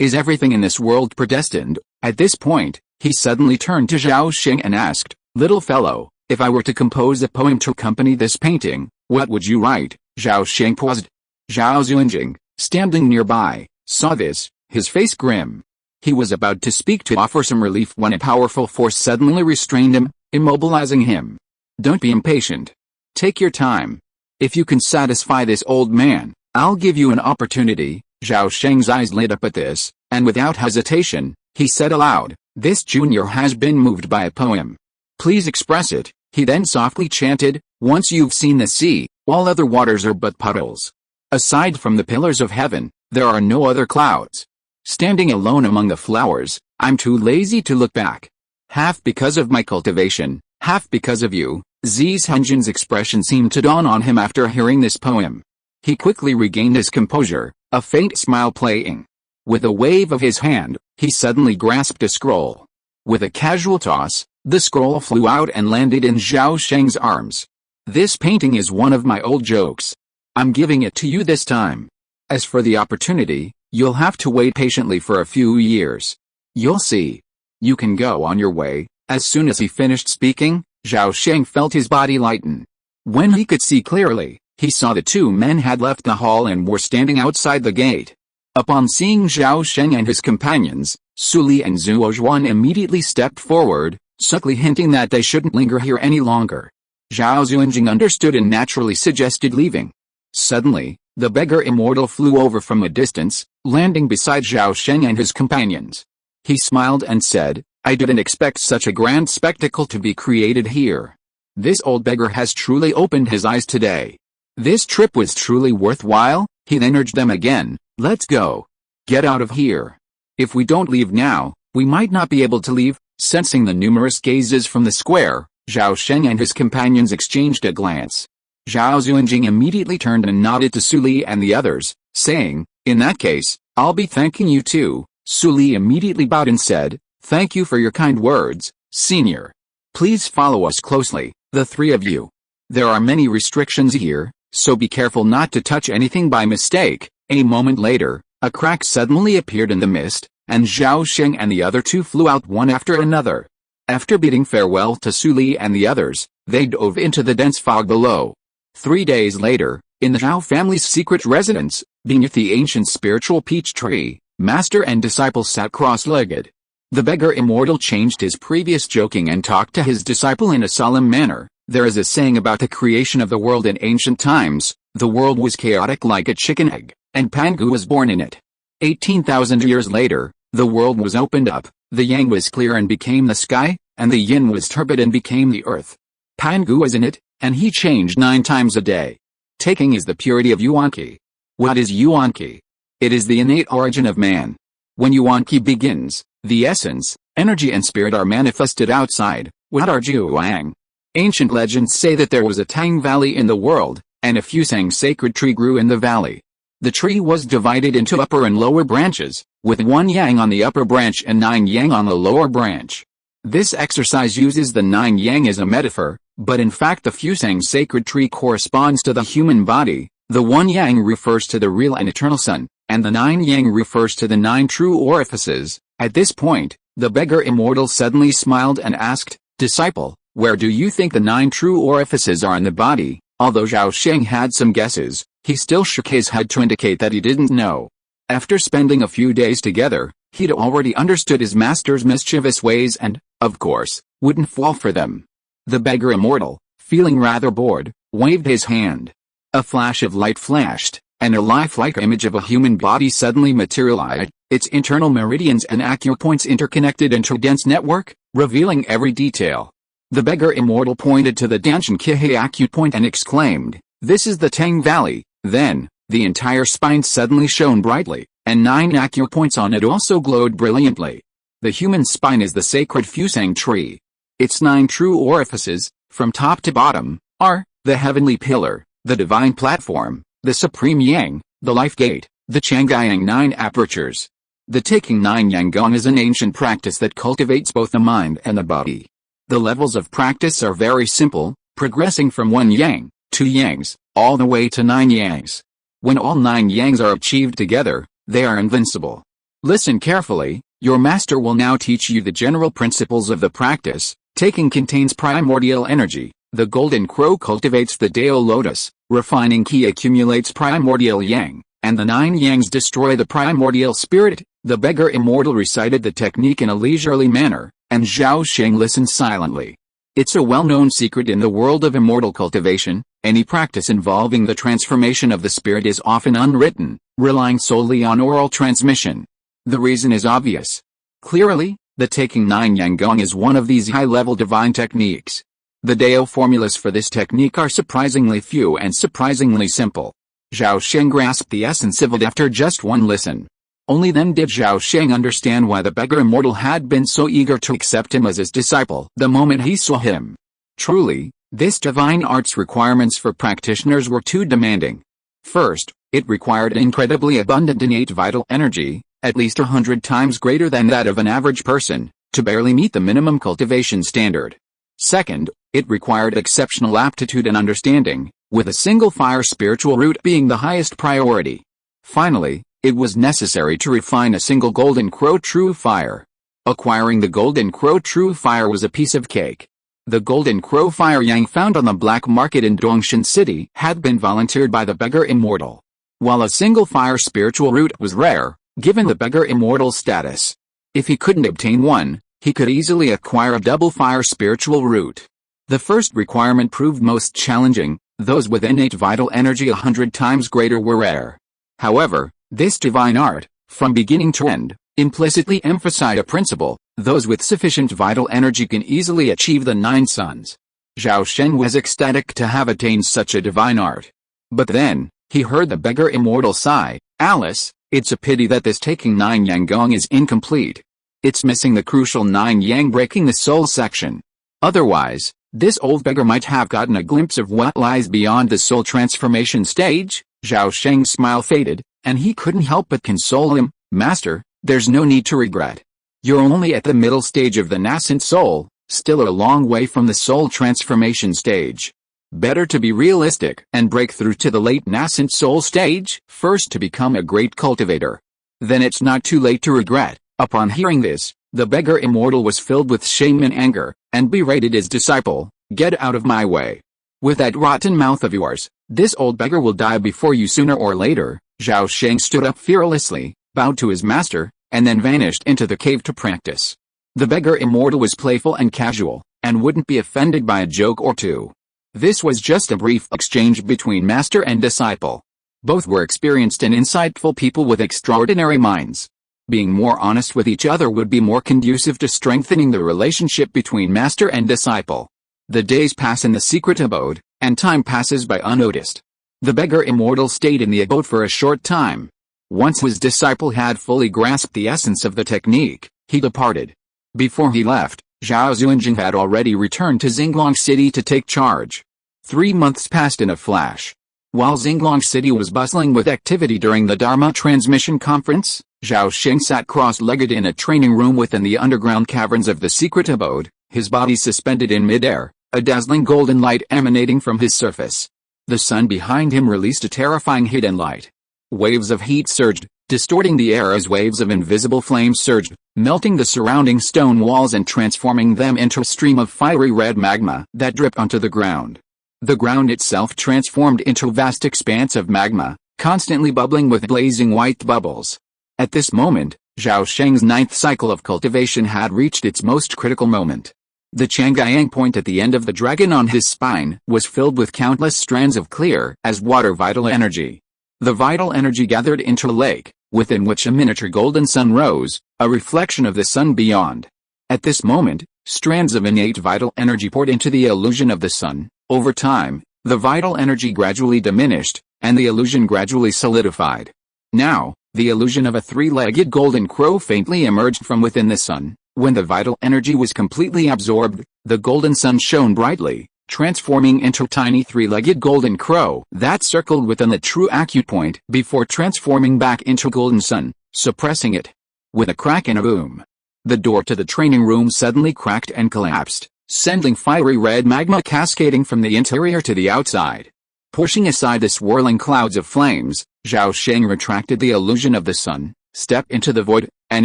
Is everything in this world predestined?" At this point, he suddenly turned to Zhao Sheng and asked, "Little fellow, if I were to compose a poem to accompany this painting, what would you write?" Zhao Sheng paused. Zhao Zhenjing, standing nearby, saw this, his face grim. He was about to speak to offer some relief when a powerful force suddenly restrained him, immobilizing him. "Don't be impatient. Take your time. If you can satisfy this old man, I'll give you an opportunity." Zhao Sheng's eyes lit up at this, and without hesitation, he said aloud, "This junior has been moved by a poem. Please express it." He then softly chanted, "Once you've seen the sea, all other waters are but puddles. Aside from the pillars of heaven, there are no other clouds. Standing alone among the flowers, I'm too lazy to look back. Half because of my cultivation, half because of you." Zhenjin's expression seemed to dawn on him after hearing this poem. He quickly regained his composure, a faint smile playing. With a wave of his hand, he suddenly grasped a scroll. With a casual toss, the scroll flew out and landed in Zhao Sheng's arms. "This painting is one of my old jokes. I'm giving it to you this time. As for the opportunity, you'll have to wait patiently for a few years. You'll see. You can go on your way." As soon as he finished speaking, Zhao Sheng felt his body lighten. When he could see clearly, he saw the two men had left the hall and were standing outside the gate. Upon seeing Zhao Sheng and his companions, Su Li and Zuo Zhuan immediately stepped forward, subtly hinting that they shouldn't linger here any longer. Zhao Zhenjing understood and naturally suggested leaving. Suddenly, the beggar Immortal flew over from a distance, landing beside Zhao Sheng and his companions. He smiled and said, "I didn't expect such a grand spectacle to be created here. This old beggar has truly opened his eyes today. This trip was truly worthwhile." He then urged them again, "Let's go. Get out of here. If we don't leave now, we might not be able to leave." Sensing the numerous gazes from the square, Zhao Sheng and his companions exchanged a glance. Zhao Zhenjing immediately turned and nodded to Su Li and the others, saying, "In that case, I'll be thanking you too." Su Li immediately bowed and said, "Thank you for your kind words, senior. Please follow us closely, the three of you. There are many restrictions here, so be careful not to touch anything by mistake." A moment later, a crack suddenly appeared in the mist, and Zhao Sheng and the other two flew out one after another. After bidding farewell to Su Li and the others, they dove into the dense fog below. 3 days later, in the Zhao family's secret residence, beneath the ancient spiritual peach tree, master and disciple sat cross-legged. The beggar Immortal changed his previous joking and talked to his disciple in a solemn manner. "There is a saying about the creation of the world in ancient times. The world was chaotic like a chicken egg, and Pangu was born in it. 18,000 years later, The world was opened up, the yang was clear and became the sky, and the yin was turbid and became the earth. Pangu was in it, and he changed 9 times a day. Taking is the purity of Yuan-Ki. What is Yuan-Ki? It is the innate origin of man. When Yuan-Ki begins, the essence, energy and spirit are manifested outside. What are Juang? Ancient legends say that there was a Tang valley in the world, and a Fusang sacred tree grew in the valley. The tree was divided into upper and lower branches, with 1 yang on the upper branch and 9 yang on the lower branch. This exercise uses the 9 yang as a metaphor, but in fact the Fusang sacred tree corresponds to the human body. The 1 yang refers to the real and eternal sun, and the 9 yang refers to the 9 true orifices. At this point, the beggar immortal suddenly smiled and asked, "Disciple, where do you think the 9 true orifices are in the body?" Although Zhao Sheng had some guesses, he still shook his head to indicate that he didn't know. After spending a few days together, he'd already understood his master's mischievous ways and, of course, wouldn't fall for them. The beggar immortal, feeling rather bored, waved his hand. A flash of light flashed, and a lifelike image of a human body suddenly materialized, its internal meridians and acupoints interconnected into a dense network, revealing every detail. The beggar immortal pointed to the Danshan Kihe acupoint and exclaimed, "This is the Tang Valley." Then, the entire spine suddenly shone brightly, and 9 acupoints on it also glowed brilliantly. The human spine is the sacred Fusang tree. Its 9 true orifices, from top to bottom, are the heavenly pillar, the divine platform, the supreme yang, the life gate, the Changyang 9 apertures. The taking 9 yang gong is an ancient practice that cultivates both the mind and the body. The levels of practice are very simple, progressing from 1 yang, 2 yangs, all the way to 9 yangs. When all 9 yangs are achieved together, they are invincible. Listen carefully, your master will now teach you the general principles of the practice. Taking contains primordial energy, the golden crow cultivates the Dao lotus, refining Qi accumulates primordial yang, and the 9 yangs destroy the primordial spirit. The beggar immortal recited the technique in a leisurely manner, and Zhao Sheng listened silently. It's a well-known secret in the world of immortal cultivation. Any practice involving the transformation of the spirit is often unwritten, relying solely on oral transmission. The reason is obvious. Clearly, the taking 9 yang gong is one of these high-level divine techniques. The Dao formulas for this technique are surprisingly few and surprisingly simple. Zhao Sheng grasped the essence of it after just one listen. Only then did Zhao Sheng understand why the beggar immortal had been so eager to accept him as his disciple the moment he saw him. Truly, this divine art's requirements for practitioners were too demanding. First, it required incredibly abundant innate vital energy, at least 100 times greater than that of an average person, to barely meet the minimum cultivation standard. Second, it required exceptional aptitude and understanding, with a single fire spiritual root being the highest priority. Finally, it was necessary to refine a single golden crow true fire. Acquiring the golden crow true fire was a piece of cake. The golden crow fire yang found on the black market in Dongshan City had been volunteered by the beggar immortal. While a single fire spiritual root was rare, given the beggar immortal status. If he couldn't obtain one, he could easily acquire a double fire spiritual root. The first requirement proved most challenging. Those with innate vital energy 100 times greater were rare. However, this divine art, from beginning to end, implicitly emphasized a principle: those with sufficient vital energy can easily achieve the 9 suns. Zhao Sheng was ecstatic to have attained such a divine art. But then, he heard the beggar immortal sigh, "Alice, it's a pity that this taking 9 yang gong is incomplete. It's missing the crucial 9 yang breaking the soul section. Otherwise, this old beggar might have gotten a glimpse of what lies beyond the soul transformation stage." Zhao Sheng's smile faded, and he couldn't help but console him. "Master, there's no need to regret. You're only at the middle stage of the nascent soul, still a long way from the soul transformation stage. Better to be realistic and break through to the late nascent soul stage first to become a great cultivator. Then it's not too late to regret." Upon hearing this, the beggar immortal was filled with shame and anger, and berated his disciple, "Get out of my way. With that rotten mouth of yours, this old beggar will die before you sooner or later." Zhao Sheng stood up fearlessly, bowed to his master, and then vanished into the cave to practice. The beggar immortal was playful and casual, and wouldn't be offended by a joke or two. This was just a brief exchange between master and disciple. Both were experienced and insightful people with extraordinary minds. Being more honest with each other would be more conducive to strengthening the relationship between master and disciple. The days pass in the secret abode, and time passes by unnoticed. The beggar immortal stayed in the abode for a short time. Once his disciple had fully grasped the essence of the technique, he departed. Before he left, Zhao Zunjing had already returned to Xinglong City to take charge. 3 months passed in a flash. While Xinglong City was bustling with activity during the Dharma Transmission Conference, Zhao Sheng sat cross-legged in a training room within the underground caverns of the secret abode, his body suspended in midair, a dazzling golden light emanating from his surface. The sun behind him released a terrifying hidden light. Waves of heat surged, distorting the air as waves of invisible flame surged, melting the surrounding stone walls and transforming them into a stream of fiery red magma that dripped onto the ground. The ground itself transformed into a vast expanse of magma, constantly bubbling with blazing white bubbles. At this moment, Zhao Sheng's 9th cycle of cultivation had reached its most critical moment. The Chang'an point at the end of the dragon on his spine was filled with countless strands of clear as water vital energy. The vital energy gathered into a lake, within which a miniature golden sun rose, a reflection of the sun beyond. At this moment, strands of innate vital energy poured into the illusion of the sun. Over time, the vital energy gradually diminished, and the illusion gradually solidified. Now, the illusion of a 3-legged golden crow faintly emerged from within the sun. When the vital energy was completely absorbed, the golden sun shone brightly, transforming into a tiny 3-legged golden crow that circled within the true acupoint before transforming back into golden sun, suppressing it. With a crack and a boom, the door to the training room suddenly cracked and collapsed, sending fiery red magma cascading from the interior to the outside. Pushing aside the swirling clouds of flames, Zhao Sheng retracted the illusion of the sun, stepped into the void, and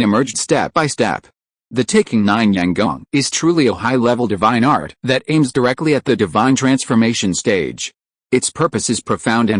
emerged step by step. The Taking 9 Yanggong is truly a high-level divine art that aims directly at the divine transformation stage. Its purpose is profound,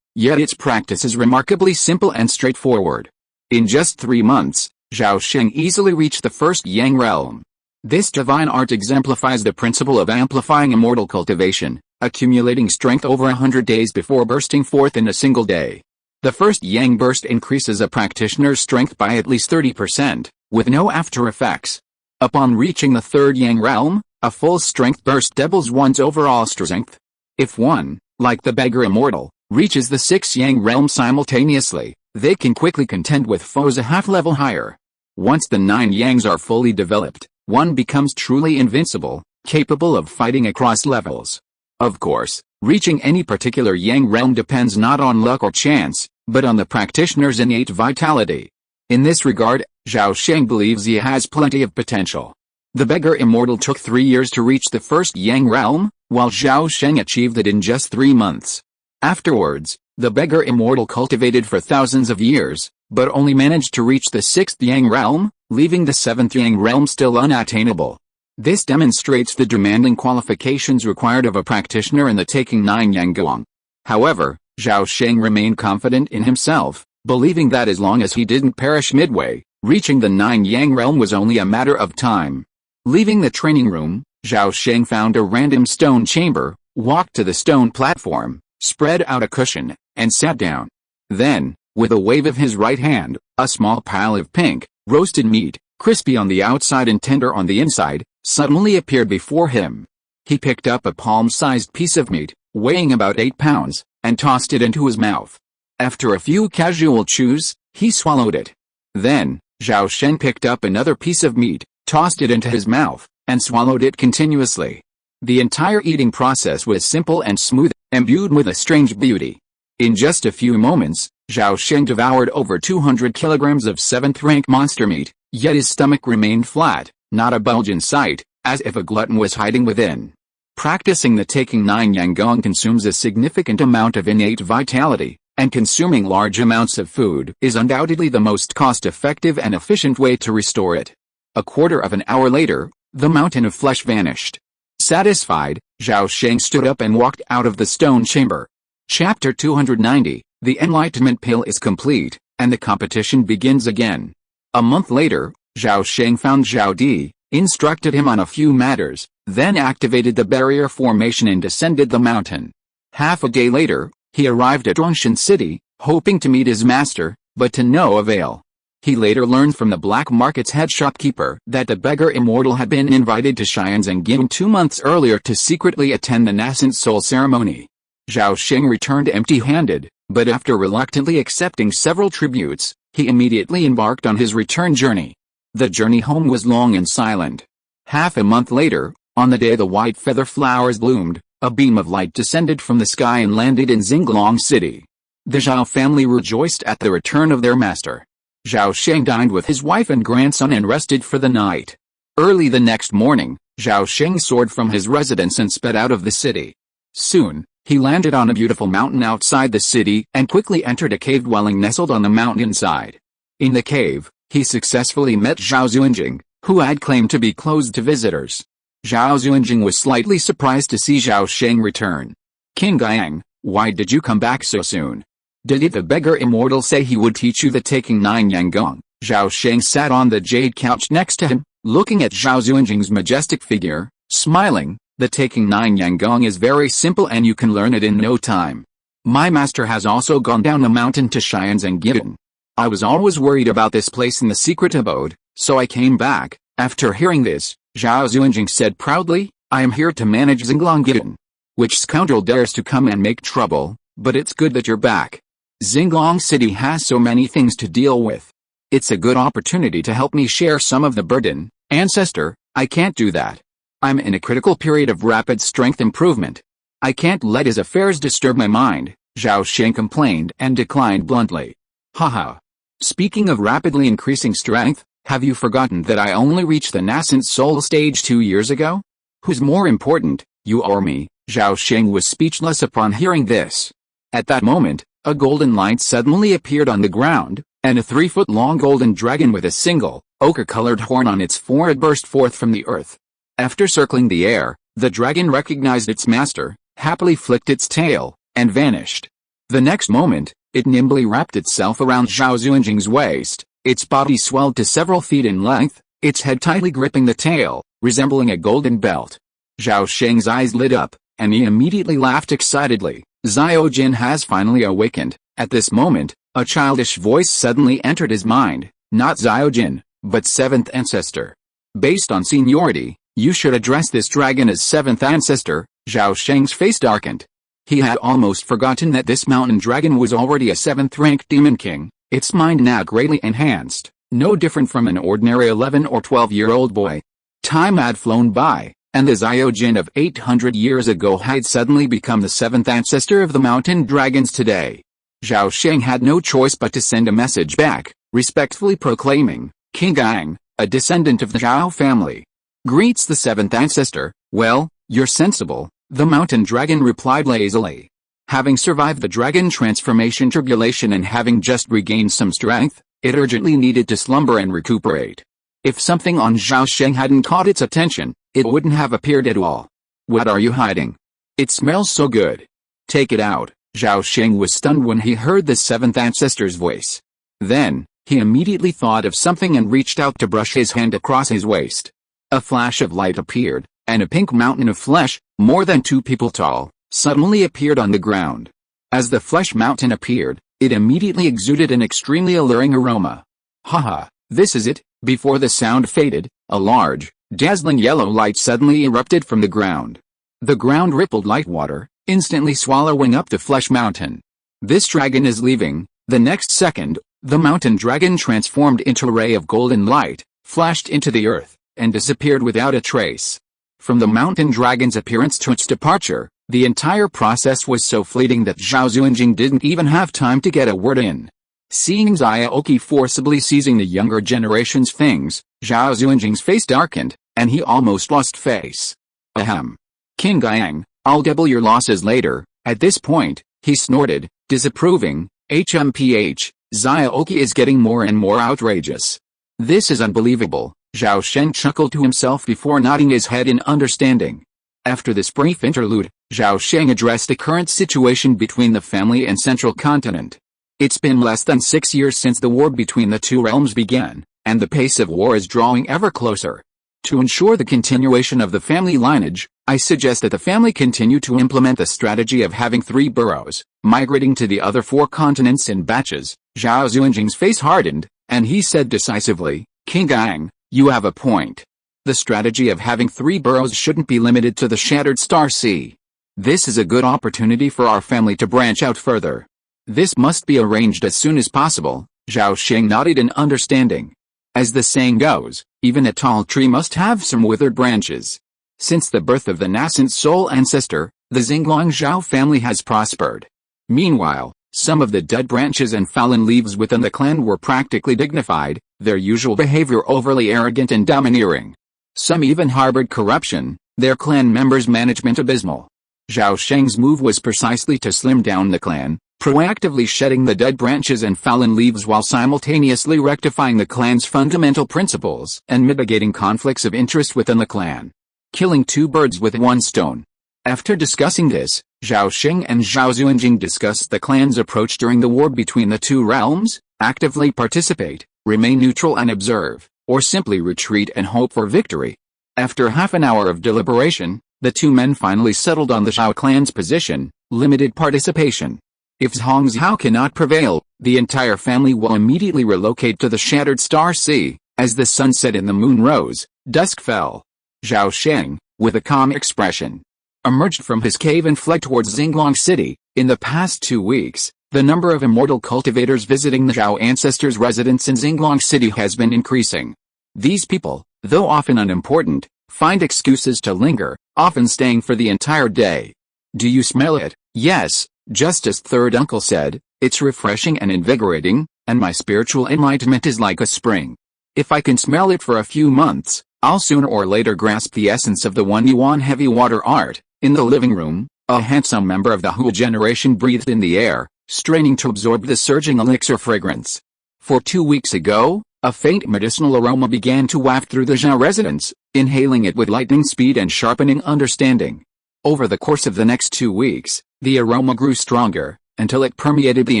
yet its practice is remarkably simple and straightforward. In just 3 months, Zhao Sheng easily reached the first Yang realm. This divine art exemplifies the principle of amplifying immortal cultivation, accumulating strength over 100 days before bursting forth in a single day. The first Yang burst increases a practitioner's strength by at least 30%. With no after effects. Upon reaching the 3rd Yang realm, a full strength burst doubles one's overall strength. If one, like the beggar immortal, reaches the 6th Yang realm simultaneously, they can quickly contend with foes a half-level higher. Once the 9 Yangs are fully developed, one becomes truly invincible, capable of fighting across levels. Of course, reaching any particular Yang realm depends not on luck or chance, but on the practitioner's innate vitality. In this regard, Zhao Sheng believes he has plenty of potential. The beggar immortal took 3 years to reach the 1st Yang realm, while Zhao Sheng achieved it in just 3 months. Afterwards, the beggar immortal cultivated for thousands of years, but only managed to reach the 6th Yang realm, leaving the 7th Yang realm still unattainable. This demonstrates the demanding qualifications required of a practitioner in the Taking 9 Yanggong. However, Zhao Sheng remained confident in himself, believing that as long as he didn't perish midway, reaching the 9 Yang realm was only a matter of time. Leaving the training room, Zhao Sheng found a random stone chamber, walked to the stone platform, spread out a cushion, and sat down. Then, with a wave of his right hand, a small pile of pink, roasted meat, crispy on the outside and tender on the inside, suddenly appeared before him. He picked up a palm-sized piece of meat, weighing about 8 pounds, and tossed it into his mouth. After a few casual chews, he swallowed it. Then, Zhao Sheng picked up another piece of meat, tossed it into his mouth, and swallowed it continuously. The entire eating process was simple and smooth, imbued with a strange beauty. In just a few moments, Zhao Sheng devoured over 200 kilograms of 7th-rank monster meat, yet his stomach remained flat, not a bulge in sight, as if a glutton was hiding within. Practicing the Taking 9 Yanggong consumes a significant amount of innate vitality, and consuming large amounts of food is undoubtedly the most cost-effective and efficient way to restore it. A quarter of an hour later, the mountain of flesh vanished. Satisfied, Zhao Sheng stood up and walked out of the stone chamber. Chapter 290, The Enlightenment Pill is complete, and the competition begins again. A month later, Zhao Sheng found Zhao Di, instructed him on a few matters, then activated the barrier formation and descended the mountain. Half a day later, he arrived at Dongshan City, hoping to meet his master, but to no avail. He later learned from the black market's head shopkeeper that the beggar Immortal had been invited to Xianzang 2 months earlier to secretly attend the nascent soul ceremony. Zhao Sheng returned empty-handed, but after reluctantly accepting several tributes, he immediately embarked on his return journey. The journey home was long and silent. Half a month later, on the day the white feather flowers bloomed, a beam of light descended from the sky and landed in Xinglong City. The Zhao family rejoiced at the return of their master. Zhao Sheng dined with his wife and grandson and rested for the night. Early the next morning, Zhao Sheng soared from his residence and sped out of the city. Soon, he landed on a beautiful mountain outside the city and quickly entered a cave dwelling nestled on the mountainside. In the cave, he successfully met Zhao Xuanjing, who had claimed to be closed to visitors. Zhao Xuanjing was slightly surprised to see Zhao Sheng return. "King Gang, why did you come back so soon? Did the beggar Immortal say he would teach you the taking 9 Yanggong?" Zhao Sheng sat on the jade couch next to him, looking at Zhao Xuanjing's majestic figure, smiling. "The taking 9 Yanggong is very simple and you can learn it in no time. My master has also gone down the mountain to Xianzang. I was always worried about this place in the secret abode, so I came back." After hearing this, Zhao Xuanjing said proudly, "I am here to manage Xinglong. Which scoundrel dares to come and make trouble, but it's good that you're back. Xinglong City has so many things to deal with. It's a good opportunity to help me share some of the burden." "Ancestor, I can't do that. I'm in a critical period of rapid strength improvement. I can't let his affairs disturb my mind," Zhao Sheng complained and declined bluntly. "Haha. Speaking of rapidly increasing strength, have you forgotten that I only reached the nascent soul stage 2 years ago? Who's more important, you or me?" Zhao Sheng was speechless upon hearing this. At that moment, a golden light suddenly appeared on the ground, and a 3-foot-long golden dragon with a single, ochre-colored horn on its forehead burst forth from the earth. After circling the air, the dragon recognized its master, happily flicked its tail, and vanished. The next moment, it nimbly wrapped itself around Zhao Xuanjing's waist. Its body swelled to several feet in length, its head tightly gripping the tail, resembling a golden belt. Zhao Sheng's eyes lit up, and he immediately laughed excitedly. "Zhao Jin has finally awakened." At this moment, a childish voice suddenly entered his mind. "Not Zhao Jin, but 7th ancestor. Based on seniority, you should address this dragon as 7th ancestor." Zhao Sheng's face darkened. He had almost forgotten that this mountain dragon was already a 7th-ranked demon king, its mind now greatly enhanced, no different from an ordinary 11 or 12-year-old boy. Time had flown by, and the Zhao Jin of 800 years ago had suddenly become the 7th ancestor of the mountain dragons today. Zhao Sheng had no choice but to send a message back, respectfully proclaiming, "King Gang, a descendant of the Zhao family, greets the 7th ancestor." "Well, you're sensible," the mountain dragon replied lazily. Having survived the dragon transformation tribulation and having just regained some strength, it urgently needed to slumber and recuperate. If something on Zhao Sheng hadn't caught its attention, it wouldn't have appeared at all. "What are you hiding? It smells so good. Take it out." Zhao Sheng was stunned when he heard the 7th ancestor's voice. Then, he immediately thought of something and reached out to brush his hand across his waist. A flash of light appeared, and a pink mountain of flesh, more than 2 people tall, suddenly appeared on the ground. As the flesh mountain appeared, it immediately exuded an extremely alluring aroma. "Haha, this is it." Before the sound faded, a large, dazzling yellow light suddenly erupted from the ground. The ground rippled like water, instantly swallowing up the flesh mountain. "This dragon is leaving." The next second, the mountain dragon transformed into a ray of golden light, flashed into the earth, and disappeared without a trace. From the mountain dragon's appearance to its departure, the entire process was so fleeting that Zhao Xuanjing didn't even have time to get a word in. Seeing Zhao forcibly seizing the younger generation's things, Zhao Xuanjing's face darkened, and he almost lost face. "Ahem. King Gang, I'll double your losses later." At this point, he snorted, disapproving. "HMPH, Zhao is getting more and more outrageous. This is unbelievable." Zhao Sheng chuckled to himself before nodding his head in understanding. After this brief interlude, Zhao Sheng addressed the current situation between the family and Central Continent. It's been less than 6 years since the war between the two realms began, and the pace of war is drawing ever closer. To ensure the continuation of the family lineage, I suggest that the family continue to implement the strategy of having 3 boroughs, migrating to the other 4 continents in batches. Zhao Xuanjing's face hardened, and he said decisively, "King Ang, you have a point. The strategy of having 3 burrows shouldn't be limited to the Shattered Star Sea. This is a good opportunity for our family to branch out further. This must be arranged as soon as possible." Zhao Sheng nodded in understanding. As the saying goes, even a tall tree must have some withered branches. Since the birth of the nascent soul ancestor, the Xinglong Zhao family has prospered. Meanwhile, some of the dead branches and fallen leaves within the clan were practically dignified, their usual behavior overly arrogant and domineering. Some even harbored corruption, their clan members' management abysmal. Zhao Sheng's move was precisely to slim down the clan, proactively shedding the dead branches and fallen leaves while simultaneously rectifying the clan's fundamental principles and mitigating conflicts of interest within the clan. Killing 2 birds with 1 stone. After discussing this, Zhao Sheng and Zhao Xuanjing discussed the clan's approach during the war between the 2 realms: actively participate, remain neutral and observe, or simply retreat and hope for victory. After half an hour of deliberation, the 2 men finally settled on the Zhao clan's position: limited participation. If Zhang Zhao cannot prevail, the entire family will immediately relocate to the Shattered Star Sea. As the sun set and the moon rose, dusk fell. Zhao Sheng, with a calm expression, emerged from his cave and fled towards Xinglong City. In the past 2 weeks, the number of immortal cultivators visiting the Zhao ancestors' residence in Xinglong City has been increasing. These people, though often unimportant, find excuses to linger, often staying for the entire day. "Do you smell it?" "Yes," Justice Third Uncle said, "it's refreshing and invigorating, and my spiritual enlightenment is like a spring. If I can smell it for a few months, I'll sooner or later grasp the essence of the 1 yuan heavy water art." In the living room, a handsome member of the Hu generation breathed in the air, straining to absorb the surging elixir fragrance. For 2 weeks ago, a faint medicinal aroma began to waft through the Zhao residence, inhaling it with lightning speed and sharpening understanding. Over the course of the next 2 weeks, the aroma grew stronger, until it permeated the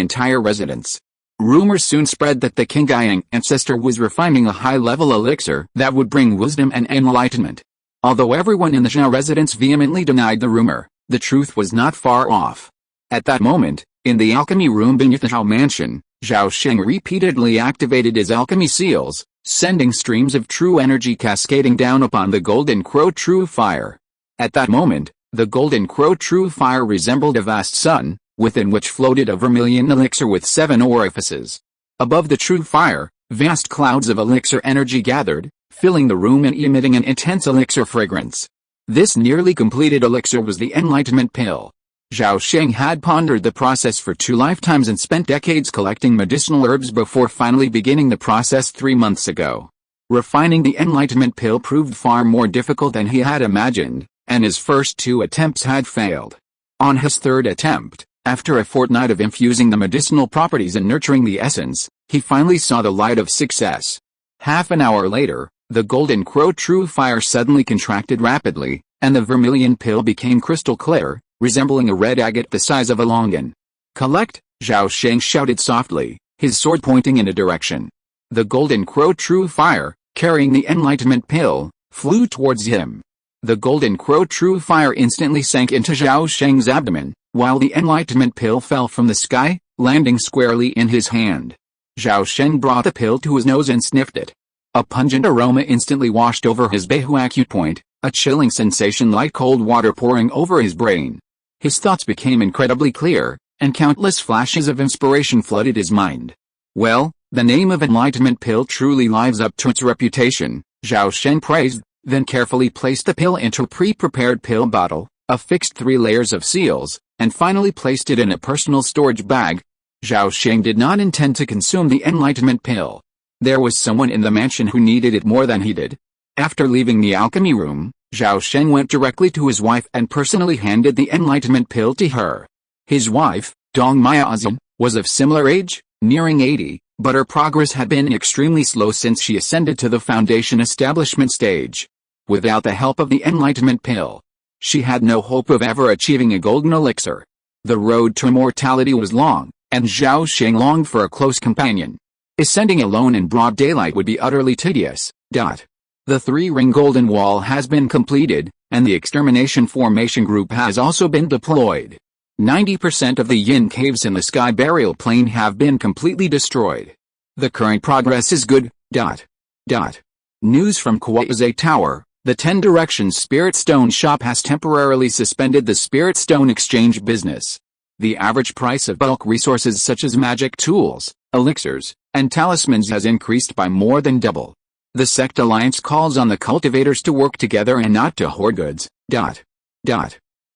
entire residence. Rumors soon spread that the Qingyang ancestor was refining a high-level elixir that would bring wisdom and enlightenment. Although everyone in the Zhao residence vehemently denied the rumor, the truth was not far off. At that moment, in the alchemy room beneath the Zhao mansion, Zhao Sheng repeatedly activated his alchemy seals, sending streams of true energy cascading down upon the Golden Crow True Fire. At that moment, the Golden Crow True Fire resembled a vast sun, within which floated a vermilion elixir with 7 orifices. Above the True Fire, vast clouds of elixir energy gathered, filling the room and emitting an intense elixir fragrance. This nearly completed elixir was the Enlightenment Pill. Zhao Sheng had pondered the process for 2 lifetimes and spent decades collecting medicinal herbs before finally beginning the process 3 months ago. Refining the Enlightenment Pill proved far more difficult than he had imagined, and his first 2 attempts had failed. On his 3rd attempt, after a fortnight of infusing the medicinal properties and nurturing the essence, he finally saw the light of success. Half an hour later, the Golden Crow True Fire suddenly contracted rapidly, and the vermilion pill became crystal clear, resembling a red agate the size of a longan. "Collect!" Zhao Sheng shouted softly, his sword pointing in a direction. The Golden Crow True Fire, carrying the Enlightenment Pill, flew towards him. The Golden Crow True Fire instantly sank into Zhao Sheng's abdomen, while the Enlightenment Pill fell from the sky, landing squarely in his hand. Zhao Sheng brought the pill to his nose and sniffed it. A pungent aroma instantly washed over his Beihu acute point, a chilling sensation like cold water pouring over his brain. His thoughts became incredibly clear, and countless flashes of inspiration flooded his mind. "Well, the name of Enlightenment Pill truly lives up to its reputation," Zhao Sheng praised, then carefully placed the pill into a pre-prepared pill bottle, affixed 3 layers of seals, and finally placed it in a personal storage bag. Zhao Sheng did not intend to consume the Enlightenment Pill. There was someone in the mansion who needed it more than he did. After leaving the alchemy room, Zhao Sheng went directly to his wife and personally handed the Enlightenment Pill to her. His wife, Dong Miaozhen, was of similar age, nearing 80, but her progress had been extremely slow since she ascended to the foundation establishment stage. Without the help of the Enlightenment Pill, she had no hope of ever achieving a golden elixir. The road to immortality was long, and Zhao Sheng longed for a close companion. Ascending alone in broad daylight would be utterly tedious. The 3-ring golden wall has been completed, and the extermination formation group has also been deployed. 90% of the yin caves in the sky burial plain have been completely destroyed. The current progress is good. News from Quasi Tower. The 10 Directions Spirit Stone Shop has temporarily suspended the Spirit Stone exchange business. The average price of bulk resources such as magic tools, elixirs, and talismans has increased by more than double. The Sect Alliance calls on the cultivators to work together and not to hoard goods.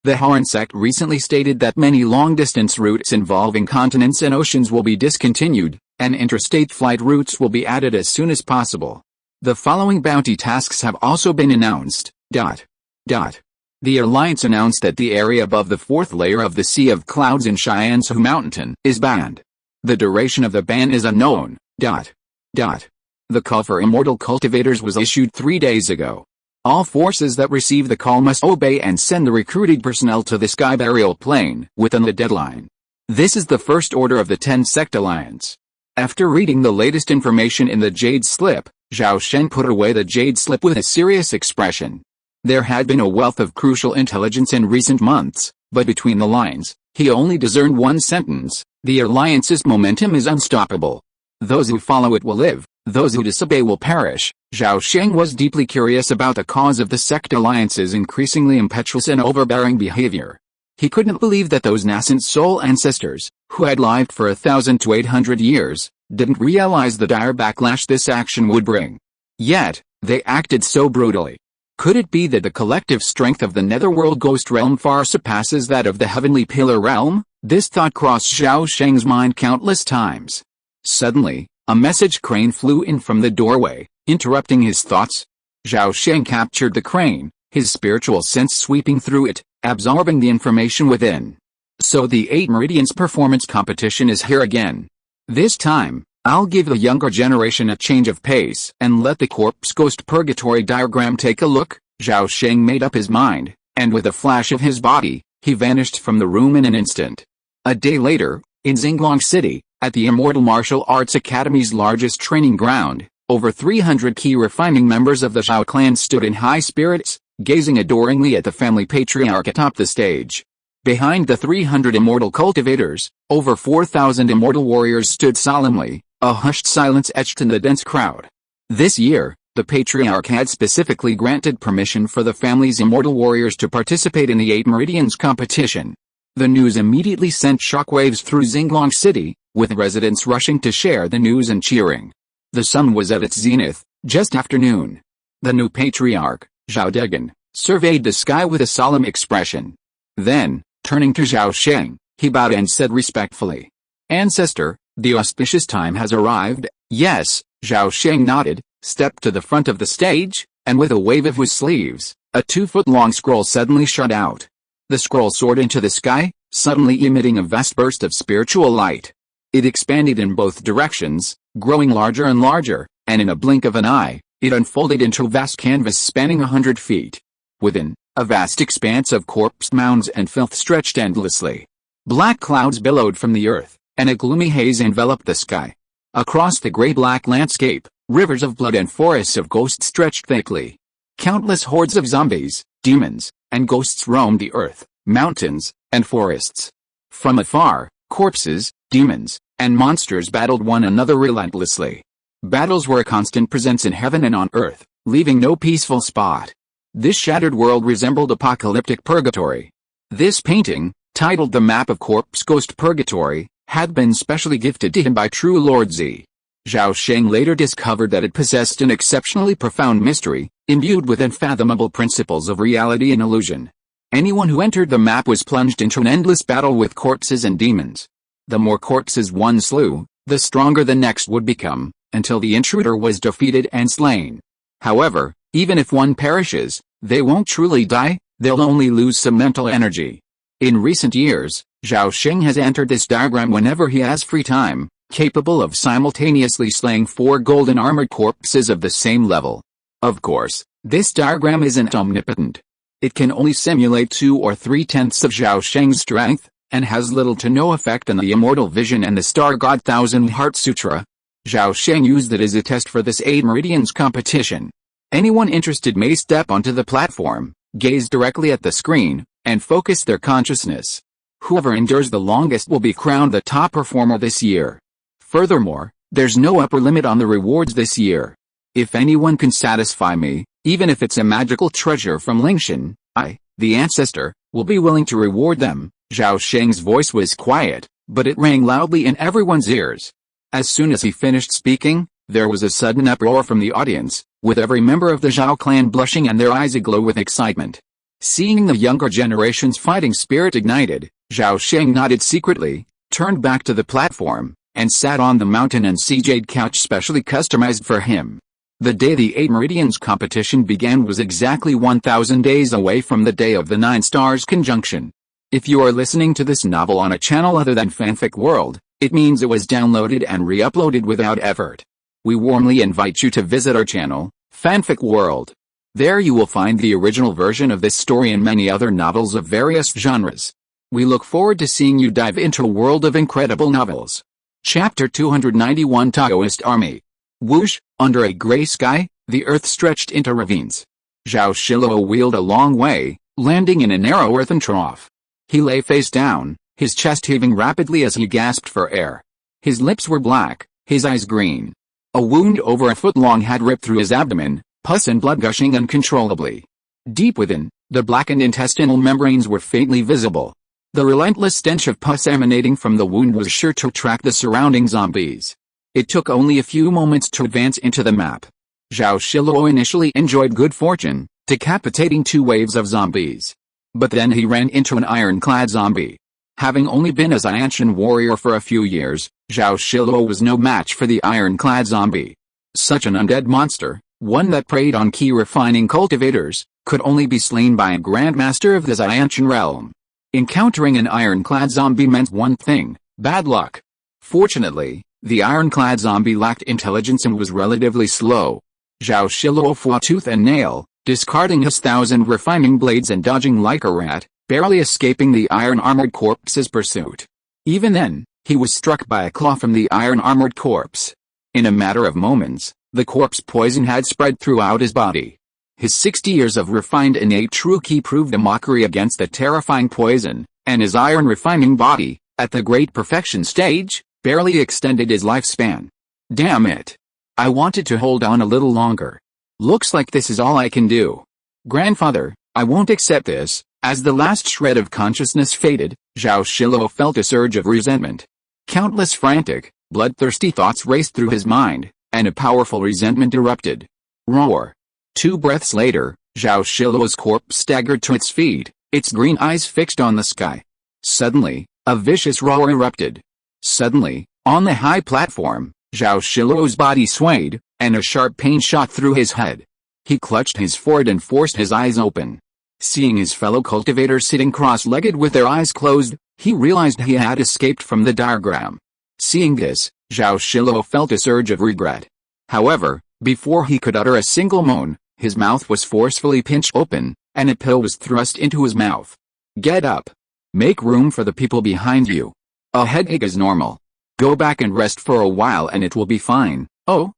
The Horn Sect recently stated that many long-distance routes involving continents and oceans will be discontinued, and interstate flight routes will be added as soon as possible. The following bounty tasks have also been announced. The Alliance announced that the area above the 4th layer of the Sea of Clouds in Cheyenne's Mountain is banned. The duration of the ban is unknown. The call for immortal cultivators was issued 3 days ago. All forces that receive the call must obey and send the recruited personnel to the sky burial plane within the deadline. This is the first order of the 10 Sect Alliance. After reading the latest information in the Jade Slip, Zhao Sheng put away the Jade Slip with a serious expression. There had been a wealth of crucial intelligence in recent months, but between the lines, he only discerned one sentence: the Alliance's momentum is unstoppable. Those who follow it will live, those who disobey will perish. Zhao Sheng was deeply curious about the cause of the Sect Alliance's increasingly impetuous and overbearing behavior. He couldn't believe that those nascent soul ancestors, who had lived for 1,000 to 800 years, didn't realize the dire backlash this action would bring. Yet, they acted so brutally. Could it be that the collective strength of the Netherworld Ghost Realm far surpasses that of the Heavenly Pillar Realm? This thought crossed Zhao Sheng's mind countless times. Suddenly, a message crane flew in from the doorway, interrupting his thoughts. Zhao Sheng captured the crane, his spiritual sense sweeping through it, absorbing the information within. So the 8 Meridians performance competition is here again. This time, I'll give the younger generation a change of pace and let the corpse ghost purgatory diagram take a look. Zhao Sheng made up his mind, and with a flash of his body, he vanished from the room in an instant. A day later, in Xinglong City, at the Immortal Martial Arts Academy's largest training ground, over 300 key refining members of the Zhao clan stood in high spirits, gazing adoringly at the family patriarch atop the stage. Behind the 300 immortal cultivators, over 4,000 immortal warriors stood solemnly, a hushed silence etched in the dense crowd. This year, the patriarch had specifically granted permission for the family's immortal warriors to participate in the 8 Meridians competition. The news immediately sent shockwaves through Xinglong City, with residents rushing to share the news and cheering. The sun was at its zenith, just after noon. The new patriarch, Zhao Degan, surveyed the sky with a solemn expression. Then, turning to Zhao Sheng, he bowed and said respectfully, "Ancestor, the auspicious time has arrived." "Yes," Zhao Sheng nodded, stepped to the front of the stage, and with a wave of his sleeves, a 2-foot-long scroll suddenly shot out. The scroll soared into the sky, suddenly emitting a vast burst of spiritual light. It expanded in both directions, growing larger and larger, and in a blink of an eye, it unfolded into a vast canvas spanning 100 feet. Within, a vast expanse of corpse mounds and filth stretched endlessly. Black clouds billowed from the earth, and a gloomy haze enveloped the sky. Across the gray-black landscape, rivers of blood and forests of ghosts stretched thickly. Countless hordes of zombies, demons, and ghosts roamed the earth, mountains, and forests. From afar, corpses, demons, and monsters battled one another relentlessly. Battles were a constant presence in heaven and on earth, leaving no peaceful spot. This shattered world resembled apocalyptic purgatory. This painting, titled The Map of Corpse Ghost Purgatory, had been specially gifted to him by True Lord Z. Zhao Sheng later discovered that it possessed an exceptionally profound mystery, imbued with unfathomable principles of reality and illusion. Anyone who entered the map was plunged into an endless battle with corpses and demons. The more corpses one slew, the stronger the next would become, until the intruder was defeated and slain. However, even if one perishes, they won't truly die, they'll only lose some mental energy. In recent years, Zhao Sheng has entered this diagram whenever he has free time, capable of simultaneously slaying 4 golden armored corpses of the same level. Of course, this diagram isn't omnipotent. It can only simulate 2 or 3/10ths of Zhao Sheng's strength, and has little to no effect on the Immortal Vision and the Star God Thousand Heart Sutra. Zhao Sheng used it as a test for this 8 Meridians competition. Anyone interested may step onto the platform, gaze directly at the screen, and focus their consciousness. Whoever endures the longest will be crowned the top performer this year. Furthermore, There's no upper limit on the rewards this year. If anyone can satisfy me, even if it's a magical treasure from Lingshan, I, the ancestor, will be willing to reward them." Zhao Sheng's voice was quiet, but it rang loudly in everyone's ears. As soon as he finished speaking, there was a sudden uproar from the audience, with every member of the Zhao clan blushing and their eyes aglow with excitement. Seeing the younger generation's fighting spirit ignited, Zhao Sheng nodded secretly, turned back to the platform, and sat on the mountain and sea jade couch specially customized for him. The day the 8 Meridians competition began was exactly 1,000 days away from the day of the 9 stars conjunction. If you are listening to this novel on a channel other than Fanfic World, it means it was downloaded and re-uploaded without effort. We warmly invite you to visit our channel, Fanfic World. There you will find the original version of this story and many other novels of various genres. We look forward to seeing you dive into a world of incredible novels. Chapter 291 Taoist Army. Whoosh, under a gray sky, the earth stretched into ravines. Zhao Shilo wheeled a long way, landing in a narrow earthen trough. He lay face down, his chest heaving rapidly as he gasped for air. His lips were black, his eyes green. A wound over a foot long had ripped through his abdomen, pus and blood gushing uncontrollably. Deep within, the blackened intestinal membranes were faintly visible. The relentless stench of pus emanating from the wound was sure to attract the surrounding zombies. It took only a few moments to advance into the map. Zhao Shilo initially enjoyed good fortune, decapitating 2 waves of zombies. But then he ran into an ironclad zombie. Having only been a Xianshan warrior for a few years, Zhao Shilo was no match for the ironclad zombie. Such an undead monster, one that preyed on key refining cultivators, could only be slain by a grandmaster of the Xianshan realm. Encountering an ironclad zombie meant one thing: bad luck. Fortunately, the ironclad zombie lacked intelligence and was relatively slow. Zhao Shilo fought tooth and nail, discarding his 1,000 refining blades and dodging like a rat, barely escaping the iron-armored corpse's pursuit. Even then, he was struck by a claw from the iron-armored corpse. In a matter of moments, the corpse poison had spread throughout his body. His 60 years of refined innate true ki proved a mockery against the terrifying poison, and his iron-refining body, at the great perfection stage, barely extended his lifespan. Damn it! I wanted to hold on a little longer. Looks like this is all I can do. Grandfather, I won't accept this. As the last shred of consciousness faded, Zhao Shilo felt a surge of resentment. Countless frantic, bloodthirsty thoughts raced through his mind, and a powerful resentment erupted. Roar! 2 breaths later, Zhao Shilo's corpse staggered to its feet, its green eyes fixed on the sky. Suddenly, a vicious roar erupted. Suddenly, on the high platform, Zhao Shilo's body swayed, and a sharp pain shot through his head. He clutched his forehead and forced his eyes open. Seeing his fellow cultivators sitting cross-legged with their eyes closed, he realized he had escaped from the diagram. Seeing this, Zhao Shilo felt a surge of regret. However, before he could utter a single moan, his mouth was forcefully pinched open, and a pill was thrust into his mouth. Get up. Make room for the people behind you. A headache is normal. Go back and rest for a while and it will be fine. Oh.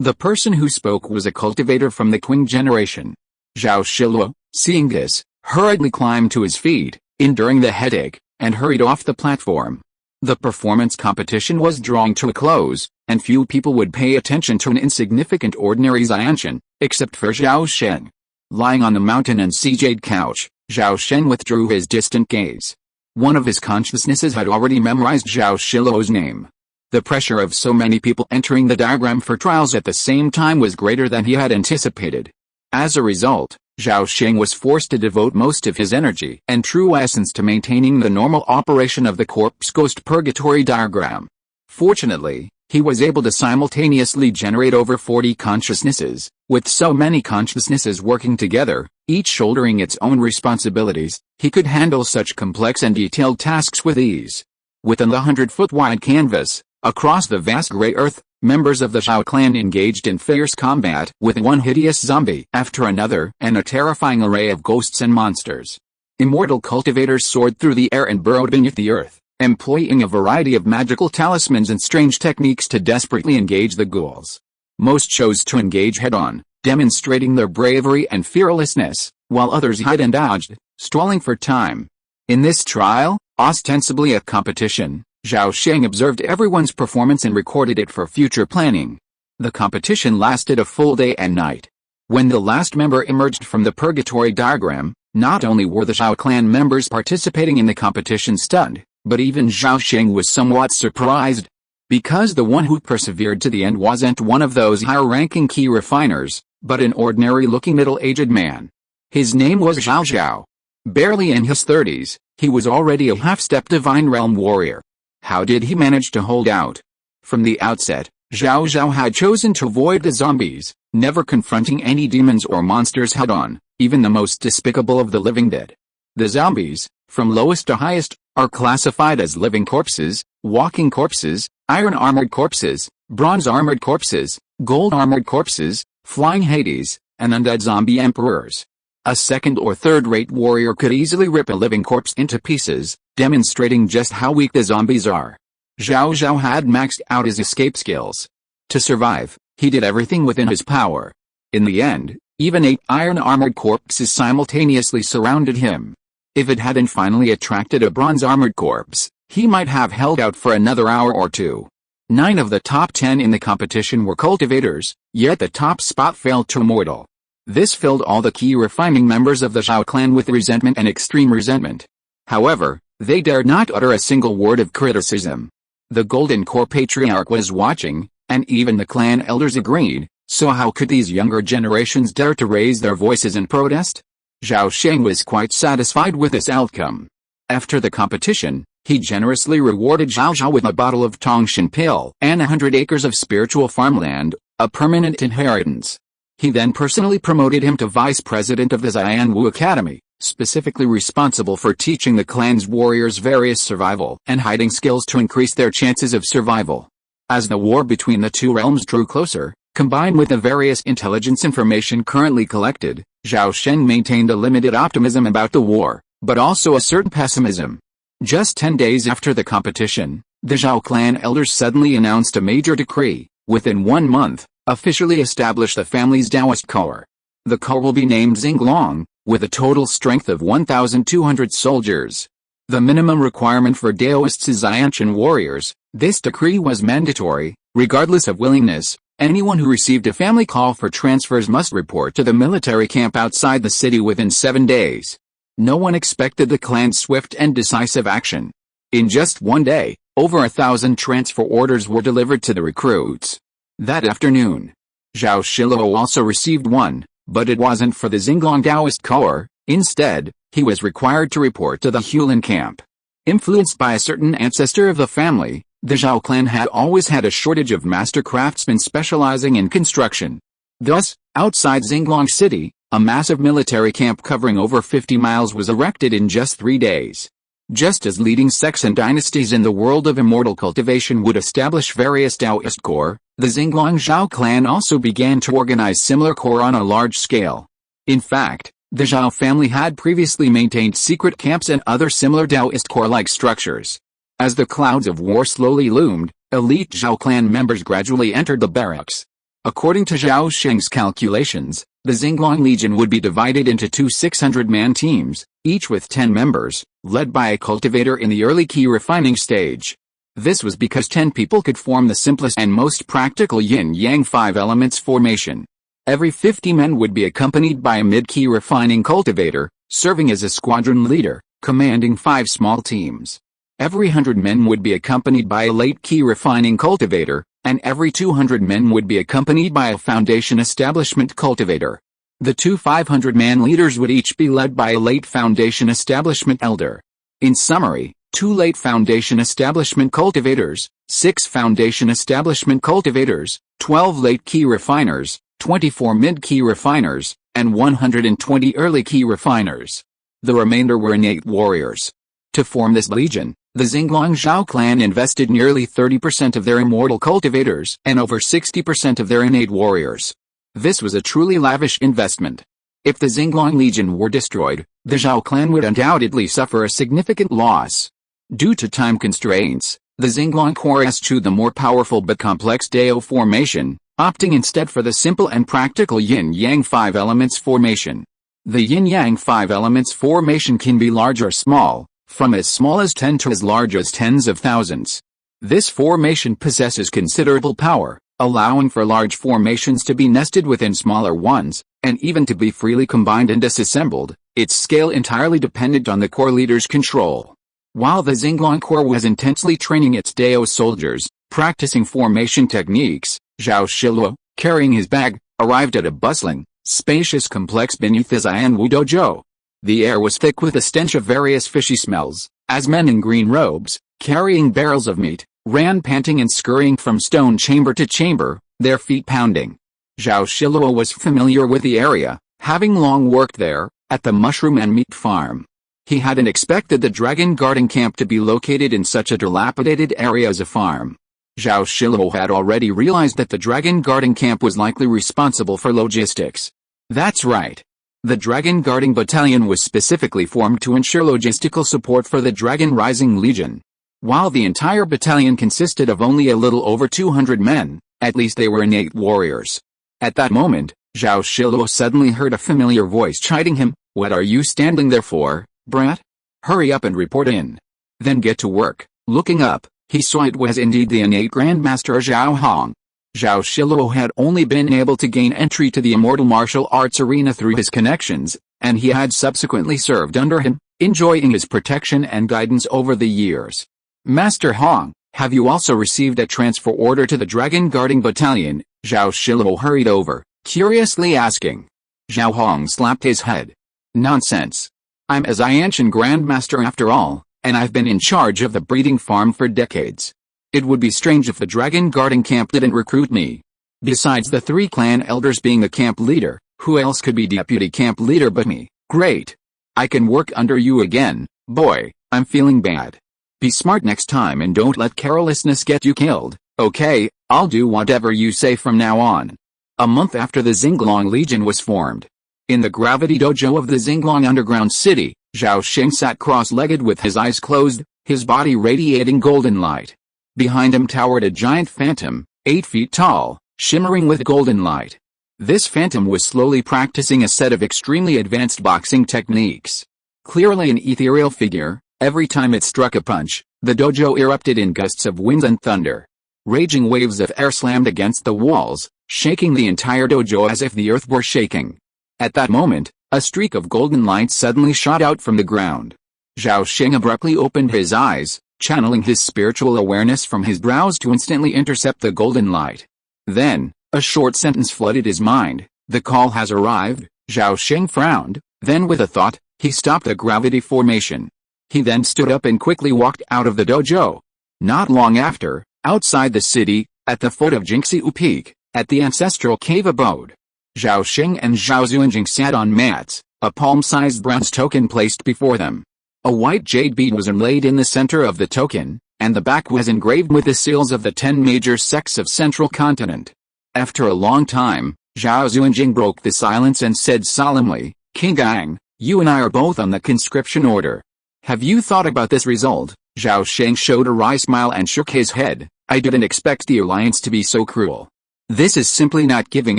The person who spoke was a cultivator from the Qing generation. Zhao Shilo, seeing this, hurriedly climbed to his feet, enduring the headache, and hurried off the platform. The performance competition was drawing to a close, and few people would pay attention to an insignificant ordinary Xianshan, except for Zhao Sheng. Lying on the mountain and sea jade couch, Zhao Sheng withdrew his distant gaze. One of his consciousnesses had already memorized Zhao Shilo's name. The pressure of so many people entering the diagram for trials at the same time was greater than he had anticipated. As a result, Zhao Sheng was forced to devote most of his energy and true essence to maintaining the normal operation of the corpse ghost purgatory diagram. Fortunately, he was able to simultaneously generate over 40 consciousnesses. With so many consciousnesses working together, each shouldering its own responsibilities, he could handle such complex and detailed tasks with ease. Within the 100-foot-wide canvas, across the vast gray earth, members of the Zhao clan engaged in fierce combat with one hideous zombie after another and a terrifying array of ghosts and monsters. Immortal cultivators soared through the air and burrowed beneath the earth, employing a variety of magical talismans and strange techniques to desperately engage the ghouls. Most chose to engage head-on, demonstrating their bravery and fearlessness, while others hid and dodged, stalling for time. In this trial, ostensibly a competition, Zhao Sheng observed everyone's performance and recorded it for future planning. The competition lasted a full day and night. When the last member emerged from the purgatory diagram, not only were the Zhao clan members participating in the competition stunned, but even Zhao Sheng was somewhat surprised. Because the one who persevered to the end wasn't one of those higher-ranking key refiners, but an ordinary-looking middle-aged man. His name was Zhao Zhao. Barely in his 30s, he was already a half-step divine realm warrior. How did he manage to hold out? From the outset, Zhao Zhao had chosen to avoid the zombies, never confronting any demons or monsters head-on, even the most despicable of the living dead. The zombies, from lowest to highest, are classified as living corpses, walking corpses, iron-armored corpses, bronze-armored corpses, gold-armored corpses, flying Hades, and undead zombie emperors. A second or third-rate warrior could easily rip a living corpse into pieces, demonstrating just how weak the zombies are. Zhao Zhao had maxed out his escape skills. To survive, he did everything within his power. In the end, even 8 iron-armored corpses simultaneously surrounded him. If it hadn't finally attracted a bronze-armored corpse, he might have held out for another hour or two. 9 of the top 10 in the competition were cultivators, yet the top spot fell to Immortal. This filled all the key refining members of the Zhao clan with resentment and extreme resentment. However, they dared not utter a single word of criticism. The Golden Core Patriarch was watching, and even the clan elders agreed, so how could these younger generations dare to raise their voices in protest? Zhao Sheng was quite satisfied with this outcome. After the competition, he generously rewarded Zhao Zhao with a bottle of Tongshan pill and 100 acres of spiritual farmland, a permanent inheritance. He then personally promoted him to vice president of the Xianwu Academy, specifically responsible for teaching the clan's warriors various survival and hiding skills to increase their chances of survival. As the war between the two realms drew closer, combined with the various intelligence information currently collected, Zhao Sheng maintained a limited optimism about the war, but also a certain pessimism. Just 10 days after the competition, the Zhao clan elders suddenly announced a major decree: within 1 month, officially establish the family's Taoist core. The core will be named Xinglong, with a total strength of 1,200 soldiers. The minimum requirement for Taoists is Xianqian warriors. This decree was mandatory, regardless of willingness. Anyone who received a family call for transfers must report to the military camp outside the city within 7 days. No one expected the clan's swift and decisive action. In just 1 day, over 1,000 transfer orders were delivered to the recruits. That afternoon, Zhao Shilou also received one, but it wasn't for the Xinglong Taoist Corps. Instead, he was required to report to the Hulan camp. Influenced by a certain ancestor of the family, the Zhao clan had always had a shortage of master craftsmen specializing in construction. Thus, outside Xinglong City, a massive military camp covering over 50 miles was erected in just 3 days. Just as leading sects and dynasties in the world of immortal cultivation would establish various Taoist corps, the Xinglong Zhao clan also began to organize similar corps on a large scale. In fact, the Zhao family had previously maintained secret camps and other similar Taoist corps-like structures. As the clouds of war slowly loomed, elite Zhao clan members gradually entered the barracks. According to Zhao Sheng's calculations, the Xinglong Legion would be divided into 2 600-man teams, each with 10 members, led by a cultivator in the early key refining stage. This was because 10 people could form the simplest and most practical yin-yang 5 elements formation. Every 50 men would be accompanied by a mid-key refining cultivator, serving as a squadron leader, commanding 5 small teams. Every 100 men would be accompanied by a late key refining cultivator, and every 200 men would be accompanied by a foundation establishment cultivator. The 2 500-man leaders would each be led by a late foundation establishment elder. In summary, 2 late foundation establishment cultivators, 6 foundation establishment cultivators, 12 late key refiners, 24 mid-key refiners, and 120 early key refiners. The remainder were innate warriors. To form this legion, the Xinglong Zhao clan invested nearly 30% of their immortal cultivators and over 60% of their innate warriors. This was a truly lavish investment. If the Xinglong Legion were destroyed, the Zhao clan would undoubtedly suffer a significant loss. Due to time constraints, the Xinglong Corps eschewed the more powerful but complex Dao formation, opting instead for the simple and practical Yin-Yang 5 elements formation. The Yin-Yang 5 elements formation can be large or small, from as small as 10 to as large as tens of thousands. This formation possesses considerable power, allowing for large formations to be nested within smaller ones, and even to be freely combined and disassembled, its scale entirely dependent on the core leader's control. While the Xinglong Corps was intensely training its Dao soldiers, practicing formation techniques, Zhao Sheng, carrying his bag, arrived at a bustling, spacious complex beneath the Xianwu dojo. The air was thick with the stench of various fishy smells, as men in green robes, carrying barrels of meat, ran panting and scurrying from stone chamber to chamber, their feet pounding. Zhao Sheng was familiar with the area, having long worked there, at the mushroom and meat farm. He hadn't expected the dragon guarding camp to be located in such a dilapidated area as a farm. Zhao Sheng had already realized that the dragon guarding camp was likely responsible for logistics. That's right. The Dragon Guarding Battalion was specifically formed to ensure logistical support for the Dragon Rising Legion. While the entire battalion consisted of only a little over 200 men, at least they were innate warriors. At that moment, Zhao Sheng suddenly heard a familiar voice chiding him, "What are you standing there for, brat? Hurry up and report in. Then get to work." Looking up, he saw it was indeed the innate Grandmaster Zhao Hong. Zhao Sheng had only been able to gain entry to the immortal martial arts arena through his connections, and he had subsequently served under him, enjoying his protection and guidance over the years. "Master Hong, have you also received a transfer order to the Dragon Guarding Battalion?" Zhao Sheng hurried over, curiously asking. Zhao Hong slapped his head. "Nonsense. I'm a Xiantian Grandmaster after all, and I've been in charge of the breeding farm for decades. It would be strange if the Dragon Guarding camp didn't recruit me. Besides the 3 clan elders being the camp leader, who else could be deputy camp leader but me? Great. I can work under you again, boy. I'm feeling bad. Be smart next time and don't let carelessness get you killed, okay? I'll do whatever you say from now on." A month after the Xinglong Legion was formed. In the Gravity Dojo of the Xinglong Underground City, Zhao Sheng sat cross-legged with his eyes closed, his body radiating golden light. Behind him towered a giant phantom, 8 feet tall, shimmering with golden light. This phantom was slowly practicing a set of extremely advanced boxing techniques. Clearly an ethereal figure, every time it struck a punch, the dojo erupted in gusts of wind and thunder. Raging waves of air slammed against the walls, shaking the entire dojo as if the earth were shaking. At that moment, a streak of golden light suddenly shot out from the ground. Zhao Sheng abruptly opened his eyes, channeling his spiritual awareness from his brows to instantly intercept the golden light. Then, a short sentence flooded his mind. "The call has arrived." Zhao Sheng frowned, then with a thought, he stopped the gravity formation. He then stood up and quickly walked out of the dojo. Not long after, outside the city, at the foot of Jingxiu Peak, at the ancestral cave abode, Zhao Sheng and Zhao Xuanjing sat on mats, a palm-sized bronze token placed before them. A white jade bead was inlaid in the center of the token, and the back was engraved with the seals of the 10 major sects of Central Continent. After a long time, Zhao Xuanjing broke the silence and said solemnly, "King Gang, you and I are both on the conscription order. Have you thought about this result?" Zhao Sheng showed a wry smile and shook his head. "I didn't expect the alliance to be so cruel. This is simply not giving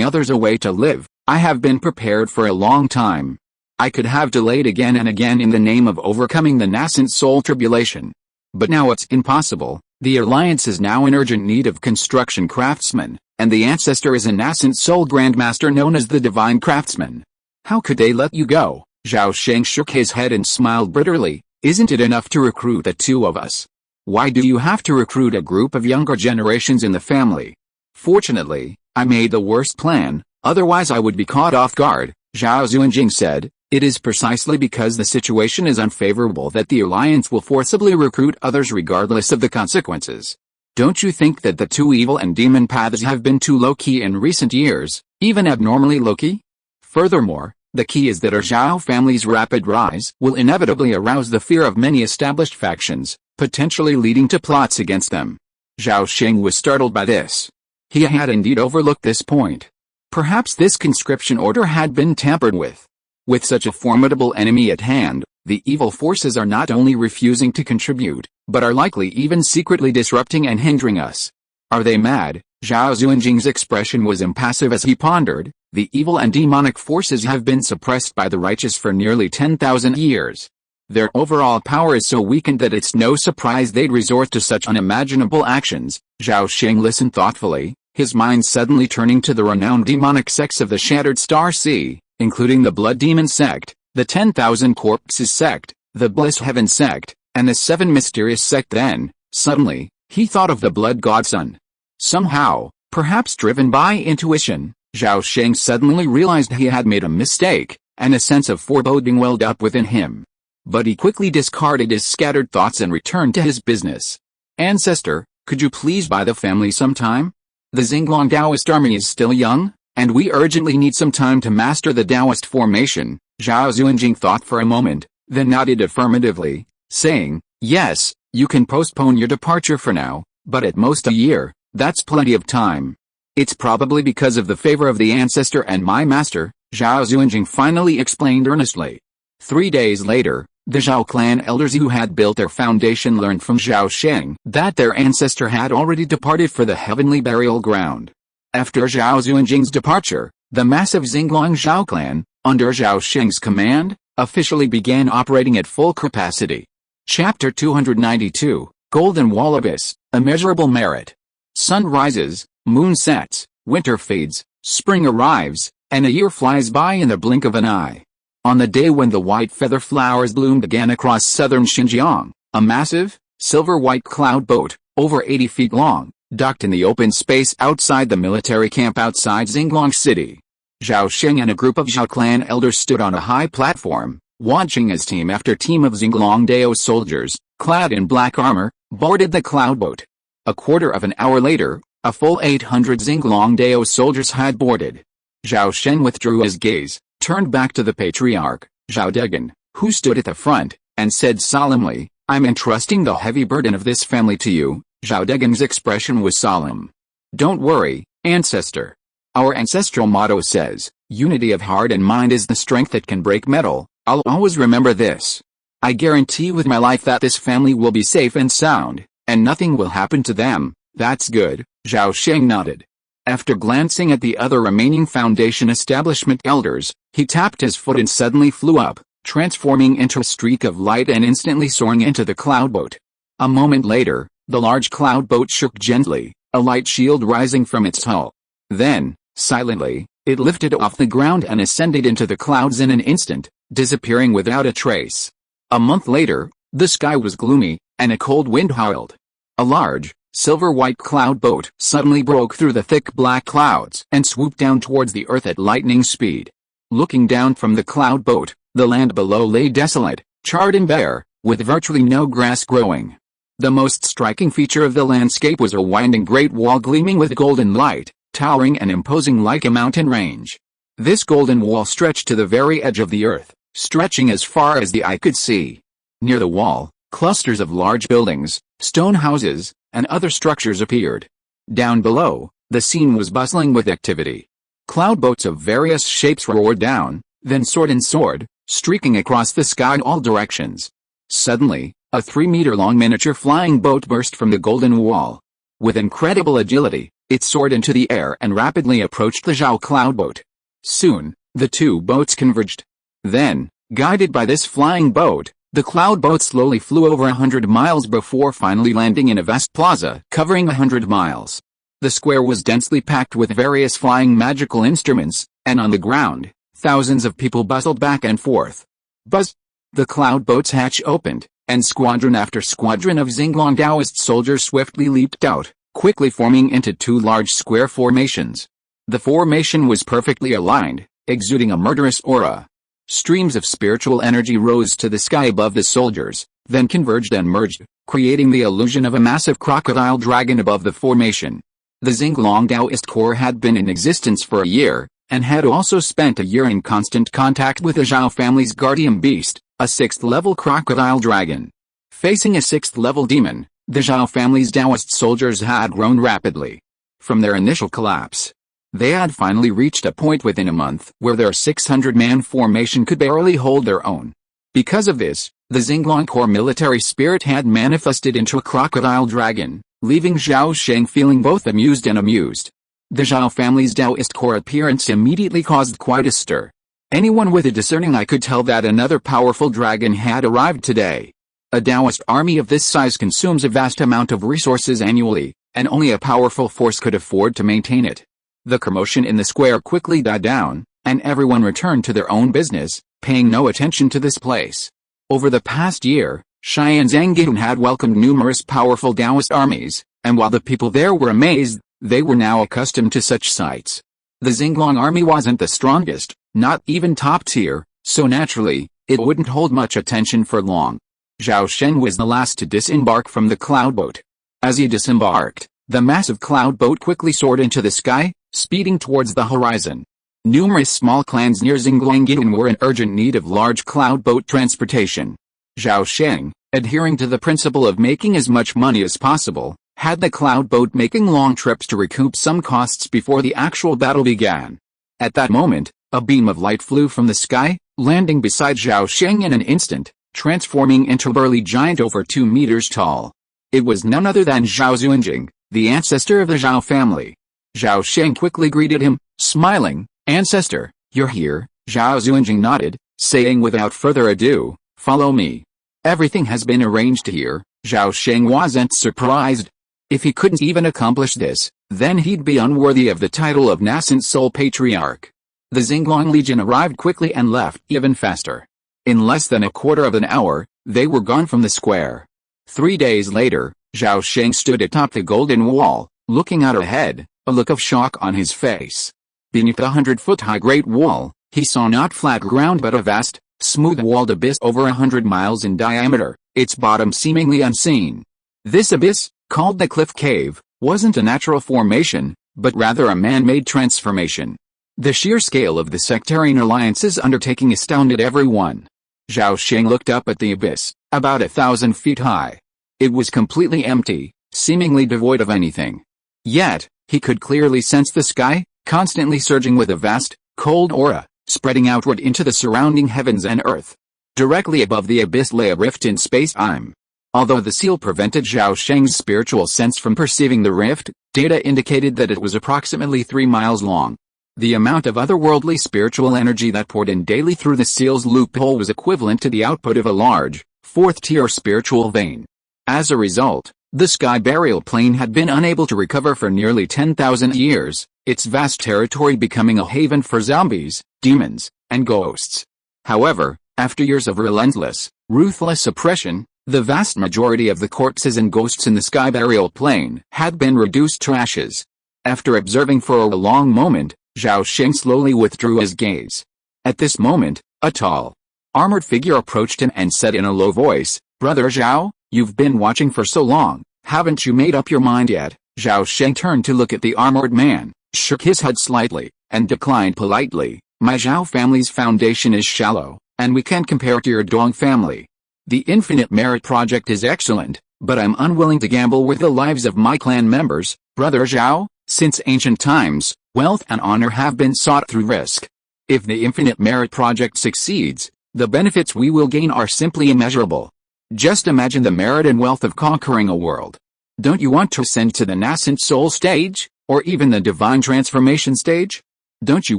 others a way to live. I have been prepared for a long time. I could have delayed again and again in the name of overcoming the nascent soul tribulation. But now it's impossible. The alliance is now in urgent need of construction craftsmen, and the ancestor is a nascent soul grandmaster known as the divine craftsman. How could they let you go?" Zhao Sheng shook his head and smiled bitterly. "Isn't it enough to recruit the 2 of us? Why do you have to recruit a group of younger generations in the family?" "Fortunately, I made the worst plan, otherwise I would be caught off guard," Zhao Xuanjing said. "It is precisely because the situation is unfavorable that the alliance will forcibly recruit others regardless of the consequences. Don't you think that the 2 evil and demon paths have been too low-key in recent years, even abnormally low-key? Furthermore, the key is that our Zhao family's rapid rise will inevitably arouse the fear of many established factions, potentially leading to plots against them." Zhao Sheng was startled by this. He had indeed overlooked this point. Perhaps this conscription order had been tampered with. With such a formidable enemy at hand, the evil forces are not only refusing to contribute, but are likely even secretly disrupting and hindering us. Are they mad? Zhao Xuanjing's expression was impassive as he pondered. The evil and demonic forces have been suppressed by the righteous for nearly 10,000 years. Their overall power is so weakened that it's no surprise they'd resort to such unimaginable actions. Zhao Sheng listened thoughtfully, his mind suddenly turning to the renowned demonic sects of the Shattered Star Sea, including the Blood Demon sect, the 10,000 Corpses sect, the Bliss Heaven sect, and the 7 Mysterious sect. Then, suddenly, he thought of the Blood Godson. Somehow, perhaps driven by intuition, Zhao Sheng suddenly realized he had made a mistake, and a sense of foreboding welled up within him. But he quickly discarded his scattered thoughts and returned to his business. Ancestor, could you please buy the family some time? The Xinglong Taoist army is still young, and we urgently need some time to master the Taoist formation. Zhao Xuanjing thought for a moment, then nodded affirmatively, saying, yes, you can postpone your departure for now, but at most a year, that's plenty of time. It's probably because of the favor of the ancestor and my master, Zhao Xuanjing finally explained earnestly. 3 days later, the Zhao clan elders who had built their foundation learned from Zhao Sheng that their ancestor had already departed for the heavenly burial ground. After Zhao Xuanjing's departure, the massive Xinglong Zhao clan, under Zhao Sheng's command, officially began operating at full capacity. Chapter 292, Golden Wall Abyss, Immeasurable Merit. Sun rises, moon sets, winter fades, spring arrives, and a year flies by in the blink of an eye. On the day when the white feather flowers bloomed again across southern Xinjiang, a massive, silver-white cloud boat, over 80 feet long, docked in the open space outside the military camp outside Xinglong City. Zhao Sheng and a group of Zhao clan elders stood on a high platform, watching as team after team of Xinglong Dao soldiers, clad in black armor, boarded the cloud boat. A quarter of an hour later, a full 800 Xinglong Dao soldiers had boarded. Zhao Sheng withdrew his gaze, turned back to the patriarch, Zhao Degan, who stood at the front, and said solemnly, I'm entrusting the heavy burden of this family to you. Zhao Degan's expression was solemn. Don't worry, ancestor. Our ancestral motto says, unity of heart and mind is the strength that can break metal. I'll always remember this. I guarantee with my life that this family will be safe and sound, and nothing will happen to them. That's good, Zhao Sheng nodded. After glancing at the other remaining Foundation establishment elders, he tapped his foot and suddenly flew up, transforming into a streak of light and instantly soaring into the cloud boat. A moment later, the large cloud boat shook gently, a light shield rising from its hull. Then, silently, it lifted off the ground and ascended into the clouds in an instant, disappearing without a trace. A month later, the sky was gloomy, and a cold wind howled. A large, silver-white cloud boat suddenly broke through the thick black clouds and swooped down towards the earth at lightning speed. Looking down from the cloud boat, the land below lay desolate, charred and bare, with virtually no grass growing. The most striking feature of the landscape was a winding great wall gleaming with golden light, towering and imposing like a mountain range. This golden wall stretched to the very edge of the earth, stretching as far as the eye could see. Near the wall, clusters of large buildings, stone houses, and other structures appeared. Down below, the scene was bustling with activity. Cloud boats of various shapes roared down, then soared and soared, streaking across the sky in all directions. Suddenly, a 3-meter-long miniature flying boat burst from the golden wall. With incredible agility, it soared into the air and rapidly approached the Zhao cloud boat. Soon, the two boats converged. Then, guided by this flying boat, the cloud boat slowly flew over 100 miles before finally landing in a vast plaza covering 100 miles. The square was densely packed with various flying magical instruments, and on the ground, thousands of people bustled back and forth. Buzz! The cloud boat's hatch opened, and squadron after squadron of Xinglong Taoist soldiers swiftly leaped out, quickly forming into two large square formations. The formation was perfectly aligned, exuding a murderous aura. Streams of spiritual energy rose to the sky above the soldiers, then converged and merged, creating the illusion of a massive crocodile dragon above the formation. The Xinglong Taoist Corps had been in existence for a year, and had also spent a year in constant contact with the Zhao family's guardian beast, a 6th-level crocodile dragon. Facing a 6th-level demon, the Zhao family's Taoist soldiers had grown rapidly. From their initial collapse, they had finally reached a point within a month where their 600-man formation could barely hold their own. Because of this, the Xinglong Corps military spirit had manifested into a crocodile dragon, leaving Zhao Sheng feeling both amused and amused. The Zhao family's Taoist Corps appearance immediately caused quite a stir. Anyone with a discerning eye could tell that another powerful dragon had arrived today. A Taoist army of this size consumes a vast amount of resources annually, and only a powerful force could afford to maintain it. The commotion in the square quickly died down, and everyone returned to their own business, paying no attention to this place. Over the past year, Xianzhang had welcomed numerous powerful Taoist armies, and while the people there were amazed, they were now accustomed to such sights. The Xinglong army wasn't the strongest, not even top tier, so naturally, it wouldn't hold much attention for long. Zhao Sheng was the last to disembark from the cloud boat. As he disembarked, the massive cloud boat quickly soared into the sky, speeding towards the horizon. Numerous small clans near Xinglong were in urgent need of large cloud boat transportation. Zhao Sheng, adhering to the principle of making as much money as possible, had the cloud boat making long trips to recoup some costs before the actual battle began. At that moment, a beam of light flew from the sky, landing beside Zhao Sheng in an instant, transforming into a burly giant over 2 meters tall. It was none other than Zhao Zunjing, the ancestor of the Zhao family. Zhao Sheng quickly greeted him, smiling, "Ancestor, you're here." Zhao Zunjing nodded, saying without further ado, "Follow me." Everything has been arranged here. Zhao Sheng wasn't surprised. If he couldn't even accomplish this, then he'd be unworthy of the title of nascent soul patriarch. The Xinglong Legion arrived quickly and left even faster. In less than a quarter of an hour, they were gone from the square. 3 days later, Zhao Sheng stood atop the golden wall, looking out ahead, a look of shock on his face. Beneath the 100-foot-high Great Wall, he saw not flat ground but a vast, smooth-walled abyss over 100 miles in diameter, its bottom seemingly unseen. This abyss, called the Cliff Cave, wasn't a natural formation, but rather a man-made transformation. The sheer scale of the sectarian alliance's undertaking astounded everyone. Zhao Sheng looked up at the abyss, about 1,000 feet high. It was completely empty, seemingly devoid of anything. Yet, he could clearly sense the sky, constantly surging with a vast, cold aura, spreading outward into the surrounding heavens and earth. Directly above the abyss lay a rift in space-time. Although the seal prevented Zhao Sheng's spiritual sense from perceiving the rift, data indicated that it was approximately 3 miles long. The amount of otherworldly spiritual energy that poured in daily through the seal's loophole was equivalent to the output of a large, 4th-tier spiritual vein. As a result, the sky burial plane had been unable to recover for nearly 10,000 years, its vast territory becoming a haven for zombies, demons, and ghosts. However, after years of relentless, ruthless oppression, the vast majority of the corpses and ghosts in the sky burial plane had been reduced to ashes. After observing for a long moment, Zhao Sheng slowly withdrew his gaze. At this moment, a tall, armored figure approached him and said in a low voice, "Brother Zhao, you've been watching for so long, haven't you made up your mind yet?" Zhao Sheng turned to look at the armored man, shook his head slightly, and declined politely, "My Zhao family's foundation is shallow, and we can't compare to your Dong family. The Infinite Merit Project is excellent, but I'm unwilling to gamble with the lives of my clan members, Brother Zhao. Since ancient times, wealth and honor have been sought through risk. If the Infinite Merit Project succeeds, the benefits we will gain are simply immeasurable. Just imagine the merit and wealth of conquering a world. Don't you want to ascend to the nascent soul stage, or even the divine transformation stage? Don't you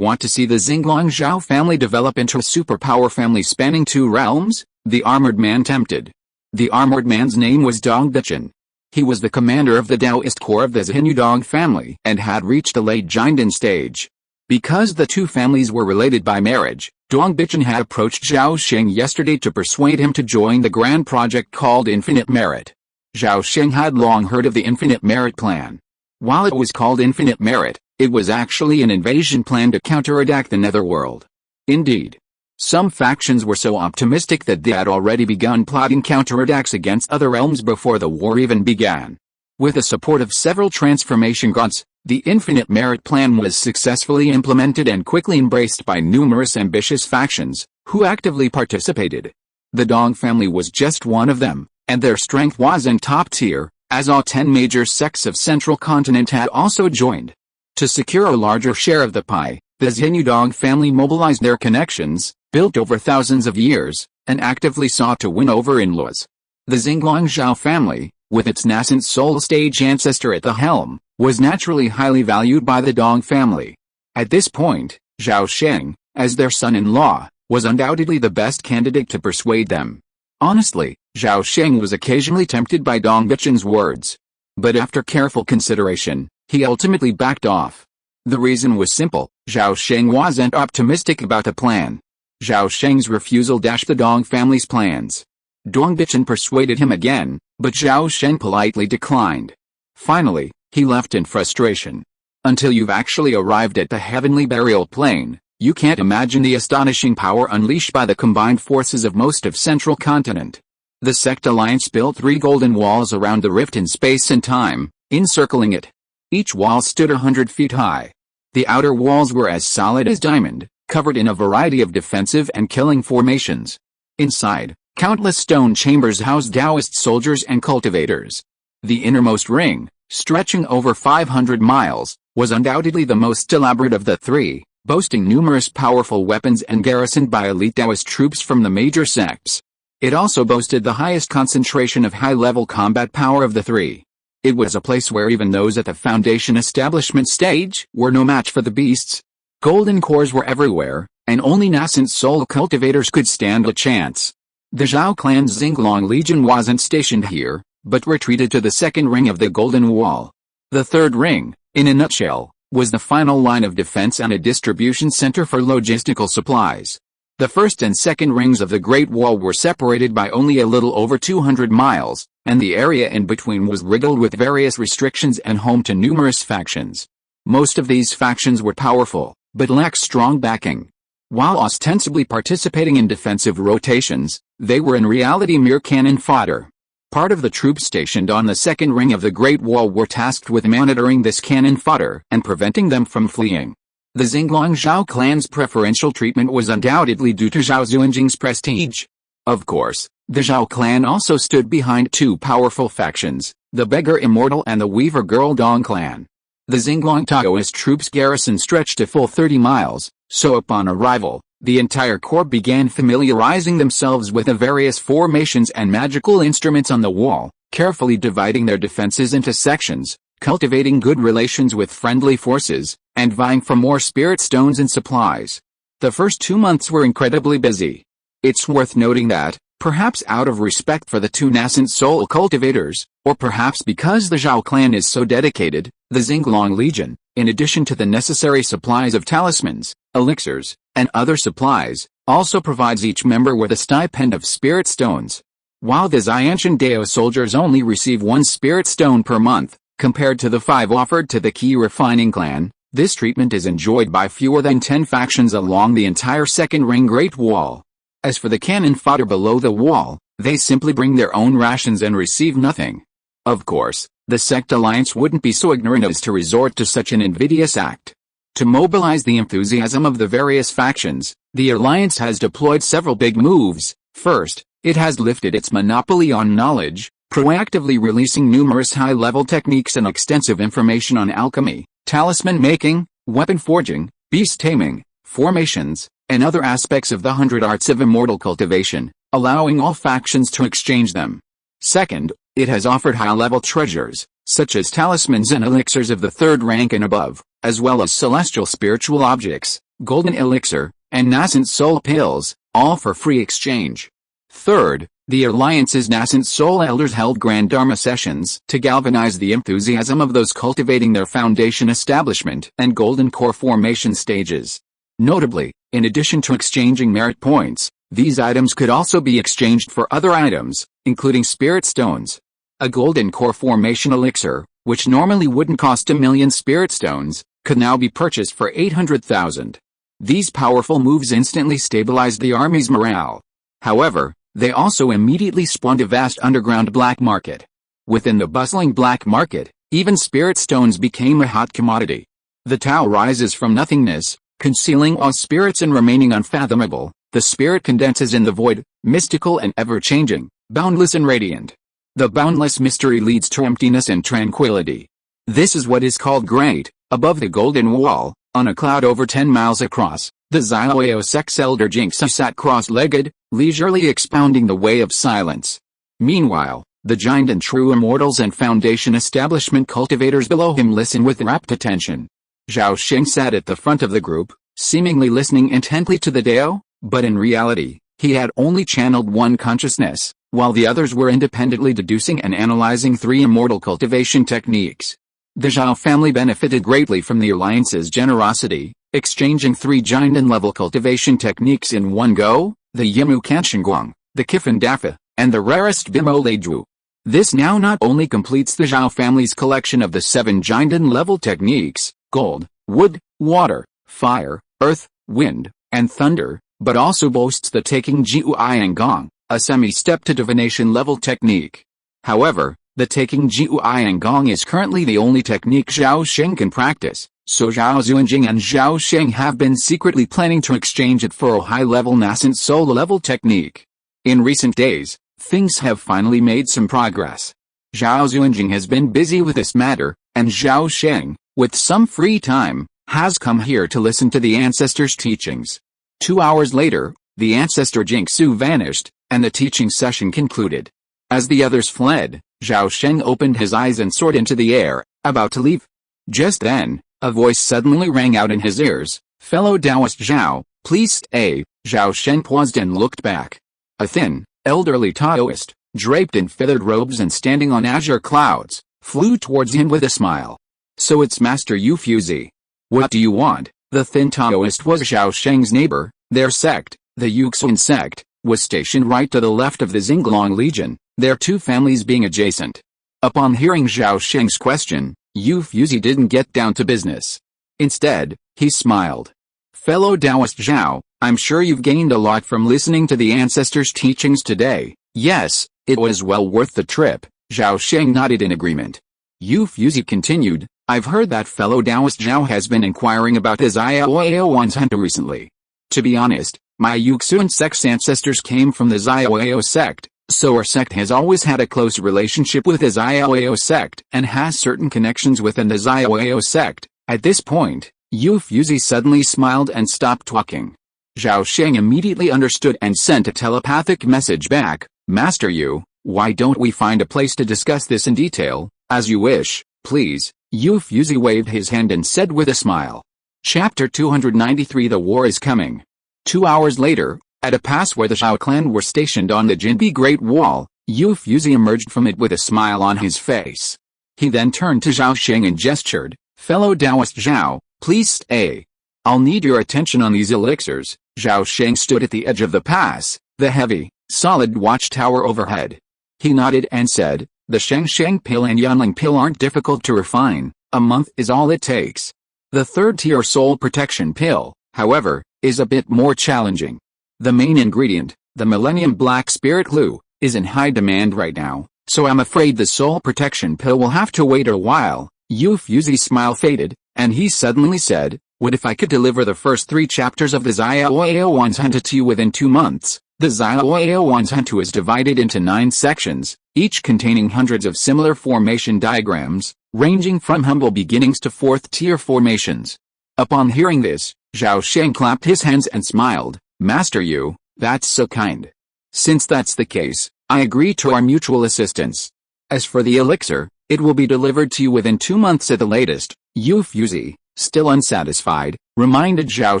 want to see the Xinglong Zhao family develop into a superpower family spanning 2 realms?" The armored man tempted. The armored man's name was Dong Bichen. He was the commander of the Taoist core of the Zhenyu Dong family and had reached the late Jinden stage. Because the 2 families were related by marriage, Dong Bichen had approached Zhao Sheng yesterday to persuade him to join the grand project called Infinite Merit. Zhao Sheng had long heard of the Infinite Merit plan. While it was called Infinite Merit, it was actually an invasion plan to counterattack the Netherworld. Indeed, some factions were so optimistic that they had already begun plotting counterattacks against other realms before the war even began. With the support of several transformation gods, the Infinite Merit plan was successfully implemented and quickly embraced by numerous ambitious factions, who actively participated. The Dong family was just one of them, and their strength wasn't top tier, as all 10 major sects of Central Continent had also joined. To secure a larger share of the pie, the Zhenyu Dong family mobilized their connections, built over thousands of years, and actively sought to win over in-laws. The Xinglong Zhao family, with its nascent soul stage ancestor at the helm, was naturally highly valued by the Dong family. At this point, Zhao Sheng, as their son-in-law, was undoubtedly the best candidate to persuade them. Honestly, Zhao Sheng was occasionally tempted by Dong Bichen's words. But after careful consideration, he ultimately backed off. The reason was simple: Zhao Sheng wasn't optimistic about the plan. Zhao Sheng's refusal dashed the Dong family's plans. Dong Bichen persuaded him again, but Zhao Sheng politely declined. Finally, he left in frustration. Until you've actually arrived at the heavenly burial plane, you can't imagine the astonishing power unleashed by the combined forces of most of Central Continent. The Sect Alliance built 3 golden walls around the rift in space and time, encircling it. Each wall stood 100 feet high. The outer walls were as solid as diamond, covered in a variety of defensive and killing formations. Inside, countless stone chambers housed Taoist soldiers and cultivators. The innermost ring, stretching over 500 miles, was undoubtedly the most elaborate of the 3, boasting numerous powerful weapons and garrisoned by elite Taoist troops from the major sects. It also boasted the highest concentration of high-level combat power of the 3. It was a place where even those at the Foundation establishment stage were no match for the beasts. Golden cores were everywhere, and only nascent soul cultivators could stand a chance. The Zhao clan's Xinglong Legion wasn't stationed here, but retreated to the second ring of the Golden Wall. The third ring, in a nutshell, was the final line of defense and a distribution center for logistical supplies. The first and second rings of the Great Wall were separated by only a little over 200 miles, and the area in between was riddled with various restrictions and home to numerous factions. Most of these factions were powerful, but lacked strong backing. While ostensibly participating in defensive rotations, they were in reality mere cannon fodder. Part of the troops stationed on the second ring of the Great Wall were tasked with monitoring this cannon fodder and preventing them from fleeing. The Xinglong Zhao clan's preferential treatment was undoubtedly due to Zhao Xuanjing's prestige. Of course, the Zhao clan also stood behind 2 powerful factions, the Beggar Immortal and the Weaver Girl Dong clan. The Xinglong Taoist troops' garrison stretched a full 30 miles, so upon arrival, the entire corps began familiarizing themselves with the various formations and magical instruments on the wall, carefully dividing their defenses into sections, cultivating good relations with friendly forces, and vying for more spirit stones and supplies. The first 2 months were incredibly busy. It's worth noting that, perhaps out of respect for the 2 nascent soul cultivators, or perhaps because the Zhao clan is so dedicated, the Xinglong Legion, in addition to the necessary supplies of talismans, elixirs, and other supplies, also provides each member with a stipend of spirit stones. While the Xianshan Dao soldiers only receive 1 spirit stone per month, compared to the 5 offered to the Qi Refining clan, this treatment is enjoyed by fewer than 10 factions along the entire second ring Great Wall. As for the cannon fodder below the wall, they simply bring their own rations and receive nothing. Of course, the Sect Alliance wouldn't be so ignorant as to resort to such an invidious act. To mobilize the enthusiasm of the various factions, the Alliance has deployed several big moves. First, it has lifted its monopoly on knowledge, proactively releasing numerous high-level techniques and extensive information on alchemy, talisman making, weapon forging, beast taming, formations, and other aspects of the 100 arts of immortal cultivation, allowing all factions to exchange them. Second, it has offered high-level treasures, such as talismans and elixirs of the 3rd rank and above, as well as celestial spiritual objects, golden elixir, and nascent soul pills, all for free exchange. Third, the Alliance's nascent soul elders held grand dharma sessions to galvanize the enthusiasm of those cultivating their foundation establishment and golden core formation stages. Notably, in addition to exchanging merit points, these items could also be exchanged for other items, including spirit stones. A golden core formation elixir, which normally wouldn't cost 1,000,000 spirit stones, could now be purchased for 800,000. These powerful moves instantly stabilized the army's morale. However, they also immediately spawned a vast underground black market. Within the bustling black market, even spirit stones became a hot commodity. The Tao rises from nothingness, concealing all spirits and remaining unfathomable. The spirit condenses in the void, mystical and ever-changing, boundless and radiant. The boundless mystery leads to emptiness and tranquility. This is what is called great. Above the Golden Wall, on a cloud over 10 miles across, the Xiaoyao sect's elder Jinxia sat cross-legged, leisurely expounding the way of silence. Meanwhile, the giant and true immortals and foundation establishment cultivators below him listened with rapt attention. Zhao Sheng sat at the front of the group, seemingly listening intently to the Dao, but in reality, he had only channeled one consciousness, while the others were independently deducing and analyzing 3 immortal cultivation techniques. The Zhao family benefited greatly from the alliance's generosity, exchanging 3 Jinden-level cultivation techniques in one go, the Yimu Kanshengguang, the Kifan Dafa, and the rarest Bimo Leidru. This now not only completes the Zhao family's collection of the 7 Jinden-level techniques, gold, wood, water, fire, earth, wind, and thunder, but also boasts the taking Jiu Gong, a semi-step to divination-level technique. However, the taking Jiu Gong is currently the only technique Zhao Sheng can practice, so Zhao Xuanjing and Zhao Sheng have been secretly planning to exchange it for a high-level nascent soul-level technique. In recent days, things have finally made some progress. Zhao Xuanjing has been busy with this matter, and Zhao Sheng, with some free time, has come here to listen to the ancestors' teachings. 2 hours later, the ancestor Jingsu vanished, and the teaching session concluded. As the others fled, Zhao Sheng opened his eyes and soared into the air, about to leave. Just then, a voice suddenly rang out in his ears, "Fellow Taoist Zhao, please stay." Zhao Sheng paused and looked back. A thin, elderly Taoist, draped in feathered robes and standing on azure clouds, flew towards him with a smile. "So it's Master Yu Fuzi. What do you want?" The thin Taoist was Zhao Sheng's neighbor. Their sect, the Yuxun sect, was stationed right to the left of the Xinglong Legion, their 2 families being adjacent. Upon hearing Zhao Sheng's question, Yu Fuzi didn't get down to business. Instead, he smiled. "Fellow Taoist Zhao, I'm sure you've gained a lot from listening to the ancestors' teachings today." "Yes, it was well worth the trip," Zhao Sheng nodded in agreement. Yu Fuzi continued, "I've heard that fellow Taoist Zhao has been inquiring about his Xiaoyao's hunter recently. To be honest, my Yuxun sect's ancestors came from the Xiaoyao sect, so our sect has always had a close relationship with the Xiaoyao sect and has certain connections within the Xiaoyao sect." At this point, Yu Fuzi suddenly smiled and stopped talking. Zhao Sheng immediately understood and sent a telepathic message back, "Master Yu, why don't we find a place to discuss this in detail?" "As you wish, please." Yu Fuzi waved his hand and said with a smile. Chapter 293 The War is Coming. 2 hours later, at a pass where the Zhao clan were stationed on the Jinbi Great Wall, Yu Fuzi emerged from it with a smile on his face. He then turned to Zhao Sheng and gestured, "Fellow Taoist Zhao, please stay. I'll need your attention on these elixirs." Zhao Sheng stood at the edge of the pass, the heavy, solid watchtower overhead. He nodded and said, "The Sheng pill and Yunling pill aren't difficult to refine, a month is all it takes. The 3rd-tier soul protection pill, however, is a bit more challenging. The main ingredient, the Millennium Black Spirit Glue, is in high demand right now, so I'm afraid the soul protection pill will have to wait a while." Yu Fuzi's smile faded, and he suddenly said, "What if I could deliver the first 3 chapters of the Xiaoyao's Hunter to you within 2 months? The Xiaoyao's Hunter is divided into 9 sections, each containing hundreds of similar formation diagrams, ranging from humble beginnings to 4th-tier formations." Upon hearing this, Zhao Sheng clapped his hands and smiled, "Master Yu, that's so kind. Since that's the case, I agree to our mutual assistance. As for the elixir, it will be delivered to you within 2 months at the latest." Yu Fuzi, still unsatisfied, reminded Zhao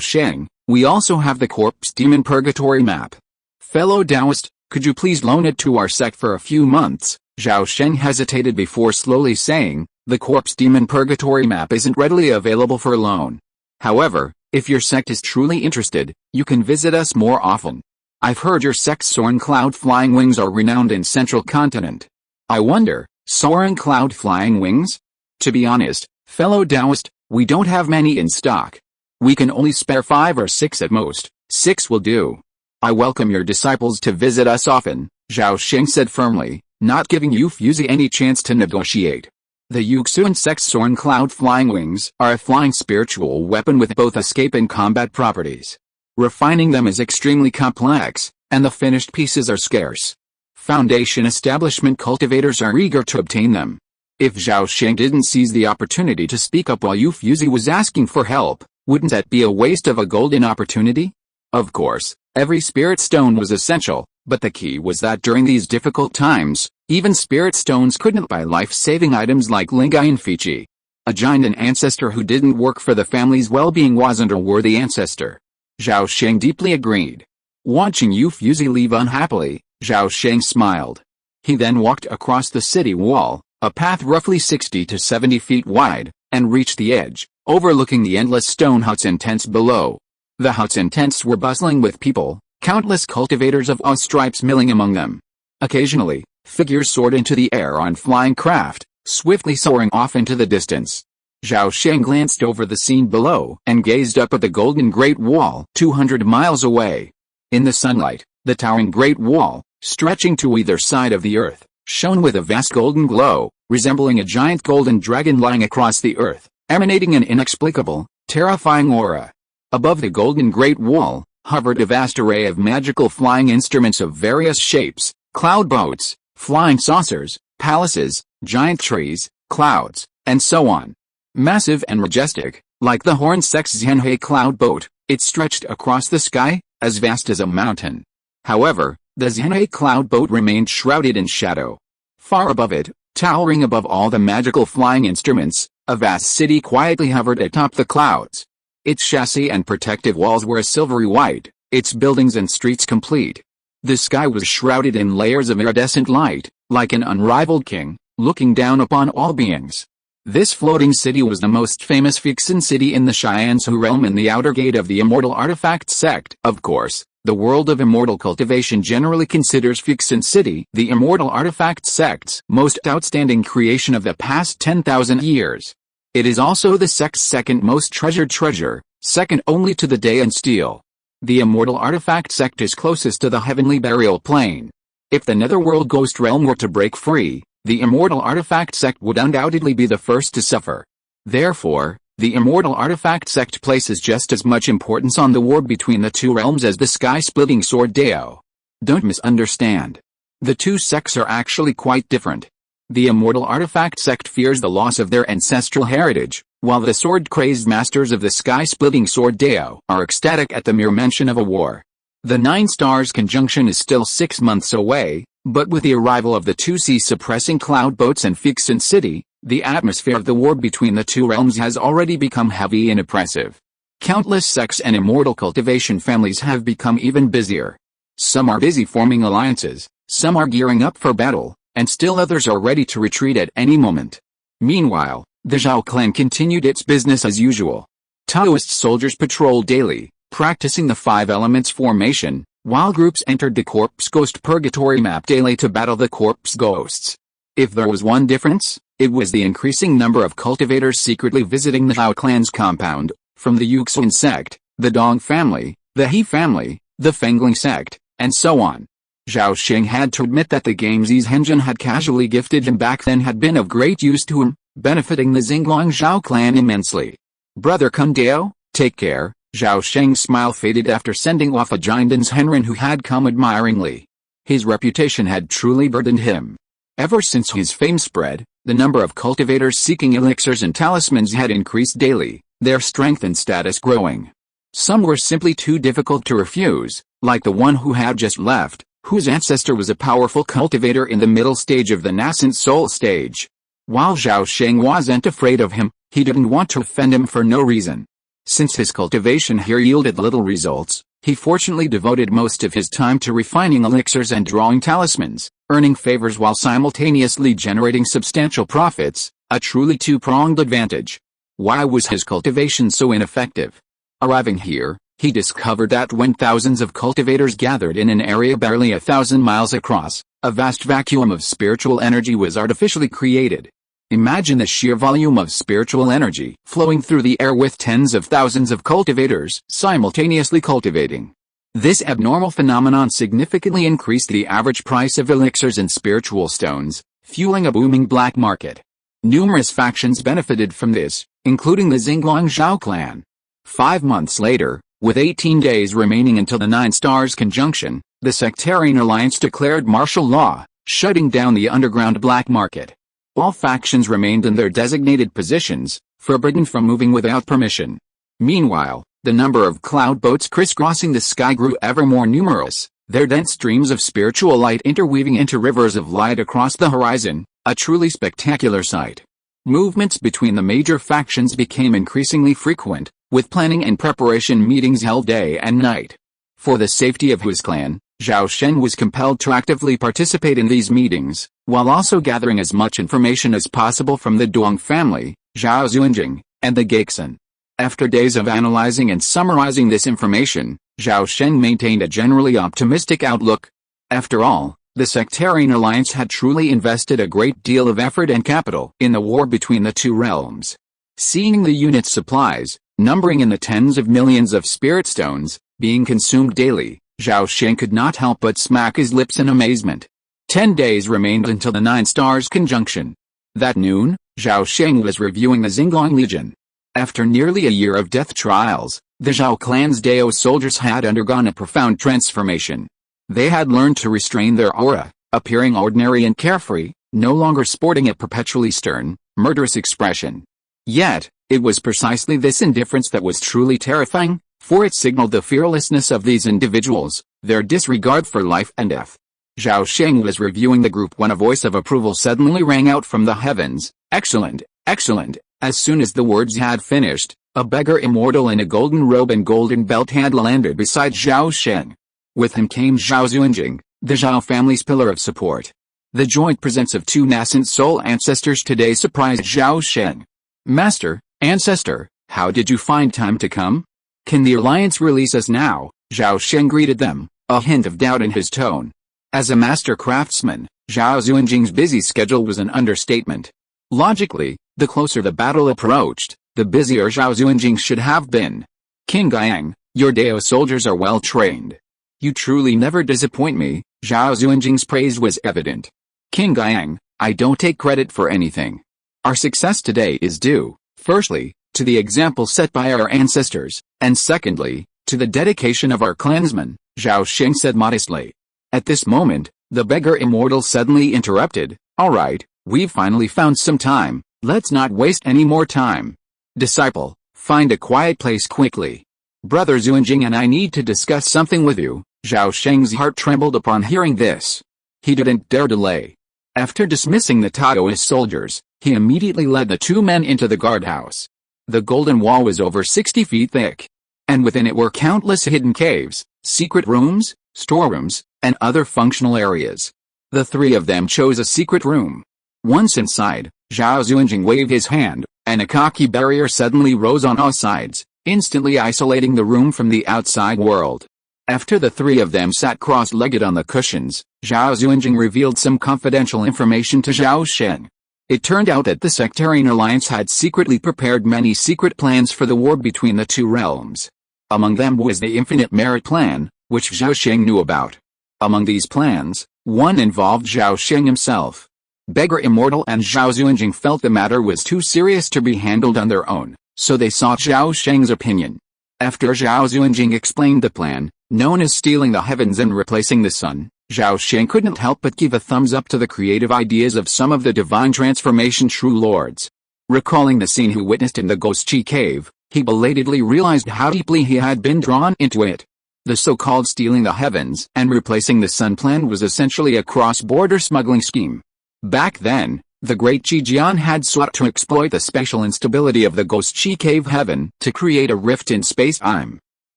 Sheng, "We also have the Corpse Demon Purgatory map. Fellow Taoist, could you please loan it to our sect for a few months?" Zhao Sheng hesitated before slowly saying, "The Corpse Demon Purgatory map isn't readily available for loan. However, if your sect is truly interested, you can visit us more often. I've heard your sect's soaring cloud flying wings are renowned in Central Continent." "I wonder, soaring cloud flying wings? To be honest, fellow Taoist, we don't have many in stock. We can only spare 5 or 6 at most. 6 will do. I welcome your disciples to visit us often," Zhao Sheng said firmly, not giving Yu Fuzi any chance to negotiate. The Yuxun sect's soaring cloud flying wings are a flying spiritual weapon with both escape and combat properties. Refining them is extremely complex, and the finished pieces are scarce. Foundation establishment cultivators are eager to obtain them. If Zhao Sheng didn't seize the opportunity to speak up while Yu Fuzi was asking for help, wouldn't that be a waste of a golden opportunity? Of course, every spirit stone was essential, but the key was that during these difficult times, even spirit stones couldn't buy life-saving items like Lingai and Fichi. A giant ancestor who didn't work for the family's well-being wasn't a worthy ancestor. Zhao Sheng deeply agreed. Watching Yu Fuzi leave unhappily, Zhao Sheng smiled. He then walked across the city wall, a path roughly 60 to 70 feet wide, and reached the edge, overlooking the endless stone huts and tents below. The huts and tents were bustling with people, countless cultivators of all stripes milling among them. Occasionally, figures soared into the air on flying craft, swiftly soaring off into the distance. Zhao Sheng glanced over the scene below and gazed up at the Golden Great Wall 200 miles away. In the sunlight, the towering Great Wall, stretching to either side of the earth, shone with a vast golden glow, resembling a giant golden dragon lying across the earth, emanating an inexplicable, terrifying aura. Above the Golden Great Wall, hovered a vast array of magical flying instruments of various shapes, cloud boats, flying saucers, palaces, giant trees, clouds, and so on. Massive and majestic, like the Horn Sect's Zhenhe cloud boat, it stretched across the sky, as vast as a mountain. However, the Zhenhe cloud boat remained shrouded in shadow. Far above it, towering above all the magical flying instruments, a vast city quietly hovered atop the clouds. Its chassis and protective walls were a silvery white, its buildings and streets complete. The sky was shrouded in layers of iridescent light, like an unrivaled king, looking down upon all beings. This floating city was the most famous Fixin city in the Shiansu realm and the outer gate of the Immortal Artifact sect. Of course, the world of immortal cultivation generally considers Fixin city the Immortal Artifact sect's most outstanding creation of the past 10,000 years. It is also the sect's second most treasured treasure, second only to the Day and Steel. The Immortal Artifact sect is closest to the heavenly burial plane. If the netherworld ghost realm were to break free, the Immortal Artifact sect would undoubtedly be the first to suffer. Therefore, the Immortal Artifact sect places just as much importance on the war between the two realms as the sky-splitting sword Dao. Don't misunderstand. The two sects are actually quite different. The Immortal Artifact sect fears the loss of their ancestral heritage, while the sword-crazed masters of the sky-splitting sword Dao are ecstatic at the mere mention of a war. The 9 Stars conjunction is still 6 months away, but with the arrival of the 2 sea-suppressing cloud boats and Fixin city, the atmosphere of the war between the two realms has already become heavy and oppressive. Countless sects and immortal cultivation families have become even busier. Some are busy forming alliances, some are gearing up for battle, and still others are ready to retreat at any moment. Meanwhile, the Zhao clan continued its business as usual. Taoist soldiers patrolled daily, practicing the 5 elements formation, while groups entered the corpse ghost purgatory map daily to battle the corpse ghosts. If there was one difference, it was the increasing number of cultivators secretly visiting the Zhao clan's compound, from the Yuxin sect, the Dong family, the He family, the Fengling sect, and so on. Zhao Sheng had to admit that the games Yi's Henjin had casually gifted him back then had been of great use to him, benefiting the Xinglong Zhao clan immensely. Brother Kun Dao, take care. Zhao Sheng's smile faded after sending off a Jinden's Henrin who had come admiringly. His reputation had truly burdened him. Ever since his fame spread, the number of cultivators seeking elixirs and talismans had increased daily, their strength and status growing. Some were simply too difficult to refuse, like the one who had just left, whose ancestor was a powerful cultivator in the middle stage of the nascent soul stage. While Zhao Sheng wasn't afraid of him, he didn't want to offend him for no reason. Since his cultivation here yielded little results, he fortunately devoted most of his time to refining elixirs and drawing talismans, earning favors while simultaneously generating substantial profits, a truly two-pronged advantage. Why was his cultivation so ineffective? Arriving here, he discovered that when thousands of cultivators gathered in an area barely 1,000 miles across, a vast vacuum of spiritual energy was artificially created. Imagine the sheer volume of spiritual energy flowing through the air with tens of thousands of cultivators simultaneously cultivating. This abnormal phenomenon significantly increased the average price of elixirs and spiritual stones, fueling a booming black market. Numerous factions benefited from this, including the Xinglong Zhao clan. 5 months later, with 18 days remaining until the 9 Stars conjunction, the sectarian alliance declared martial law, shutting down the underground black market. All factions remained in their designated positions, forbidden from moving without permission. Meanwhile, the number of cloud boats crisscrossing the sky grew ever more numerous, their dense streams of spiritual light interweaving into rivers of light across the horizon, a truly spectacular sight. Movements between the major factions became increasingly frequent, with planning and preparation meetings held day and night. For the safety of his clan, Zhao Sheng was compelled to actively participate in these meetings, while also gathering as much information as possible from the Duong family, Zhao Xuanjing, and the Gaixin. After days of analyzing and summarizing this information, Zhao Sheng maintained a generally optimistic outlook. After all, the sectarian alliance had truly invested a great deal of effort and capital in the war between the two realms. Seeing the unit's supplies, numbering in the tens of millions of spirit stones, being consumed daily, Zhao Sheng could not help but smack his lips in amazement. 10 days remained until the 9 stars conjunction. That noon, Zhao Sheng was reviewing the Xinglong Legion. After nearly a year of death trials, the Zhao clan's Dao soldiers had undergone a profound transformation. They had learned to restrain their aura, appearing ordinary and carefree, no longer sporting a perpetually stern, murderous expression. Yet, it was precisely this indifference that was truly terrifying, for it signaled the fearlessness of these individuals, their disregard for life and death. Zhao Sheng was reviewing the group when a voice of approval suddenly rang out from the heavens. Excellent, excellent. As soon as the words had finished, a beggar immortal in a golden robe and golden belt had landed beside Zhao Sheng. With him came Zhao Xuanjing, the Zhao family's pillar of support. The joint presence of 2 nascent soul ancestors today surprised Zhao Sheng. Master, ancestor, how did you find time to come? Can the alliance release us now? Zhao Sheng greeted them, a hint of doubt in his tone. As a master craftsman, Zhao Xuanjing's busy schedule was an understatement. Logically, the closer the battle approached, the busier Zhao Xuanjing should have been. King Guiyang, your Dao soldiers are well trained. You truly never disappoint me. Zhao Xuanjing's praise was evident. King Guiyang, I don't take credit for anything. Our success today is due, firstly, to the example set by our ancestors, and secondly, to the dedication of our clansmen, Zhao Sheng said modestly. At this moment, the beggar immortal suddenly interrupted. All right, we've finally found some time, let's not waste any more time. Disciple, find a quiet place quickly. Brother Xuanjing and I need to discuss something with you. Zhao Sheng's heart trembled upon hearing this. He didn't dare delay. After dismissing the Taoist soldiers, he immediately led the 2 men into the guardhouse. The golden wall was over 60 feet thick, and within it were countless hidden caves, secret rooms, storerooms, and other functional areas. The 3 of them chose a secret room. Once inside, Zhao Xuanjing waved his hand, and a khaki barrier suddenly rose on all sides, instantly isolating the room from the outside world. After the 3 of them sat cross-legged on the cushions, Zhao Xuanjing revealed some confidential information to Zhao Sheng. It turned out that the sectarian alliance had secretly prepared many secret plans for the war between the 2 realms. Among them was the Infinite Merit Plan, which Zhao Sheng knew about. Among these plans, one involved Zhao Sheng himself. Beggar Immortal and Zhao Xuanjing felt the matter was too serious to be handled on their own, so they sought Zhao Sheng's opinion. After Zhao Xuanjing explained the plan, known as stealing the heavens and replacing the sun, Zhao Sheng couldn't help but give a thumbs up to the creative ideas of some of the divine transformation true lords. Recalling the scene he witnessed in the Ghost-Chi cave, he belatedly realized how deeply he had been drawn into it. The so-called stealing the heavens and replacing the sun plan was essentially a cross-border smuggling scheme. Back then, the great Jijian had sought to exploit the spatial instability of the Ghost-Chi cave heaven to create a rift in space-time.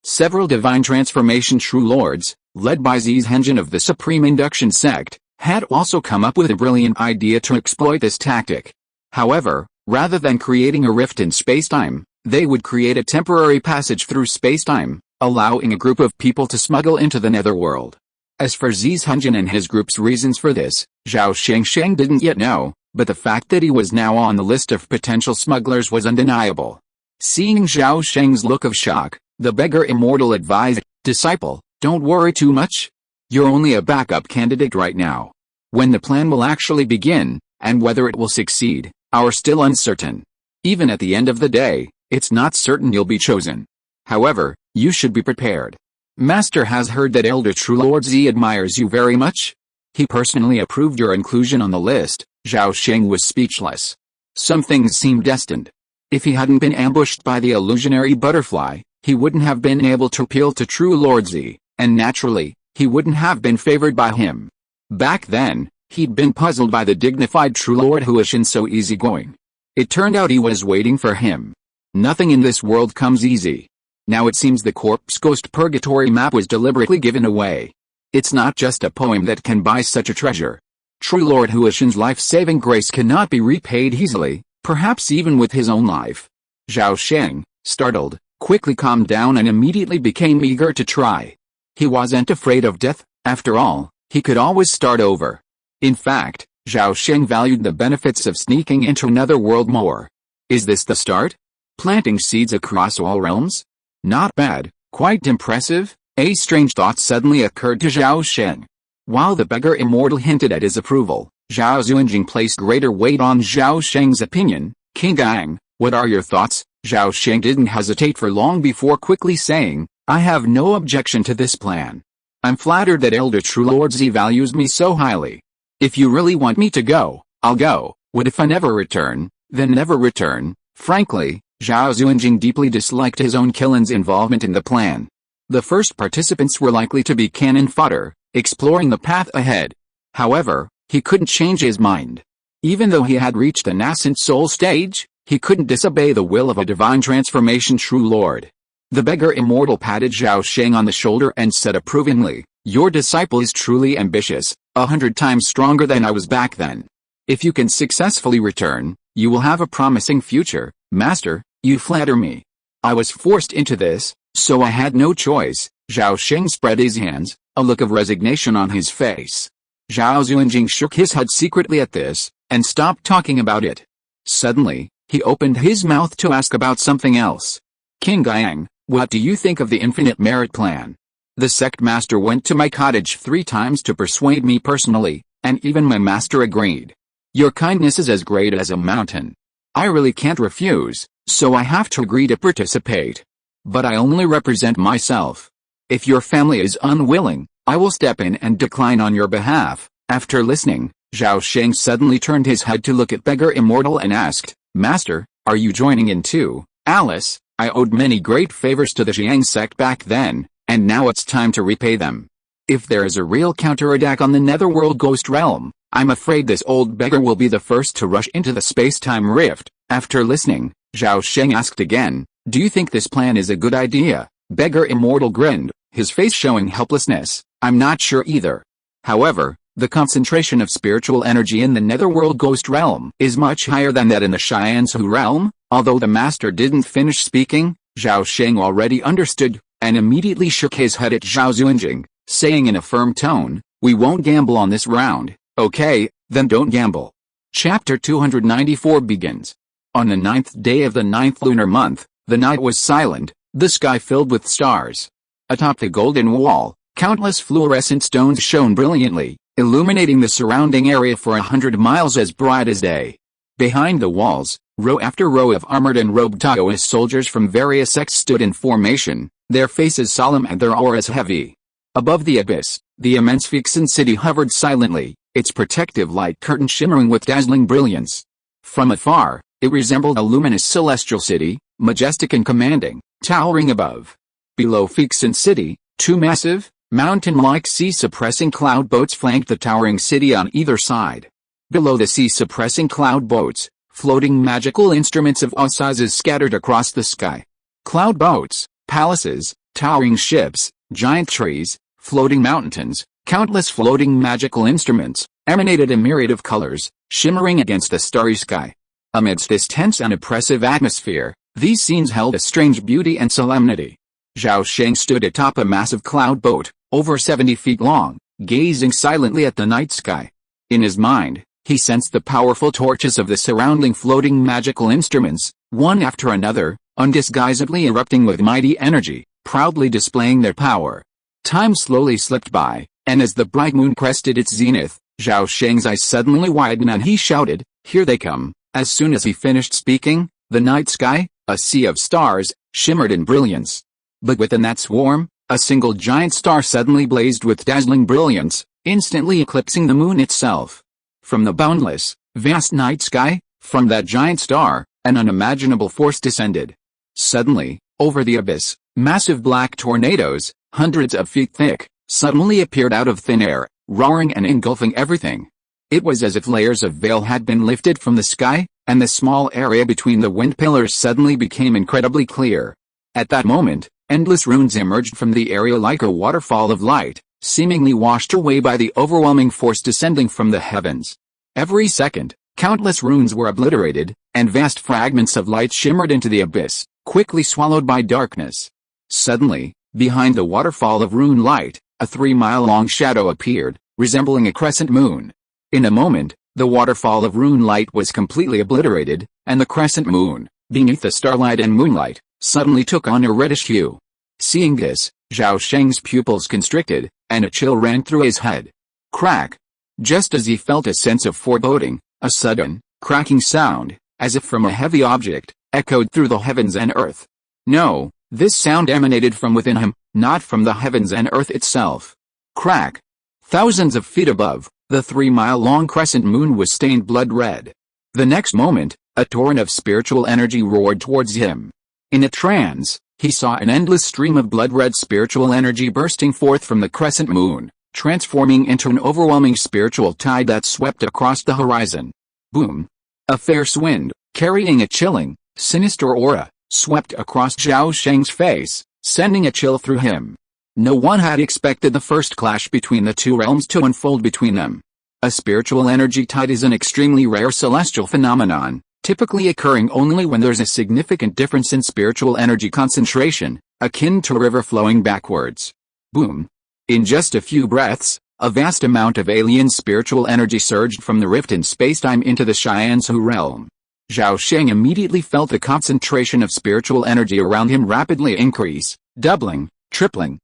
Several divine transformation true lords, led by Zhenjin of the Supreme Induction sect, had also come up with a brilliant idea to exploit this tactic. However, rather than creating a rift in spacetime, they would create a temporary passage through spacetime, allowing a group of people to smuggle into the netherworld. As for Zhenjin and his group's reasons for this, Zhao Sheng didn't yet know, but the fact that he was now on the list of potential smugglers was undeniable. Seeing Zhao Sheng's look of shock, the beggar immortal advised, Disciple, don't worry too much. You're only a backup candidate right now. When the plan will actually begin, and whether it will succeed, are still uncertain. Even at the end of the day, it's not certain you'll be chosen. However, you should be prepared. Master has heard that Elder True Lord Z admires you very much. He personally approved your inclusion on the list. Zhao Sheng was speechless. Some things seemed destined. If he hadn't been ambushed by the illusionary butterfly, he wouldn't have been able to appeal to True Lord Z, and naturally, he wouldn't have been favored by him. Back then, he'd been puzzled by the dignified True Lord Huishin so easygoing. It turned out he was waiting for him. Nothing in this world comes easy. Now it seems the corpse ghost purgatory map was deliberately given away. It's not just a poem that can buy such a treasure. True Lord Huishan's life-saving grace cannot be repaid easily, perhaps even with his own life. Zhao Sheng, startled, quickly calmed down and immediately became eager to try. He wasn't afraid of death, after all, he could always start over. In fact, Zhao Sheng valued the benefits of sneaking into another world more. Is this the start? Planting seeds across all realms? Not bad, quite impressive. A strange thought suddenly occurred to Zhao Sheng. While the beggar immortal hinted at his approval, Zhao Zunjing placed greater weight on Zhao Sheng's opinion. King Gang, what are your thoughts? Zhao Sheng didn't hesitate for long before quickly saying, I have no objection to this plan. I'm flattered that Elder True Lord Z values me so highly. If you really want me to go, I'll go. What if I never return? Then never return. Frankly, Zhao Zunjing deeply disliked his own Killen's involvement in the plan. The first participants were likely to be cannon fodder, exploring the path ahead. However, he couldn't change his mind. Even though he had reached the nascent soul stage, he couldn't disobey the will of a divine transformation true lord. The beggar immortal patted Zhao Sheng on the shoulder and said approvingly, your disciple is truly ambitious, 100 times stronger than I was back then. If you can successfully return, you will have a promising future. Master, you flatter me. I was forced into this, so I had no choice. Zhao Sheng spread his hands, a look of resignation on his face. Zhao Zunjing shook his head secretly at this, and stopped talking about it. Suddenly, he opened his mouth to ask about something else. King Gang, what do you think of the infinite merit plan? The sect master went to my cottage 3 times to persuade me personally, and even my master agreed. Your kindness is as great as a mountain. I really can't refuse, so I have to agree to participate. But I only represent myself. If your family is unwilling, I will step in and decline on your behalf. After listening, Zhao Sheng suddenly turned his head to look at Beggar Immortal and asked, Master, are you joining in too? Alice, I owed many great favors to the Jiang sect back then, and now it's time to repay them. If there is a real counterattack on the Netherworld Ghost Realm, I'm afraid this old beggar will be the first to rush into the space-time rift. After listening, Zhao Sheng asked again, do you think this plan is a good idea? Beggar Immortal grinned, his face showing helplessness. I'm not sure either. However, the concentration of spiritual energy in the Netherworld Ghost Realm is much higher than that in the Xiansu realm. Although the master didn't finish speaking, Zhao Sheng already understood, and immediately shook his head at Zhao Zunjing, saying in a firm tone, we won't gamble on this round. Okay, then don't gamble. Chapter 294 begins. On the 9th day of the 9th lunar month, the night was silent, the sky filled with stars. Atop the golden wall, countless fluorescent stones shone brilliantly, illuminating the surrounding area for 100 miles as bright as day. Behind the walls, row after row of armored and robed Taoist soldiers from various sects stood in formation, their faces solemn and their auras heavy. Above the abyss, the immense Fixin city hovered silently, its protective light curtain shimmering with dazzling brilliance. From afar, it resembled a luminous celestial city, majestic and commanding, towering above. Below Fixin city, 2 massive, mountain-like sea-suppressing cloud boats flanked the towering city on either side. Below the sea-suppressing cloud boats, floating magical instruments of all sizes scattered across the sky. Cloud boats, palaces, towering ships, giant trees, floating mountains, countless floating magical instruments, emanated a myriad of colors, shimmering against the starry sky. Amidst this tense and oppressive atmosphere, these scenes held a strange beauty and solemnity. Zhao Sheng stood atop a massive cloud boat, over 70 feet long, gazing silently at the night sky. In his mind, he sensed the powerful torches of the surrounding floating magical instruments, one after another, undisguisedly erupting with mighty energy, proudly displaying their power. Time slowly slipped by, and as the bright moon crested its zenith, Zhao Sheng's eyes suddenly widened and he shouted, here they come. As soon as he finished speaking, the night sky, a sea of stars, shimmered in brilliance. But within that swarm, a single giant star suddenly blazed with dazzling brilliance, instantly eclipsing the moon itself. From the boundless, vast night sky, from that giant star, an unimaginable force descended. Suddenly, over the abyss, massive black tornadoes, hundreds of feet thick, suddenly appeared out of thin air, roaring and engulfing everything. It was as if layers of veil had been lifted from the sky, and the small area between the wind pillars suddenly became incredibly clear. At that moment, endless runes emerged from the area like a waterfall of light, seemingly washed away by the overwhelming force descending from the heavens. Every second, countless runes were obliterated, and vast fragments of light shimmered into the abyss, quickly swallowed by darkness. Suddenly, behind the waterfall of rune light, a 3-mile-long shadow appeared, resembling a crescent moon. In a moment, the waterfall of rune light was completely obliterated, and the crescent moon, beneath the starlight and moonlight, suddenly took on a reddish hue. Seeing this, Zhao Sheng's pupils constricted, and a chill ran through his head. Crack! Just as he felt a sense of foreboding, a sudden, cracking sound, as if from a heavy object, echoed through the heavens and earth. No, this sound emanated from within him, not from the heavens and earth itself. Crack! Thousands of feet above, the 3-mile-long crescent moon was stained blood red. The next moment, a torrent of spiritual energy roared towards him. In a trance, he saw an endless stream of blood-red spiritual energy bursting forth from the crescent moon, transforming into an overwhelming spiritual tide that swept across the horizon. Boom! A fierce wind, carrying a chilling, sinister aura, swept across Zhao Sheng's face, sending a chill through him. No one had expected the first clash between the two realms to unfold between them. A spiritual energy tide is an extremely rare celestial phenomenon, typically occurring only when there's a significant difference in spiritual energy concentration, akin to a river flowing backwards. Boom! In just a few breaths, a vast amount of alien spiritual energy surged from the rift in spacetime into the Xianzhu realm. Zhao Sheng immediately felt the concentration of spiritual energy around him rapidly increase, doubling, tripling,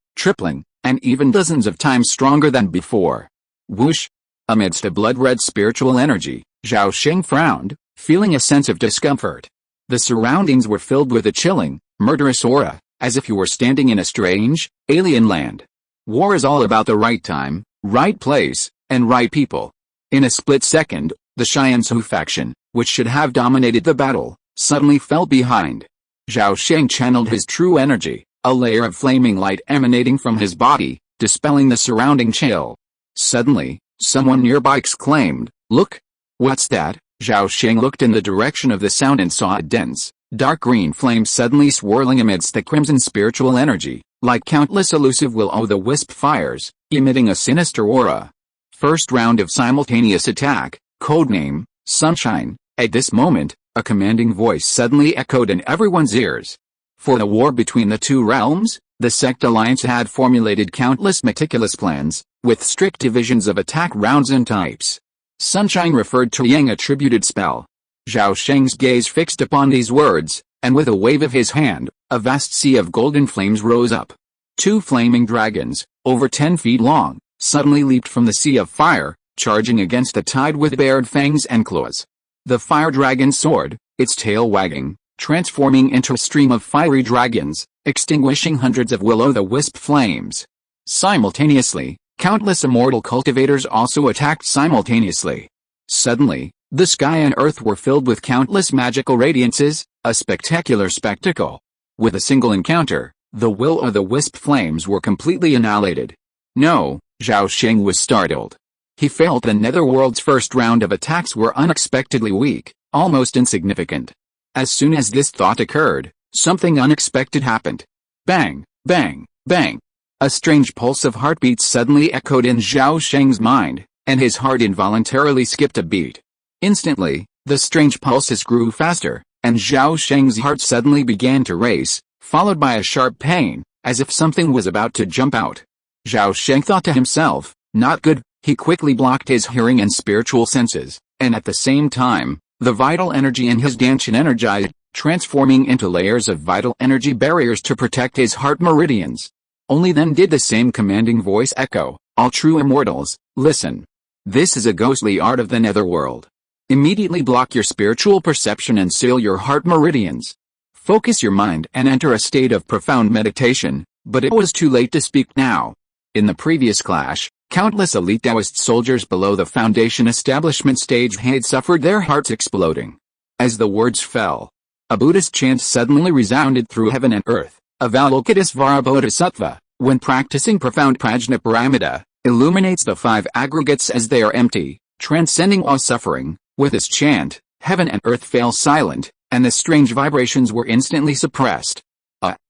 and even dozens of times stronger than before. Whoosh! Amidst a blood-red spiritual energy, Zhao Sheng frowned, feeling a sense of discomfort. The surroundings were filled with a chilling, murderous aura, as if you were standing in a strange, alien land. War is all about the right time, right place, and right people. In a split second, the Xianzhu faction, which should have dominated the battle, suddenly fell behind. Zhao Sheng channeled his true energy, a layer of flaming light emanating from his body, dispelling the surrounding chill. Suddenly, someone nearby exclaimed, "Look! What's that?" Zhao Sheng looked in the direction of the sound and saw a dense, dark green flame suddenly swirling amidst the crimson spiritual energy, like countless elusive will-o'-the-wisp fires, emitting a sinister aura. First round of simultaneous attack, codename, Sunshine. At this moment, a commanding voice suddenly echoed in everyone's ears. For the war between the two realms, the sect alliance had formulated countless meticulous plans, with strict divisions of attack rounds and types. Sunshine referred to Yang attributed spell. Zhao Sheng's gaze fixed upon these words, and with a wave of his hand, a vast sea of golden flames rose up. 2 flaming dragons, over 10 feet long, suddenly leaped from the sea of fire, charging against the tide with bared fangs and claws. The fire dragon soared, its tail wagging, transforming into a stream of fiery dragons, extinguishing hundreds of will-o'-the-wisp flames. Simultaneously, countless immortal cultivators also attacked simultaneously. Suddenly, the sky and earth were filled with countless magical radiances, a spectacular spectacle. With a single encounter, the will-o'-the-wisp flames were completely annihilated. No, Zhao Sheng was startled. He felt the netherworld's first round of attacks were unexpectedly weak, almost insignificant. As soon as this thought occurred, something unexpected happened. Bang, bang, bang. A strange pulse of heartbeats suddenly echoed in Zhao Sheng's mind, and his heart involuntarily skipped a beat. Instantly, the strange pulses grew faster, and Zhao Sheng's heart suddenly began to race, followed by a sharp pain, as if something was about to jump out. Zhao Sheng thought to himself, not good. He quickly blocked his hearing and spiritual senses, and at the same time, the vital energy in his danshan energized, transforming into layers of vital energy barriers to protect his heart meridians. Only then did the same commanding voice echo, "All true immortals, listen. This is a ghostly art of the netherworld. Immediately block your spiritual perception and seal your heart meridians. Focus your mind and enter a state of profound meditation," but it was too late to speak now. In the previous clash, countless elite Taoist soldiers below the Foundation establishment stage had suffered their hearts exploding. As the words fell, a Buddhist chant suddenly resounded through heaven and earth. Avalokitesvara Bodhisattva, when practicing profound prajnaparamita, illuminates the 5 aggregates as they are empty, transcending all suffering. With this chant, Heaven and earth fell silent, and the strange vibrations were instantly suppressed.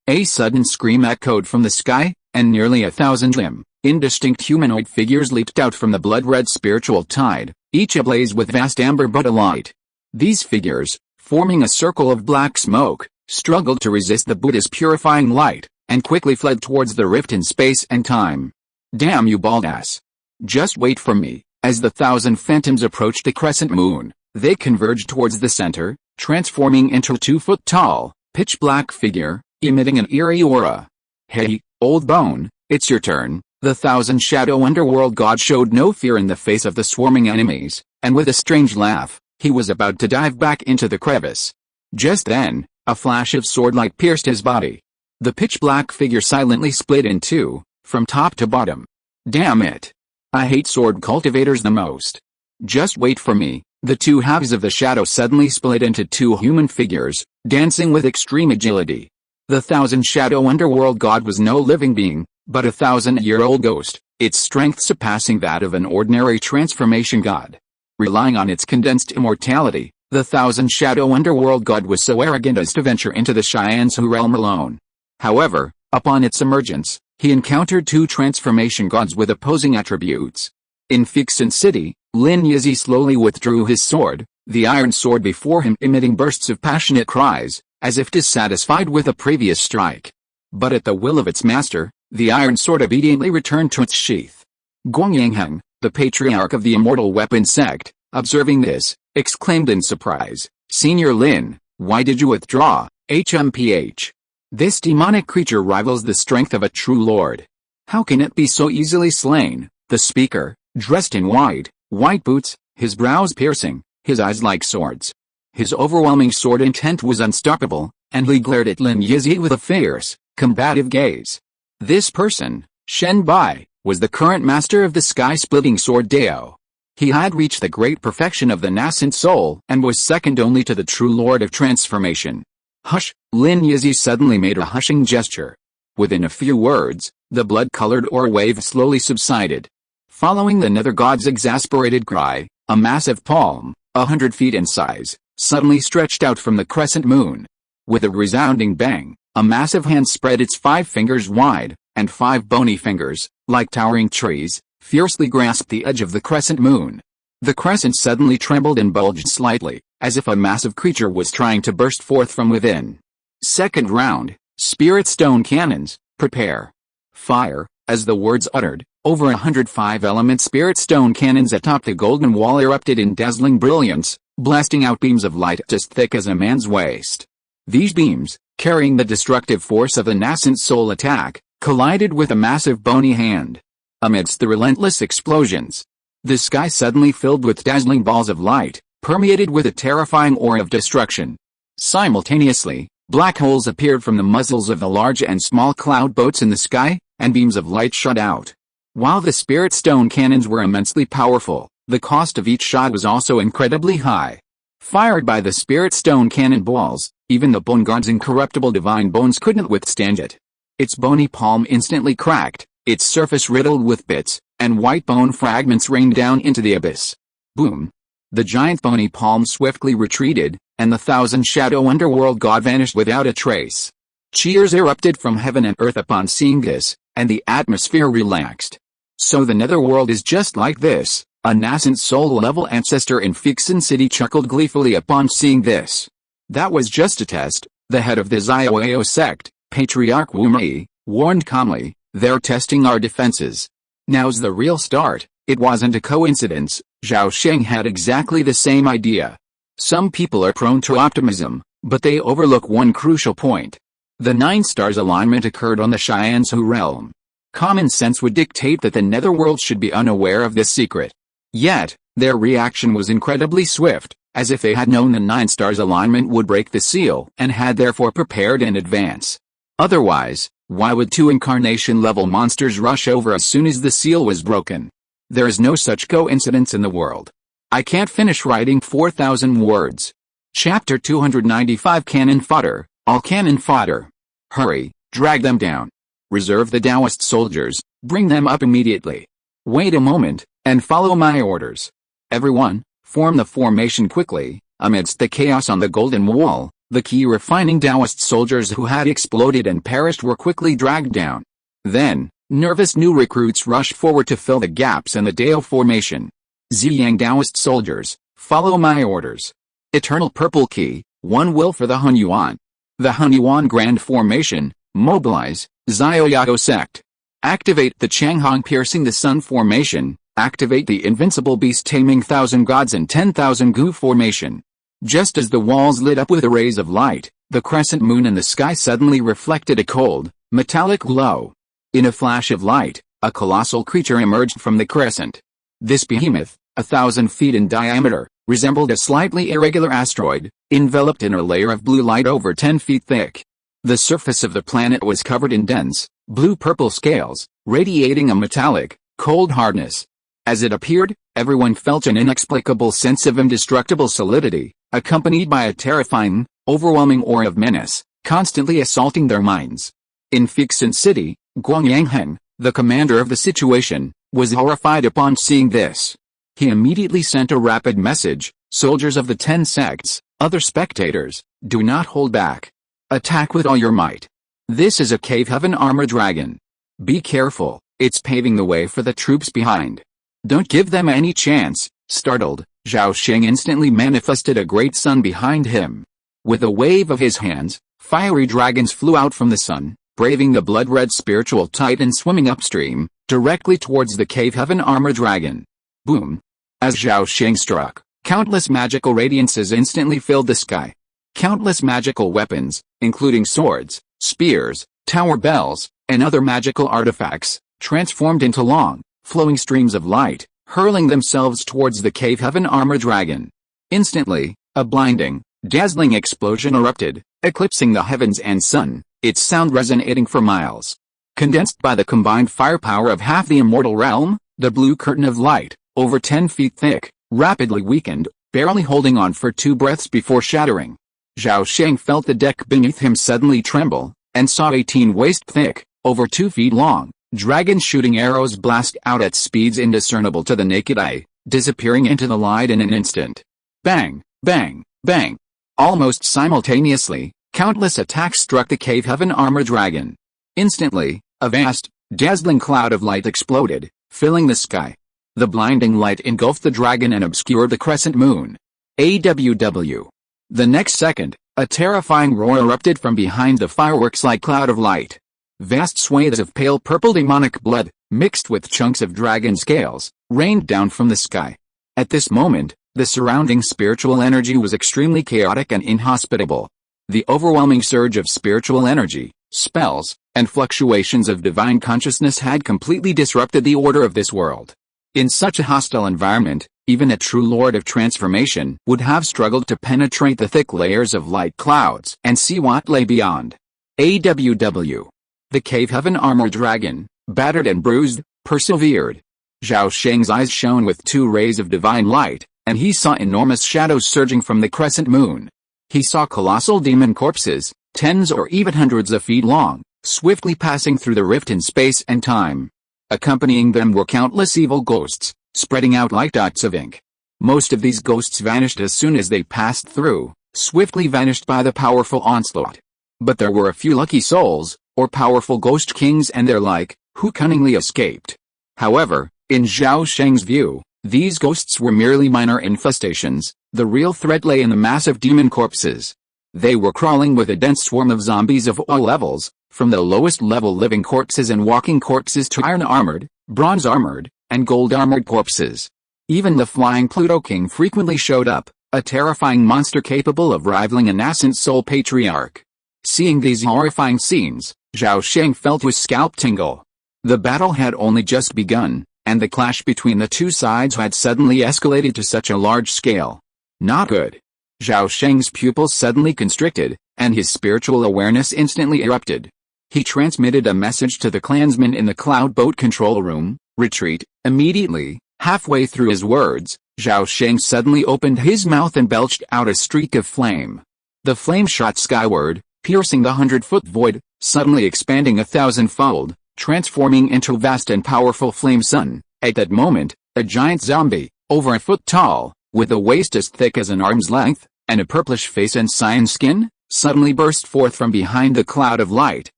A sudden scream echoed from the sky, and nearly 1,000 indistinct humanoid figures leaped out from the blood-red spiritual tide, each ablaze with vast amber Buddha light. These figures, forming a circle of black smoke, struggled to resist the Buddha's purifying light, and quickly fled towards the rift in space and time. Damn you bald ass. Just wait for me. As the 1,000 phantoms approached the crescent moon, they converged towards the center, transforming into a 2-foot-tall, pitch-black figure, emitting an eerie aura. Hey, old bone, it's your turn. The 1,000 shadow underworld god showed no fear in the face of the swarming enemies, and with a strange laugh, he was about to dive back into the crevice. Just then, a flash of swordlight pierced his body. The pitch-black figure silently split in two, from top to bottom. Damn it. I hate sword cultivators the most. Just wait for me. The two halves of the shadow suddenly split into two human figures, dancing with extreme agility. The 1,000 shadow underworld god was no living being, but a 1,000-year-old ghost, its strength surpassing that of an ordinary transformation god. Relying on its condensed immortality, the 1,000 shadow underworld god was so arrogant as to venture into the Cheyenne's realm alone. However, upon its emergence, he encountered two transformation gods with opposing attributes. In Fixin City, Lin Yizi slowly withdrew his sword, the iron sword before him emitting bursts of passionate cries, as if dissatisfied with a previous strike. But at the will of its master, the iron sword obediently returned to its sheath. Guang Yangheng, the patriarch of the Immortal Weapon sect, observing this, exclaimed in surprise, "Senior Lin, why did you withdraw, HMPH? This demonic creature rivals the strength of a true lord. How can it be so easily slain?" The speaker, dressed in white boots, his brows piercing, his eyes like swords. His overwhelming sword intent was unstoppable, and he glared at Lin Yizi with a fierce, combative gaze. This person, Shen Bai, was the current master of the sky-splitting sword Dao. He had reached the great perfection of the nascent soul and was second only to the true lord of transformation. Hush! Lin Yizi suddenly made a hushing gesture. Within a few words, the blood-colored aura wave slowly subsided. Following the nether god's exasperated cry, a massive palm, 100 feet in size, suddenly stretched out from the crescent moon. With a resounding bang, a massive hand spread its 5 fingers wide, and 5 bony fingers, like towering trees, fiercely grasped the edge of the crescent moon. The crescent suddenly trembled and bulged slightly, as if a massive creature was trying to burst forth from within. Second round, Spirit Stone Cannons, prepare. Fire. As the words uttered, over 105 element spirit stone cannons atop the golden wall erupted in dazzling brilliance, blasting out beams of light as thick as a man's waist. These beams, carrying the destructive force of a nascent soul attack, collided with a massive bony hand. Amidst the relentless explosions, the sky suddenly filled with dazzling balls of light, permeated with a terrifying aura of destruction. Simultaneously, black holes appeared from the muzzles of the large and small cloud boats in the sky, and beams of light shot out. While the spirit stone cannons were immensely powerful, the cost of each shot was also incredibly high. Fired by the spirit stone cannon balls, even the bone guard's incorruptible divine bones couldn't withstand it. Its bony palm instantly cracked, its surface riddled with bits, and white bone fragments rained down into the abyss. Boom! The giant bony palm swiftly retreated, and the 1,000 shadow underworld god vanished without a trace. Cheers erupted from heaven and earth upon seeing this, and the atmosphere relaxed. So the netherworld is just like this, a nascent soul-level ancestor in Fixin City chuckled gleefully upon seeing this. That was just a test, the head of the Zioao sect, Patriarch Wu Mei, warned calmly, they're testing our defenses. Now's the real start. It wasn't a coincidence, Zhao Sheng had exactly the same idea. Some people are prone to optimism, but they overlook one crucial point. The 9 stars alignment occurred on the Cheyenne's realm. Common sense would dictate that the netherworld should be unaware of this secret. Yet, their reaction was incredibly swift, as if they had known the 9 stars alignment would break the seal and had therefore prepared in advance. Otherwise, why would 2 incarnation-level monsters rush over as soon as the seal was broken? There is no such coincidence in the world. I can't finish writing 4,000 words. Chapter 295 Cannon Fodder, all cannon fodder. Hurry, drag them down. Reserve the Taoist soldiers, bring them up immediately. Wait a moment, and follow my orders. Everyone, form the formation quickly, Amidst the chaos on the Golden Wall, the key refining Taoist soldiers who had exploded and perished were quickly dragged down. Then, nervous new recruits rushed forward to fill the gaps in the Dao formation. Ziyang Taoist soldiers, follow my orders. Eternal Purple Key, one will for the Hunyuan. The Hunyuan Grand Formation, mobilize, Xiaoyao sect. Activate the Changhong Piercing the Sun formation, activate the Invincible Beast Taming 1,000 Gods and 10,000 Gu formation. Just as the walls lit up with rays of light, the crescent moon in the sky suddenly reflected a cold, metallic glow. In a flash of light, a colossal creature emerged from the crescent. This behemoth, 1,000 feet in diameter, resembled a slightly irregular asteroid, enveloped in a layer of blue light over 10 feet thick. The surface of the planet was covered in dense, blue-purple scales, radiating a metallic, cold hardness. As it appeared, everyone felt an inexplicable sense of indestructible solidity, accompanied by a terrifying, overwhelming aura of menace, constantly assaulting their minds. In Fixin City, Guangyang, the commander of the situation, was horrified upon seeing this. He immediately sent a rapid message: soldiers of the 10 sects, other spectators, do not hold back. Attack with all your might. This is a cave heaven armor dragon. Be careful, it's paving the way for the troops behind. Don't give them any chance. Startled, Zhao Sheng instantly manifested a great sun behind him. With a wave of his hands, fiery dragons flew out from the sun, braving the blood-red spiritual titan swimming upstream, directly towards the cave heaven armor dragon. Boom! As Zhao Sheng struck, countless magical radiances instantly filled the sky. Countless magical weapons, including swords, spears, tower bells, and other magical artifacts, transformed into long, flowing streams of light, hurling themselves towards the cave heaven armor dragon. Instantly, a blinding, dazzling explosion erupted, eclipsing the heavens and sun, its sound resonating for miles. Condensed by the combined firepower of half the immortal realm, the blue curtain of light, over 10 feet thick, rapidly weakened, barely holding on for 2 breaths before shattering. Zhao Sheng felt the deck beneath him suddenly tremble, and saw 18 waist-thick, over 2 feet long, dragons shooting arrows blast out at speeds indiscernible to the naked eye, disappearing into the light in an instant. Bang, bang, bang. Almost simultaneously, countless attacks struck the cave heaven armor dragon. Instantly, a vast, dazzling cloud of light exploded, filling the sky. The blinding light engulfed the dragon and obscured the crescent moon. AWW. The next second, a terrifying roar erupted from behind the fireworks-like cloud of light. Vast swathes of pale purple demonic blood, mixed with chunks of dragon scales, rained down from the sky. At this moment, the surrounding spiritual energy was extremely chaotic and inhospitable. The overwhelming surge of spiritual energy, spells, and fluctuations of divine consciousness had completely disrupted the order of this world. In such a hostile environment, even a true Lord of Transformation would have struggled to penetrate the thick layers of light clouds and see what lay beyond. AWW. The cave heaven armor dragon, battered and bruised, persevered. Zhao Sheng's eyes shone with 2 rays of divine light, and he saw enormous shadows surging from the crescent moon. He saw colossal demon corpses, tens or even hundreds of feet long, swiftly passing through the rift in space and time. Accompanying them were countless evil ghosts, spreading out like dots of ink. Most of these ghosts vanished as soon as they passed through, swiftly vanished by the powerful onslaught. But there were a few lucky souls, or powerful ghost kings and their like, who cunningly escaped. However, in Zhao Sheng's view, these ghosts were merely minor infestations. The real threat lay in the massive demon corpses. They were crawling with a dense swarm of zombies of all levels, from the lowest level living corpses and walking corpses to iron-armored, bronze-armored, and gold-armored corpses. Even the flying Pluto King frequently showed up, a terrifying monster capable of rivaling a nascent soul patriarch. Seeing these horrifying scenes, Zhao Sheng felt his scalp tingle. The battle had only just begun, and the clash between the two sides had suddenly escalated to such a large scale. Not good. Zhao Sheng's pupils suddenly constricted, and his spiritual awareness instantly erupted. He transmitted a message to the clansmen in the cloud boat control room: retreat, immediately. Halfway through his words, Zhao Sheng suddenly opened his mouth and belched out a streak of flame. The flame shot skyward, piercing the 100-foot void, suddenly expanding 1,000-fold, transforming into a vast and powerful flame sun. At that moment, a giant zombie, over a foot tall, with a waist as thick as an arm's length, and a purplish face and cyan skin, suddenly burst forth from behind the cloud of light,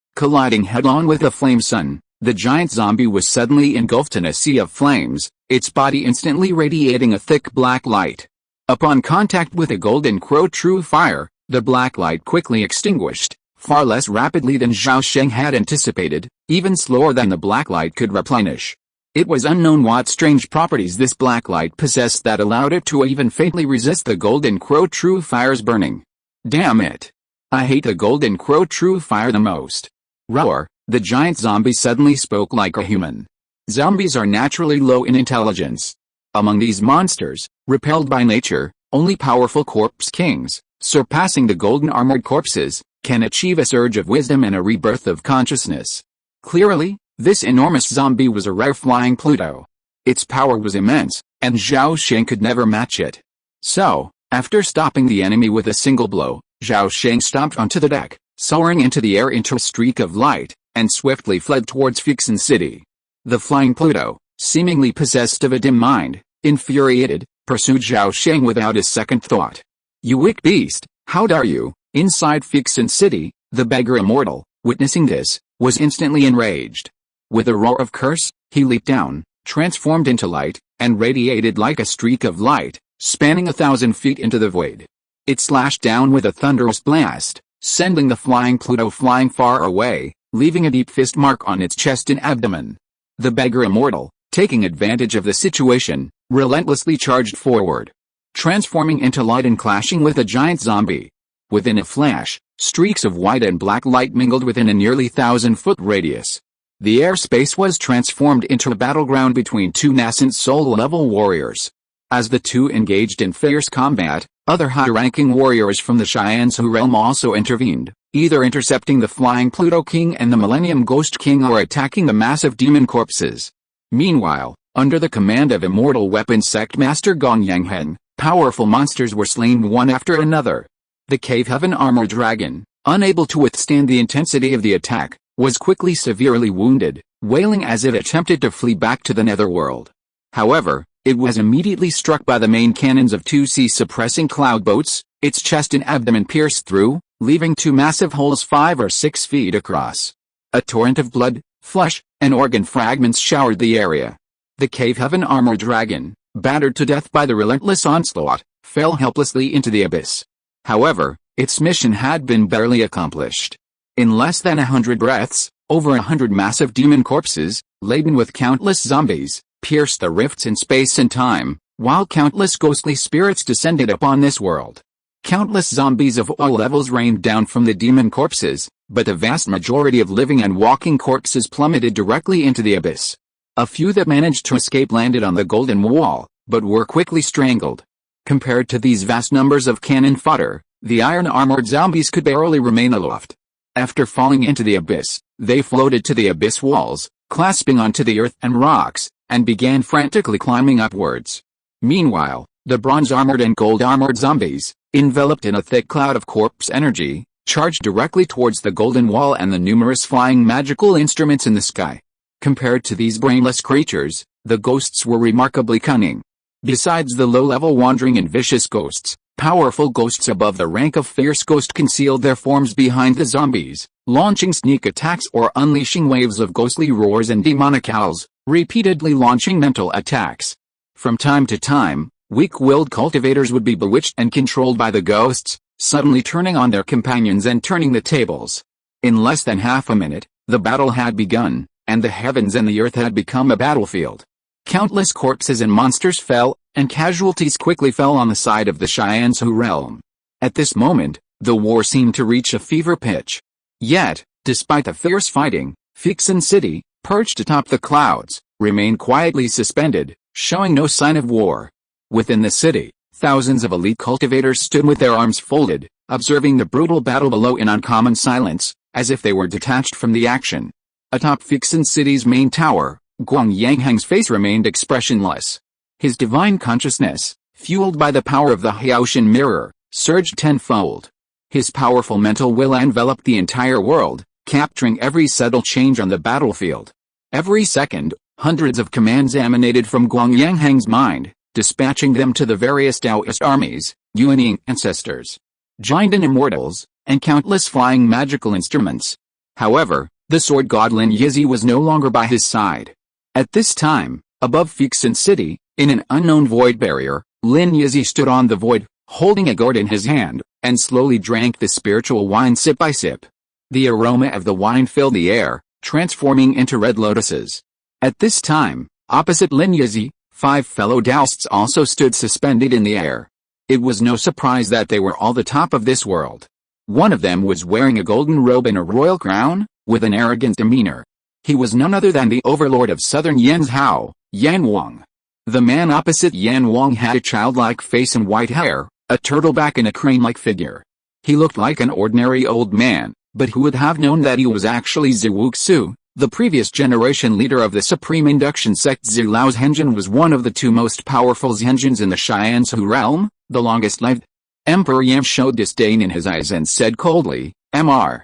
colliding head-on with the flame sun. The giant zombie was suddenly engulfed in a sea of flames, its body instantly radiating a thick black light. Upon contact with a golden crow true fire, the black light quickly extinguished, far less rapidly than Zhao Sheng had anticipated, even slower than the black light could replenish. It was unknown what strange properties this black light possessed that allowed it to even faintly resist the golden crow true fire's burning. Damn it! I hate the golden crow true fire the most. Roar! The giant zombie suddenly spoke like a human. Zombies are naturally low in intelligence. Among these monsters, repelled by nature, only powerful corpse kings, surpassing the golden armored corpses, can achieve a surge of wisdom and a rebirth of consciousness. Clearly, this enormous zombie was a rare flying Pluto. Its power was immense, and Zhao Sheng could never match it. So, after stopping the enemy with a single blow, Zhao Sheng stomped onto the deck, soaring into the air into a streak of light, and swiftly fled towards Feats City. The flying Pluto, seemingly possessed of a dim mind, infuriated, pursued Zhao Sheng without a second thought. You weak beast, how dare you! Inside Feats City, the beggar Immortal, witnessing this, was instantly enraged. With a roar of curse, he leaped down, transformed into light, and radiated like a streak of light, spanning 1,000 feet into the void. It slashed down with a thunderous blast, sending the flying Pluto flying far away, leaving a deep fist mark on its chest and abdomen. The beggar Immortal, taking advantage of the situation, relentlessly charged forward, transforming into light and clashing with a giant zombie. Within a flash, streaks of white and black light mingled within a nearly 1,000-foot radius. The airspace was transformed into a battleground between two nascent soul-level warriors. As the two engaged in fierce combat, other high-ranking warriors from the Xianzhu realm also intervened, either intercepting the flying Pluto King and the Millennium Ghost King or attacking the massive demon corpses. Meanwhile, under the command of Immortal Weapon Sect Master Gong Yangheng, powerful monsters were slain one after another. The Cave Heaven Armored Dragon, unable to withstand the intensity of the attack, was quickly severely wounded, wailing as it attempted to flee back to the netherworld. However, it was immediately struck by the main cannons of two sea-suppressing cloud boats, its chest and abdomen pierced through, leaving two massive holes 5 or 6 feet across. A torrent of blood, flesh, and organ fragments showered the area. The Cave Heaven Armored Dragon, battered to death by the relentless onslaught, fell helplessly into the abyss. However, its mission had been barely accomplished. In less than 100 breaths, over 100 massive demon corpses, laden with countless zombies, pierced the rifts in space and time, while countless ghostly spirits descended upon this world. Countless zombies of all levels rained down from the demon corpses, but the vast majority of living and walking corpses plummeted directly into the abyss. A few that managed to escape landed on the golden wall, but were quickly strangled. Compared to these vast numbers of cannon fodder, the iron-armored zombies could barely remain aloft. After falling into the abyss, they floated to the abyss walls, clasping onto the earth and rocks, and began frantically climbing upwards. Meanwhile, the bronze-armored and gold-armored zombies, enveloped in a thick cloud of corpse energy, charged directly towards the golden wall and the numerous flying magical instruments in the sky. Compared to these brainless creatures, the ghosts were remarkably cunning. Besides the low-level wandering and vicious ghosts, powerful ghosts above the rank of fierce ghost concealed their forms behind the zombies, launching sneak attacks or unleashing waves of ghostly roars and demonic howls, repeatedly launching mental attacks. From time to time, weak-willed cultivators would be bewitched and controlled by the ghosts, suddenly turning on their companions and turning the tables. In less than half a minute, the battle had begun, and the heavens and the earth had become a battlefield. Countless corpses and monsters fell, and casualties quickly fell on the side of the Xianzhu realm. At this moment, the war seemed to reach a fever pitch. Yet, despite the fierce fighting, Feats City, perched atop the clouds, remained quietly suspended, showing no sign of war. Within the city, thousands of elite cultivators stood with their arms folded, observing the brutal battle below in uncommon silence, as if they were detached from the action. Atop Feats City's main tower, Guang Yangheng's face remained expressionless. His divine consciousness, fueled by the power of the Haoshan mirror, surged tenfold. His powerful mental will enveloped the entire world, capturing every subtle change on the battlefield. Every second, hundreds of commands emanated from Guang Yangheng's mind, dispatching them to the various Taoist armies, Yuanying ancestors, giant and immortals, and countless flying magical instruments. However, the sword god Lin Yizi was no longer by his side. At this time, above Feaksin City, in an unknown void barrier, Lin Yizi stood on the void, holding a gourd in his hand, and slowly drank the spiritual wine sip by sip. The aroma of the wine filled the air, transforming into red lotuses. At this time, opposite Lin Yizi, 5 fellow Taoists also stood suspended in the air. It was no surprise that they were all the top of this world. One of them was wearing a golden robe and a royal crown, with an arrogant demeanor. He was none other than the overlord of southern Yanzhou, Yan Wang. The man opposite Yan Wang had a childlike face and white hair, a turtleback and a crane-like figure. He looked like an ordinary old man, but who would have known that he was actually Zhu Wuxu, the previous generation leader of the Supreme Induction sect. Zhu Lao's Henjin was one of the 2 most powerful Zhenjins in the Xianzhou realm, the longest-lived. Emperor Yan showed disdain in his eyes and said coldly, "Mr.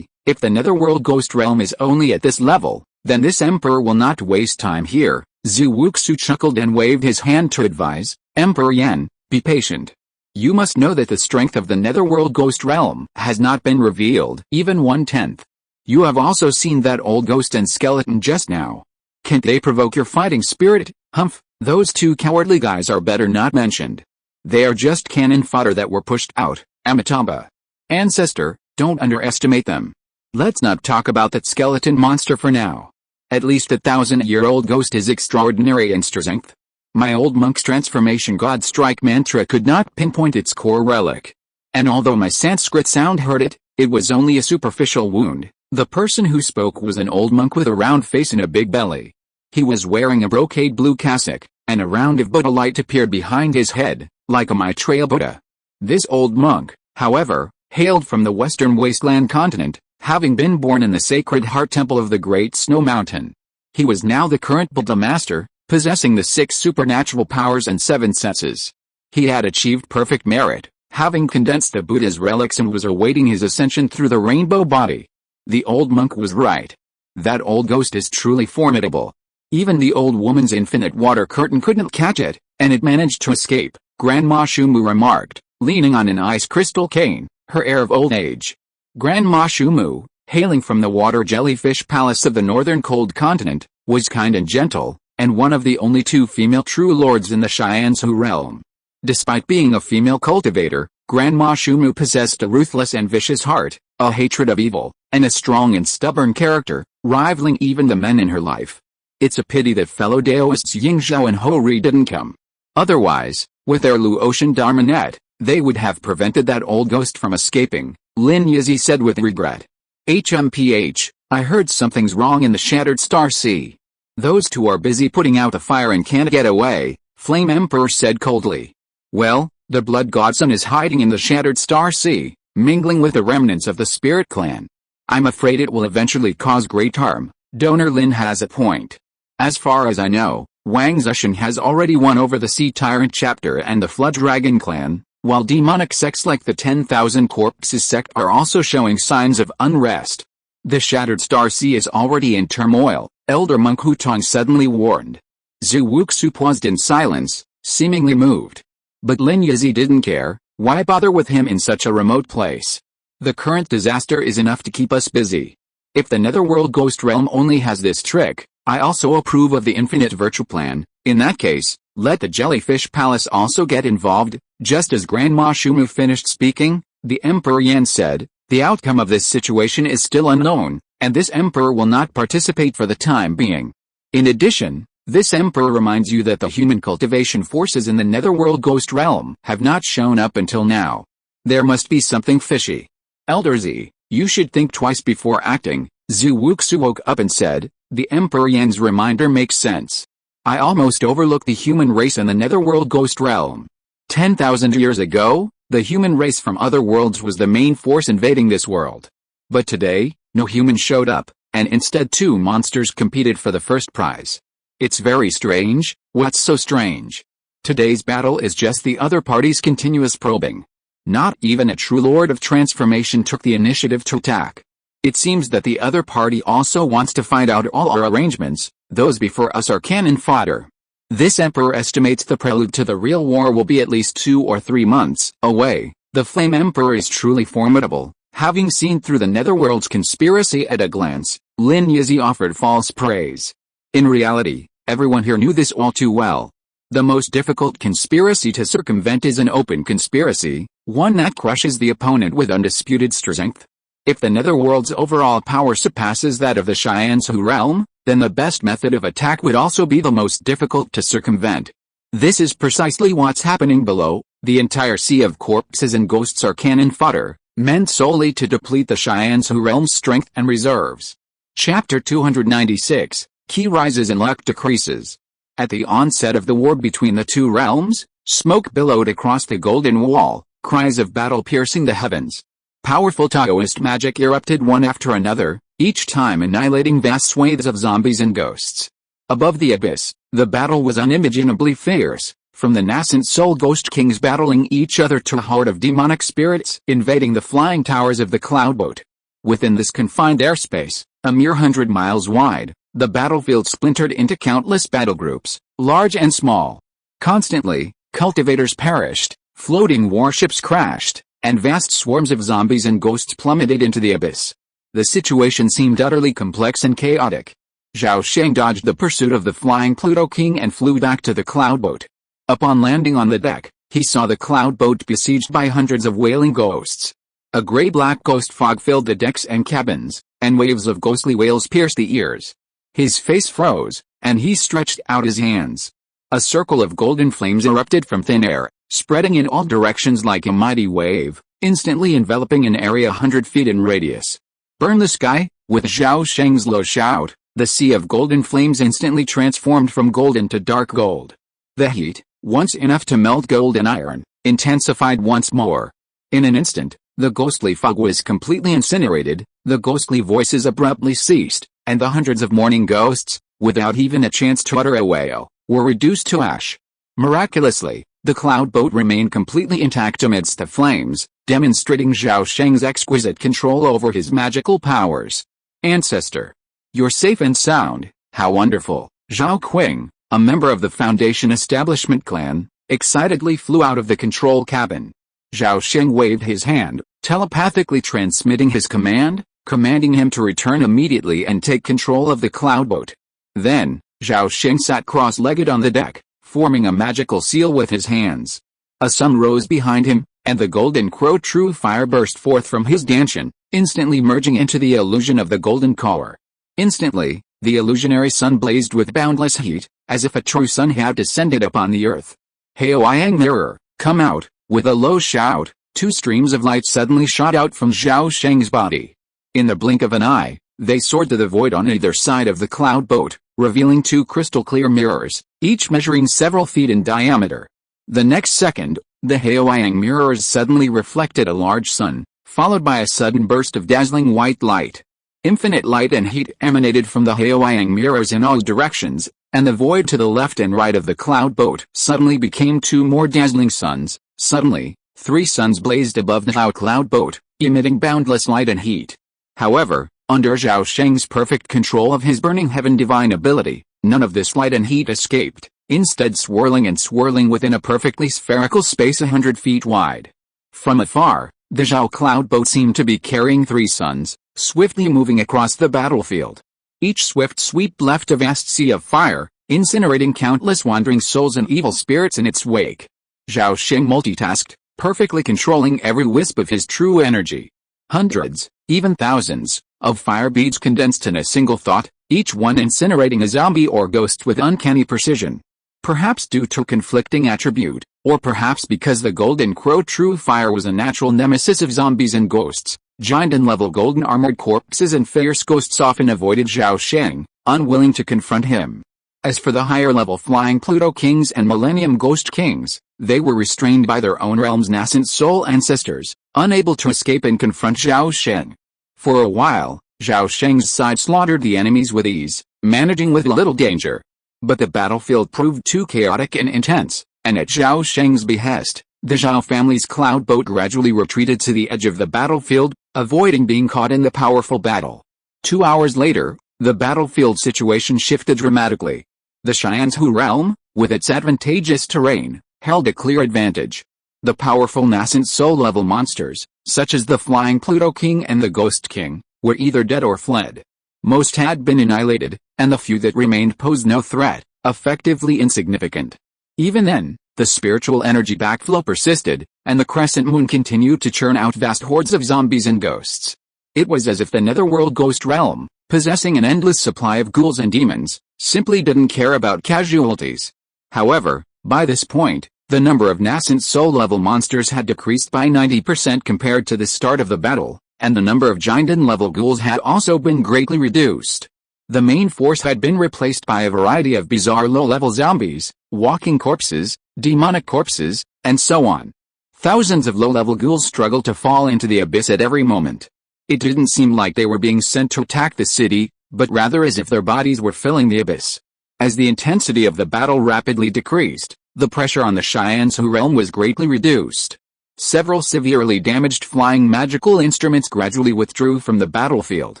If the Netherworld Ghost Realm is only at this level, then this emperor will not waste time here." Zhu Wuxu chuckled and waved his hand to advise, "Emperor Yan, be patient. You must know that the strength of the Netherworld Ghost Realm has not been revealed, even 1/10. You have also seen that old ghost and skeleton just now. Can't they provoke your fighting spirit? Humph, those 2 cowardly guys are better not mentioned. They are just cannon fodder that were pushed out, Amitabha. Ancestor, don't underestimate them. Let's not talk about that skeleton monster for now. At least the 1,000-year-old ghost is extraordinary in strength. My old monk's transformation god strike mantra could not pinpoint its core relic. And although my Sanskrit sound hurt it, it was only a superficial wound." The person who spoke was an old monk with a round face and a big belly. He was wearing a brocade blue cassock, and a round of Buddha light appeared behind his head, like a Maitreya Buddha. This old monk, however, hailed from the western wasteland continent, having been born in the Sacred Heart Temple of the Great Snow Mountain. He was now the current Buddha master, possessing the 6 supernatural powers and 7 senses. He had achieved perfect merit, having condensed the Buddha's relics and was awaiting his ascension through the rainbow body. The old monk was right. That old ghost is truly formidable. Even the old woman's infinite water curtain couldn't catch it, and it managed to escape, Grandma Shumu remarked, leaning on an ice crystal cane, her air of old age. Grandma Shumu, hailing from the water jellyfish palace of the northern cold continent, was kind and gentle, and one of the only 2 female true lords in the Xianzhou realm. Despite being a female cultivator, Grandma Shumu possessed a ruthless and vicious heart, a hatred of evil, and a strong and stubborn character, rivaling even the men in her life. It's a pity that fellow Daoists Yingzhou and Hori didn't come. Otherwise, with their Luotian Dharma net, they would have prevented that old ghost from escaping, Lin Yizi said with regret. HMPH, I heard something's wrong in the Shattered Star Sea. Those 2 are busy putting out a fire and can't get away, Flame Emperor said coldly. Well, the Blood Godson is hiding in the Shattered Star Sea, mingling with the remnants of the Spirit Clan. I'm afraid it will eventually cause great harm. Donor Lin has a point. As far as I know, Wang Zhesheng has already won over the Sea Tyrant chapter and the Flood Dragon clan, while demonic sects like the 10,000 Corpses sect are also showing signs of unrest. The Shattered Star Sea is already in turmoil, Elder Monk Hutong suddenly warned. Zhu Wuxu paused in silence, seemingly moved. But Lin Yizi didn't care. Why bother with him in such a remote place? The current disaster is enough to keep us busy. If the Netherworld Ghost Realm only has this trick, I also approve of the Infinite Virtue Plan. In that case, let the Jellyfish Palace also get involved. Just as Grandma Shumu finished speaking, the Emperor Yan said, the outcome of this situation is still unknown, and this Emperor will not participate for the time being. In addition, this Emperor reminds you that the human cultivation forces in the Netherworld Ghost Realm have not shown up until now. There must be something fishy. Elder Z, you should think twice before acting. Zhu Wuxu woke up and said, the Emperor Yan's reminder makes sense. I almost overlooked the human race in the Netherworld Ghost Realm. 10,000 years ago, the human race from other worlds was the main force invading this world. But today, no human showed up, and instead 2 monsters competed for the first prize. It's very strange. What's so strange? Today's battle is just the other party's continuous probing. Not even a true Lord of Transformation took the initiative to attack. It seems that the other party also wants to find out all our arrangements. Those before us are cannon fodder. This emperor estimates the prelude to the real war will be at least 2 or 3 months away. The Flame Emperor is truly formidable. Having seen through the Netherworld's conspiracy at a glance, Lin Yizi offered false praise. In reality, everyone here knew this all too well. The most difficult conspiracy to circumvent is an open conspiracy, one that crushes the opponent with undisputed strength. If the Netherworld's overall power surpasses that of the Xianzhu realm, then the best method of attack would also be the most difficult to circumvent. This is precisely what's happening below. The entire sea of corpses and ghosts are cannon fodder, meant solely to deplete the Xianzhu realm's strength and reserves. Chapter 296, Key rises and luck decreases. At the onset of the war between the two realms, smoke billowed across the Golden Wall, cries of battle piercing the heavens. Powerful Taoist magic erupted one after another, each time annihilating vast swathes of zombies and ghosts. Above the abyss, the battle was unimaginably fierce, from the nascent soul ghost kings battling each other to a horde of demonic spirits invading the flying towers of the cloudboat. Within this confined airspace, a mere 100 miles wide, the battlefield splintered into countless battle groups, large and small. Constantly, cultivators perished, floating warships crashed, and vast swarms of zombies and ghosts plummeted into the abyss. The situation seemed utterly complex and chaotic. Zhao Sheng dodged the pursuit of the flying Pluto King and flew back to the cloudboat. Upon landing on the deck, he saw the cloudboat besieged by hundreds of wailing ghosts. A gray-black ghost fog filled the decks and cabins, and waves of ghostly wails pierced the ears. His face froze, and he stretched out his hands. A circle of golden flames erupted from thin air, spreading in all directions like a mighty wave, instantly enveloping an area 100 feet in radius. Burn the sky! With Zhao Sheng's low shout, the sea of golden flames instantly transformed from golden to dark gold. The heat, once enough to melt gold and iron, intensified once more. In an instant, the ghostly fog was completely incinerated, the ghostly voices abruptly ceased, and the hundreds of mourning ghosts, without even a chance to utter a wail, were reduced to ash. Miraculously, the cloudboat remained completely intact amidst the flames, demonstrating Zhao Sheng's exquisite control over his magical powers. Ancestor. You're safe and sound, how wonderful. Zhao Qing, a member of the Foundation Establishment clan, excitedly flew out of the control cabin. Zhao Sheng waved his hand, telepathically transmitting his command, commanding him to return immediately and take control of the cloudboat. Then, Zhao Sheng sat cross-legged on the deck, forming a magical seal with his hands. A sun rose behind him, and the golden crow true fire burst forth from his dantian, instantly merging into the illusion of the golden core. Instantly, the illusionary sun blazed with boundless heat, as if a true sun had descended upon the earth. Haoyang mirror, come out! With a low shout, two streams of light suddenly shot out from Zhao Sheng's body. In the blink of an eye, they soared to the void on either side of the cloudboat, revealing two crystal-clear mirrors, each measuring several feet in diameter. The next second, the Haoyang mirrors suddenly reflected a large sun, followed by a sudden burst of dazzling white light. Infinite light and heat emanated from the Haoyang mirrors in all directions, and the void to the left and right of the cloudboat suddenly became two more dazzling suns. Suddenly, three suns blazed above the Hao cloudboat, emitting boundless light and heat. However, under Zhao Sheng's perfect control of his burning heaven divine ability, none of this light and heat escaped, instead swirling and swirling within a perfectly spherical space 100 feet wide. From afar, the Zhao cloudboat seemed to be carrying three suns, swiftly moving across the battlefield. Each swift sweep left a vast sea of fire, incinerating countless wandering souls and evil spirits in its wake. Zhao Sheng multitasked, perfectly controlling every wisp of his true energy. Hundreds, even thousands, of fire beads condensed in a single thought, each one incinerating a zombie or ghost with uncanny precision. Perhaps due to conflicting attribute, or perhaps because the golden crow true fire was a natural nemesis of zombies and ghosts, giant and level golden armored corpses and fierce ghosts often avoided Zhao Sheng, unwilling to confront him. As for the higher level flying Pluto kings and Millennium Ghost kings, they were restrained by their own realm's nascent soul ancestors, unable to escape and confront Zhao Sheng. For a while, Zhao Sheng's side slaughtered the enemies with ease, managing with little danger. But the battlefield proved too chaotic and intense, and at Zhao Sheng's behest, the Zhao family's cloudboat gradually retreated to the edge of the battlefield, avoiding being caught in the powerful battle. 2 hours later, the battlefield situation shifted dramatically. The Xianzhu realm, with its advantageous terrain, held a clear advantage. The powerful nascent soul-level monsters, such as the Flying Pluto King and the Ghost King, were either dead or fled. Most had been annihilated, and the few that remained posed no threat, effectively insignificant. Even then, the spiritual energy backflow persisted, and the crescent moon continued to churn out vast hordes of zombies and ghosts. It was as if the netherworld ghost realm, possessing an endless supply of ghouls and demons, simply didn't care about casualties. However, by this point, the number of nascent soul-level monsters had decreased by 90% compared to the start of the battle, and the number of giant-level ghouls had also been greatly reduced. The main force had been replaced by a variety of bizarre low-level zombies, walking corpses, demonic corpses, and so on. Thousands of low-level ghouls struggled to fall into the abyss at every moment. It didn't seem like they were being sent to attack the city, but rather as if their bodies were filling the abyss. As the intensity of the battle rapidly decreased, the pressure on the Cheyenne-Su realm was greatly reduced. Several severely damaged flying magical instruments gradually withdrew from the battlefield.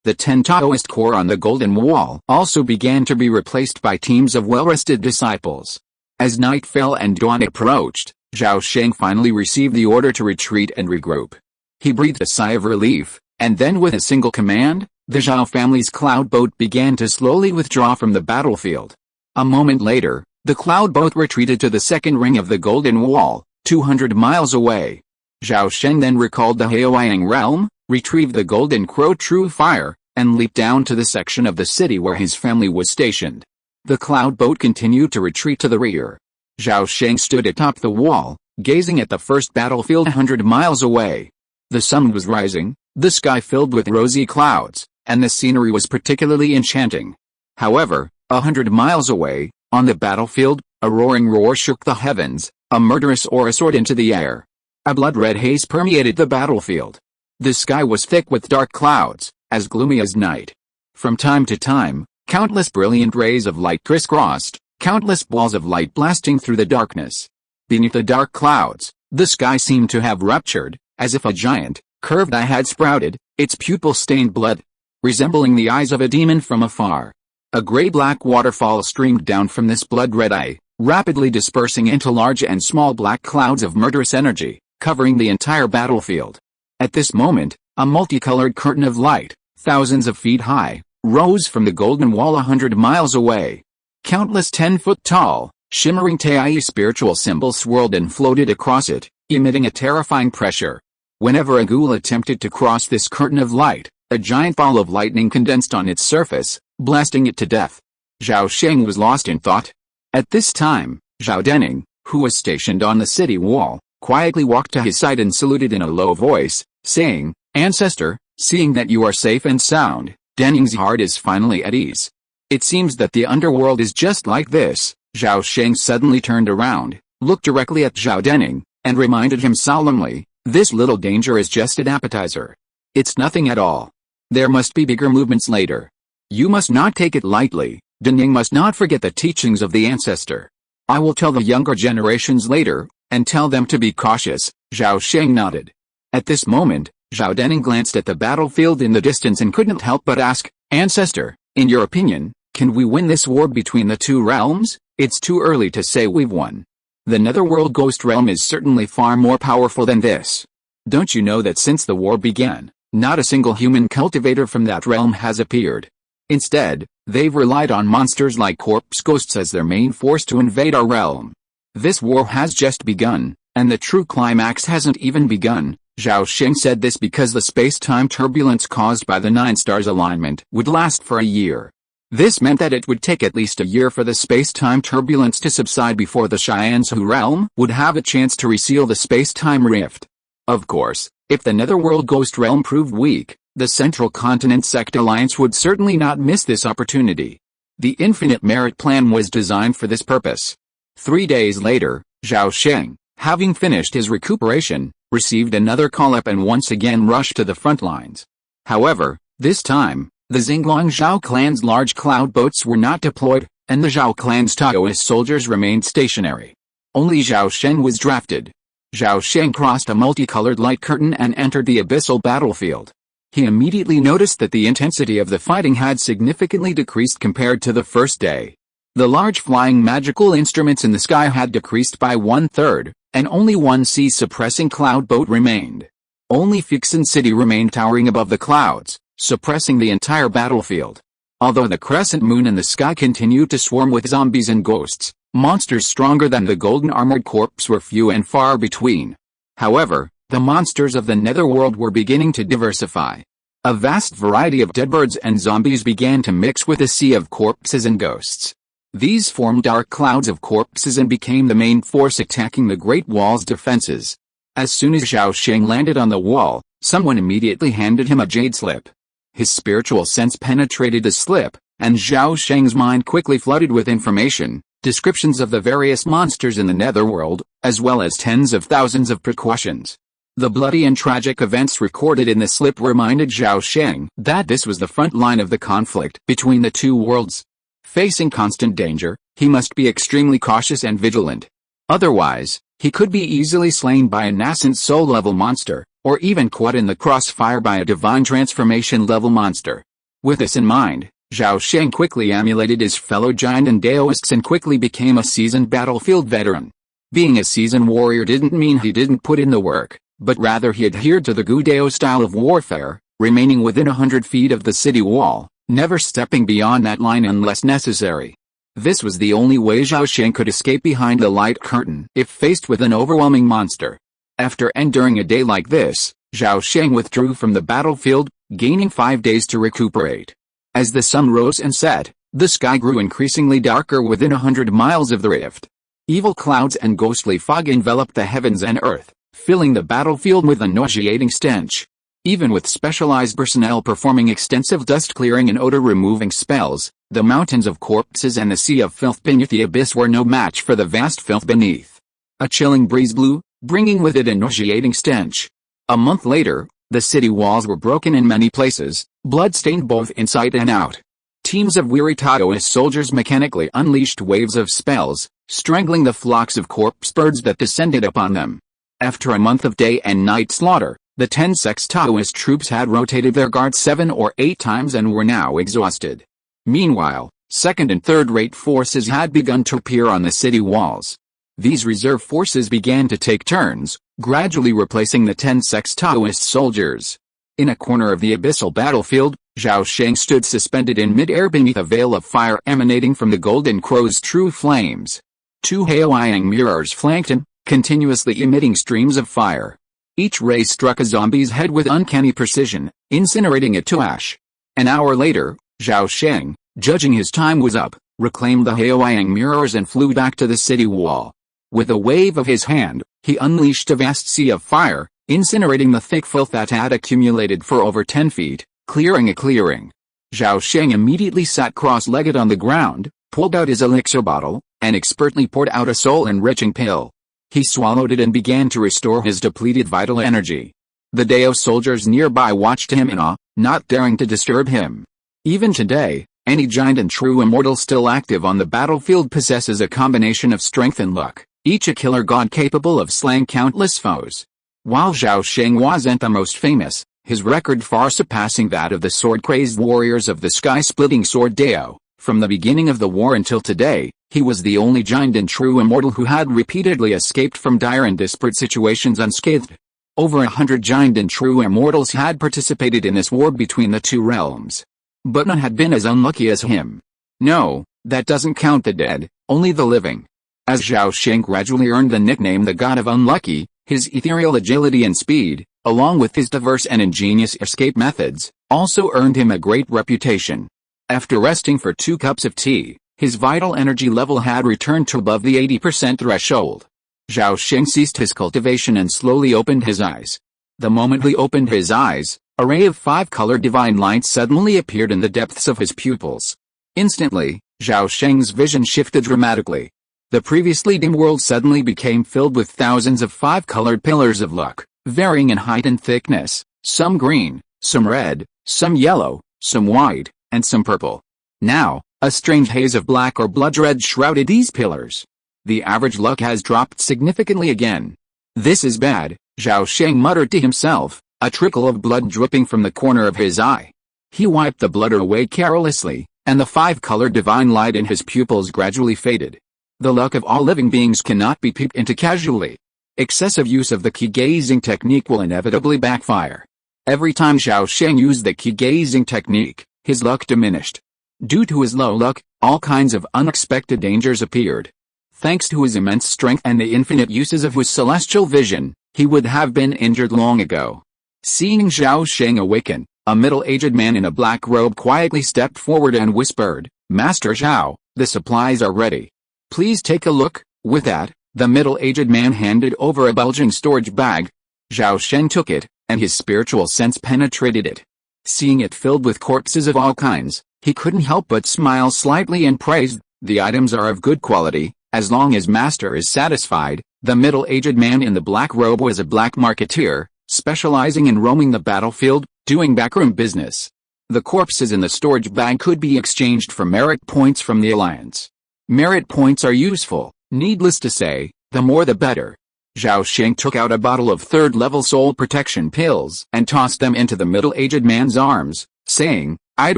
The 10 Taoist corps on the Golden Wall also began to be replaced by teams of well-rested disciples. As night fell and dawn approached, Zhao Sheng finally received the order to retreat and regroup. He breathed a sigh of relief, and then with a single command, the Zhao family's cloud boat began to slowly withdraw from the battlefield. A moment later, the cloud boat retreated to the second ring of the Golden Wall, 200 miles away. Zhao Sheng then recalled the Haoyang realm, retrieved the Golden Crow True Fire, and leaped down to the section of the city where his family was stationed. The cloud boat continued to retreat to the rear. Zhao Sheng stood atop the wall, gazing at the first battlefield 100 miles away. The sun was rising, the sky filled with rosy clouds, and the scenery was particularly enchanting. However, 100 miles away, on the battlefield, a roaring roar shook the heavens, a murderous aura soared into the air. A blood-red haze permeated the battlefield. The sky was thick with dark clouds, as gloomy as night. From time to time, countless brilliant rays of light crisscrossed, countless balls of light blasting through the darkness. Beneath the dark clouds, the sky seemed to have ruptured, as if a giant, curved eye had sprouted, its pupil stained blood, resembling the eyes of a demon from afar. A gray-black waterfall streamed down from this blood-red eye, rapidly dispersing into large and small black clouds of murderous energy, covering the entire battlefield. At this moment, a multicolored curtain of light, thousands of feet high, rose from the Golden Wall 100 miles away. Countless 10-foot-tall, shimmering Tai spiritual symbols swirled and floated across it, emitting a terrifying pressure. Whenever a ghoul attempted to cross this curtain of light, a giant ball of lightning condensed on its surface, blasting it to death. Zhao Sheng was lost in thought. At this time, Zhao Denning, who was stationed on the city wall, quietly walked to his side and saluted in a low voice, saying, "Ancestor, seeing that you are safe and sound, Denning's heart is finally at ease." It seems that the underworld is just like this. Zhao Sheng suddenly turned around, looked directly at Zhao Denning, and reminded him solemnly, "This little danger is just an appetizer. It's nothing at all. There must be bigger movements later. You must not take it lightly. Denning must not forget the teachings of the ancestor. I will tell the younger generations later, and tell them to be cautious." Zhao Sheng nodded. At this moment, Zhao Denning glanced at the battlefield in the distance and couldn't help but ask, "Ancestor, in your opinion, can we win this war between the two realms? It's too early to say we've won. The netherworld ghost realm is certainly far more powerful than this. Don't you know that since the war began, not a single human cultivator from that realm has appeared? Instead, they've relied on monsters like corpse ghosts as their main force to invade our realm. This war has just begun, and the true climax hasn't even begun." Zhao Sheng said this because the space-time turbulence caused by the 9 stars alignment would last for a year. This meant that it would take at least a year for the space-time turbulence to subside before the Cheyenne-Su realm would have a chance to reseal the space-time rift. Of course, if the netherworld ghost realm proved weak, the Central Continent Sect Alliance would certainly not miss this opportunity. The Infinite Merit Plan was designed for this purpose. 3 days later, Zhao Sheng, having finished his recuperation, received another call-up and once again rushed to the front lines. However, this time, the Xinglong Zhao clan's large cloud boats were not deployed, and the Zhao clan's Taoist soldiers remained stationary. Only Zhao Sheng was drafted. Zhao Sheng crossed a multicolored light curtain and entered the abyssal battlefield. He immediately noticed that the intensity of the fighting had significantly decreased compared to the first day. The large flying magical instruments in the sky had decreased by 1/3, and only one sea-suppressing cloud boat remained. Only Fixin City remained towering above the clouds, suppressing the entire battlefield. Although the crescent moon and the sky continued to swarm with zombies and ghosts, monsters stronger than the golden armored corpse were few and far between. However, the monsters of the netherworld were beginning to diversify. A vast variety of dead birds and zombies began to mix with a sea of corpses and ghosts. These formed dark clouds of corpses and became the main force attacking the Great Wall's defenses. As soon as Zhao Sheng landed on the wall, someone immediately handed him a jade slip. His spiritual sense penetrated the slip, and Zhao Sheng's mind quickly flooded with information, descriptions of the various monsters in the netherworld, as well as tens of thousands of precautions. The bloody and tragic events recorded in the slip reminded Zhao Sheng that this was the front line of the conflict between the two worlds. Facing constant danger, he must be extremely cautious and vigilant. Otherwise, he could be easily slain by a nascent soul-level monster, or even caught in the crossfire by a divine transformation-level monster. With this in mind, Zhao Sheng quickly emulated his fellow giant and Daoists and quickly became a seasoned battlefield veteran. Being a seasoned warrior didn't mean he didn't put in the work, but rather he adhered to the Gudao style of warfare, remaining within 100 feet of the city wall, never stepping beyond that line unless necessary. This was the only way Zhao Sheng could escape behind the light curtain if faced with an overwhelming monster. After enduring a day like this, Zhao Sheng withdrew from the battlefield, gaining 5 days to recuperate. As the sun rose and set, the sky grew increasingly darker within 100 miles of the rift. Evil clouds and ghostly fog enveloped the heavens and earth, filling the battlefield with a nauseating stench. Even with specialized personnel performing extensive dust-clearing and odor-removing spells, the mountains of corpses and the sea of filth beneath the abyss were no match for the vast filth beneath. A chilling breeze blew, bringing with it a nauseating stench. A month later, the city walls were broken in many places, blood-stained both inside and out. Teams of weary Taoist soldiers mechanically unleashed waves of spells, strangling the flocks of corpse birds that descended upon them. After a month of day and night slaughter, the 10 sects Taoist troops had rotated their guards 7 or 8 times and were now exhausted. Meanwhile, second and third-rate forces had begun to appear on the city walls. These reserve forces began to take turns, gradually replacing the 10 sects Taoist soldiers. In a corner of the abyssal battlefield, Zhao Sheng stood suspended in mid-air beneath a veil of fire emanating from the Golden Crow's true flames. 2 Haoyang mirrors flanked him, continuously emitting streams of fire. Each ray struck a zombie's head with uncanny precision, incinerating it to ash. An hour later, Zhao Sheng, judging his time was up, reclaimed the Haoyang mirrors and flew back to the city wall. With a wave of his hand, he unleashed a vast sea of fire, incinerating the thick filth that had accumulated for over 10 feet, clearing a clearing. Zhao Sheng immediately sat cross-legged on the ground, pulled out his elixir bottle, and expertly poured out a soul-enriching pill. He swallowed it and began to restore his depleted vital energy. The Dao soldiers nearby watched him in awe, not daring to disturb him. Even today, any giant and true immortal still active on the battlefield possesses a combination of strength and luck, each a killer god capable of slaying countless foes. While Zhao Sheng wasn't the most famous, his record far surpassing that of the sword-crazed warriors of the sky-splitting sword Dao. From the beginning of the war until today, he was the only giant and true immortal who had repeatedly escaped from dire and disparate situations unscathed. Over 100 giant and true immortals had participated in this war between the two realms. But none had been as unlucky as him. No, that doesn't count the dead, only the living. As Zhao Sheng gradually earned the nickname the God of Unlucky, his ethereal agility and speed, along with his diverse and ingenious escape methods, also earned him a great reputation. After resting for 2 cups of tea, his vital energy level had returned to above the 80% threshold. Zhao Sheng ceased his cultivation and slowly opened his eyes. The moment he opened his eyes, a ray of 5-colored divine light suddenly appeared in the depths of his pupils. Instantly, Zhao Sheng's vision shifted dramatically. The previously dim world suddenly became filled with thousands of 5-colored pillars of luck, varying in height and thickness, some green, some red, some yellow, some white, and some purple. Now, a strange haze of black or blood red shrouded these pillars. The average luck has dropped significantly again. This is bad, Zhao Sheng muttered to himself, a trickle of blood dripping from the corner of his eye. He wiped the blood away carelessly, and the five-colored divine light in his pupils gradually faded. The luck of all living beings cannot be peeped into casually. Excessive use of the key-gazing technique will inevitably backfire. Every time Zhao Sheng used the key-gazing technique, his luck diminished. Due to his low luck, all kinds of unexpected dangers appeared. Thanks to his immense strength and the infinite uses of his celestial vision, he would have been injured long ago. Seeing Zhao Sheng awaken, a middle-aged man in a black robe quietly stepped forward and whispered, "Master Zhao, the supplies are ready. Please take a look." With that, the middle-aged man handed over a bulging storage bag. Zhao Sheng took it, and his spiritual sense penetrated it. Seeing it filled with corpses of all kinds, he couldn't help but smile slightly and praised, "The items are of good quality, as long as Master is satisfied." The middle-aged man in the black robe was a black marketeer, specializing in roaming the battlefield, doing backroom business. The corpses in the storage bag could be exchanged for merit points from the Alliance. Merit points are useful, needless to say, the more the better. Zhao Sheng took out a bottle of third-level soul protection pills and tossed them into the middle-aged man's arms, saying, "I'd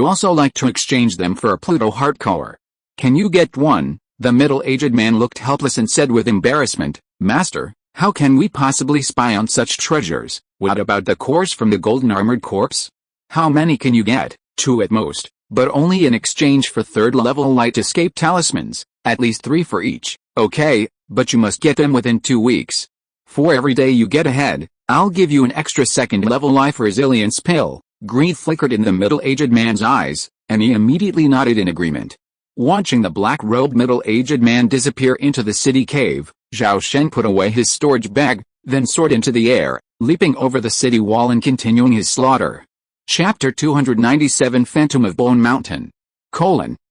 also like to exchange them for a Pluto heart core. Can you get one?" The middle-aged man looked helpless and said with embarrassment, "Master, how can we possibly spy on such treasures? What about the cores from the golden armored corpse? How many can you get?" "Two at most, but only in exchange for third-level light escape talismans, at least 3 for each." "Okay, but you must get them within 2 weeks. For every day you get ahead, I'll give you an extra second-level life resilience pill." Greed flickered in the middle-aged man's eyes, and he immediately nodded in agreement. Watching the black-robed middle-aged man disappear into the city cave, Zhao Sheng put away his storage bag, then soared into the air, leaping over the city wall and continuing his slaughter. Chapter 297 Phantom of Bone Mountain.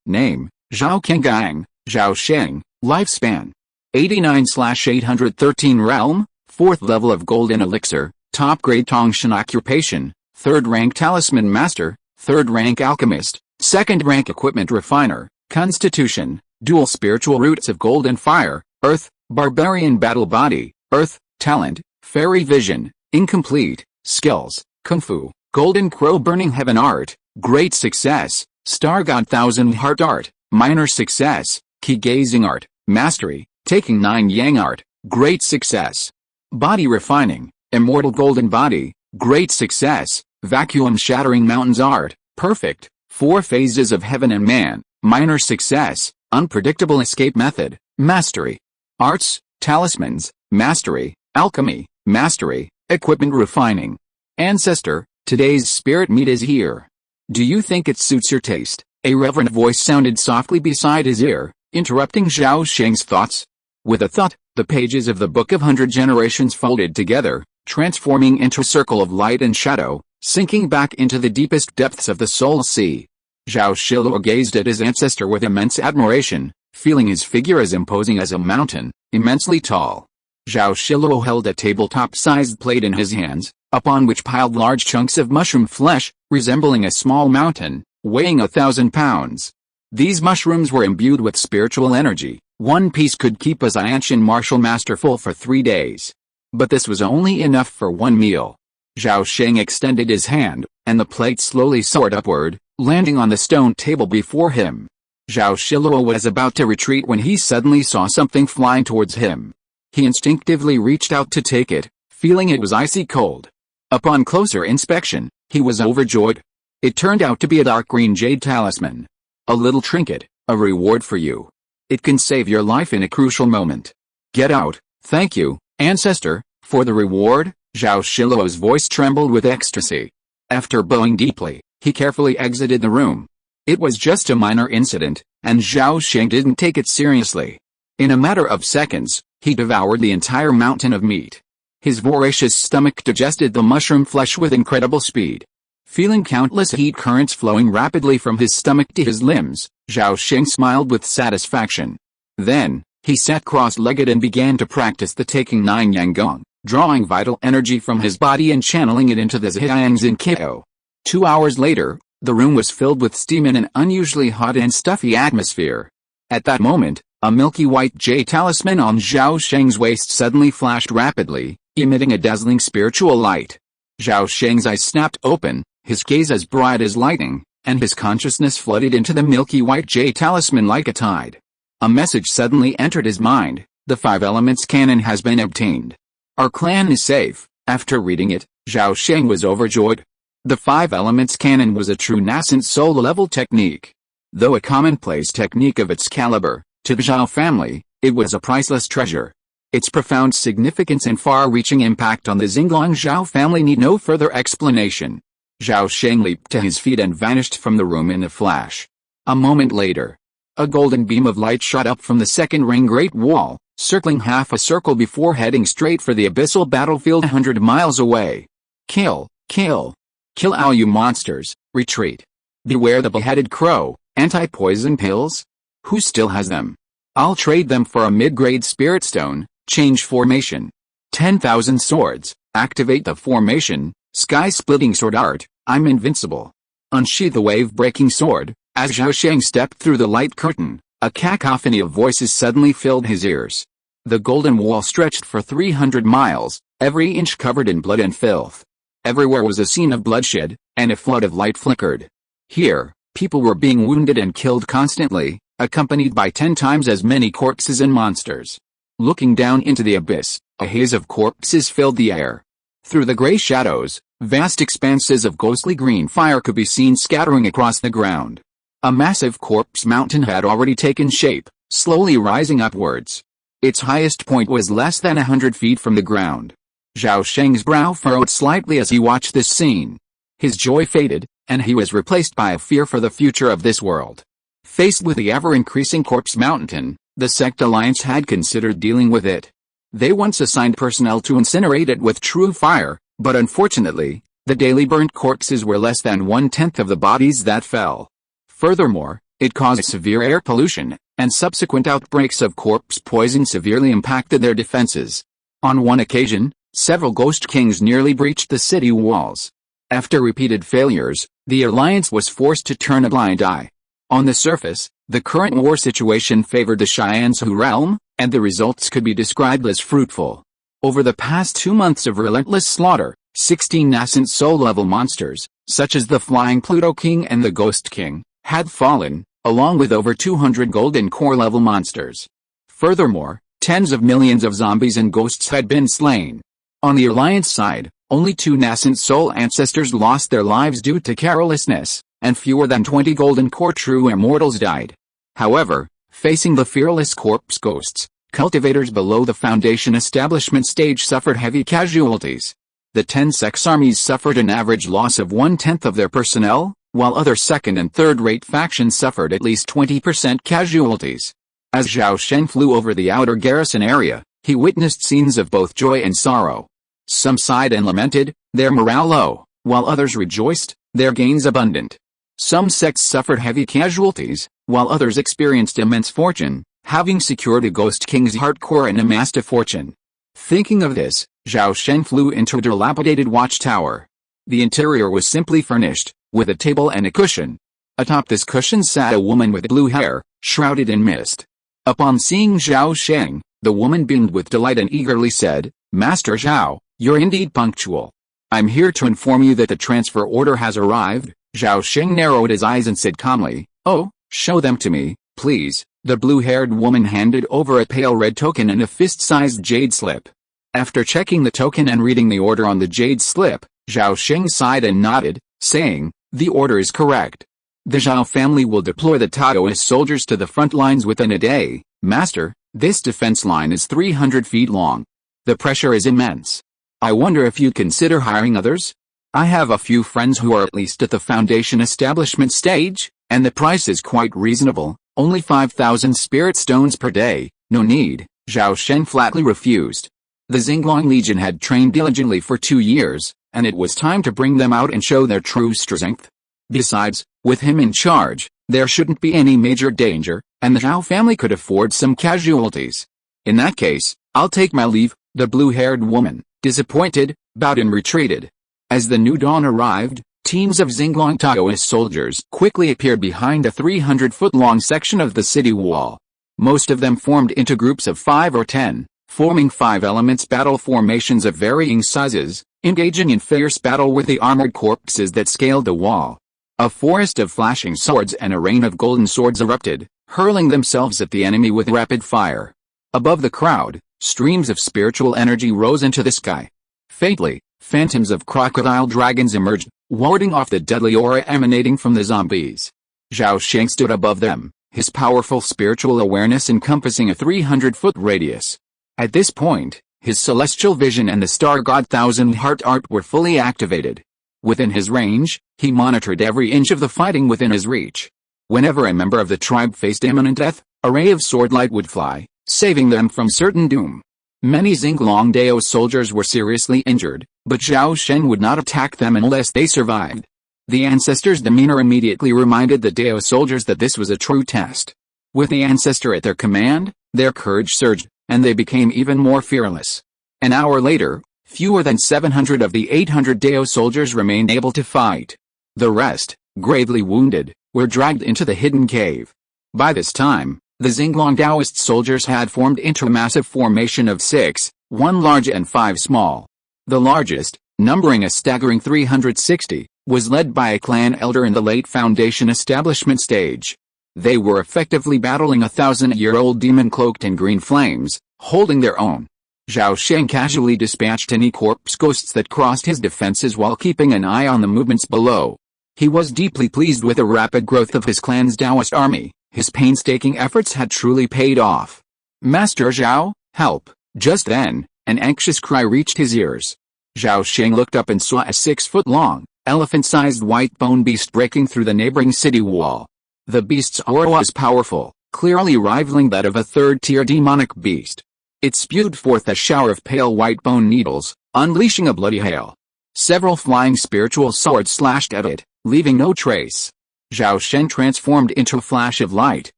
Name, Zhao Kengang, Zhao Sheng, lifespan 89/813 realm, 4th level of golden elixir, top grade Tongshan occupation, 3rd rank talisman master, 3rd rank alchemist, 2nd rank equipment refiner, constitution, dual spiritual roots of gold and fire, earth, barbarian battle body, earth, talent, fairy vision, incomplete, skills, kung fu, golden crow burning heaven art, great success, star god thousand heart art, minor success, key gazing art, mastery, taking 9 yang art, great success, body refining, immortal golden body, great success, vacuum shattering mountains art, perfect, 4 phases of heaven and man, minor success, unpredictable escape method, mastery, arts, talismans, mastery, alchemy, mastery, equipment refining. Ancestor, today's spirit meat is here. Do you think it suits your taste? A reverent voice sounded softly beside his ear, interrupting Zhao Sheng's thoughts. With a thought, the pages of the Book of 100 Generations folded together, transforming into a circle of light and shadow, sinking back into the deepest depths of the soul sea. Zhao Sheng gazed at his ancestor with immense admiration, feeling his figure as imposing as a mountain, immensely tall. Zhao Sheng held a tabletop-sized plate in his hands, upon which piled large chunks of mushroom flesh, resembling a small mountain, weighing 1,000 pounds. These mushrooms were imbued with spiritual energy. One piece could keep a Xiantian martial master full for 3 days. But this was only enough for one meal. Zhao Sheng extended his hand, and the plate slowly soared upward, landing on the stone table before him. Zhao Sheng was about to retreat when he suddenly saw something flying towards him. He instinctively reached out to take it, feeling it was icy cold. Upon closer inspection, he was overjoyed. It turned out to be a dark green jade talisman. A little trinket, a reward for you. It can save your life in a crucial moment. Get out. Thank you, ancestor, for the reward. Zhao Sheng's voice trembled with ecstasy. After bowing deeply, he carefully exited the room. It was just a minor incident, and Zhao Sheng didn't take it seriously. In a matter of seconds, he devoured the entire mountain of meat. His voracious stomach digested the mushroom flesh with incredible speed. Feeling countless heat currents flowing rapidly from his stomach to his limbs, Zhao Sheng smiled with satisfaction. Then, he sat cross-legged and began to practice the taking 9 yang gong, drawing vital energy from his body and channeling it into the Zhiangzin Kyo. 2 hours later, the room was filled with steam in an unusually hot and stuffy atmosphere. At that moment, a milky white jade talisman on Zhao Sheng's waist suddenly flashed rapidly, emitting a dazzling spiritual light. Zhao Sheng's eyes snapped open, his gaze as bright as lightning, and his consciousness flooded into the milky white jade talisman like a tide. A message suddenly entered his mind: the 5 elements canon has been obtained. Our clan is safe. After reading it, Zhao Sheng was overjoyed. The 5 elements canon was a true nascent soul level technique. Though a commonplace technique of its caliber, to the Zhao family, it was a priceless treasure. Its profound significance and far-reaching impact on the Xinglong Zhao family need no further explanation. Zhao Sheng leaped to his feet and vanished from the room in a flash. A moment later, a golden beam of light shot up from the second ring Great Wall, circling half a circle before heading straight for the abyssal battlefield 100 miles away. Kill, kill, kill all you monsters, retreat. Beware the beheaded crow. Anti-poison pills? Who still has them? I'll trade them for a mid-grade spirit stone. Change formation. 10,000 swords. Activate the formation. Sky-splitting sword art. I'm invincible. Unsheath the wave-breaking sword. As Zhao Sheng stepped through the light curtain, a cacophony of voices suddenly filled his ears. The golden wall stretched for 300 miles, every inch covered in blood and filth. Everywhere was a scene of bloodshed, and a flood of light flickered. Here, people were being wounded and killed constantly, accompanied by 10 times as many corpses and monsters. Looking down into the abyss, a haze of corpses filled the air. Through the gray shadows, vast expanses of ghostly green fire could be seen scattering across the ground. A massive corpse mountain had already taken shape, slowly rising upwards. Its highest point was less than 100 feet from the ground. Zhao Sheng's brow furrowed slightly as he watched this scene. His joy faded, and he was replaced by a fear for the future of this world. Faced with the ever-increasing corpse mountain, the sect alliance had considered dealing with it. They once assigned personnel to incinerate it with true fire, but unfortunately, the daily burnt corpses were less than 1/10 of the bodies that fell. Furthermore, it caused severe air pollution, and subsequent outbreaks of corpse poison severely impacted their defenses. On one occasion, several ghost kings nearly breached the city walls. After repeated failures, the alliance was forced to turn a blind eye. On the surface, the current war situation favored the Xianzhu realm, and the results could be described as fruitful. Over the past 2 months of relentless slaughter, 16 nascent soul-level monsters, such as the Flying Pluto King and the Ghost King, had fallen, along with over 200 golden core-level monsters. Furthermore, tens of millions of zombies and ghosts had been slain. On the alliance side, only 2 nascent soul ancestors lost their lives due to carelessness, and fewer than 20 golden core true immortals died. However, facing the fearless corpse ghosts, cultivators below the Foundation establishment stage suffered heavy casualties. The 10 sects armies suffered an average loss of 1/10 of their personnel, while other second and third-rate factions suffered at least 20% casualties. As Zhao Sheng flew over the outer garrison area, he witnessed scenes of both joy and sorrow. Some sighed and lamented, their morale low, while others rejoiced, their gains abundant. Some sects suffered heavy casualties, while others experienced immense fortune, having secured a Ghost King's heart core and amassed a fortune. Thinking of this, Zhao Sheng flew into a dilapidated watchtower. The interior was simply furnished, with a table and a cushion. Atop this cushion sat a woman with blue hair, shrouded in mist. Upon seeing Zhao Sheng, the woman beamed with delight and eagerly said, "Master Zhao, you're indeed punctual. I'm here to inform you that the transfer order has arrived." Zhao Sheng narrowed his eyes and said calmly, "Oh, show them to me, please." The blue-haired woman handed over a pale red token and a fist-sized jade slip. After checking the token and reading the order on the jade slip, Zhao Sheng sighed and nodded, saying, "The order is correct. The Zhao family will deploy the Taoist soldiers to the front lines within a day. Master, this defense line is 300 feet long. The pressure is immense. I wonder if you'd consider hiring others? I have a few friends who are at least at the Foundation establishment stage, and the price is quite reasonable, only 5,000 spirit stones per day." "No need," Zhao Sheng flatly refused. The Xinglong Legion had trained diligently for 2 years, and it was time to bring them out and show their true strength. Besides, with him in charge, there shouldn't be any major danger, and the Zhao family could afford some casualties. "In that case, I'll take my leave." The blue-haired woman, disappointed, bowed and retreated. As the new dawn arrived, teams of Xinglong Taoist soldiers quickly appeared behind a 300-foot-long section of the city wall. Most of them formed into groups of 5 or 10, forming 5 elements battle formations of varying sizes, engaging in fierce battle with the armored corpses that scaled the wall. A forest of flashing swords and a rain of golden swords erupted, hurling themselves at the enemy with rapid fire. Above the crowd, streams of spiritual energy rose into the sky. Fatally, phantoms of crocodile dragons emerged, warding off the deadly aura emanating from the zombies. Zhao Sheng stood above them, his powerful spiritual awareness encompassing a 300-foot radius. At this point, his celestial vision and the star god Thousand Heart art were fully activated. Within his range, he monitored every inch of the fighting within his reach. Whenever a member of the tribe faced imminent death, a ray of sword light would fly, saving them from certain doom. Many Xinglong Dao soldiers were seriously injured, but Zhao Sheng would not attack them unless they survived. The ancestor's demeanor immediately reminded the Dao soldiers that this was a true test. With the ancestor at their command, their courage surged, and they became even more fearless. An hour later, fewer than 700 of the 800 Dao soldiers remained able to fight. The rest, gravely wounded, were dragged into the hidden cave. By this time, the Xinglong Daoist soldiers had formed into a massive formation of 6, 1 large and 5 small. The largest, numbering a staggering 360, was led by a clan elder in the late Foundation establishment stage. They were effectively battling a 1,000-year-old demon cloaked in green flames, holding their own. Zhao Sheng casually dispatched any corpse ghosts that crossed his defenses while keeping an eye on the movements below. He was deeply pleased with the rapid growth of his clan's Daoist army. His painstaking efforts had truly paid off. "Master Zhao, help!" Just then, an anxious cry reached his ears. Zhao Sheng looked up and saw a 6-foot-long, elephant-sized white bone beast breaking through the neighboring city wall. The beast's aura was powerful, clearly rivaling that of a third-tier demonic beast. It spewed forth a shower of pale white bone needles, unleashing a bloody hail. Several flying spiritual swords slashed at it, leaving no trace. Zhao Sheng transformed into a flash of light,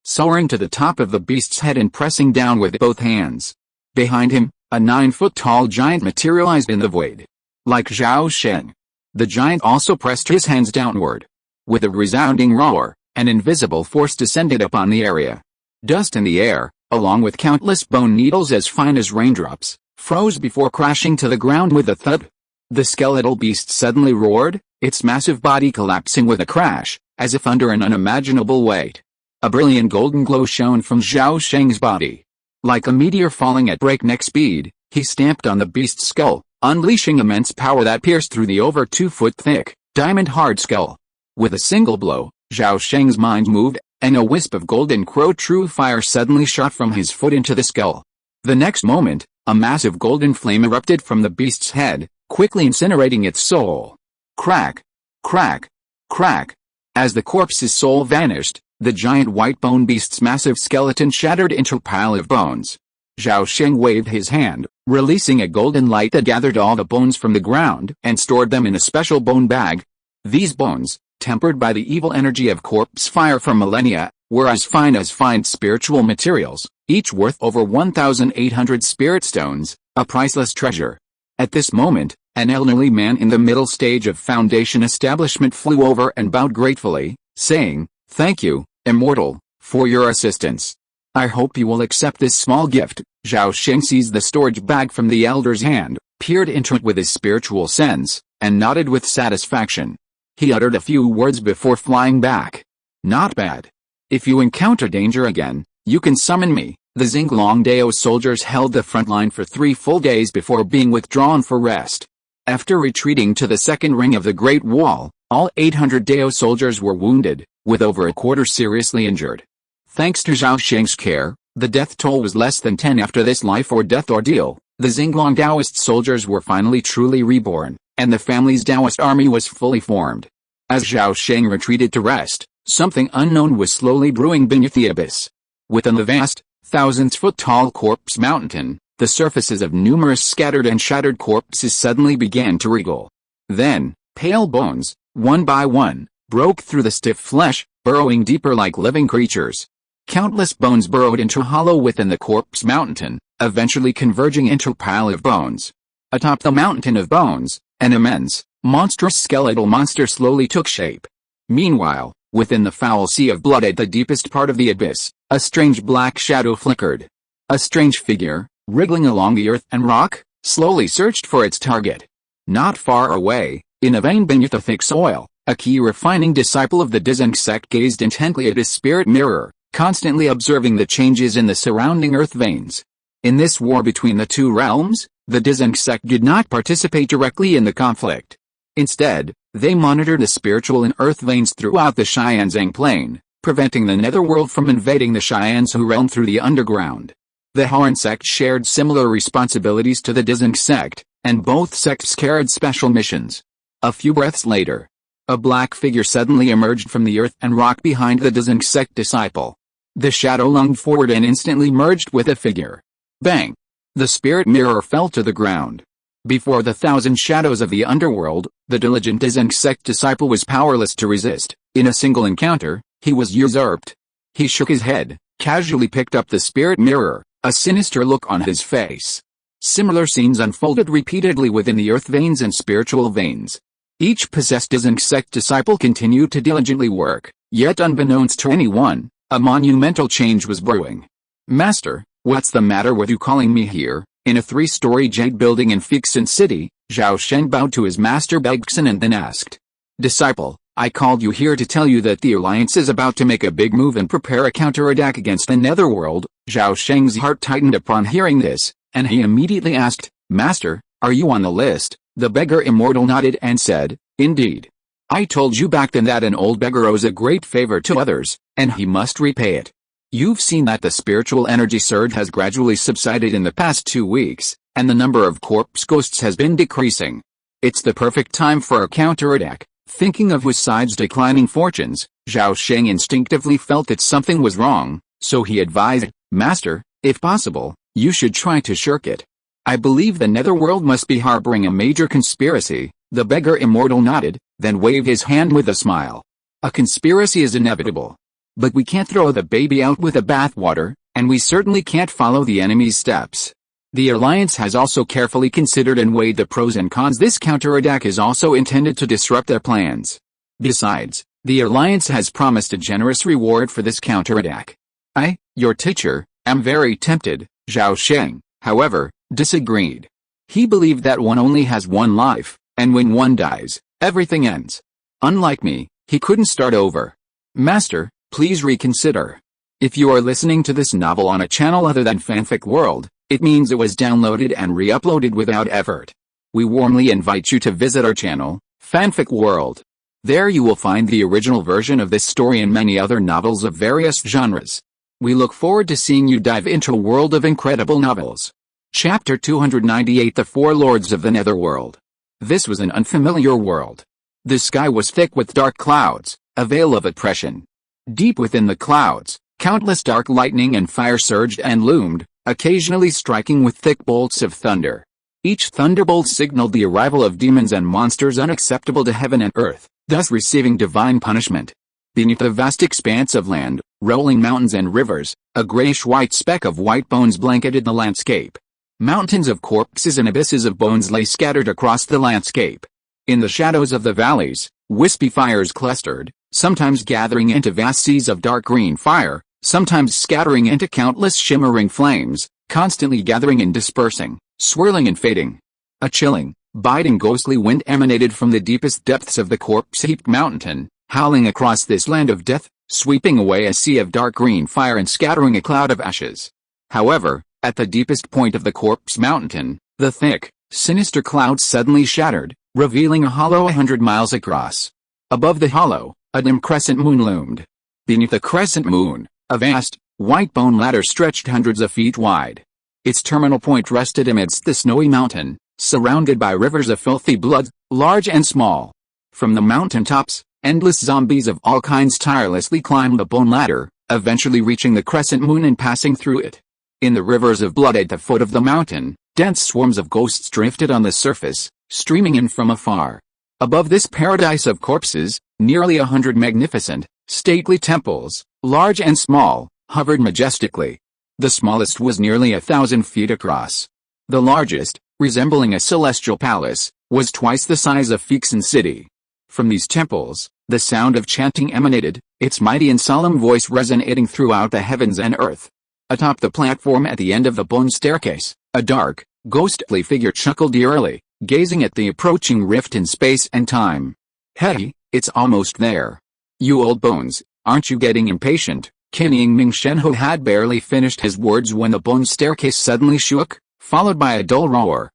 soaring to the top of the beast's head and pressing down with both hands. Behind him, a 9-foot-tall giant materialized in the void. Like Zhao Sheng, the giant also pressed his hands downward. With a resounding roar, an invisible force descended upon the area. Dust in the air, along with countless bone needles as fine as raindrops, froze before crashing to the ground with a thud. The skeletal beast suddenly roared, its massive body collapsing with a crash, as if under an unimaginable weight. A brilliant golden glow shone from Zhao Sheng's body. Like a meteor falling at breakneck speed, he stamped on the beast's skull, unleashing immense power that pierced through the over 2-foot-thick, diamond-hard skull. With a single blow, Zhao Sheng's mind moved, and a wisp of golden true fire suddenly shot from his foot into the skull. The next moment, a massive golden flame erupted from the beast's head, quickly incinerating its soul. Crack! Crack! Crack! As the corpse's soul vanished, the giant white bone beast's massive skeleton shattered into a pile of bones. Zhao Sheng waved his hand, releasing a golden light that gathered all the bones from the ground and stored them in a special bone bag. These bones, tempered by the evil energy of corpse fire for millennia, were as fine spiritual materials, each worth over 1,800 spirit stones, a priceless treasure. At this moment, an elderly man in the middle stage of Foundation establishment flew over and bowed gratefully, saying, "Thank you, Immortal, for your assistance. I hope you will accept this small gift." Zhao Sheng seized the storage bag from the elder's hand, peered into it with his spiritual sense, and nodded with satisfaction. He uttered a few words before flying back. "Not bad. If you encounter danger again, you can summon me." The Xinglong Dao soldiers held the front line for 3 full days before being withdrawn for rest. After retreating to the second ring of the Great Wall, all 800 Dao soldiers were wounded, with over a quarter seriously injured. Thanks to Zhao Sheng's care, the death toll was less than 10 after this life-or-death ordeal. The Xinglong Daoist soldiers were finally truly reborn, and the family's Daoist army was fully formed. As Zhao Sheng retreated to rest, something unknown was slowly brewing beneath the abyss. Within the vast, thousands-foot-tall corpse mountain, the surfaces of numerous scattered and shattered corpses suddenly began to wriggle. Then, pale bones, one by one, broke through the stiff flesh, burrowing deeper like living creatures. Countless bones burrowed into a hollow within the corpse mountain, eventually converging into a pile of bones. Atop the mountain of bones, an immense, monstrous skeletal monster slowly took shape. Meanwhile, within the foul sea of blood at the deepest part of the abyss, a strange black shadow flickered. A strange figure, wriggling along the earth and rock, slowly searched for its target. Not far away, in a vein beneath the thick soil, A key refining disciple of the Descending sect gazed intently at his spirit mirror, constantly observing the changes in the surrounding earth veins. In this war between the two realms, the Descending sect did not participate directly in the conflict. Instead, they monitored the spiritual and earth veins throughout the Xianzang plain, preventing the netherworld from invading the Xianzhou realm through the underground. The Horn sect shared similar responsibilities to the Descending sect, and both sects carried special missions. A few breaths later, a black figure suddenly emerged from the earth and rock behind the Descending sect disciple. The shadow lunged forward and instantly merged with the figure. Bang! The spirit mirror fell to the ground. Before the thousand shadows of the underworld, the diligent Descending sect disciple was powerless to resist. In a single encounter, he was usurped. He shook his head, casually picked up the spirit mirror, a sinister look on his face. Similar scenes unfolded repeatedly within the earth veins and spiritual veins. Each possessed Descending sect disciple continued to diligently work, yet unbeknownst to anyone, a monumental change was brewing. Master, what's the matter with you calling me here? In a 3-story jade building in Fixin City, Zhao Sheng bowed to his master Begson and then asked. Disciple, I called you here to tell you that the Alliance is about to make a big move and prepare a counterattack against the Netherworld. Zhao Sheng's heart tightened upon hearing this, and he immediately asked, Master, are you on the list? The beggar Immortal nodded and said, Indeed. I told you back then that an old beggar owes a great favor to others, and he must repay it. You've seen that the spiritual energy surge has gradually subsided in the past 2 weeks, and the number of corpse ghosts has been decreasing. It's the perfect time for a counterattack. Thinking of his side's declining fortunes, Zhao Sheng instinctively felt that something was wrong, so he advised, Master, if possible, you should try to shirk it. I believe the Netherworld must be harboring a major conspiracy. The beggar Immortal nodded, then waved his hand with a smile. A conspiracy is inevitable. But we can't throw the baby out with the bathwater, and we certainly can't follow the enemy's steps. The Alliance has also carefully considered and weighed the pros and cons. This counterattack is also intended to disrupt their plans. Besides, the Alliance has promised a generous reward for this counterattack. I, your teacher, am very tempted. Zhao Sheng, however, disagreed. He believed that one only has one life, and when one dies, everything ends. Unlike me, he couldn't start over. Master, please reconsider. If you are listening to this novel on a channel other than Fanfic World, it means it was downloaded and re-uploaded without effort. We warmly invite you to visit our channel, Fanfic World. There you will find the original version of this story and many other novels of various genres. We look forward to seeing you dive into a world of incredible novels. Chapter 298 The Four Lords of the Netherworld. This was an unfamiliar world. The sky was thick with dark clouds, a veil of oppression. Deep within the clouds, countless dark lightning and fire surged and loomed, occasionally striking with thick bolts of thunder. Each thunderbolt signaled the arrival of demons and monsters unacceptable to heaven and earth, thus receiving divine punishment. Beneath the vast expanse of land, rolling mountains and rivers, a grayish-white speck of white bones blanketed the landscape. Mountains of corpses and abysses of bones lay scattered across the landscape. In the shadows of the valleys, wispy fires clustered, sometimes gathering into vast seas of dark green fire, sometimes scattering into countless shimmering flames, constantly gathering and dispersing, swirling and fading. A chilling, biting ghostly wind emanated from the deepest depths of the corpse-heaped mountain, howling across this land of death, sweeping away a sea of dark green fire and scattering a cloud of ashes. However, at the deepest point of the corpse mountain, the thick, sinister clouds suddenly shattered, revealing a hollow 100 miles across. Above the hollow, a dim crescent moon loomed. Beneath the crescent moon, a vast, white bone ladder stretched hundreds of feet wide. Its terminal point rested amidst the snowy mountain, surrounded by rivers of filthy blood, large and small. From the mountain tops, endless zombies of all kinds tirelessly climbed the bone ladder, eventually reaching the crescent moon and passing through it. In the rivers of blood at the foot of the mountain, dense swarms of ghosts drifted on the surface, streaming in from afar. Above this paradise of corpses, nearly 100 magnificent, stately temples, large and small, hovered majestically. The smallest was nearly 1,000 feet across. The largest, resembling a celestial palace, was twice the size of Fixin City. From these temples, the sound of chanting emanated, its mighty and solemn voice resonating throughout the heavens and earth. Atop the platform at the end of the bone staircase, a dark, ghostly figure chuckled eerily, gazing at the approaching rift in space and time. Hey, It's almost there. You old bones, aren't you getting impatient? Qin Ming Shenhe had barely finished his words when the bone staircase suddenly shook, followed by a dull roar.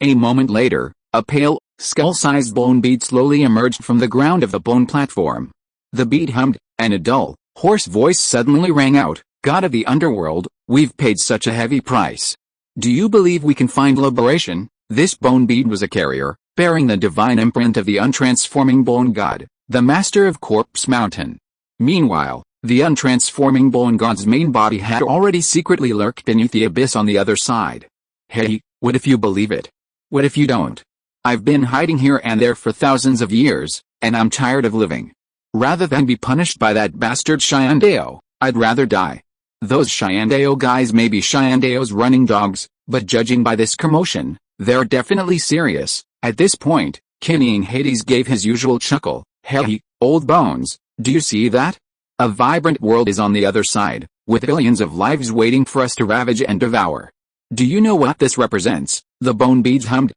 A moment later, a pale, skull-sized bone bead slowly emerged from the ground of the bone platform. The bead hummed, and a dull, hoarse voice suddenly rang out, "God of the underworld, we've paid such a heavy price. Do you believe we can find liberation?" This bone bead was a carrier, bearing the divine imprint of the untransforming bone god, the master of Corpse Mountain. Meanwhile, the untransforming bone god's main body had already secretly lurked beneath the abyss on the other side. Hey, what if you believe it? What if you don't? I've been hiding here and there for thousands of years, and I'm tired of living. Rather than be punished by that bastard Shyandao, I'd rather die. Those Shyandao guys may be Shyandao's running dogs, but judging by this commotion, they're definitely serious. At this point, King Hades gave his usual chuckle. Hey, old bones, do you see that? A vibrant world is on the other side, with billions of lives waiting for us to ravage and devour. Do you know what this represents? The bone beads hummed.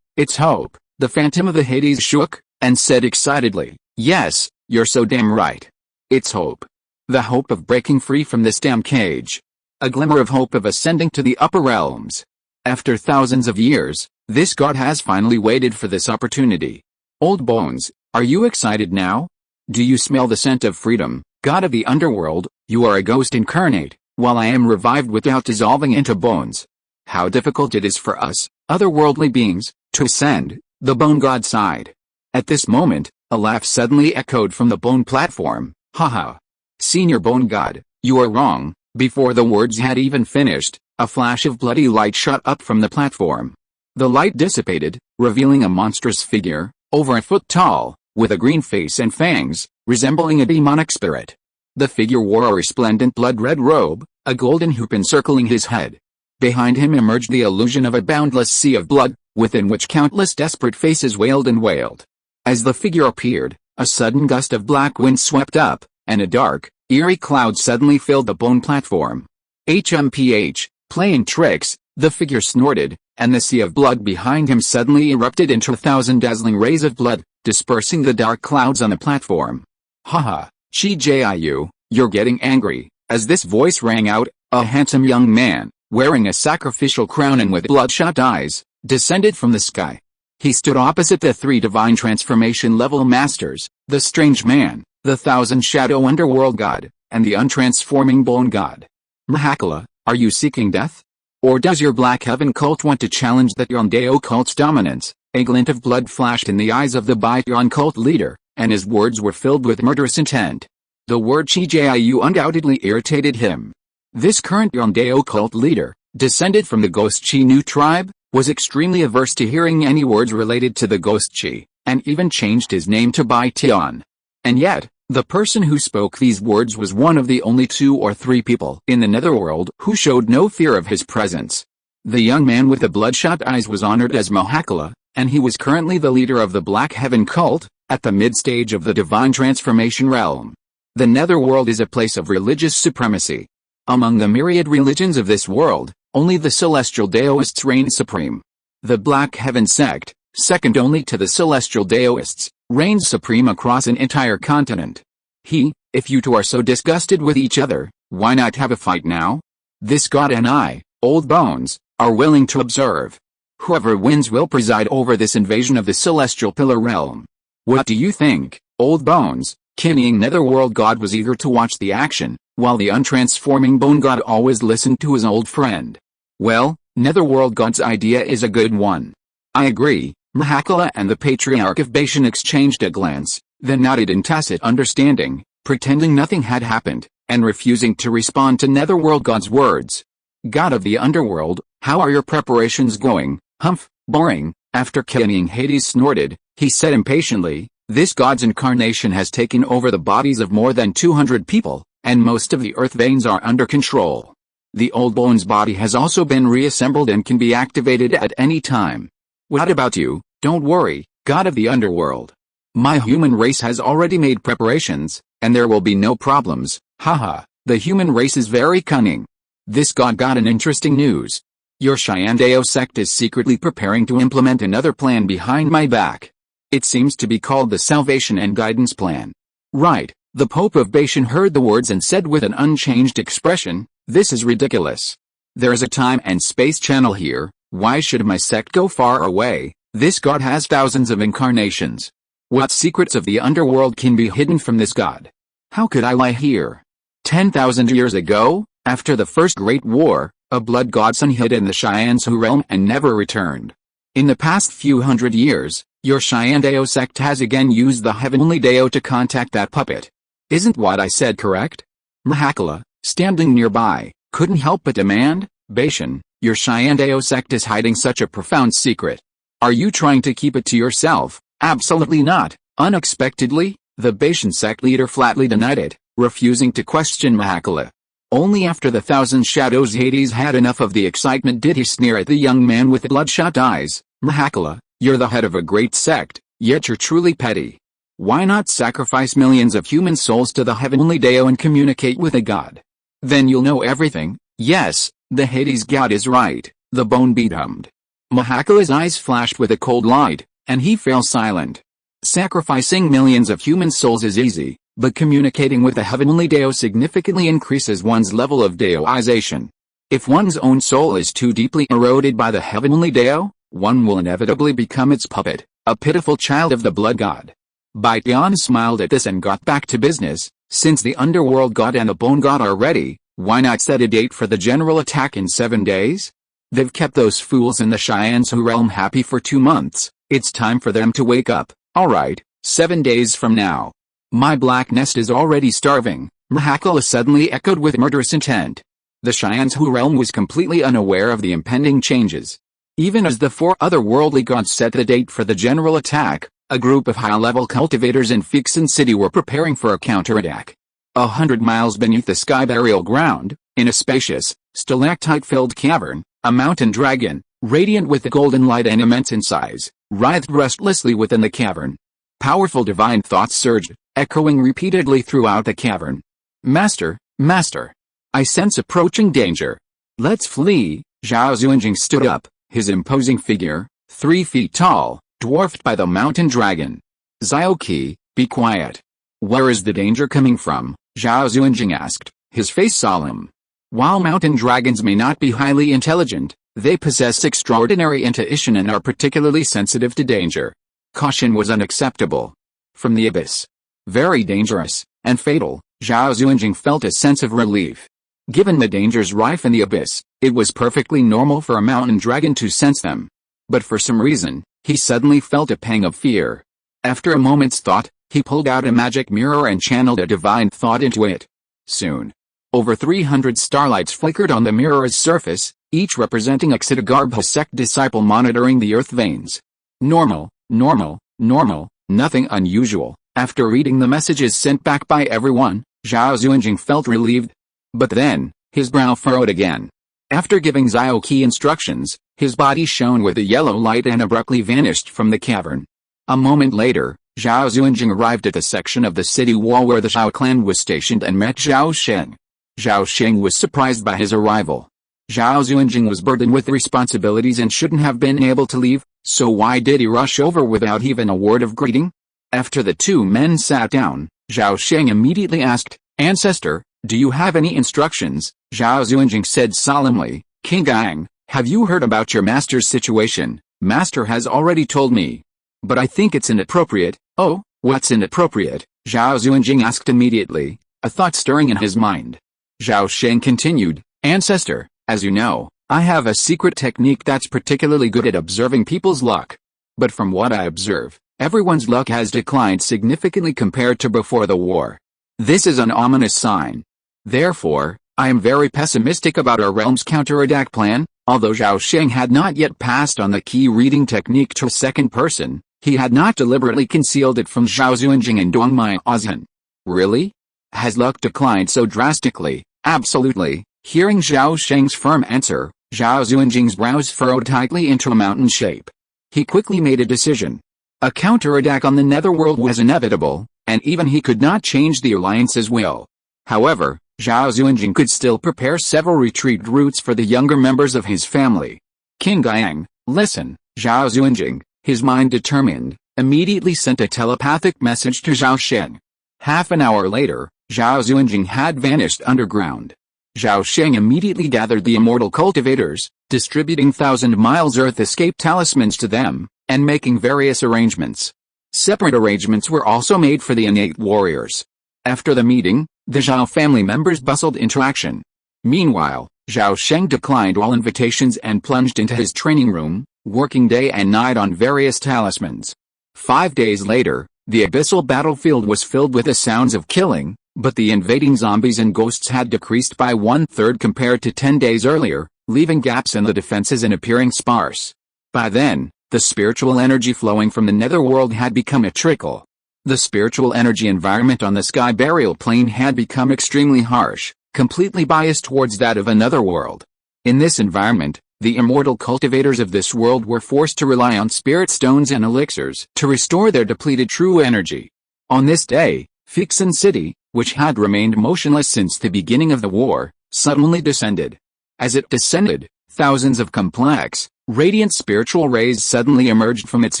It's hope. The phantom of the Hades shook, and said excitedly, "Yes, you're so damn right. It's hope. The hope of breaking free from this damn cage. A glimmer of hope of ascending to the upper realms. After thousands of years, this god has finally waited for this opportunity. Old bones, are you excited now? Do you smell the scent of freedom, god of the underworld? You are a ghost incarnate, while I am revived without dissolving into bones. How difficult it is for us, otherworldly beings, to ascend," the bone god sighed. At this moment, a laugh suddenly echoed from the bone platform. "Haha. Senior bone god, you are wrong." Before the words had even finished, a flash of bloody light shot up from the platform. The light dissipated, revealing a monstrous figure, over a foot tall, with a green face and fangs, resembling a demonic spirit. The figure wore a resplendent blood-red robe, a golden hoop encircling his head. Behind him emerged the illusion of a boundless sea of blood, within which countless desperate faces wailed and wailed. As the figure appeared, a sudden gust of black wind swept up, and a dark, eerie cloud suddenly filled the bone platform. HMPH, playing tricks, the figure snorted, and the sea of blood behind him suddenly erupted into 1,000 dazzling rays of blood, dispersing the dark clouds on the platform. "Haha, Chijiu, you're getting angry." As this voice rang out, a handsome young man, wearing a sacrificial crown and with bloodshot eyes, descended from the sky. He stood opposite the three divine transformation level masters, the strange man, the thousand-shadow underworld god, and the untransforming bone god. "Mahakala, are you seeking death? Or does your Black Heaven cult want to challenge the Yondao cult's dominance?" A glint of blood flashed in the eyes of the Baiyon cult leader, and his words were filled with murderous intent. The word Chijiu undoubtedly irritated him. This current Yondao cult leader, descended from the Ghost Chi Nu tribe, was extremely averse to hearing any words related to the Ghost Chi, and even changed his name to Bai Tian. And yet, the person who spoke these words was one of the only 2 or 3 people in the netherworld who showed no fear of his presence. The young man with the bloodshot eyes was honored as Mahakala, and he was currently the leader of the Black Heaven cult, at the mid-stage of the divine transformation realm. The netherworld is a place of religious supremacy. Among the myriad religions of this world, only the celestial Daoists reign supreme. The Black Heaven sect, second only to the celestial Daoists, reigns supreme across an entire continent. If you two are so disgusted with each other, why not have a fight now? This god and I, old bones, are willing to observe. Whoever wins will preside over this invasion of the celestial pillar realm. What do you think, old bones? King Netherworld God was eager to watch the action, while the untransforming bone god always listened to his old friend. "Well, Netherworld God's idea is a good one. I agree." Mahakala and the Patriarch of Bashan exchanged a glance, then nodded in tacit understanding, pretending nothing had happened, and refusing to respond to Netherworld God's words. "God of the underworld, how are your preparations going?" "Humph, boring." After King Hades snorted, he said impatiently, "This god's incarnation has taken over the bodies of more than 200 people, and most of the earth veins are under control. The old bone's body has also been reassembled and can be activated at any time. What about you? Don't worry, god of the underworld. My human race has already made preparations, and there will be no problems." Haha, the human race is very cunning. This god got an interesting news. Your Shyandao sect is secretly preparing to implement another plan behind my back. It seems to be called the Salvation and Guidance Plan. Right, the Pope of Bashan heard the words and said with an unchanged expression, "This is ridiculous. There is a time and space channel here, why should my sect go far away? This god has thousands of incarnations. What secrets of the underworld can be hidden from this god? How could I lie here?" 10,000 years ago, after the First Great War, a blood godson hid in the Cheyenne-Sioux realm and never returned. In the past few hundred years, your Cheyenne Dao sect has again used the Heavenly Dao to contact that puppet. Isn't what I said correct? Mahakala, standing nearby, couldn't help but demand, "Bashan, your Cheyenne Dao sect is hiding such a profound secret. Are you trying to keep it to yourself?" "Absolutely not." Unexpectedly, the Bashan sect leader flatly denied it, refusing to question Mahakala. Only after the Thousand Shadows Hades had enough of the excitement did he sneer at the young man with bloodshot eyes. "Mahakala, you're the head of a great sect, yet you're truly petty. Why not sacrifice millions of human souls to the Heavenly Dao and communicate with a god? Then you'll know everything." "Yes, the Hades god is right," the bone beat hummed. Mahakala's eyes flashed with a cold light, and he fell silent. Sacrificing millions of human souls is easy, but communicating with the Heavenly Dao significantly increases one's level of Daoization. If one's own soul is too deeply eroded by the Heavenly Dao, one will inevitably become its puppet, a pitiful child of the blood god. Baitian smiled at this and got back to business. "Since the underworld god and the bone god are ready, why not set a date for the general attack in 7 days? They've kept those fools in the Cheyenne-Sioux realm happy for 2 months, it's time for them to wake up." "Alright, 7 days from now. My black nest is already starving," Mahakala suddenly echoed with murderous intent. The Cheyenne-Sioux realm was completely unaware of the impending changes. Even as the 4 otherworldly gods set the date for the general attack, a group of high-level cultivators in Fixin City were preparing for a counterattack. 100 miles beneath the sky burial ground, in a spacious, stalactite-filled cavern, a mountain dragon, radiant with the golden light and immense in size, writhed restlessly within the cavern. Powerful divine thoughts surged, echoing repeatedly throughout the cavern. "Master, Master! I sense approaching danger. Let's flee." Zhao Sheng stood up, his imposing figure, 3 feet tall, dwarfed by the mountain dragon. "Zhaoqi, be quiet." "Where is the danger coming from?" Zhao Sheng asked, his face solemn. While mountain dragons may not be highly intelligent, they possess extraordinary intuition and are particularly sensitive to danger. Caution was unacceptable. From the abyss. Very dangerous, and fatal, Zhao Sheng felt a sense of relief. Given the dangers rife in the abyss, it was perfectly normal for a mountain dragon to sense them. But for some reason, he suddenly felt a pang of fear. After a moment's thought, he pulled out a magic mirror and channeled a divine thought into it. Soon, over 300 starlights flickered on the mirror's surface, each representing a Ksitigarbha sect disciple monitoring the earth veins. Normal, normal, normal, nothing unusual. After reading the messages sent back by everyone, Zhao Sheng felt relieved. But then, his brow furrowed again. After giving Zhaoqi instructions, his body shone with a yellow light and abruptly vanished from the cavern. A moment later, Zhao Sheng arrived at the section of the city wall where the Zhao clan was stationed and met Zhao Sheng. Zhao Sheng was surprised by his arrival. Zhao Sheng was burdened with responsibilities and shouldn't have been able to leave, so why did he rush over without even a word of greeting? After the 2 men sat down, Zhao Sheng immediately asked, "Ancestor, do you have any instructions?" Zhao Sheng said solemnly, "King Gang, have you heard about your master's situation?" "Master has already told me. But I think it's inappropriate." "Oh, what's inappropriate?" Zhao Sheng asked immediately, a thought stirring in his mind. Zhao Sheng continued, "Ancestor, as you know, I have a secret technique that's particularly good at observing people's luck. But from what I observe, everyone's luck has declined significantly compared to before the war. This is an ominous sign. Therefore, I am very pessimistic about our realm's counterattack plan." Although Zhao Sheng had not yet passed on the key reading technique to a second person, he had not deliberately concealed it from Zhao Sheng and Dongmai Ozhan. "Really? Has luck declined so drastically?" "Absolutely." Hearing Zhao Sheng's firm answer, Zhao Zunjing's brows furrowed tightly into a mountain shape. He quickly made a decision. A counterattack on the netherworld was inevitable, and even he could not change the alliance's will. However, Zhao Zunjing could still prepare several retreat routes for the younger members of his family. "King Gang, listen," Zhao Zunjing, his mind determined, immediately sent a telepathic message to Zhao Sheng. Half an hour later, Zhao Zunjing had vanished underground. Zhao Sheng immediately gathered the immortal cultivators, distributing 1,000 miles Earth escape talismans to them, and making various arrangements. Separate arrangements were also made for the innate warriors. After the meeting, the Zhao family members bustled into action. Meanwhile, Zhao Sheng declined all invitations and plunged into his training room, working day and night on various talismans. 5 days later, the abyssal battlefield was filled with the sounds of killing, but the invading zombies and ghosts had decreased by 1/3 compared to 10 days earlier, leaving gaps in the defenses and appearing sparse. By then, the spiritual energy flowing from the netherworld had become a trickle. The spiritual energy environment on the sky burial plane had become extremely harsh, completely biased towards that of another world. In this environment, the immortal cultivators of this world were forced to rely on spirit stones and elixirs to restore their depleted true energy. On this day, Feats City, which had remained motionless since the beginning of the war, suddenly descended. As it descended, thousands of complex, radiant spiritual rays suddenly emerged from its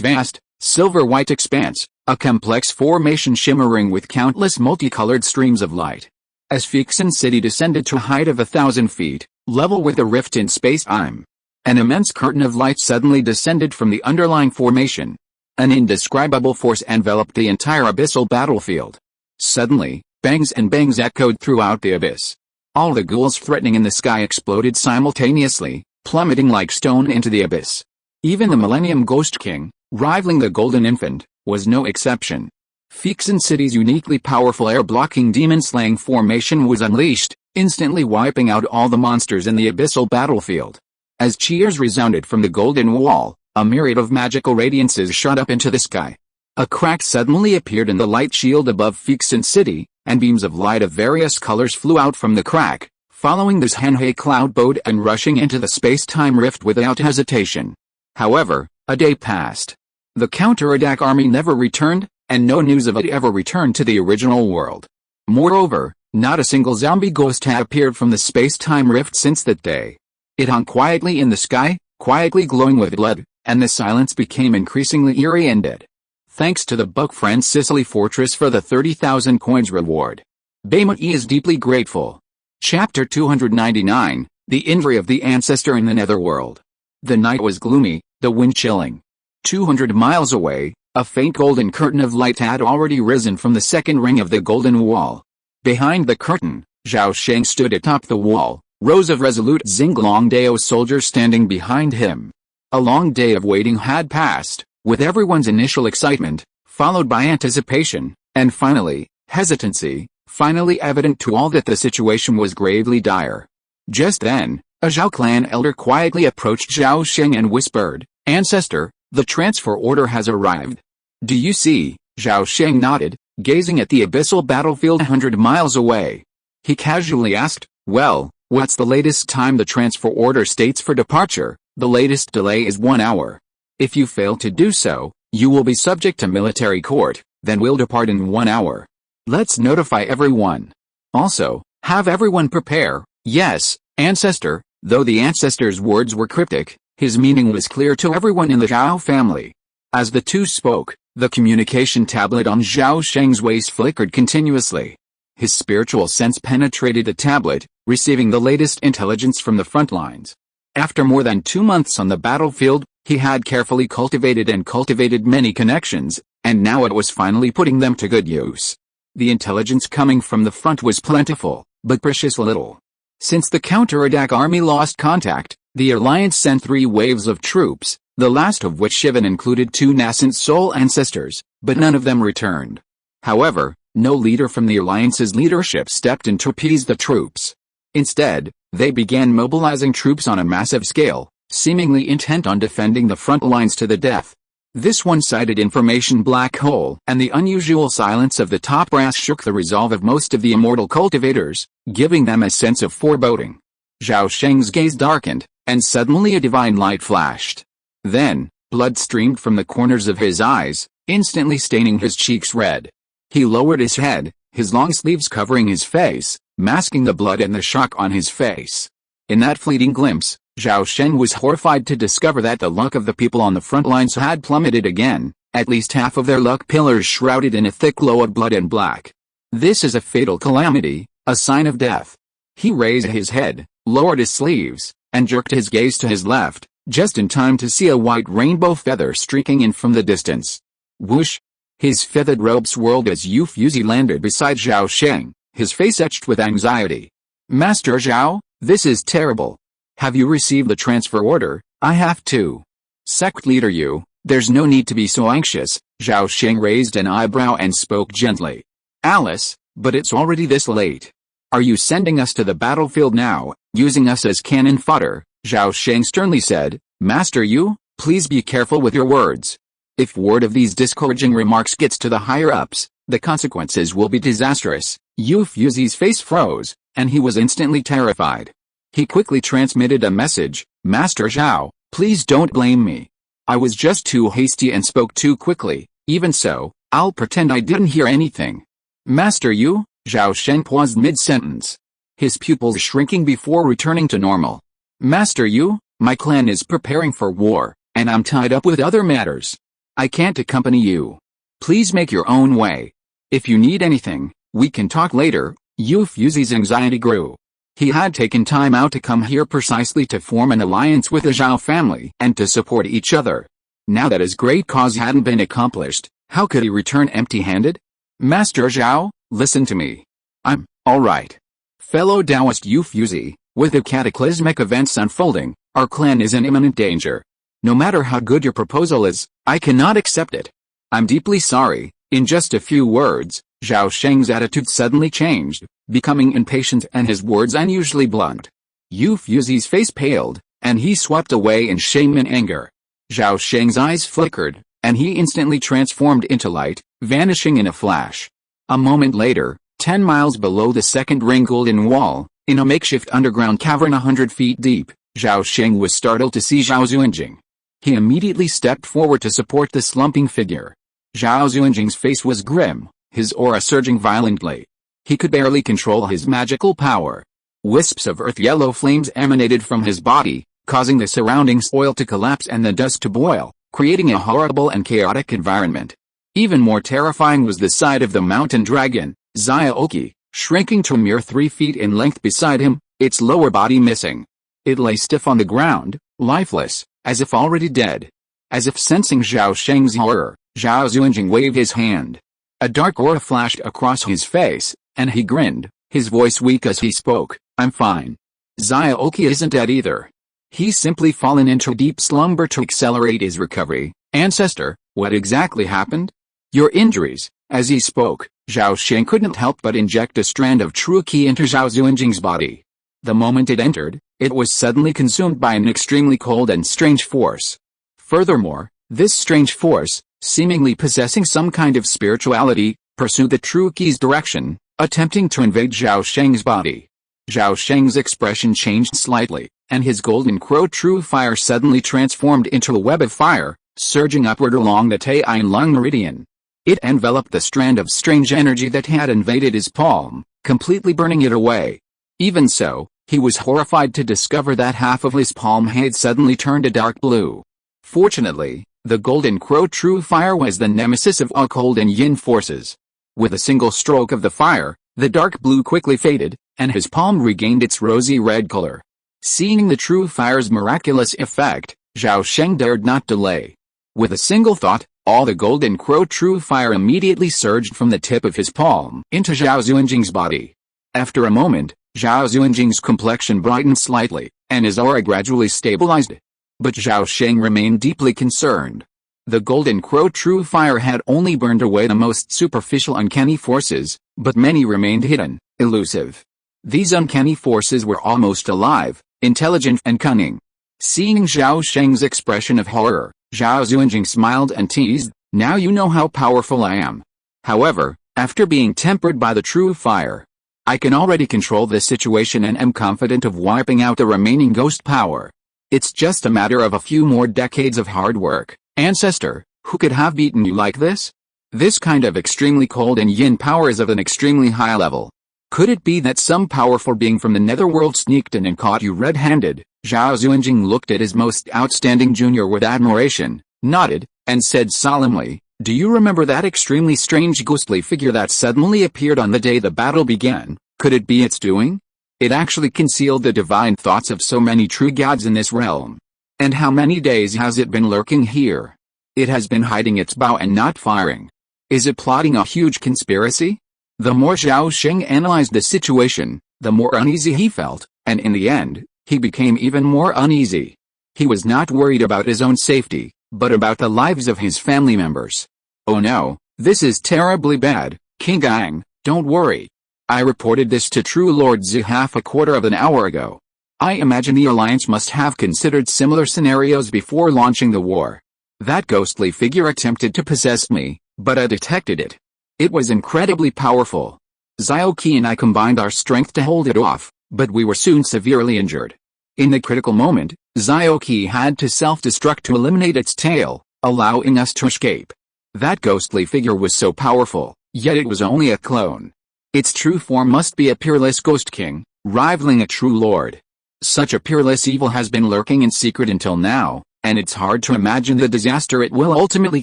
vast, silver-white expanse, a complex formation shimmering with countless multicolored streams of light. As Feats City descended to a height of 1,000 feet, level with a rift in space-time, an immense curtain of light suddenly descended from the underlying formation. An indescribable force enveloped the entire abyssal battlefield. Suddenly, bangs and bangs echoed throughout the abyss. All the ghouls threatening in the sky exploded simultaneously, plummeting like stone into the abyss. Even the Millennium Ghost King, rivaling the Golden Infant, was no exception. Feats City's uniquely powerful air-blocking demon-slaying formation was unleashed, instantly wiping out all the monsters in the abyssal battlefield. As cheers resounded from the Golden Wall, a myriad of magical radiances shot up into the sky. A crack suddenly appeared in the light shield above Feats City, and beams of light of various colors flew out from the crack, following this Henhei cloud boat and rushing into the space-time rift without hesitation. However, a day passed. The counterattack army never returned, and no news of it ever returned to the original world. Moreover, not a single zombie ghost had appeared from the space-time rift since that day. It hung quietly in the sky, quietly glowing with blood, and the silence became increasingly eerie and dead. Thanks to the Buck Friend Sicily Fortress for the 30,000 coins reward. Baymut is deeply grateful. Chapter 299, The Injury of the Ancestor in the Netherworld. The night was gloomy, the wind chilling. 200 miles away, a faint golden curtain of light had already risen from the second ring of the Golden Wall. Behind the curtain, Zhao Sheng stood atop the wall, rows of resolute Xinglongdao soldiers standing behind him. A long day of waiting had passed, with everyone's initial excitement, followed by anticipation, and finally, hesitancy, finally evident to all that the situation was gravely dire. Just then, a Zhao clan elder quietly approached Zhao Sheng and whispered, "Ancestor, the transfer order has arrived." "Do you see?" Zhao Sheng nodded, gazing at the abyssal battlefield 100 miles away. He casually asked, "Well, what's the latest time the transfer order states for departure?" "The latest delay is 1 hour. If you fail to do so, you will be subject to military court, then we'll depart in 1 hour. Let's notify everyone. Also, have everyone prepare." "Yes, Ancestor." Though the ancestor's words were cryptic, his meaning was clear to everyone in the Zhao family. As the two spoke, the communication tablet on Zhao Sheng's waist flickered continuously. His spiritual sense penetrated the tablet, receiving the latest intelligence from the front lines. After more than 2 months on the battlefield, he had carefully cultivated many connections, and now it was finally putting them to good use. The intelligence coming from the front was plentiful, but precious little. Since the counterattack army lost contact, the Alliance sent 3 waves of troops, the last of which even included 2 nascent soul ancestors, but none of them returned. However, no leader from the Alliance's leadership stepped in to appease the troops. Instead, they began mobilizing troops on a massive scale, seemingly intent on defending the front lines to the death. This one-sided information black hole and the unusual silence of the top brass shook the resolve of most of the immortal cultivators, giving them a sense of foreboding. Zhao Sheng's gaze darkened, and suddenly a divine light flashed. Then, blood streamed from the corners of his eyes, instantly staining his cheeks red. He lowered his head, his long sleeves covering his face, masking the blood and the shock on his face. In that fleeting glimpse, Zhao Sheng was horrified to discover that the luck of the people on the front lines had plummeted again, at least half of their luck pillars shrouded in a thick glow of blood and black. This is a fatal calamity, a sign of death. He raised his head, lowered his sleeves, and jerked his gaze to his left, just in time to see a white rainbow feather streaking in from the distance. Whoosh! His feathered robe swirled as Yu Fuzi landed beside Zhao Sheng, his face etched with anxiety. Master Zhao, this is terrible. Have you received the transfer order? I have to. Sect leader Yu, there's no need to be so anxious. Zhao Sheng raised an eyebrow and spoke gently. Alice, but it's already this late. Are you sending us to the battlefield now, using us as cannon fodder? Zhao Sheng sternly said. Master Yu, please be careful with your words. If word of these discouraging remarks gets to the higher-ups, the consequences will be disastrous. Yu Fuzi's face froze, and he was instantly terrified. He quickly transmitted a message. Master Zhao, please don't blame me. I was just too hasty and spoke too quickly. Even so, I'll pretend I didn't hear anything. Master Yu? Zhao Sheng paused mid-sentence, his pupils shrinking before returning to normal. Master Yu, my clan is preparing for war, and I'm tied up with other matters. I can't accompany you. Please make your own way. If you need anything, we can talk later. Yu Fuzi's anxiety grew. He had taken time out to come here precisely to form an alliance with the Zhao family and to support each other. Now that his great cause hadn't been accomplished, how could he return empty-handed? Master Zhao, listen to me. I'm alright. Fellow Taoist Yu Fuzi, with the cataclysmic events unfolding, our clan is in imminent danger. No matter how good your proposal is, I cannot accept it. I'm deeply sorry. In just a few words, Zhao Sheng's attitude suddenly changed, becoming impatient and his words unusually blunt. Yu Fuzi's face paled, and he swept away in shame and anger. Zhao Sheng's eyes flickered, and he instantly transformed into light, vanishing in a flash. A moment later, 10 miles below the second ring golden wall, in a makeshift underground cavern 100 feet deep, Zhao Sheng was startled to see Zhao Xuanjing. He immediately stepped forward to support the slumping figure. Zhao Xuanjing's face was grim, his aura surging violently. He could barely control his magical power. Wisps of earth-yellow flames emanated from his body, causing the surrounding soil to collapse and the dust to boil, creating a horrible and chaotic environment. Even more terrifying was the sight of the mountain dragon, Zyaoki, shrinking to a mere 3 feet in length beside him, its lower body missing. It lay stiff on the ground, lifeless, as if already dead. As if sensing Zhao Sheng's horror, Zhao Xuanjing waved his hand. A dark aura flashed across his face, and he grinned, his voice weak as he spoke. I'm fine. Zyaoki isn't dead either. He's simply fallen into deep slumber to accelerate his recovery. Ancestor, what exactly happened? Your injuries. As he spoke, Zhao Sheng couldn't help but inject a strand of true ki into Zhao Xuanjing's body. The moment it entered, it was suddenly consumed by an extremely cold and strange force. Furthermore, this strange force, seemingly possessing some kind of spirituality, pursued the true ki's direction, attempting to invade Zhao Sheng's body. Zhao Sheng's expression changed slightly, and his golden crow true fire suddenly transformed into a web of fire, surging upward along the Tai Lung meridian. It enveloped the strand of strange energy that had invaded his palm, completely burning it away. Even so, he was horrified to discover that half of his palm had suddenly turned a dark blue. Fortunately, the golden crow true fire was the nemesis of all cold and yin forces. With a single stroke of the fire, the dark blue quickly faded, and his palm regained its rosy red color. Seeing the true fire's miraculous effect, Zhao Sheng dared not delay. With a single thought, all the golden crow true fire immediately surged from the tip of his palm into Zhao Xuanjing's body. After a moment, Zhao Xuanjing's complexion brightened slightly, and his aura gradually stabilized. But Zhao Sheng remained deeply concerned. The golden crow true fire had only burned away the most superficial uncanny forces, but many remained hidden, elusive. These uncanny forces were almost alive, intelligent and cunning. Seeing Zhao Sheng's expression of horror, Zhao Xuanjing smiled and teased, now you know how powerful I am. However, after being tempered by the true fire, I can already control this situation and am confident of wiping out the remaining ghost power. It's just a matter of a few more decades of hard work. Ancestor, who could have beaten you like this? This kind of extremely cold and yin power is of an extremely high level. Could it be that some powerful being from the netherworld sneaked in and caught you red-handed? Zhao Xuanjing looked at his most outstanding junior with admiration, nodded, and said solemnly, Do you remember that extremely strange ghostly figure that suddenly appeared on the day the battle began? Could it be its doing? It actually concealed the divine thoughts of so many true gods in this realm. And how many days has it been lurking here? It has been hiding its bow and not firing. Is it plotting a huge conspiracy? The more Zhao Sheng analyzed the situation, the more uneasy he felt, and in the end, he became even more uneasy. He was not worried about his own safety, but about the lives of his family members. Oh no, this is terribly bad, King Ang, don't worry. I reported this to True Lord Zi half a quarter of an hour ago. I imagine the Alliance must have considered similar scenarios before launching the war. That ghostly figure attempted to possess me, but I detected it. It was incredibly powerful. Zhao Qi and I combined our strength to hold it off, but we were soon severely injured. In the critical moment, Zhao Qi had to self-destruct to eliminate its tail, allowing us to escape. That ghostly figure was so powerful, yet it was only a clone. Its true form must be a peerless ghost king, rivaling a true lord. Such a peerless evil has been lurking in secret until now, and it's hard to imagine the disaster it will ultimately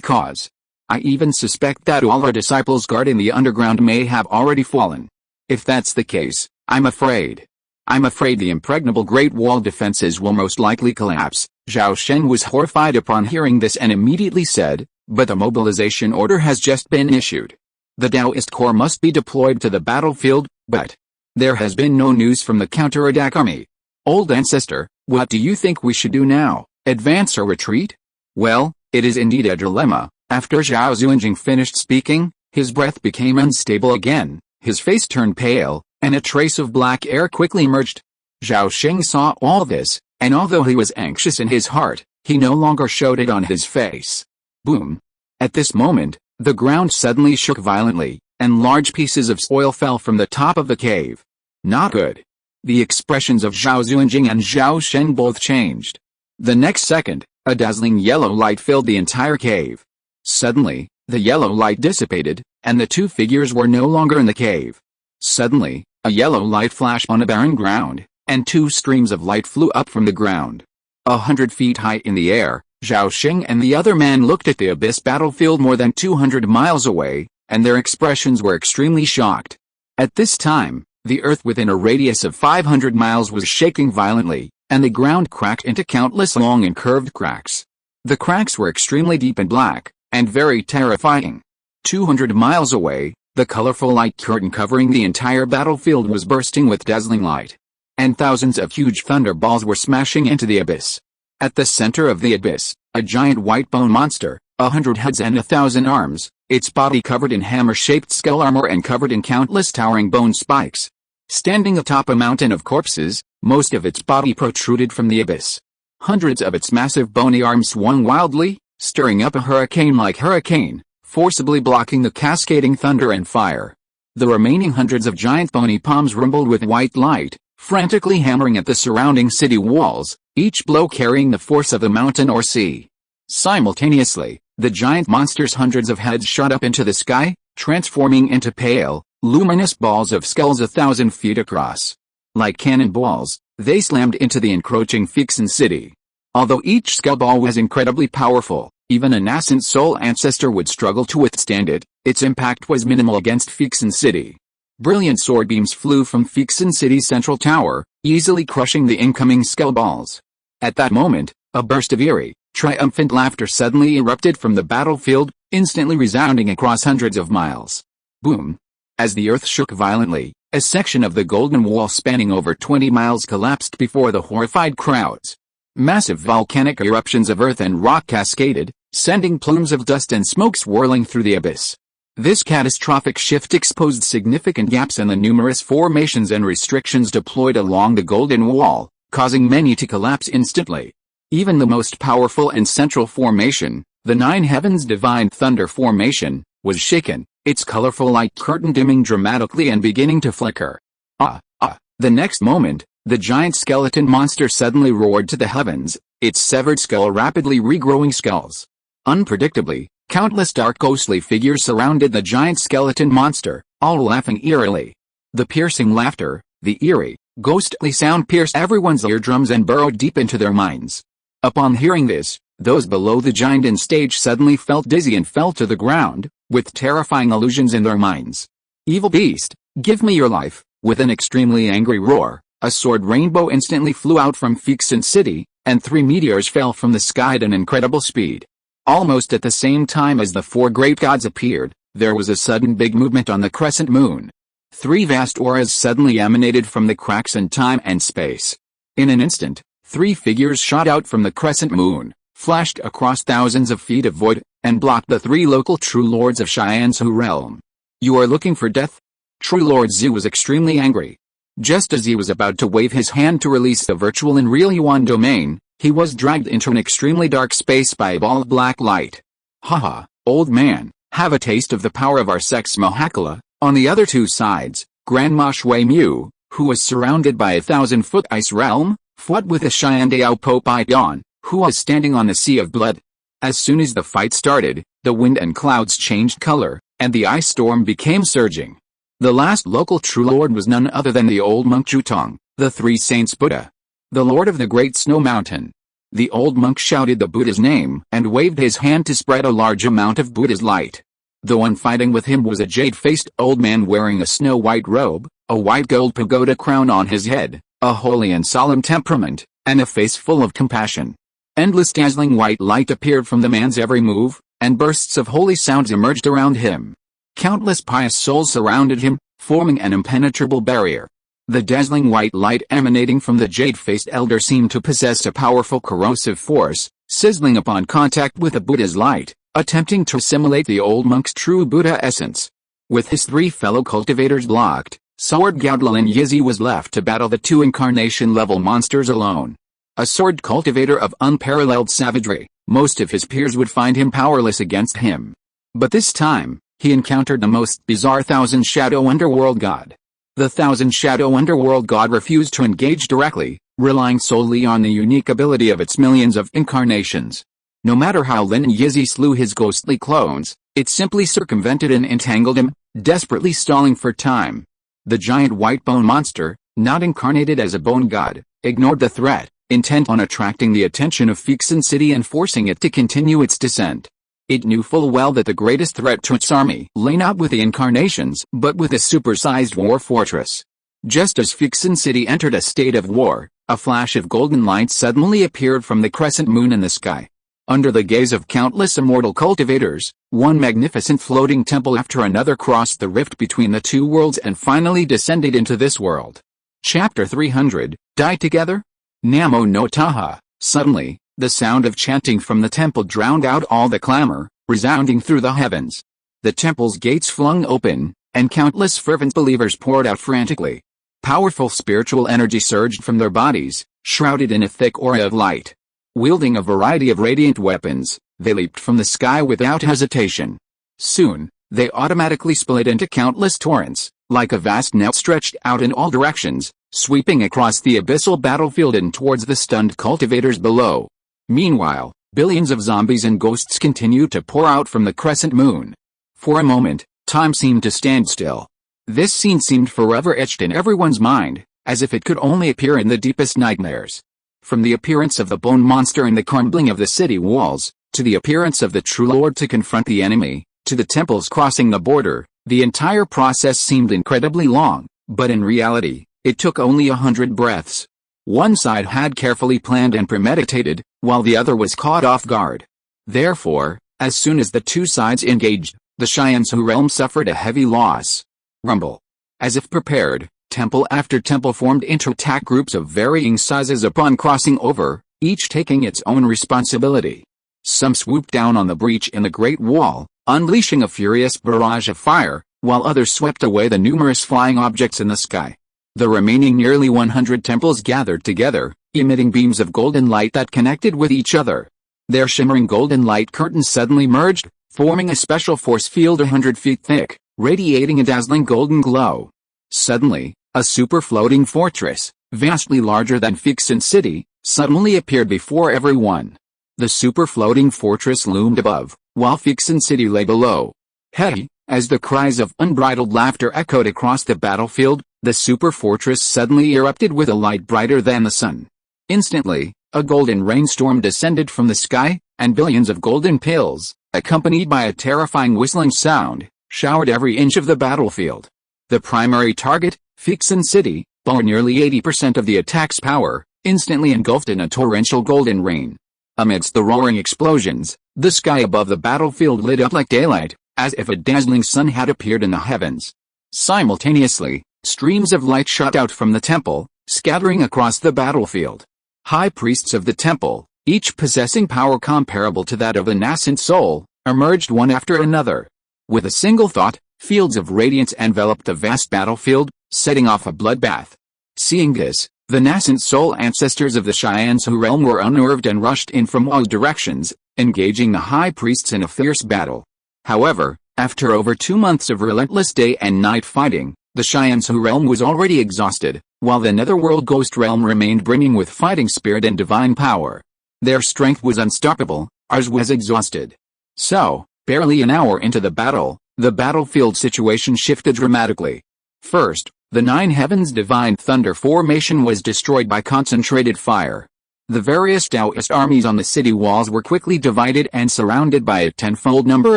cause. I even suspect that all our disciples guarding the underground may have already fallen. If that's the case, I'm afraid the impregnable Great Wall defenses will most likely collapse. Zhao Sheng was horrified upon hearing this and immediately said, but the mobilization order has just been issued. The Taoist Corps must be deployed to the battlefield, but there has been no news from the counterattack army. Old ancestor, what do you think we should do now, advance or retreat? Well, it is indeed a dilemma. After Zhao Zunjing finished speaking, his breath became unstable again, his face turned pale, and a trace of black air quickly emerged. Zhao Sheng saw all this, and although he was anxious in his heart, he no longer showed it on his face. Boom! At this moment, the ground suddenly shook violently, and large pieces of soil fell from the top of the cave. Not good. The expressions of Zhao Zunjing and Zhao Sheng both changed. The next second, a dazzling yellow light filled the entire cave. Suddenly, the yellow light dissipated, and the two figures were no longer in the cave. Suddenly, a yellow light flashed on a barren ground, and two streams of light flew up from the ground. 100 feet high in the air, Zhao Sheng and the other man looked at the abyss battlefield more than 200 miles away, and their expressions were extremely shocked. At this time, the earth within a radius of 500 miles was shaking violently, and the ground cracked into countless long and curved cracks. The cracks were extremely deep and black, and very terrifying. 200 miles away, the colorful light curtain covering the entire battlefield was bursting with dazzling light. And thousands of huge thunderballs were smashing into the abyss. At the center of the abyss, a giant white bone monster, 100 heads and 1,000 arms, its body covered in hammer-shaped skull armor and covered in countless towering bone spikes. Standing atop a mountain of corpses, most of its body protruded from the abyss. Hundreds of its massive bony arms swung wildly, stirring up a hurricane-like hurricane, forcibly blocking the cascading thunder and fire. The remaining hundreds of giant bony palms rumbled with white light, frantically hammering at the surrounding city walls, each blow carrying the force of the mountain or sea. Simultaneously, the giant monster's hundreds of heads shot up into the sky, transforming into pale, luminous balls of skulls 1,000 feet across. Like cannonballs, they slammed into the encroaching Fixin city. Although each skull ball was incredibly powerful, even a nascent soul ancestor would struggle to withstand it. Its impact was minimal against Fixin city. Brilliant sword beams flew from Fixin city's central tower, easily crushing the incoming skull balls. At that moment, a burst of eerie, triumphant laughter suddenly erupted from the battlefield, instantly resounding across hundreds of miles. Boom! As the earth shook violently, a section of the Golden Wall spanning over 20 miles collapsed before the horrified crowds. Massive volcanic eruptions of earth and rock cascaded, sending plumes of dust and smoke swirling through the abyss. This catastrophic shift exposed significant gaps in the numerous formations and restrictions deployed along the Golden Wall, causing many to collapse instantly. Even the most powerful and central formation, the Nine Heavens Divine Thunder Formation, was shaken, its colorful light curtain dimming dramatically and beginning to flicker. The next moment, the giant skeleton monster suddenly roared to the heavens, its severed skull rapidly regrowing skulls. Unpredictably, countless dark ghostly figures surrounded the giant skeleton monster, all laughing eerily. The piercing laughter, the eerie, ghostly sound pierced everyone's eardrums and burrowed deep into their minds. Upon hearing this, Those below the giant in stage suddenly felt dizzy and fell to the ground, with terrifying illusions in their minds. Evil beast, give me your life! With an extremely angry roar, a sword rainbow instantly flew out from Feats City, and 3 meteors fell from the sky at an incredible speed. Almost at the same time as the 4 great gods appeared, there was a sudden big movement on the crescent moon. 3 vast auras suddenly emanated from the cracks in time and space. In an instant, 3 figures shot out from the crescent moon, flashed across thousands of feet of void, and blocked the 3 local true lords of Xianzhu realm. You are looking for death? True Lord Zhu was extremely angry. Just as he was about to wave his hand to release the virtual and real Yuan domain, he was dragged into an extremely dark space by a ball of black light. Haha, old man, have a taste of the power of our sects Mahakala. On the other 2 sides, Grandma Shui Mu, who was surrounded by a 1,000-foot ice realm, fought with a Xiandao Popai Don, who was standing on the sea of blood. As soon as the fight started, the wind and clouds changed color, and the ice storm became surging. The last local true lord was none other than the old monk Zhutong, the 3 saints Buddha, the lord of the great snow mountain. The old monk shouted the Buddha's name and waved his hand to spread a large amount of Buddha's light. The one fighting with him was a jade-faced old man wearing a snow-white robe, a white gold pagoda crown on his head, a holy and solemn temperament, and a face full of compassion. Endless dazzling white light appeared from the man's every move, and bursts of holy sounds emerged around him. Countless pious souls surrounded him, forming an impenetrable barrier. The dazzling white light emanating from the jade-faced elder seemed to possess a powerful corrosive force, sizzling upon contact with the Buddha's light, attempting to assimilate the old monk's true Buddha essence. With his 3 fellow cultivators blocked, Sword Gaudlin Yizi was left to battle the 2 incarnation-level monsters alone. A sword cultivator of unparalleled savagery, most of his peers would find him powerless against him. But this time, he encountered the most bizarre Thousand Shadow Underworld God. The Thousand Shadow Underworld God refused to engage directly, relying solely on the unique ability of its millions of incarnations. No matter how Lin Yizi slew his ghostly clones, it simply circumvented and entangled him, desperately stalling for time. The giant white bone monster, not incarnated as a bone god, ignored the threat, intent on attracting the attention of Feats City and forcing it to continue its descent. It knew full well that the greatest threat to its army lay not with the incarnations but with a supersized war fortress. Just as Feats City entered a state of war, a flash of golden light suddenly appeared from the crescent moon in the sky. Under the gaze of countless immortal cultivators, one magnificent floating temple after another crossed the rift between the 2 worlds and finally descended into this world. Chapter 300, Die Together? Namo no Taha. Suddenly, the sound of chanting from the temple drowned out all the clamor, resounding through the heavens. The temple's gates flung open, and countless fervent believers poured out frantically. Powerful spiritual energy surged from their bodies, shrouded in a thick aura of light. Wielding a variety of radiant weapons, they leaped from the sky without hesitation. Soon, they automatically split into countless torrents, like a vast net stretched out in all directions, sweeping across the abyssal battlefield and towards the stunned cultivators below. Meanwhile, billions of zombies and ghosts continued to pour out from the crescent moon. For a moment, time seemed to stand still. This scene seemed forever etched in everyone's mind, as if it could only appear in the deepest nightmares. From the appearance of the bone monster and the crumbling of the city walls, to the appearance of the true lord to confront the enemy, to the temples crossing the border, the entire process seemed incredibly long, but in reality, it took only 100 breaths. One side had carefully planned and premeditated, while the other was caught off guard. Therefore, as soon as the 2 sides engaged, the Xianzhu realm suffered a heavy loss. Rumble. As if prepared, temple after temple formed into attack groups of varying sizes upon crossing over, each taking its own responsibility. Some swooped down on the breach in the Great Wall, unleashing a furious barrage of fire, while others swept away the numerous flying objects in the sky. The remaining nearly 100 temples gathered together, emitting beams of golden light that connected with each other. Their shimmering golden light curtains suddenly merged, forming a special force field 100 feet thick, radiating a dazzling golden glow. Suddenly, a super-floating fortress, vastly larger than Feats City, suddenly appeared before everyone. The super-floating fortress loomed above, while Feats City lay below. Hey! As the cries of unbridled laughter echoed across the battlefield, the super-fortress suddenly erupted with a light brighter than the sun. Instantly, A golden rainstorm descended from the sky, and billions of golden pills, accompanied by a terrifying whistling sound, showered every inch of the battlefield. The primary target, Feats City, bore nearly 80% of the attack's power, instantly engulfed in a torrential golden rain. Amidst the roaring explosions, the sky above the battlefield lit up like daylight, as if a dazzling sun had appeared in the heavens. Simultaneously, streams of light shot out from the temple, scattering across the battlefield. High priests of the temple, each possessing power comparable to that of a nascent soul, emerged one after another. With a single thought, fields of radiance enveloped the vast battlefield, setting off a bloodbath. Seeing this, the nascent soul ancestors of the Shinsu realm were unnerved and rushed in from all directions, engaging the high priests in a fierce battle. However, after over 2 months of relentless day and night fighting, the Shinsu realm was already exhausted, while the netherworld ghost realm remained brimming with fighting spirit and divine power. Their strength was unstoppable, ours was exhausted. So, barely an hour into the battle, the battlefield situation shifted dramatically. First, the Nine Heavens Divine Thunder formation was destroyed by concentrated fire. The various Taoist armies on the city walls were quickly divided and surrounded by a tenfold number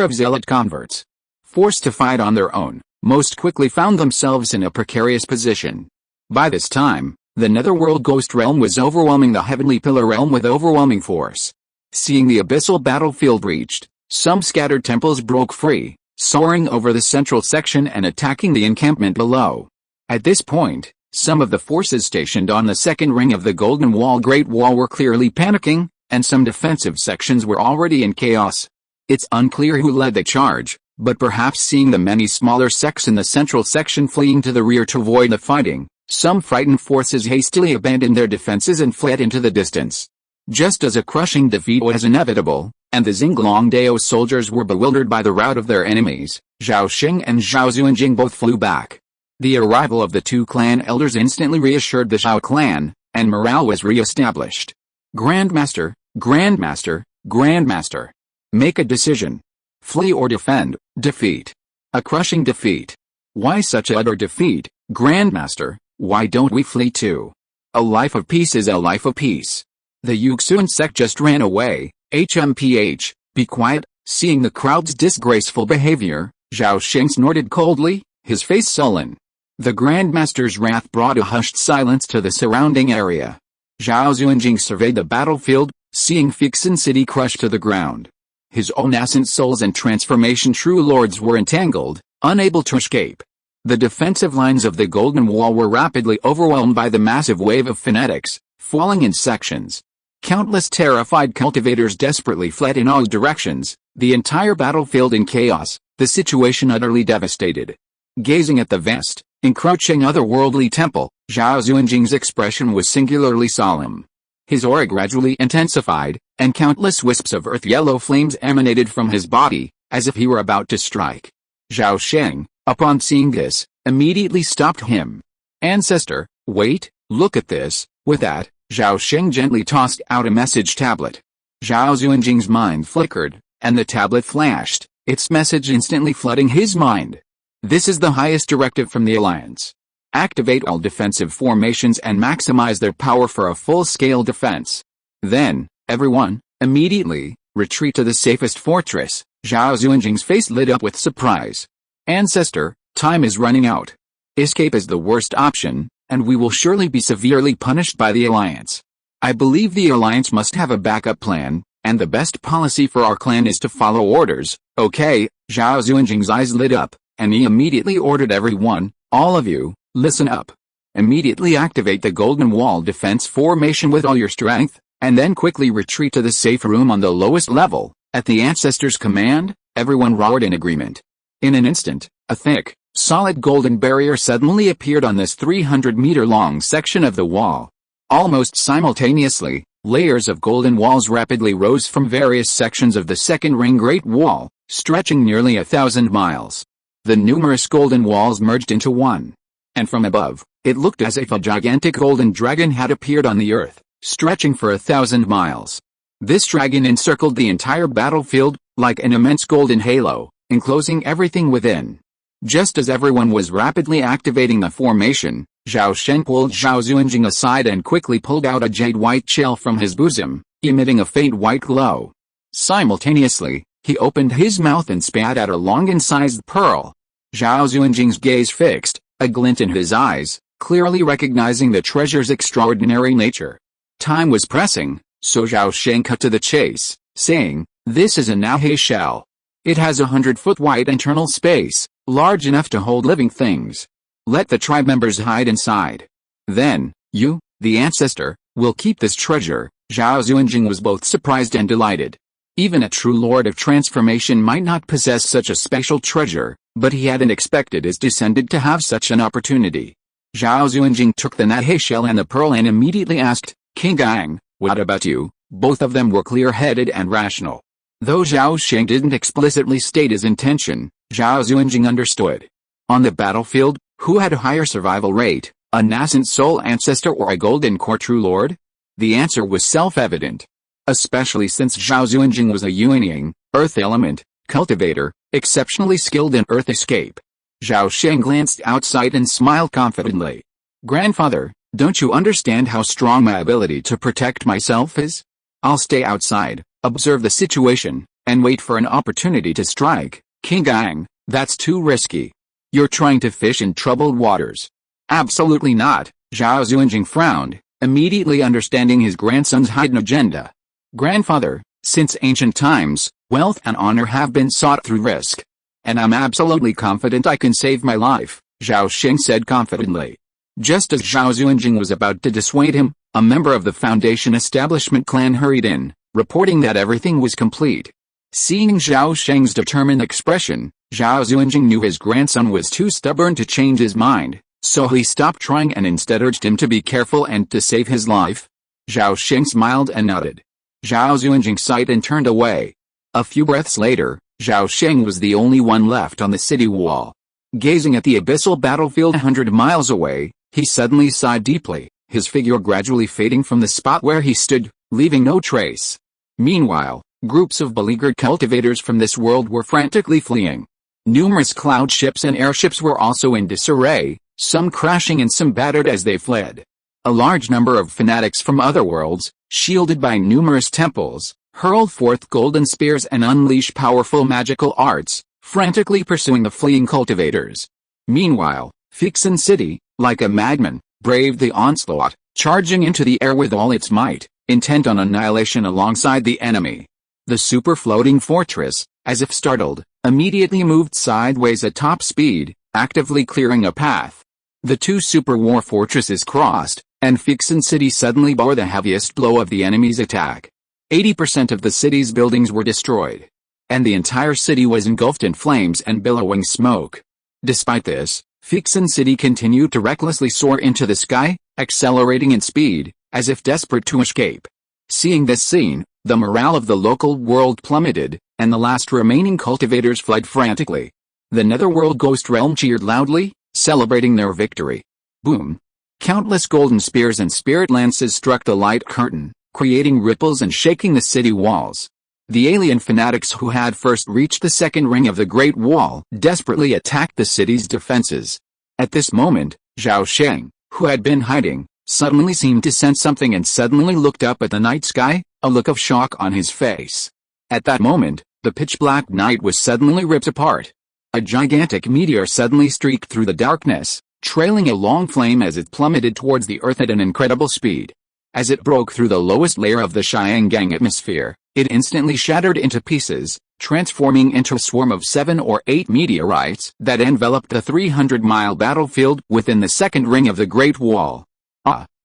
of zealot converts. Forced to fight on their own, most quickly found themselves in a precarious position. By this time, the netherworld ghost realm was overwhelming the heavenly pillar realm with overwhelming force. Seeing the abyssal battlefield reached, some scattered temples broke free, soaring over the central section and attacking the encampment below. At this point, some of the forces stationed on the second ring of the Golden Wall Great Wall were clearly panicking, and some defensive sections were already in chaos. It's unclear who led the charge, but perhaps seeing the many smaller sects in the central section fleeing to the rear to avoid the fighting, some frightened forces hastily abandoned their defenses and fled into the distance. Just as a crushing defeat was inevitable, and the Xinglongdao soldiers were bewildered by the rout of their enemies, Zhao Sheng and Zhao Xuanjing both flew back. The arrival of the two clan elders instantly reassured the Zhao clan, and morale was re-established. Grandmaster, Grandmaster, Grandmaster. Make a decision. Flee or defend. Defeat. A crushing defeat. Why such utter defeat, Grandmaster? Why don't we flee too? A life of peace is a life of peace. The Yuxun sect just ran away. HMPH, be quiet. Seeing the crowd's disgraceful behavior, Zhao Sheng snorted coldly, his face sullen. The Grandmaster's wrath brought a hushed silence to the surrounding area. Zhao Xuanjing surveyed the battlefield, seeing Feats City crushed to the ground. His own nascent souls and transformation true lords were entangled, unable to escape. The defensive lines of the Golden Wall were rapidly overwhelmed by the massive wave of fanatics, falling in sections. Countless terrified cultivators desperately fled in all directions, the entire battlefield in chaos, the situation utterly devastated. Gazing at the vast, encroaching otherworldly temple, Zhao Xuanjing's expression was singularly solemn. His aura gradually intensified, and countless wisps of earth-yellow flames emanated from his body, as if he were about to strike. Zhao Sheng, upon seeing this, immediately stopped him. Ancestor, wait, look at this. With that, Zhao Sheng gently tossed out a message tablet. Zhao Xuanjing's mind flickered, and the tablet flashed, its message instantly flooding his mind. This is the highest directive from the Alliance. Activate all defensive formations and maximize their power for a full-scale defense. Then, everyone, immediately, retreat to the safest fortress. Zhao Xuanjing's face lit up with surprise. Ancestor, time is running out. Escape is the worst option, and we will surely be severely punished by the Alliance. I believe the Alliance must have a backup plan, and the best policy for our clan is to follow orders, okay? Zhao Xuanjing's eyes lit up, and he immediately ordered everyone, all of you, listen up. Immediately activate the Golden Wall defense formation with all your strength, and then quickly retreat to the safe room on the lowest level. At the ancestor's command, everyone roared in agreement. In an instant, a thick, solid golden barrier suddenly appeared on this 300-meter-long section of the wall. Almost simultaneously, layers of golden walls rapidly rose from various sections of the second ring Great Wall, stretching nearly 1,000 miles. The numerous golden walls merged into one. And from above, it looked as if a gigantic golden dragon had appeared on the earth, stretching for 1,000 miles. This dragon encircled the entire battlefield, like an immense golden halo, enclosing everything within. Just as everyone was rapidly activating the formation, Zhao Sheng pulled Zhao Xuanjing aside and quickly pulled out a jade-white shell from his bosom, emitting a faint white glow. Simultaneously, he opened his mouth and spat out a long incised pearl. Zhao Xuanjing's gaze fixed, a glint in his eyes, clearly recognizing the treasure's extraordinary nature. Time was pressing, so Zhao Sheng cut to the chase, saying, "This is a Nahe shell. It has 100-foot wide internal space, large enough to hold living things. Let the tribe members hide inside. Then, you, the ancestor, will keep this treasure." Zhao Xuanjing was both surprised and delighted. Even a true lord of transformation might not possess such a special treasure, but he hadn't expected his descendant to have such an opportunity. Zhao Xuanjing took the Nahe shell and the pearl and immediately asked, "King Gang, what about you?" Both of them were clear-headed and rational. Though Zhao Sheng didn't explicitly state his intention, Zhao Xuanjing understood. On the battlefield, who had a higher survival rate, a nascent soul ancestor or a golden core true lord? The answer was self-evident. Especially since Zhao Xuanjing was a Yuanying, earth element, cultivator, exceptionally skilled in earth escape. Zhao Sheng glanced outside and smiled confidently. "Grandfather, don't you understand how strong my ability to protect myself is? I'll stay outside, observe the situation, and wait for an opportunity to strike." "King Gang, that's too risky. You're trying to fish in troubled waters." "Absolutely not," Zhao Xuanjing frowned, immediately understanding his grandson's hidden agenda. "Grandfather, since ancient times, wealth and honor have been sought through risk. And I'm absolutely confident I can save my life," Zhao Sheng said confidently. Just as Zhao Xuanjing was about to dissuade him, a member of the Foundation Establishment clan hurried in, reporting that everything was complete. Seeing Zhao Sheng's determined expression, Zhao Xuanjing knew his grandson was too stubborn to change his mind, so he stopped trying and instead urged him to be careful and to save his life. Zhao Sheng smiled and nodded. Zhao Xuanjing sighed and turned away. A few breaths later, Zhao Sheng was the only one left on the city wall. Gazing at the abyssal battlefield 100 miles away, he suddenly sighed deeply, his figure gradually fading from the spot where he stood, leaving no trace. Meanwhile, groups of beleaguered cultivators from this world were frantically fleeing. Numerous cloud ships and airships were also in disarray, some crashing and some battered as they fled. A large number of fanatics from other worlds, shielded by numerous temples, hurled forth golden spears and unleashed powerful magical arts, frantically pursuing the fleeing cultivators. Meanwhile, Fixin City, like a madman, braved the onslaught, charging into the air with all its might, intent on annihilation alongside the enemy. The super-floating fortress, as if startled, immediately moved sideways at top speed, actively clearing a path. The two super-war fortresses crossed, and Fixin City suddenly bore the heaviest blow of the enemy's attack. 80% of the city's buildings were destroyed, and the entire city was engulfed in flames and billowing smoke. Despite this, Fixin City continued to recklessly soar into the sky, accelerating in speed, as if desperate to escape. Seeing this scene, the morale of the local world plummeted, and the last remaining cultivators fled frantically. The netherworld ghost realm cheered loudly, celebrating their victory. Boom! Countless golden spears and spirit lances struck the light curtain, creating ripples and shaking the city walls. The alien fanatics who had first reached the second ring of the Great Wall desperately attacked the city's defenses. At this moment, Zhao Sheng, who had been hiding, suddenly seemed to sense something and suddenly looked up at the night sky, a look of shock on his face. At that moment, the pitch-black night was suddenly ripped apart. A gigantic meteor suddenly streaked through the darkness, trailing a long flame as it plummeted towards the earth at an incredible speed. As it broke through the lowest layer of the Xiangang atmosphere, it instantly shattered into pieces, transforming into a swarm of 7 or 8 meteorites that enveloped the 300-mile battlefield within the second ring of the Great Wall.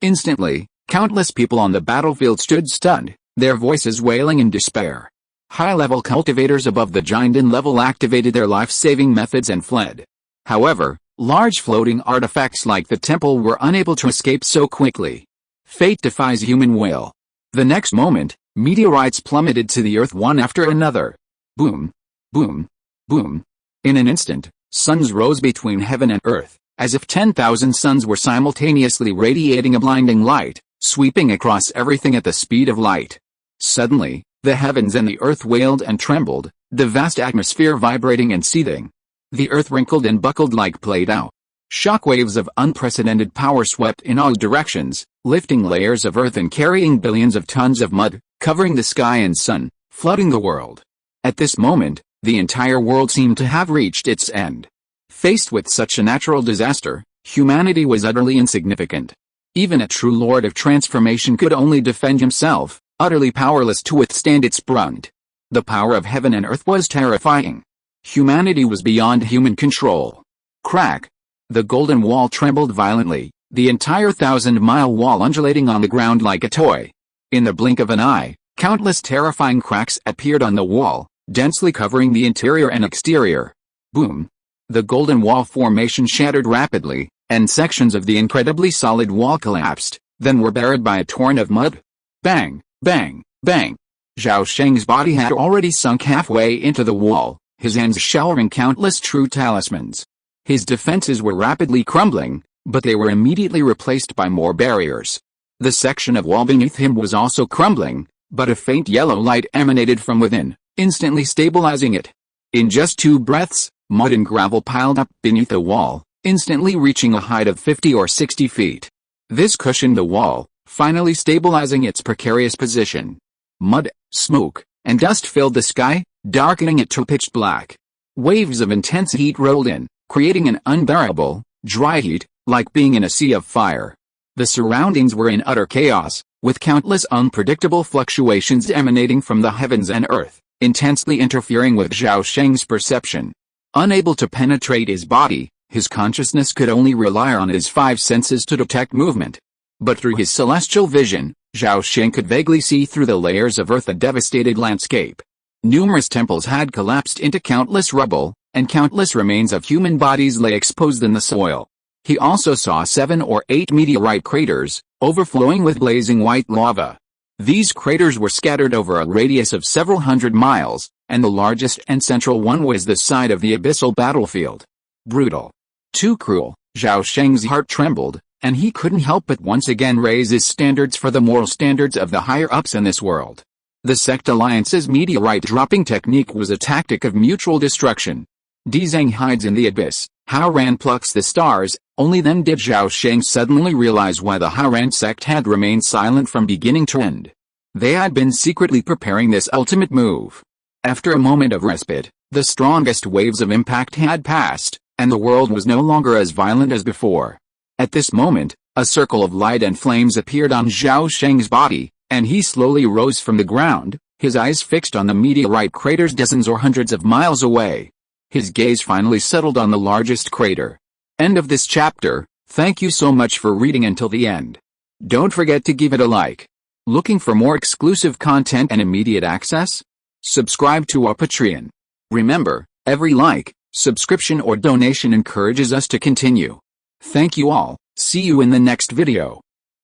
Instantly, countless people on the battlefield stood stunned, their voices wailing in despair. High-level cultivators above the Jinden level activated their life-saving methods and fled. However, large floating artifacts like the temple were unable to escape so quickly. Fate defies human will. The next moment, meteorites plummeted to the earth one after another. Boom, boom, boom. In an instant, suns rose between heaven and earth, as if 10,000 suns were simultaneously radiating a blinding light, sweeping across everything at the speed of light. Suddenly, the heavens and the earth wailed and trembled, the vast atmosphere vibrating and seething. The earth wrinkled and buckled like Play-Doh. Shockwaves of unprecedented power swept in all directions, lifting layers of earth and carrying billions of tons of mud, covering the sky and sun, flooding the world. At this moment, the entire world seemed to have reached its end. Faced with such a natural disaster, humanity was utterly insignificant. Even a true lord of transformation could only defend himself, utterly powerless to withstand its brunt. The power of heaven and earth was terrifying. Humanity was beyond human control. Crack! The golden wall trembled violently, the entire 1,000-mile wall undulating on the ground like a toy. In the blink of an eye, countless terrifying cracks appeared on the wall, densely covering the interior and exterior. Boom! The golden wall formation shattered rapidly, and sections of the incredibly solid wall collapsed, then were buried by a torrent of mud. Bang! Bang! Bang! Zhao Sheng's body had already sunk halfway into the wall, his hands showering countless true talismans. His defenses were rapidly crumbling, but they were immediately replaced by more barriers. The section of wall beneath him was also crumbling, but a faint yellow light emanated from within, instantly stabilizing it. In just 2 breaths, mud and gravel piled up beneath the wall, instantly reaching a height of 50 or 60 feet. This cushioned the wall, finally stabilizing its precarious position. Mud, smoke, and dust filled the sky, darkening it to pitch black. Waves of intense heat rolled in, creating an unbearable, dry heat, like being in a sea of fire. The surroundings were in utter chaos, with countless unpredictable fluctuations emanating from the heavens and earth, intensely interfering with Zhao Sheng's perception. Unable to penetrate his body, his consciousness could only rely on his 5 senses to detect movement. But through his celestial vision, Zhao Sheng could vaguely see through the layers of earth a devastated landscape. Numerous temples had collapsed into countless rubble, and countless remains of human bodies lay exposed in the soil. He also saw 7 or 8 meteorite craters, overflowing with blazing white lava. These craters were scattered over a radius of several hundred miles, and the largest and central one was the side of the abyssal battlefield. Brutal. Too cruel. Zhao Sheng's heart trembled, and he couldn't help but once again raise his standards for the moral standards of the higher-ups in this world. The sect alliance's meteorite-dropping technique was a tactic of mutual destruction. Dizang hides in the abyss, Haoran plucks the stars, only then did Zhao Sheng suddenly realize why the Haoran sect had remained silent from beginning to end. They had been secretly preparing this ultimate move. After a moment of respite, the strongest waves of impact had passed, and the world was no longer as violent as before. At this moment, a circle of light and flames appeared on Zhao Sheng's body, and he slowly rose from the ground, his eyes fixed on the meteorite craters dozens or hundreds of miles away. His gaze finally settled on the largest crater. End of this chapter. Thank you so much for reading until the end. Don't forget to give it a like. Looking for more exclusive content and immediate access? Subscribe to our Patreon. Remember, every like, subscription or donation encourages us to continue. Thank you all. See you in the next video.